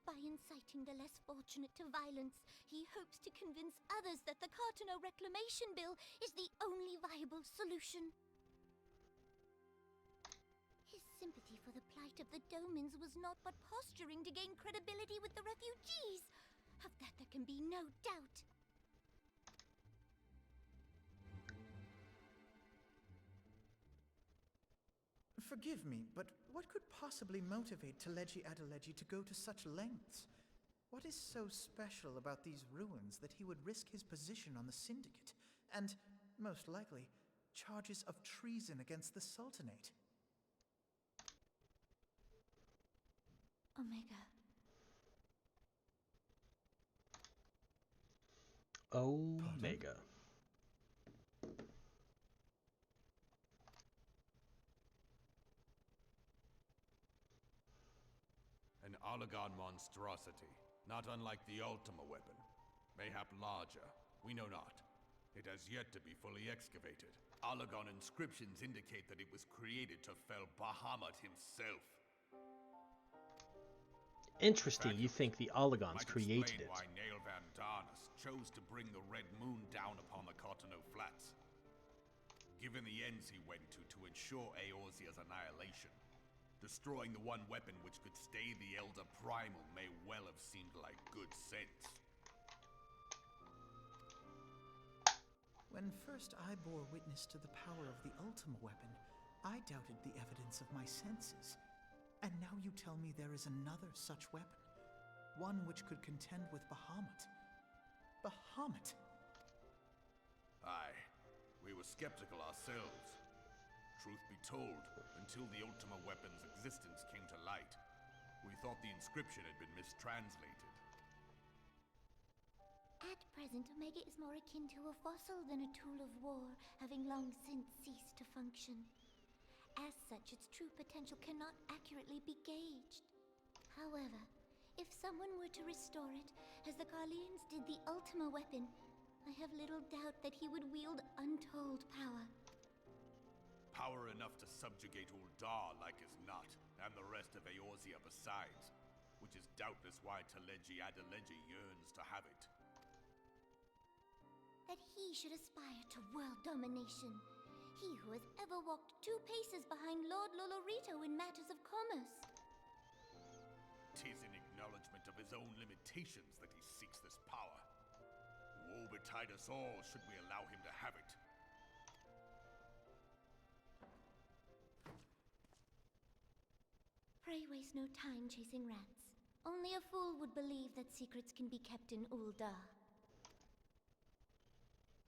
By inciting the less fortunate to violence, he hopes to convince others that the Cartano Reclamation Bill is the only viable solution. His sympathy for the plight of the Domans was not but posturing to gain credibility with the refugees. Of that there can be no doubt. Forgive me, but what could possibly motivate Teleji Adeleji to go to such lengths? What is so special about these ruins that he would risk his position on the Syndicate, and, most likely, charges of treason against the Sultanate? Omega. Omega. An Alagon monstrosity, not unlike the Ultima weapon. Mayhap larger, we know not. It has yet to be fully excavated. Alagon inscriptions indicate that it was created to fell Bahamut himself. Interesting, you think the Alagons created it. Why Nail Van Darnus chose to bring the Red Moon down upon the Cartano Flats. Given the ends he went to ensure Eorzea's annihilation, destroying the one weapon which could stay the Elder Primal may well have seemed like good sense. When first I bore witness to the power of the Ultima weapon, I doubted the evidence of my senses. And now you tell me there is another such weapon, one which could contend with Bahamut. Bahamut! Aye, we were skeptical ourselves. Truth be told, until the Ultima weapon's existence came to light, we thought the inscription had been mistranslated. At present, Omega is more akin to a fossil than a tool of war, having long since ceased to function. As such, its true potential cannot accurately be gauged. However, if someone were to restore it, as the Garleans did the Ultima weapon, I have little doubt that he would wield untold power. Power enough to subjugate Uldar like as not, and the rest of Eorzea besides, which is doubtless why Teleji Adeleji yearns to have it. That he should aspire to world domination. He who has ever walked 2 paces behind Lord Lolorito in matters of commerce. 'Tis in acknowledgement of his own limitations that he seeks this power. Woe betide us all should we allow him to have it. Pray waste no time chasing rats. Only a fool would believe that secrets can be kept in Uldar.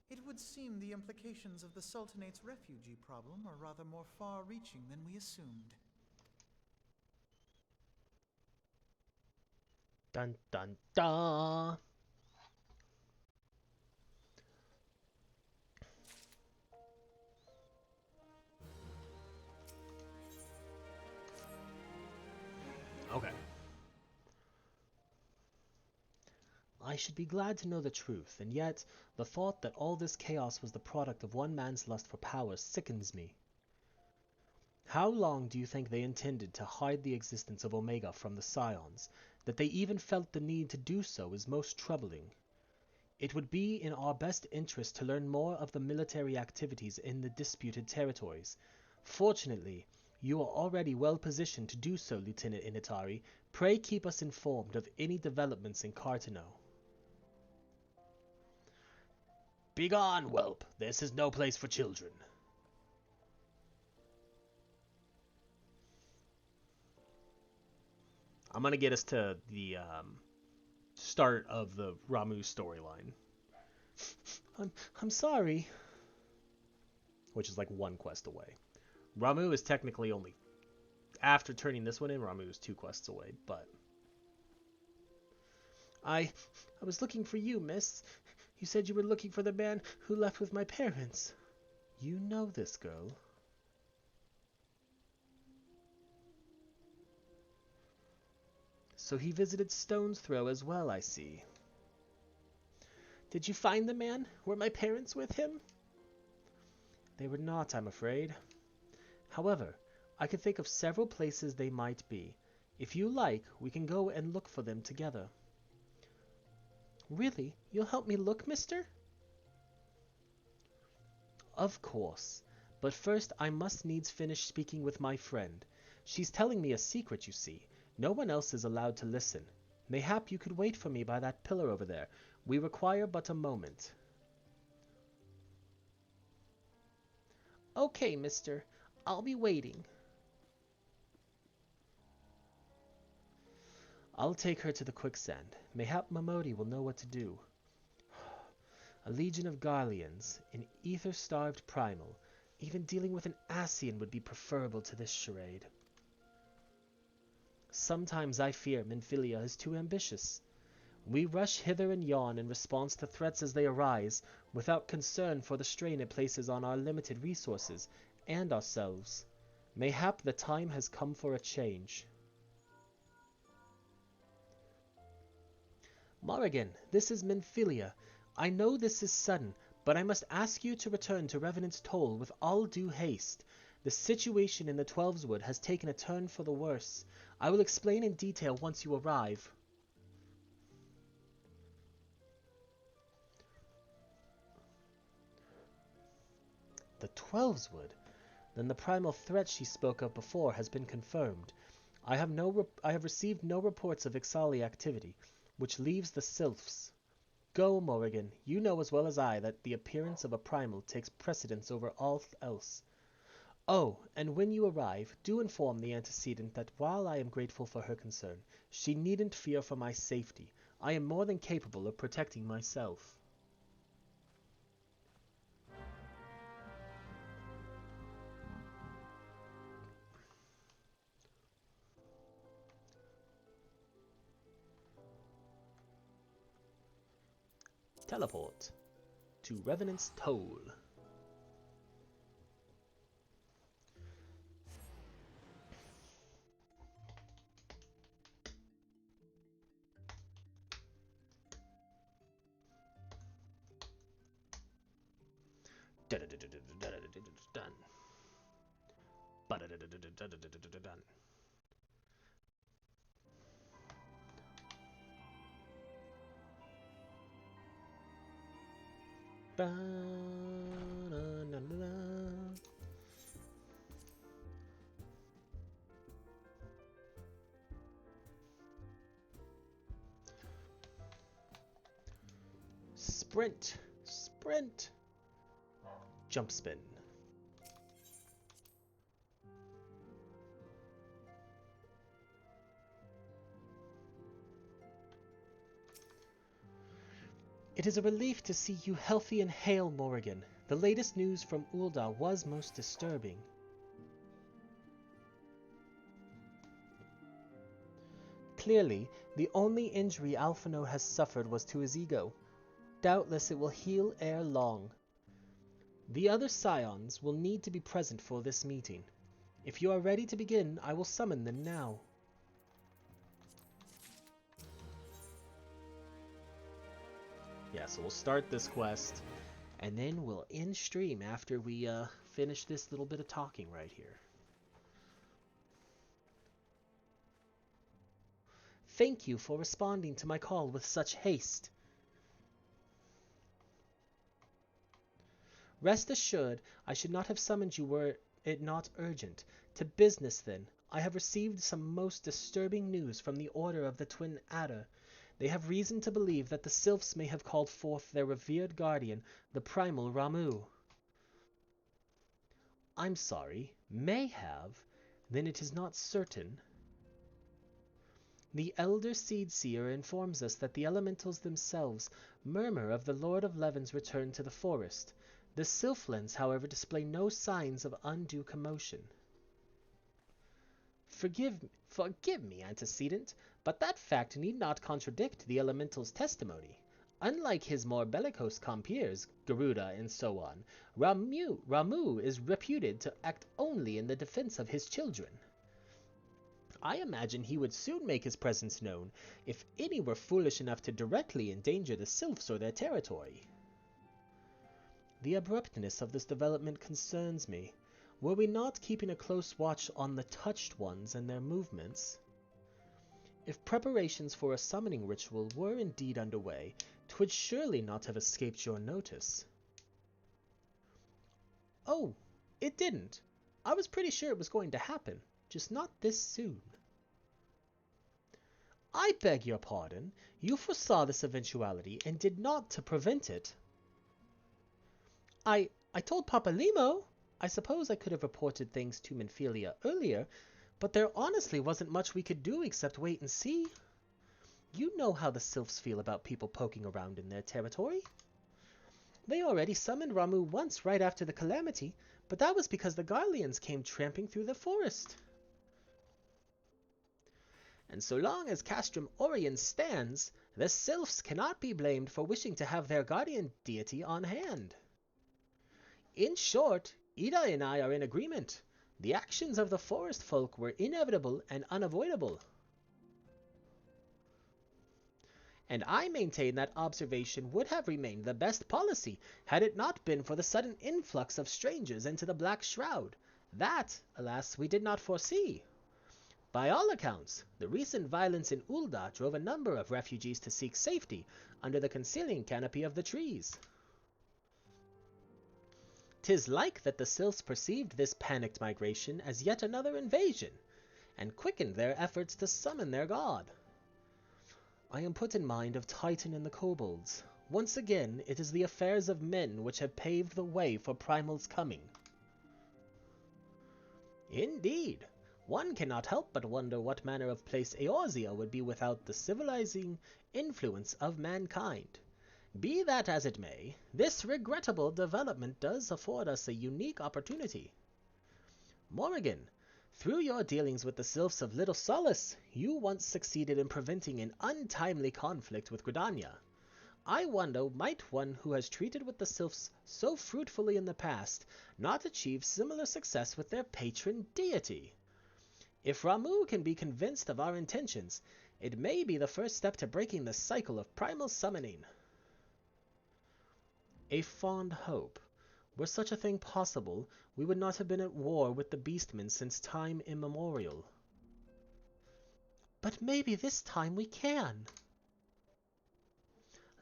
It would seem the implications of the Sultanate's refugee problem are rather more far-reaching than we assumed. Dun dun dun! Okay. I should be glad to know the truth, and yet the thought that all this chaos was the product of one man's lust for power sickens me. How long do you think they intended to hide the existence of Omega from the Scions? That they even felt the need to do so is most troubling. It would be in our best interest to learn more of the military activities in the disputed territories. Fortunately, you are already well positioned to do so, Lieutenant Initari. Pray keep us informed of any developments in Cartano. Begone, whelp! This is no place for children. I'm gonna get us to the start of the Ramuh storyline. I'm sorry. Which is like 1 quest away. Ramuh is technically only, after turning this one in, Ramuh is 2 quests away, but I was looking for you, miss. You said you were looking for the man who left with my parents. You know this girl. So he visited Stone's Throw as well, I see. Did you find the man? Were my parents with him? They were not, I'm afraid. However, I can think of several places they might be. If you like, we can go and look for them together. Really? You'll help me look, mister? Of course. But first I must needs finish speaking with my friend. She's telling me a secret, you see. No one else is allowed to listen. Mayhap you could wait for me by that pillar over there. We require but a moment. Okay, mister. I'll be waiting. I'll take her to the quicksand. Mayhap Momodi will know what to do. A legion of Garleans, an ether-starved primal. Even dealing with an Ascian would be preferable to this charade. Sometimes I fear Minfilia is too ambitious. We rush hither and yon in response to threats as they arise, without concern for the strain it places on our limited resources, and ourselves. Mayhap the time has come for a change. Morrighan, this is Minfilia. I know this is sudden, but I must ask you to return to Revenant's Toll with all due haste. The situation in the Twelveswood has taken a turn for the worse. I will explain in detail once you arrive. The Twelveswood? Then the primal threat she spoke of before has been confirmed. I have received no reports of Ixali activity, which leaves the Sylphs. Go, Morrighan. You know as well as I that the appearance of a primal takes precedence over all else. Oh, and when you arrive, do inform the antecedent that while I am grateful for her concern, she needn't fear for my safety. I am more than capable of protecting myself. Teleport to Revenant's Toll. Done. Sprint, sprint, jump spin. It is a relief to see you healthy and hale, Morrighan. The latest news from Ul'dah was most disturbing. Clearly, the only injury Alphino has suffered was to his ego. Doubtless it will heal ere long. The other scions will need to be present for this meeting. If you are ready to begin, I will summon them now. Yeah, so we'll start this quest, and then we'll end stream after we finish this little bit of talking right here. Thank you for responding to my call with such haste. Rest assured, I should not have summoned you were it not urgent. To business, then. I have received some most disturbing news from the Order of the Twin Adder. They have reason to believe that the Sylphs may have called forth their revered guardian, the primal Ramuh. I'm sorry. May have? Then it is not certain. The Elder Seed-Seer informs us that the elementals themselves murmur of the Lord of Leven's return to the forest. The Sylphlings, however, display no signs of undue commotion. Forgive me, antecedent, but that fact need not contradict the elemental's testimony. Unlike his more bellicose compeers, Garuda and so on, Ramuh is reputed to act only in the defense of his children. I imagine he would soon make his presence known if any were foolish enough to directly endanger the Sylphs or their territory. The abruptness of this development concerns me. Were we not keeping a close watch on the Touched Ones and their movements? If preparations for a summoning ritual were indeed underway, 'twould surely not have escaped your notice. Oh, it didn't. I was pretty sure it was going to happen, just not this soon. I beg your pardon. You foresaw this eventuality and did naught to prevent it. I told Papa Limo. I suppose I could have reported things to Minfilia earlier, but there honestly wasn't much we could do except wait and see. You know how the Sylphs feel about people poking around in their territory. They already summoned Ramuh once right after the calamity, but that was because the Garleans came tramping through the forest. And so long as Castrum Orion stands, the Sylphs cannot be blamed for wishing to have their guardian deity on hand. In short, Ida and I are in agreement. The actions of the forest folk were inevitable and unavoidable. And I maintain that observation would have remained the best policy had it not been for the sudden influx of strangers into the Black Shroud. That, alas, we did not foresee. By all accounts, the recent violence in Ul'dah drove a number of refugees to seek safety under the concealing canopy of the trees. 'Tis like that the Sylphs perceived this panicked migration as yet another invasion, and quickened their efforts to summon their god. I am put in mind of Titan and the kobolds. Once again, it is the affairs of men which have paved the way for Primal's coming. Indeed, one cannot help but wonder what manner of place Eorzea would be without the civilizing influence of mankind. Be that as it may, this regrettable development does afford us a unique opportunity. Morrighan, through your dealings with the Sylphs of Little Solace, you once succeeded in preventing an untimely conflict with Gridania. I wonder, might one who has treated with the sylphs so fruitfully in the past not achieve similar success with their patron deity? If Ramuh can be convinced of our intentions, it may be the first step to breaking the cycle of primal summoning. A fond hope. Were such a thing possible, we would not have been at war with the beastmen since time immemorial. But maybe this time we can.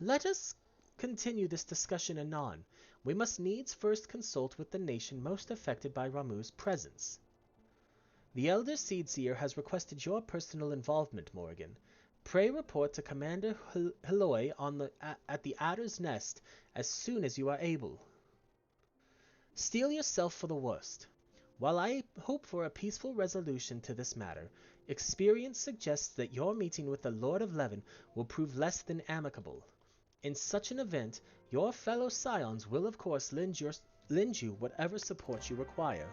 Let us continue this discussion anon. We must needs first consult with the nation most affected by Ramuh's presence. The Elder Seedseer has requested your personal involvement, Morrighan. Pray report to Commander Hilloy at the Adder's Nest as soon as you are able. Steel yourself for the worst. While I hope for a peaceful resolution to this matter, experience suggests that your meeting with the Lord of Leven will prove less than amicable. In such an event, your fellow scions will of course lend you whatever support you require.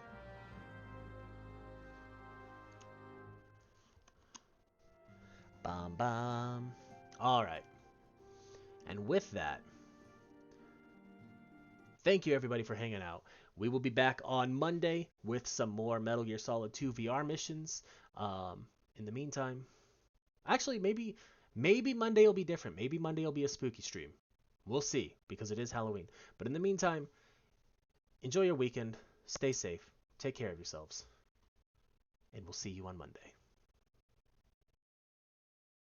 Bam bam. Alright. And with that, thank you everybody for hanging out. We will be back on Monday with some more Metal Gear Solid 2 VR missions. In the meantime, actually maybe Monday will be different. Maybe Monday will be a spooky stream. We'll see, because it is Halloween. But in the meantime, enjoy your weekend, stay safe, take care of yourselves, and we'll see you on Monday.